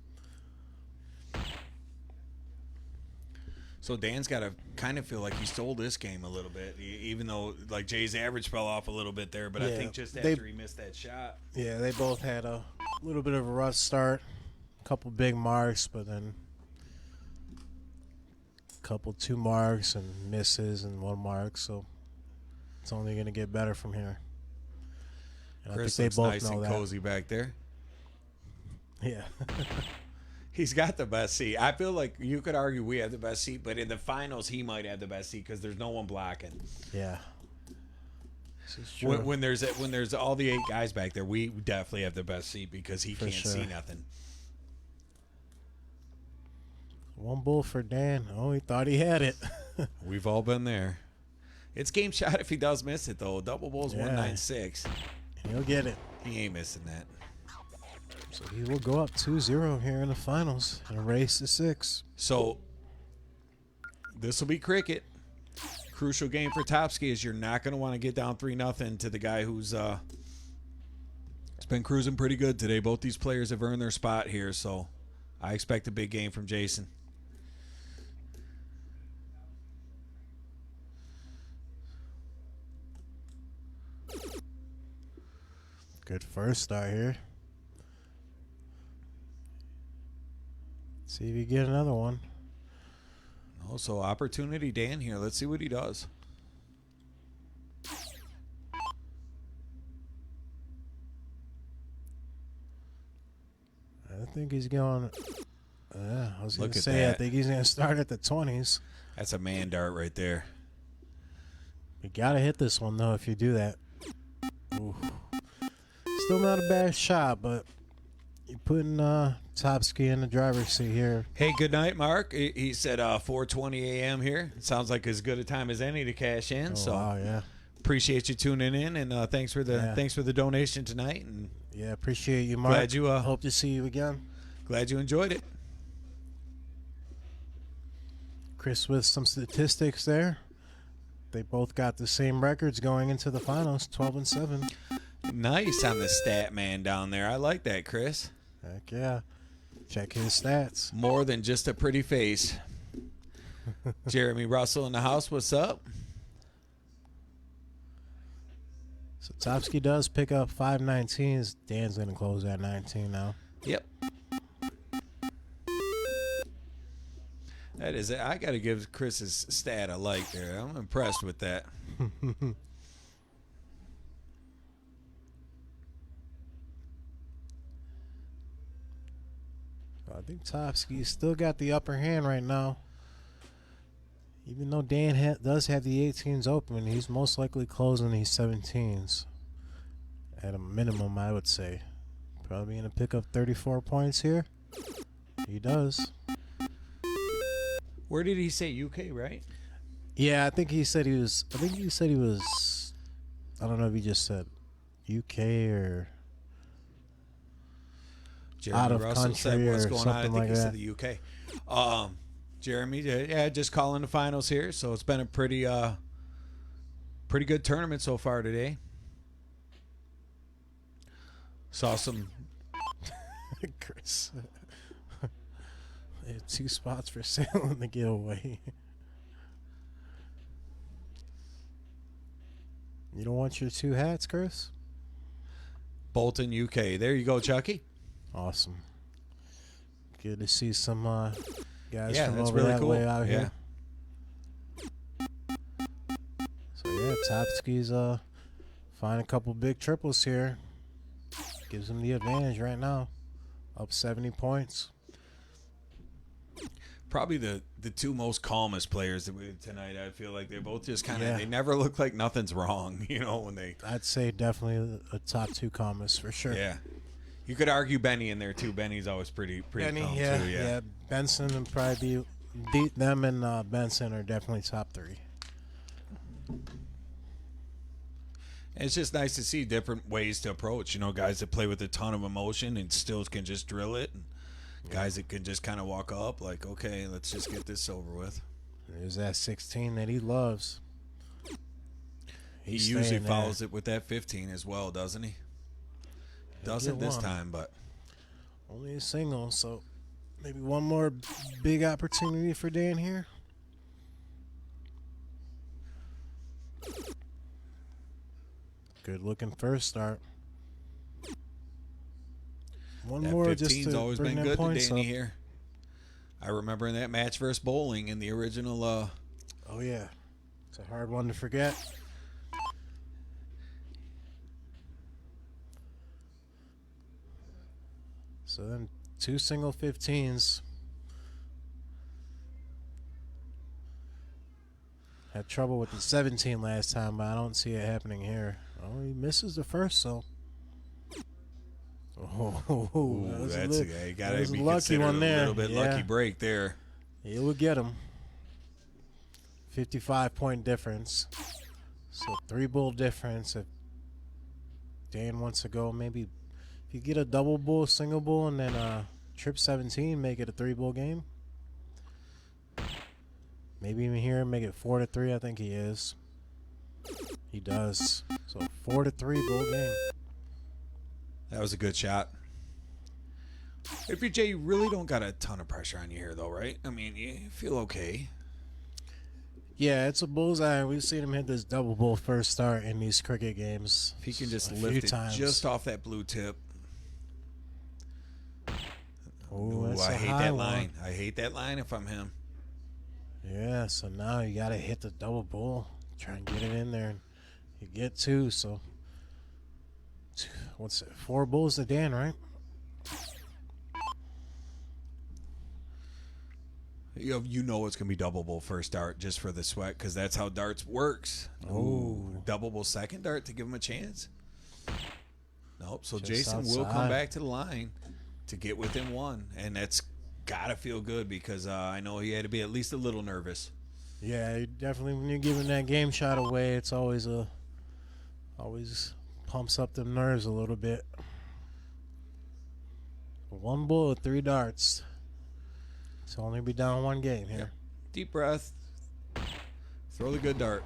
So Dan's got to kind of feel like he stole this game a little bit, even though like Jay's average fell off a little bit there. But I Yeah, think just they- after he missed that shot, Yeah, they both had a little bit of a rough start. A couple big marks, but then a couple 2 marks and misses and 1 mark. So it's only going to get better from here. And Chris I looks think they both nice know and that. cozy back there. Yeah. He's got the best seat. I feel like you could argue we have the best seat, but in the finals he might have the best seat because there's no one blocking. Yeah. This is true. When there's all the 8 guys back there, we definitely have the best seat because he For can't see sure. nothing. 1 bull for Dan. Oh, he thought he had it. We've all been there. It's game shot if he does miss it though. Double bowl's Yeah. 196. He'll get it. He ain't missing that. So he will go up 2-0 here in the finals in a race to 6. So this will be cricket. Crucial game for Topsky is you're not going to want to get down 3-0 to the guy who's it's been cruising pretty good today. Both these players have earned their spot here, so I expect a big game from Jason. Good first start here. See if you get another one. Also, opportunity Dan here. Let's see what he does. I think he's going. I was going Look to at say, I that. think he's going to start at the 20s. That's a man dart right there. You got to hit this one, though, if you do that. Ooh. Still not a bad shot, but you're putting Topsky in the driver's seat here. Hey, good night, Mark. He said 4:20 a.m. here. It sounds like as good a time as any to cash in. Oh, so wow, yeah. appreciate you tuning in, and thanks for the donation tonight. And Yeah, appreciate you, Mark. Glad you, Hope to see you again. glad you enjoyed it. Chris with some statistics there. They both got the same records going into the finals, 12-7. Nice on the stat man down there. I like that, Chris. Heck yeah. Check his stats. More than just a pretty face. Jeremy Russell in the house. What's up? So Topsky does pick up 519s. Dan's going to close at 19 now. Yep. That is it. I got to give Chris's stat a like there. I'm impressed with that. I think Topsky's still got the upper hand right now. Even though Dan does have the 18s open, he's most likely closing these 17s. At a minimum, I would say. Probably going to pick up 34 points here. He does. Where did he say UK, right? Yeah, I think he said he was. I don't know if he just said UK or Jeremy out of Russell said country what's or going on. I something think like he said that. the UK. Jeremy, yeah, just calling the finals here. So it's been a pretty good tournament so far today. Saw some. Chris. They have 2 spots for sale in the giveaway. You don't want your 2 hats, Chris? Bolton, UK. There you go, Chucky. Awesome. Good to see some guys Yeah, from that's over really that cool. way out Yeah. here. So yeah, Topsky's find a couple big triples here. Gives him the advantage right now. Up 70 points. Probably the two most calmest players that we had tonight. I feel like they're both just kind of, Yeah. they never look like nothing's wrong, when they, I'd say definitely a top 2 calmest for sure. yeah. You could argue Benny in there too. Benny's always pretty Benny, calm yeah, too. yeah. Benson and probably beat them, and Benson are definitely top 3. And it's just nice to see different ways to approach. Guys that play with a ton of emotion and still can just drill it. And guys that can just kind of walk up like, okay, let's just get this over with. There's that 16 that he loves. He He's usually staying there. follows it with that 15 as well, doesn't he? Doesn't get this one. time, but Only a single, so maybe one more big opportunity for Dan here. Good looking first start. One that more just 15's to always bring been them good to points Danny up. here. I remember in that match versus Bowling in the original Oh yeah, it's a hard one to forget. So then 2 single 15s. Had trouble with the 17 last time, but I don't see it happening here. Oh, he misses the first, so. Oh, Ooh, that was that's a, a that gotta was a be lucky considered one there. a little bit Yeah. lucky break there. It would get him. 55-point difference. So 3 bull difference. If Dan wants to go, maybe if you get a double bull, single bull, and then trip 17, make it a 3 bull game. Maybe even here, make it 4-3. I think he is. He does. So 4-3 bull game. That was a good shot. APJ, you really don't got a ton of pressure on you here, though, right? I mean, you feel okay. Yeah, it's a bullseye. We've seen him hit this double bull first start in these cricket games. If he can just a few lift it times. just off that blue tip. Ooh, Ooh, that's I a hate high that one. line. I hate that line if I'm him. Yeah, so now you got to hit the double bull. Try and get it in there. And you get 2, so what's it? 4 bulls to Dan, right? You know it's going to be double bull first dart just for the sweat because that's how darts works. Ooh, double bull second dart to give him a chance. Nope, so Just Jason will come outside. back to the line to get within 1, and that's got to feel good because I know he had to be at least a little nervous. Yeah, you definitely. When you're giving that game shot away, it's always pumps up the nerves a little bit. 1 bull with 3 darts. To only be down 1 game here. Deep breath. Throw the good dart.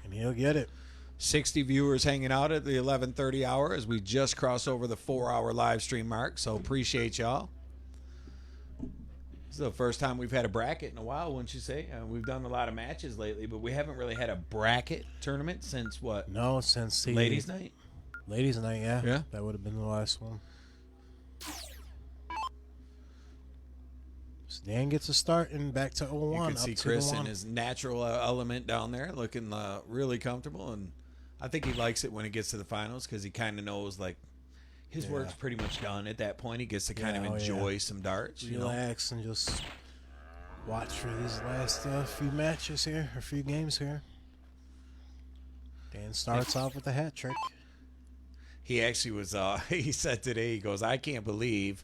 And he'll get it. 60 viewers hanging out at the 11:30 hour as we just cross over the 4-hour live stream mark. So appreciate y'all. This is the first time we've had a bracket in a while, wouldn't you say? We've done a lot of matches lately, but we haven't really had a bracket tournament since what? No, since the Ladies' night? Ladies' night, yeah. Yeah. That would have been the last one. So Dan gets a start and back to 0-1. You can up see to Chris the in 1. his natural element down there, looking really comfortable, and I think he likes it when he gets to the finals because he kind of knows like his work's pretty much done at that point. He gets to kind of enjoy some darts, Relax and just watch for these last few matches here, or few games here. Dan starts off with a hat trick. He actually was, he said today, he goes, I can't believe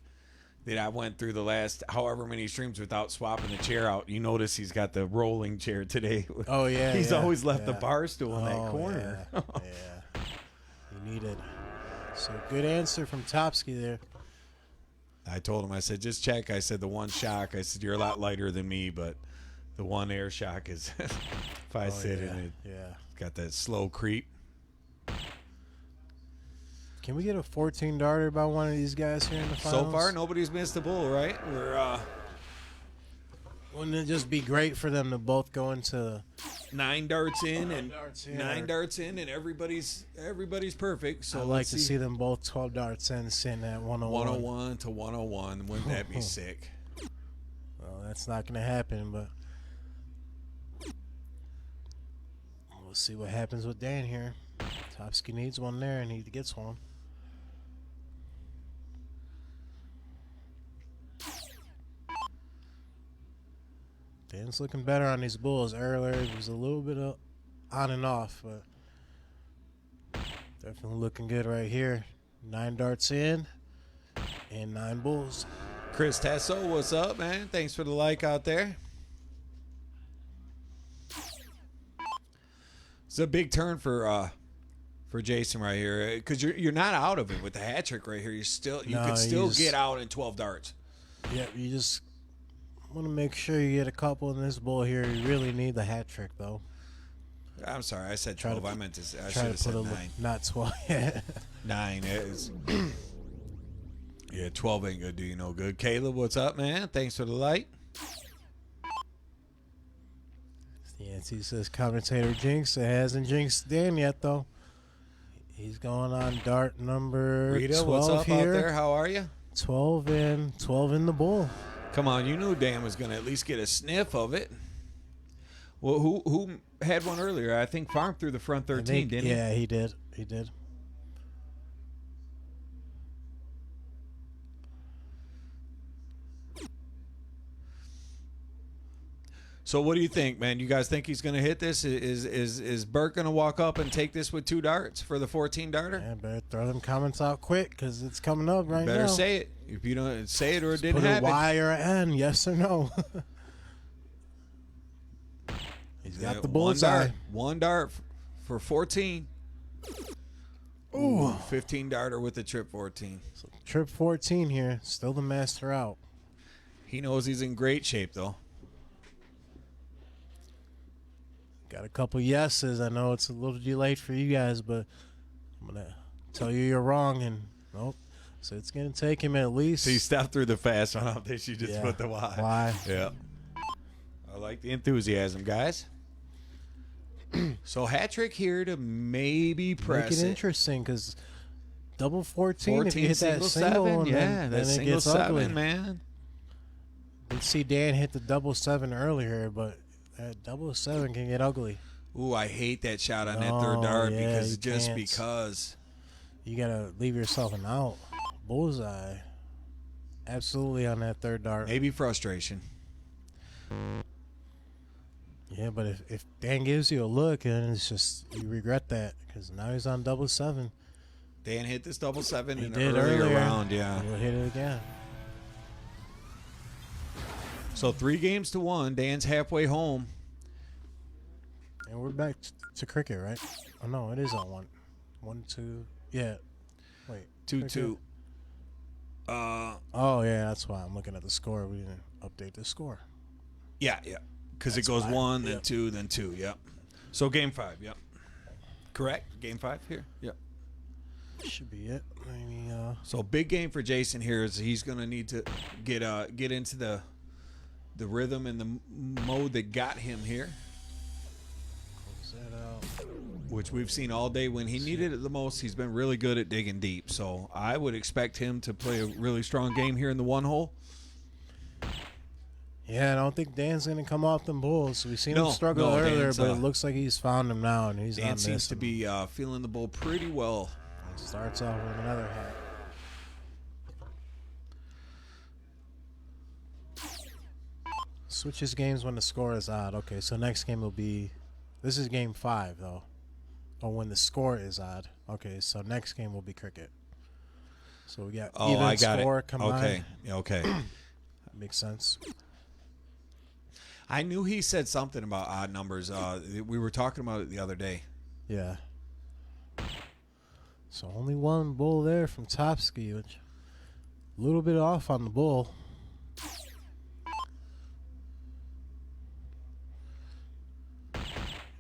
that I went through the last however many streams without swapping the chair out. You notice he's got the rolling chair today. Oh, yeah. He's yeah, always left the yeah. bar stool in that Oh, corner. Yeah. Yeah. He needed. So good answer from Topsky there. I told him, I said, just check. I said, the one shock, I said, you're a lot lighter than me, but the one air shock is, if I sit in it, Yeah. got that slow creep. Can we get a 14 darter by one of these guys here in the finals? So far, nobody's missed a bull, right? We're Wouldn't it just be great for them to both go into 9 darts in and darts in, 9 or- darts in, and everybody's perfect. So I'd like to see them both 12 darts in sitting at 101. 101 to 101. Wouldn't that be sick? Well, that's not going to happen, but we'll see what happens with Dan here. Topsky needs one there, and he gets one. Dan's looking better on these bulls. Earlier, it was a little bit of on and off, but definitely looking good right here. 9 darts in and 9 bulls. Chris Tesso, what's up, man? Thanks for the like out there. It's a big turn for Jason right here, because you're not out of it with the hat trick right here. You can still get out in 12 darts. Yeah, you just want to make sure you get a couple in this bull here. You really need the hat trick, though. I'm sorry, I said 12. I meant to. I should Try have to said put 9. not 12. Yeah. 9 is. Yeah, 12 ain't gonna do you no good. Caleb, what's up, man? Thanks for the light. Yancey says commentator jinx. It hasn't jinxed Dan yet, though. He's going on dart number Rita, 12 what's up here. out there? How are you? 12 in the bull. Come on, you knew Dan was gonna at least get a sniff of it. Well, who had one earlier? I think Farm through the front 13, didn't he? Yeah, he did. He did. So what do you think, man? You guys think he's going to hit this? Is Burt going to walk up and take this with 2 darts for the 14 darter? Yeah, better throw them comments out quick because it's coming up right now. Better say it. If you don't say it or it didn't Put a happen. Y or an N, yes or no. He's got the bullseye. One dart for 14. Ooh, 15 darter with the trip 14. So trip 14 here. Still the master out. He knows he's in great shape, though. Got a couple yeses. I know it's a little delayed for you guys, but I'm going to tell you you're wrong. And nope. So it's going to take him at least. So you stepped through the fast one. I think you just Yeah. put the Y. Y. Yeah. I like the enthusiasm, guys. So hat trick here to maybe press Make it interesting because double 14, if you hit that single single, 7, and yeah, then that it single gets 7, ugly. man. Did see Dan hit the double 7 earlier, but that double 7 can get ugly. Ooh, I hate that shot on that No, third dart yeah, because you just can't. because. You got to leave yourself an out. Bullseye. Absolutely on that third dart. Maybe frustration. Yeah, but if Dan gives you a look, then it's just, you regret that because now he's on double 7. Dan hit this double 7 He in did the earlier earlier. round, yeah. He'll hit it again. So 3 games to 1. Dan's halfway home. And we're back to cricket, right? Oh, no, it is on 1. 1, 2. Yeah. Wait. 2-2. Oh, yeah, that's why I'm looking at the score. We didn't update the score. Yeah. Because it That's goes why. 1, then Yep. 2, then 2. Yep. So game 5. Yep. Correct. Game 5 here. Yep. Should be it. Maybe, So big game for Jason here is he's going to need to get into the rhythm and the mode that got him here, close that out. which we've seen all day. When he needed it the most, he's been really good at digging deep. So I would expect him to play a really strong game here in the 1 hole. Yeah, I don't think Dan's going to come off them bulls. We've seen him No, struggle no, earlier, Dan's, but it looks like he's found him now, and he's Dan not seems to missing. be feeling the bull pretty well. Starts off with another hat. Switches games when the score is odd. Okay, so next game will be... This is game 5, though. Or when the score is odd. Okay, so next game will be cricket. So we got even I got score it. combined. Okay. That makes sense. I knew he said something about odd numbers. We were talking about it the other day. Yeah. So only one bull there from Topsky, which a little bit off on the bull.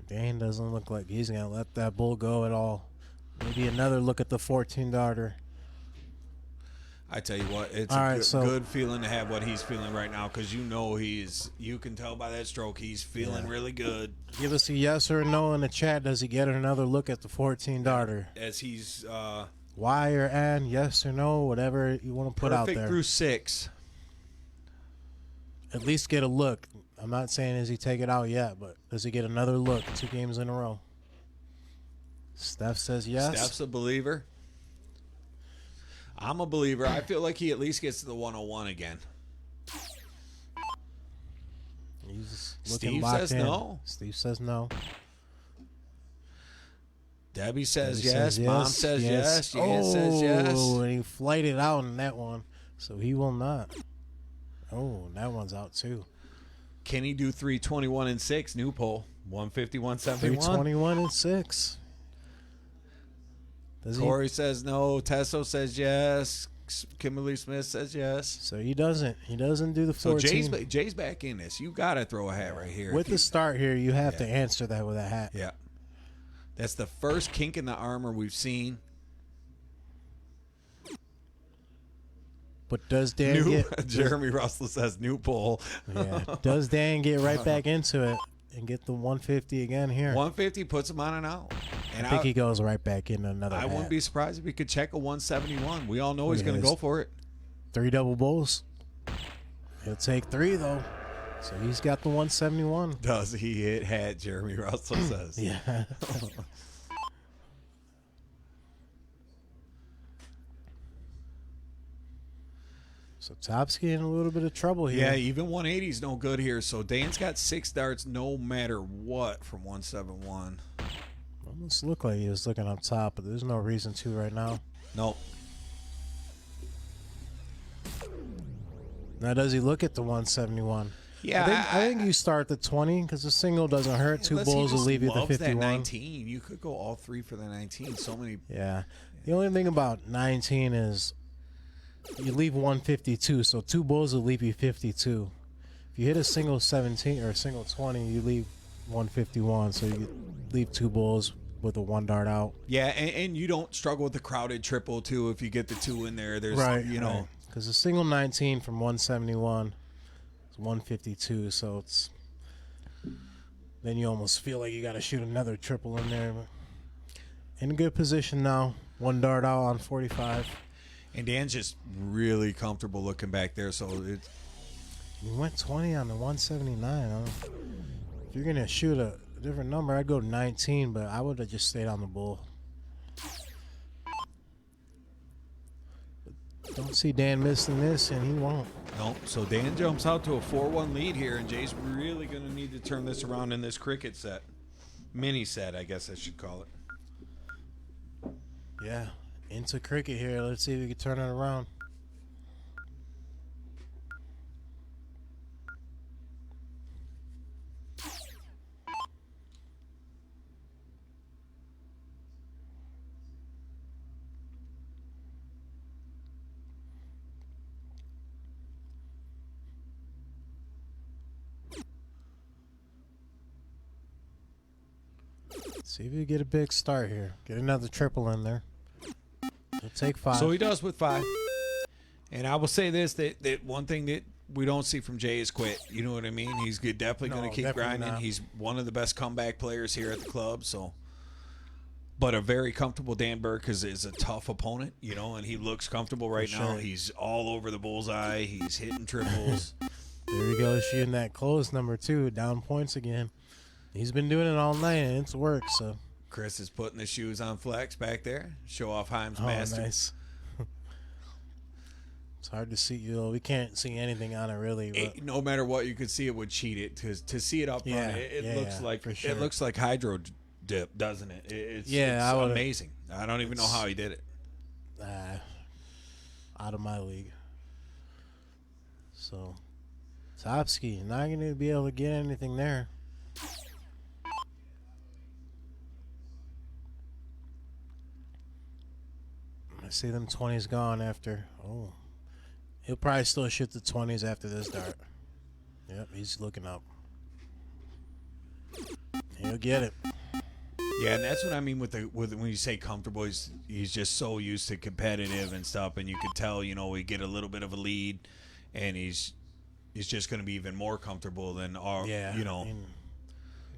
Dan doesn't look like he's going to let that bull go at all. Maybe another look at the 14 darter. I tell you what, it's All a right, good, so- good feeling to have what he's feeling right now, because you can tell by that stroke he's feeling really good Give us a yes or a no in the chat. Does he get another look at the 14 darter? as he's Y or N, yes or no, whatever you want to put out perfect there. through 6. at least get a look. I'm not saying does he take it out yet, but does he get another look 2 games in a row? Steph says yes. Steph's a believer. I'm a believer. I feel like he at least gets to the 101 again. He's looking Steve locked says in. no. Steve says no. Debbie says Debbie yes. Mom says yes. Jan says yes. Oh, and he flighted out in that one, so he will not. Oh, that one's out too. Can he do 321 and 6? New poll. 150, 171. 321 and 6. Does Corey says no. Tesso says yes. Kimberly Smith says yes. So he doesn't. He doesn't do the So 14. Jay's back in this. You got to throw a hat right here. With the start here, you have to answer that with a hat. Yeah. That's the first kink in the armor we've seen. But does Dan get Jeremy Russell says new poll. Yeah. Does Dan get right back into it and get the 150 again here? 150 puts him on and out. And I think he goes right back into another I hat. wouldn't be surprised if he could check a 171. We all know he's going to go for it. 3 double bowls. He'll take 3 though. So he's got the 171. Does he hit hat? Jeremy Russell says. Yeah. So Topsky in a little bit of trouble here. Yeah, even 180 is no good here. So Dan's got 6 darts no matter what from 171. Almost looked like he was looking up top, but there's no reason to right now. Nope. Now, does he look at the 171? Yeah, I think you start the 20 because the single doesn't hurt. 2 unless he bulls will just leave you at the loves that 51. 19. You could go all 3 for the 19. So many. Yeah. The only thing about 19 is you leave 152, so 2 bulls will leave you 52. If you hit a single 17 or a single 20, you leave 151, so you leave 2 bulls with a 1 dart out. Yeah, and you don't struggle with the crowded triple too if you get the 2 in there. There's you know. Because the single 19 from 171 is 152, so it's then you almost feel like you got to shoot another triple in there. But in a good position now, 1 dart out on 45. And Dan's just really comfortable looking back there, so it's. You went 20 on the 179. If you're going to shoot a different number, I'd go 19, but I would have just stayed on the bull. Don't see Dan missing this, and he won't. No, so Dan jumps out to a 4-1 lead here, and Jay's really going to need to turn this around in this cricket set. Mini set, I guess I should call it. Yeah, into cricket here. Let's see if we can turn it around. See if you get a big start here. Get another triple in there. He'll take 5. So he does with 5. And I will say this, that one thing that we don't see from Jay is quit. You know what I mean? He's definitely going to keep grinding. Not. He's one of the best comeback players here at the club. So, but a very comfortable Dan Burke is a tough opponent, you know, and he looks comfortable right now. Sure. He's all over the bullseye. He's hitting triples. There he goes, shooting that close number 2, down points again. He's been doing it all night, and it's worked. So Chris is putting the shoes on flex back there. Show off Heim's oh, master. Nice. It's hard to see. We can't see anything on it really. But No matter what, you could see it would cheat it. To see it up front, Yeah, it looks like for sure. it looks like hydro dip, doesn't it? It's I would've- amazing. I don't even know how he did it. out of my league. So Topsky not going to be able to get anything there. I see them 20s gone after. Oh, he'll probably still shoot the 20s after this dart. Yep, he's looking up. He'll get it. Yeah, and that's what I mean with when you say comfortable. He's just so used to competitive and stuff, and you could tell, you know, we get a little bit of a lead, and he's just going to be even more comfortable than our, Yeah, you know. I mean,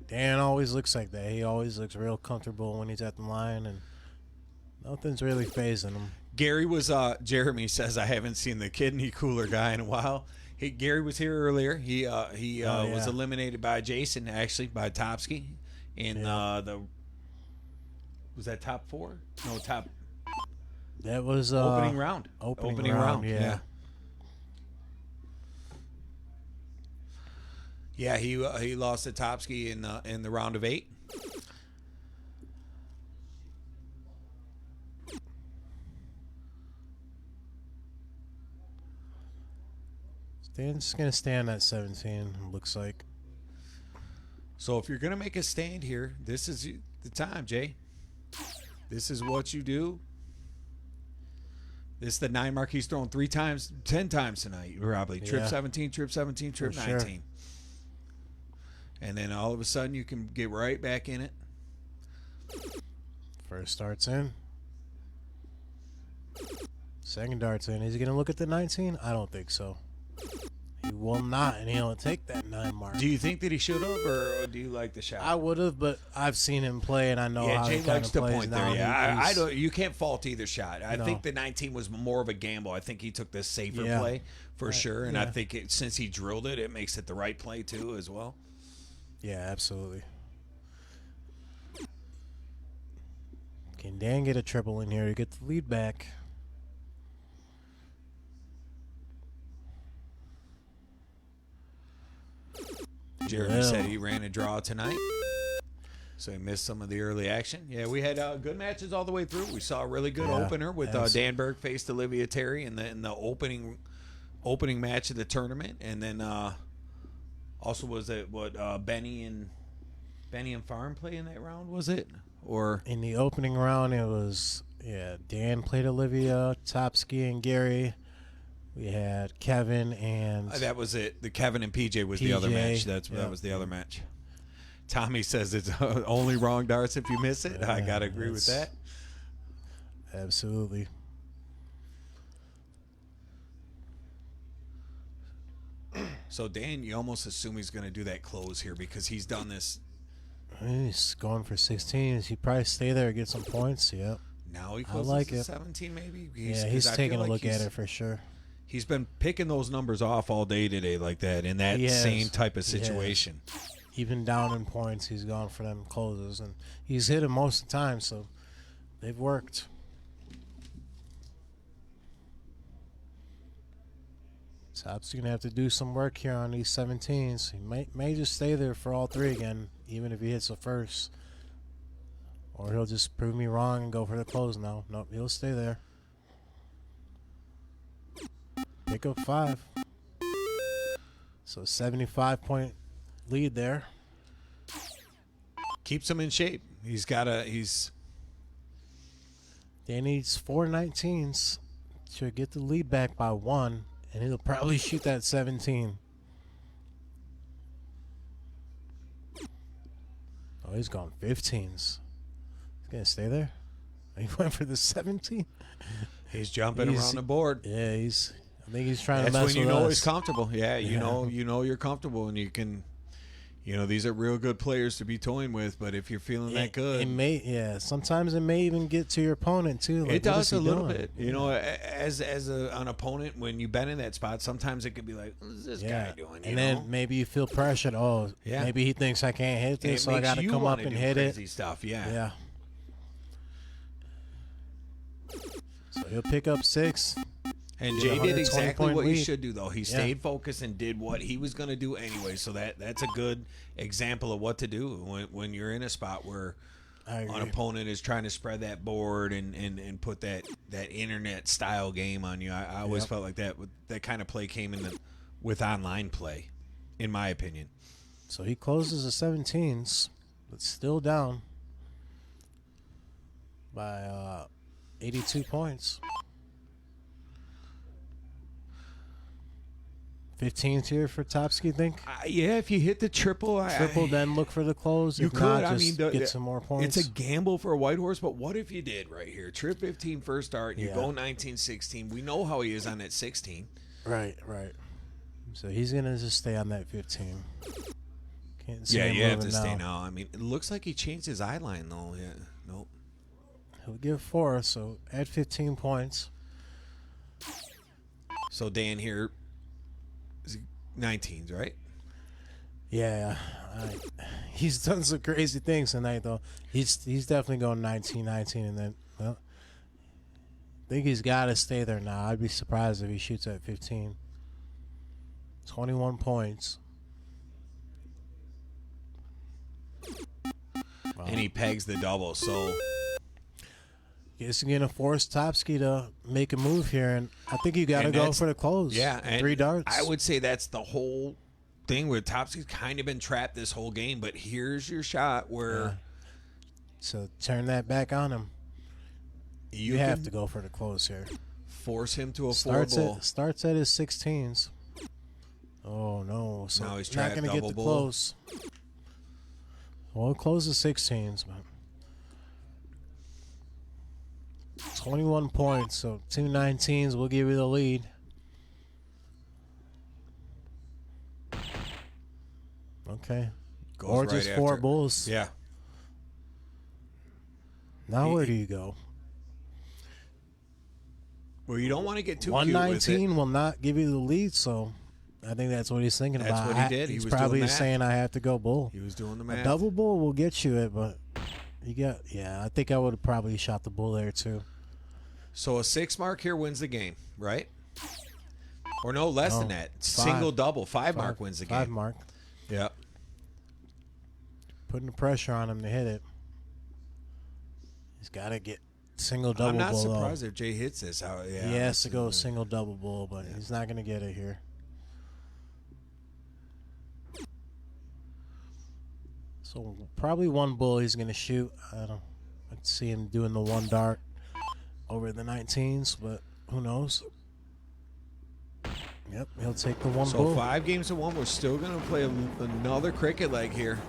Dan always looks like that. He always looks real comfortable when he's at the line, and nothing's really phasing him. Jeremy says, I haven't seen the kidney cooler guy in a while. Gary was here earlier. He was yeah. eliminated by Jason, actually, by Topsky in the was that top 4? No, top That was opening round. Opening round, yeah. Yeah, he lost to Topsky in the round of 8. Dan's gonna stand at 17. Looks like. So if you're gonna make a stand here, this is the time, Jay. This is what you do. This is the 9 mark he's thrown 10 times tonight, probably. Trip Yeah. 17, trip 17, trip For sure. 19. And then all of a sudden you can get right back in it. First dart's in. Second dart's in. Is he gonna look at the 19? I don't think so. He will not, and he'll take that 9 mark. Do you think that he should have, or do you like the shot? I would have, but I've seen him play, and I know Yeah, how Jay he kind likes of to plays point now. there. Yeah, I He's- don't. You can't fault either shot. I No. think the 19 was more of a gamble. I think he took the safer Yeah. play for sure, and I yeah. think since he drilled it, it makes it the right play too as well. Yeah, absolutely. Can Dan get a triple in here to get the lead back? Jeremy Well. said he ran a draw tonight, so he missed some of the early action. Yeah, we had good matches all the way through. We saw a really good Yeah, opener with Dan Berg faced Olivia Terry in the opening match of the tournament, and then also was it what Benny and Farm play in that round? Was it or In the opening round, it was, Dan played Olivia, Topsky, and Gary. We had Kevin and that was it? The Kevin and PJ was the other match. That yeah. was the other match. Tommy says it's only wrong darts if you miss it. I gotta agree with that. Absolutely. So Dan, you almost assume he's going to do that close here because he's done this. He's going for 16. He probably stay there and get some points. Yep. Now he I closes like to it. 17 maybe. He's 'cause I taking feel a like look he's- at it for sure. He's been picking those numbers off all day today like that in that He has. same type of He has. situation. Even down in points, he's gone for them closes, and he's hit them most of the time, so they've worked. Top's gonna have to do some work here on these 17s. He may just stay there for all 3 again, even if he hits the first. Or he'll just prove me wrong and go for the close now. Nope, he'll stay there. Pick up 5. So 75-point lead there. Keeps him in shape. He's Dan needs 4 19s to get the lead back by 1, and he'll probably shoot that 17. Oh, he's gone 15s. He's gonna stay there. He went for the 17. he's jumping He's- around the board. Yeah, I think he's trying That's to mess when you with know us. he's comfortable. Yeah, you Yeah. know you're comfortable and you can, these are real good players to be toying with. But if you're feeling that good, It may, sometimes it may even get to your opponent too. Like, it what does is he a little doing? bit. As an opponent, when you've been in that spot, sometimes it could be like, what is this guy doing? And then maybe you feel pressured. Oh, Yeah. maybe he thinks I can't hit And this, it so I makes got to you come up wanna and do hit it. crazy stuff. Yeah. Yeah. So he'll pick up 6. And Get Jay a did 120 exactly point what he lead. should do, though. He stayed focused and did what he was going to do anyway. So that's a good example of what to do when you're in a spot where I agree. an opponent is trying to spread that board and put that internet style game on you. I always Yep. felt like that kind of play came with online play, in my opinion. So he closes the 17s, but still down by 82 points. 15th here for Topsky, think? Yeah, if you hit the triple, Then look for the close. You If could. not, I just mean, get some more points. It's a gamble for a white horse, but what if you did right here? Trip 15 first start, you Yeah. go 19-16. We know how he is on that 16. Right. So he's going to just stay on that 15. Can't see Yeah, him you have to moving stay now. now. I mean, it looks like he changed his eye line, though. Yeah, nope. He'll give 4, so add 15 points. So Dan here is 19s, right? Yeah, he's done some crazy things tonight, though. He's definitely going 19-19, and then well, I think he's got to stay there now. I'd be surprised if he shoots at 15. 21 points. Wow. And he pegs the double, so Guess you're gonna force Topsky to make a move here, and I think you got to And go that's- for the close. yeah, and 3 darts. I would say that's the whole thing where Topsky's kind of been trapped this whole game, but here's your shot where So turn that back on him. You have can to go for the close here. force him to a Starts 4-ball. starts at his 16s. Oh no! So Now he's not trying gonna get double the bull. close. Well, close the 16s, but 21 points. So 2 19s will give you the lead. Okay. Goes Or right just 4 after. bulls. Yeah. Now where do you go? Well, you don't want to get too cute with it. 119 will not give you the lead, so I think that's what he's thinking That's about. what he did. He He's was doing probably that. saying I have to go bull. He was doing the A math. double bull will get you it, but you got I think I would have probably shot the bull there too. So a 6 mark here wins the game, right? Or no, less than No, that. 5. Single double. 5 mark wins the game. 5 mark. Yeah. Putting the pressure on him to hit it. He's got to get single double I'm not bull. surprised if Jay hits this. How, yeah, He has to go single double bull, but he's not going to get it here. So probably 1 bull he's going to shoot. I'd see him doing the 1 dart over the 19s, but who knows? Yep, he'll take the 1 So bull. 5 games to 1. We're still going to play another cricket leg here.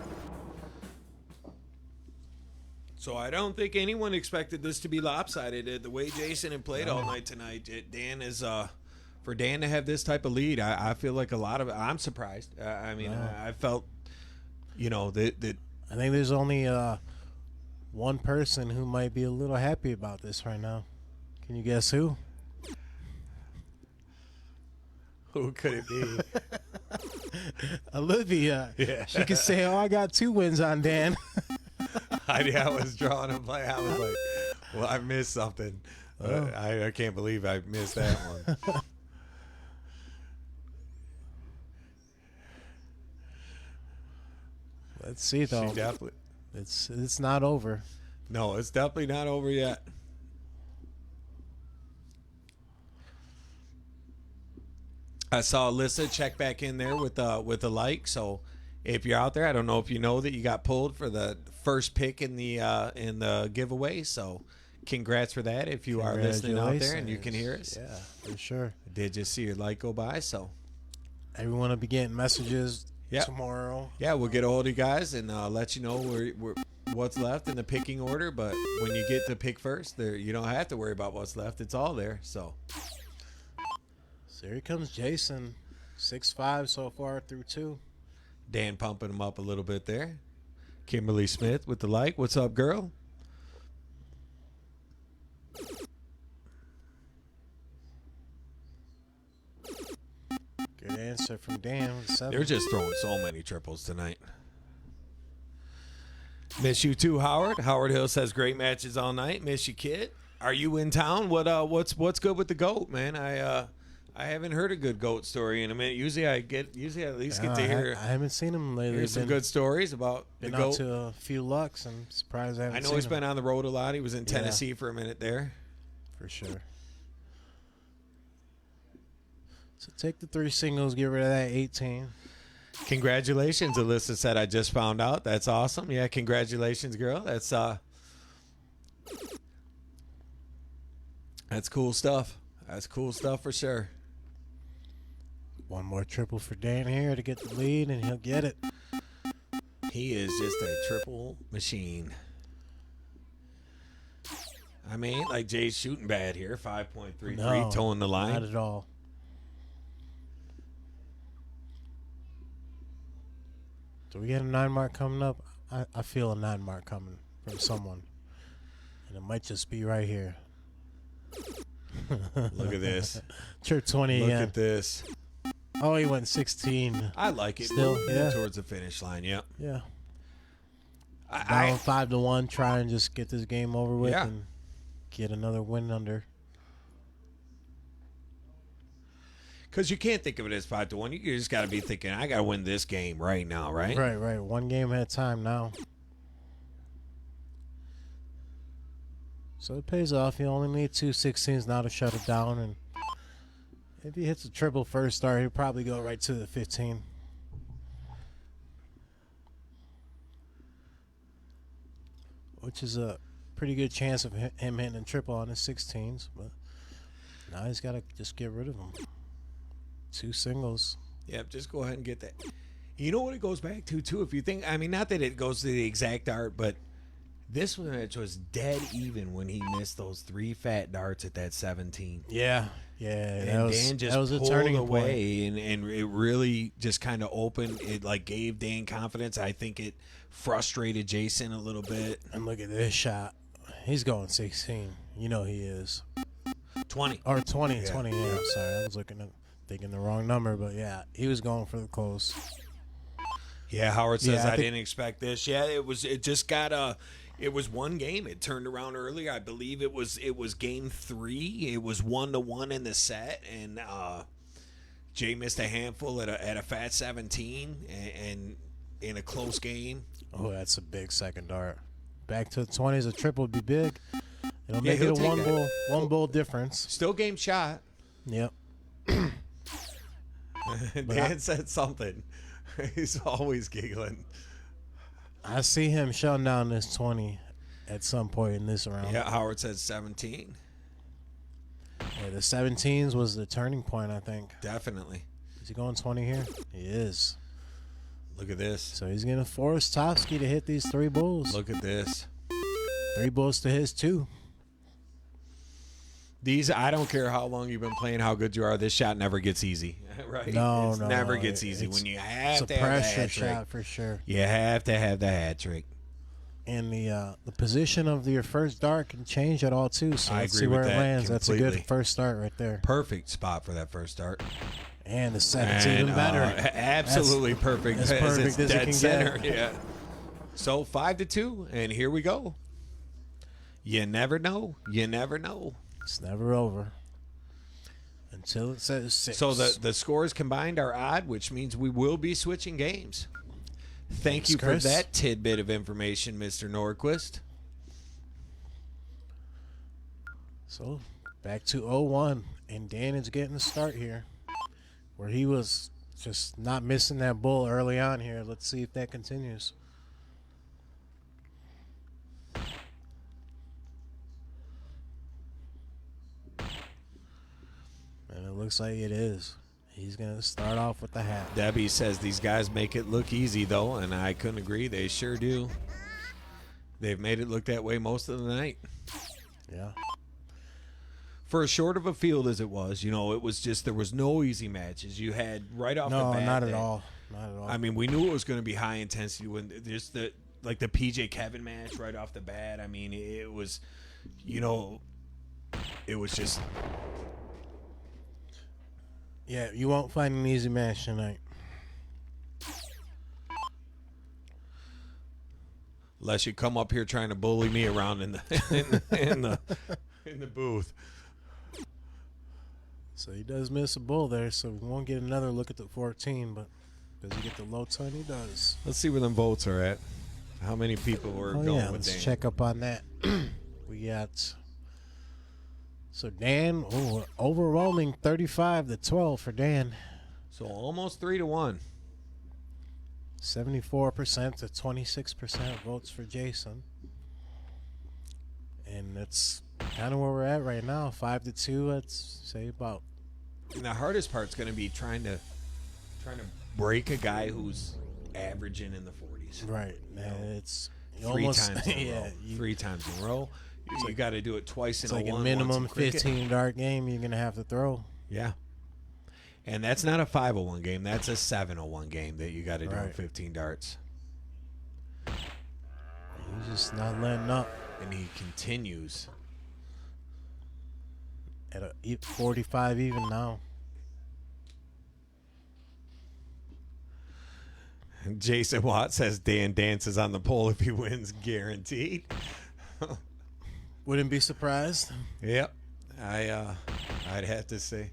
So I don't think anyone expected this to be lopsided. The way Jason had played all night tonight, Dan is for Dan to have this type of lead. I feel like a lot of I'm surprised. I mean, I felt, that I think there's only one person who might be a little happy about this right now. Can you guess who? who could it be? Olivia. Yeah. She could say, "Oh, I got 2 wins on Dan." I was drawing a play. I was like, well, I missed something. I can't believe I missed that one. Let's see though. She definitely. It's not over. No, it's definitely not over yet. I saw Alyssa check back in there with a like. So if you're out there, I don't know if you know that you got pulled for the first pick in the giveaway. So congrats for that. If you are listening out there and you can hear us, Yeah, for sure. I did just see your like go by. So Everyone will be getting messages Yep. tomorrow. yeah, we'll get a hold of you guys and let you know what's left in the picking order. But when you get to pick first, there you don't have to worry about what's left. It's all there. So. So here comes Jason, 6'5" so far through 2. Dan pumping him up a little bit there. Kimberly Smith with the like. What's up, girl? Good answer from Dan with 7. They're just throwing so many triples tonight. Miss you too, Howard. Howard Hill says great matches all night. Miss you, kid. Are you in town? What's good with the goat, man? I haven't heard a good goat story in a minute. Usually I at least get to hear I haven't seen him lately. hear some good stories about the Been out goat. to a few lucks. I'm surprised I haven't I know seen he's him. been on the road a lot. He was in Tennessee for a minute there. For sure. So take the 3 singles, get rid of that 18. Congratulations, Alyssa said. I just found out. That's awesome. Yeah, congratulations, girl. That's cool stuff. That's cool stuff for sure. One more triple for Dan here to get the lead, and he'll get it. He is just a triple machine. I mean, like Jay's shooting bad here. 5.33, No, towing the line. Not at all. Do we get a 9 mark coming up? I feel a 9 mark coming from someone. And it might just be right here. Look at this. Church 20 Look again. at this. Oh, he went 16. I like it. Still, Moving yeah. towards the finish line. Yep. Yeah. I Down 5-1. Try and just get this game over with Yeah. and get another win under. because you can't think of it as 5-1. You just got to be thinking, I got to win this game right now, right? Right. One game at a time now. So it pays off. You only need 2 16s now to shut it down. And if he hits a triple first start, he'll probably go right to the 15. Which is a pretty good chance of him hitting a triple on his 16s. But now he's got to just get rid of them. 2 singles. Yep, just go ahead and get that. You know what it goes back to, too? If you think, I mean, not that it goes to the exact dart, but this match was dead even when he missed those 3 fat darts at that 17. Yeah. And that was, Dan just that was a pulled turning away, and it really just kind of opened. It like gave Dan confidence. I think it frustrated Jason a little bit. And look at this shot. He's going 16. You know he is. 20. Or 20. Yeah. 20, yeah. I'm sorry. I was thinking the wrong number, but yeah, he was going for the close. Yeah, Howard says Yeah, I I think- didn't expect this. Yeah, it just got it was one game. It turned around earlier. I believe it was game 3. It was 1-1 in the set, and Jay missed a handful at a fat 17, and in a close game. Oh, that's a big second dart. Back to the 20s, a triple would be big. It'll Yeah, make it he'll a take that. one bull difference. Still game shot. Yep. Dan said something. He's always giggling. I see him shutting down this 20 at some point in this round. Yeah, Howard said 17. Yeah, the 17s was the turning point, I think. Definitely. Is he going 20 here? He is. Look at this. So he's going to force Tofsky to hit these 3 bulls. Look at this. 3 bulls to his 2. These, I don't care how long you've been playing, how good you are. This shot never gets easy, right? No, it no, never no. gets easy It's when you a have to have the pressure hat trick. shot for sure. You have to have the hat trick. And the position of your first dart can change at all too. So I let's agree see where with it that lands. That's a completely. good first start right there. Perfect spot for that first start. And the second's even better. Absolutely perfect. as perfect it's as it dead can center. get. Yeah. So 5-2, and here we go. You never know. You never know. It's never over until it says 6. So the scores combined are odd, which means we will be switching games. Thank Thanks, you for Chris. that tidbit of information, Mr. Norquist. So back to 0-1, and Dan is getting a start here, where he was just not missing that bull early on here. Let's see if that continues. And it looks like it is. He's going to start off with the hat. Debbie says these guys make it look easy, though, and I couldn't agree. They sure do. They've made it look that way most of the night. Yeah. For as short of a field as it was, you know, it was just there was no easy matches. You had right off the No, bat. not at that- all. Not at all. I mean, we knew it was going to be high intensity when just the PJ Kevin match right off the bat. I mean, it was, you know, it was just. Yeah, you won't find an easy match tonight. Unless you come up here trying to bully me around in the booth. So he does miss a bull there, so we won't get another look at the 14, but does he get the low 10? He does. Let's see where them votes are at. How many people were Oh, going yeah, with let's Dan? check up on that. We got... So Dan, overwhelming 35-12 for Dan. So almost 3-1. 74% to 26% votes for Jason. And that's kind of where we're at right now. 5-2, let's say about. And the hardest part's going to be trying to break a guy who's averaging in the 40s. Right. And it's Three times in a yeah, row. 3 times in a row. You got to do it twice in it's a like one. a once minimum in cricket. 15 dart game you're going to have to throw. Yeah. And that's not a 501 game. That's a 701 game that you got to do Right. 15 darts. He's just not letting up. And he continues. At 45 even now. Jason Watt says Dan dances on the pole if he wins, guaranteed. Wouldn't be surprised. Yep. I'd have to say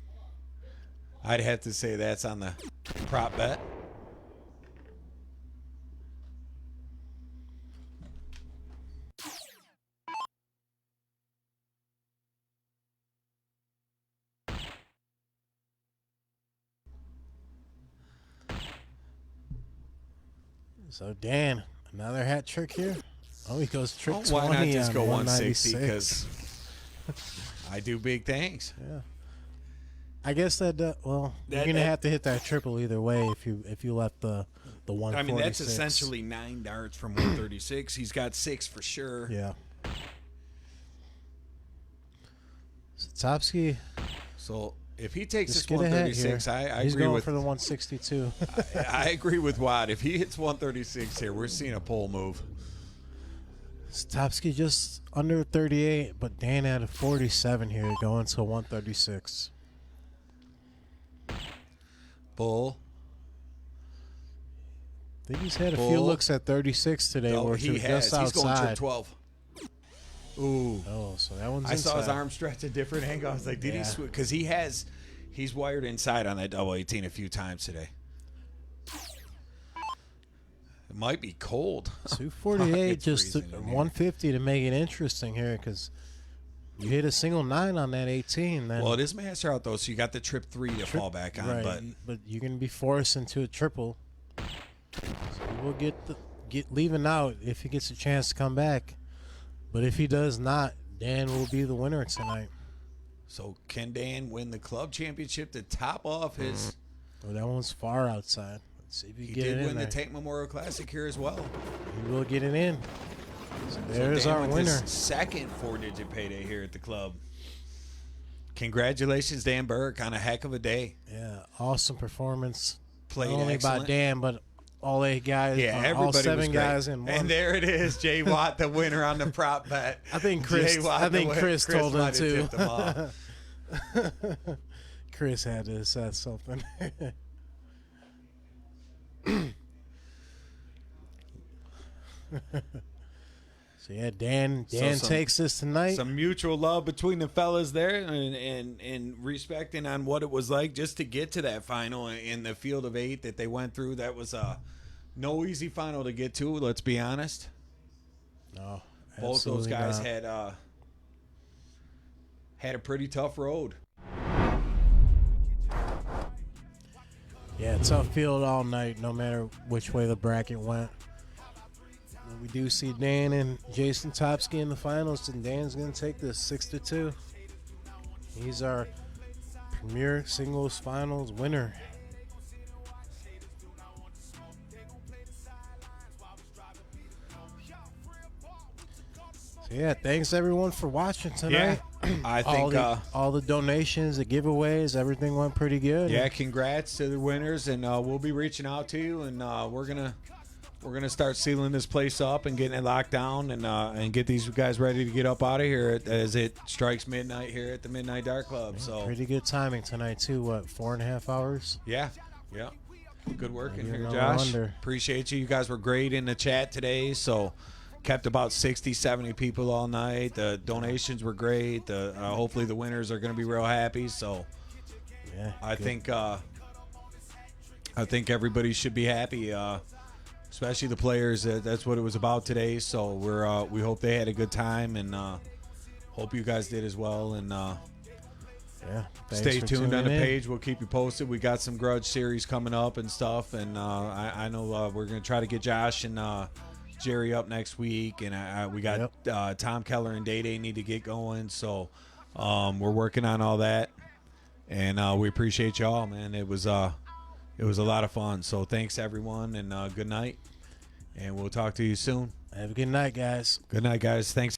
that's on the prop bet. So Dan, another hat trick here. Oh, he goes trick 20 Why not just on go 160? 196. Because I do big things. Yeah. I guess that you're gonna have to hit that triple either way if you left the 146. I mean, that's essentially 9 darts from 136. He's got 6 for sure. Yeah. Topsky. So if he takes Just this get ahead 136, here. I He's agree going with for the 162. I agree with Watt. If he hits 136 here, we're seeing a pole move. Topsky just under 38, but Dan at a 47 here, going to 136. Bull. I think he's had a few Bull. looks at 36 today, where he has. just He's going trip outside. 12. Ooh. Oh, so that one's I saw his inside. arm stretch a different angle. I was like, did he Yeah. switch? Because he's wired inside on that double 18 a few times today. It might be cold. 248, It's just freezing in here. 150 to make it interesting here, because you hit a single 9 on that 18. Then Well, it is master out, though, so you got the trip 3 to fall back on. right, But you're going to be forced into a triple. So he will get leaving out if he gets a chance to come back. But if he does not, Dan will be the winner tonight. so can Dan win the club championship to top off his... Well, that one's far outside. Let's see if he He can get did it in win the there. Tank Memorial Classic here as well. He will get it in. So there's Dan our with winner. his second 4-digit payday here at the club. Congratulations, Dan Burke, on a heck of a day. Yeah, awesome performance. Played Not only excellent. by Dan, but all 8 guys. Yeah, all everybody 7 was great. guys in one. And there it is, Jay Watt, the winner on the prop bet. I think Chris. Jay Watt, I think the Chris winner. told him might have to. tipped him off. Chris had to have said something. So yeah, Dan some- takes this tonight. Some mutual love between the fellas there, and respecting on what it was like just to get to that final in the field of 8 that they went through. That was no easy final to get to. Let's be honest. No, Both those absolutely guys not. had a pretty tough road. Yeah, tough field all night, no matter which way the bracket went. And we do see Dan and Jason Topsky in the finals, and Dan's going to take this 6-2. He's our premier singles finals winner. So yeah, thanks everyone for watching tonight. I think all the donations, the giveaways, everything went pretty good. yeah, congrats to the winners, and we'll be reaching out to you, and we're gonna start sealing this place up and getting it locked down, and get these guys ready to get up out of here as it strikes midnight here at the Midnight Dart Club. So pretty good timing tonight too. What, 4.5 hours? yeah. Good work in Maybe here, another Josh. under. Appreciate you. You guys were great in the chat today. So kept about 60, 70 people all night. The donations were great. Hopefully the winners are going to be real happy. So Yeah, I good. think everybody should be happy, especially the players. That's what it was about today. So we hope they had a good time, and hope you guys did as well. And Yeah, thanks stay for tuned on the tuning in. page. We'll keep you posted. We got some Grudge series coming up and stuff, and I know we're gonna try to get Josh and Jerry up next week, and we got Tom Keller and Day Day need to get going. So we're working on all that, and we appreciate y'all, man. It was a lot of fun. So thanks everyone, and good night, and we'll talk to you soon. Have a good night, guys. Good night, guys. Thanks.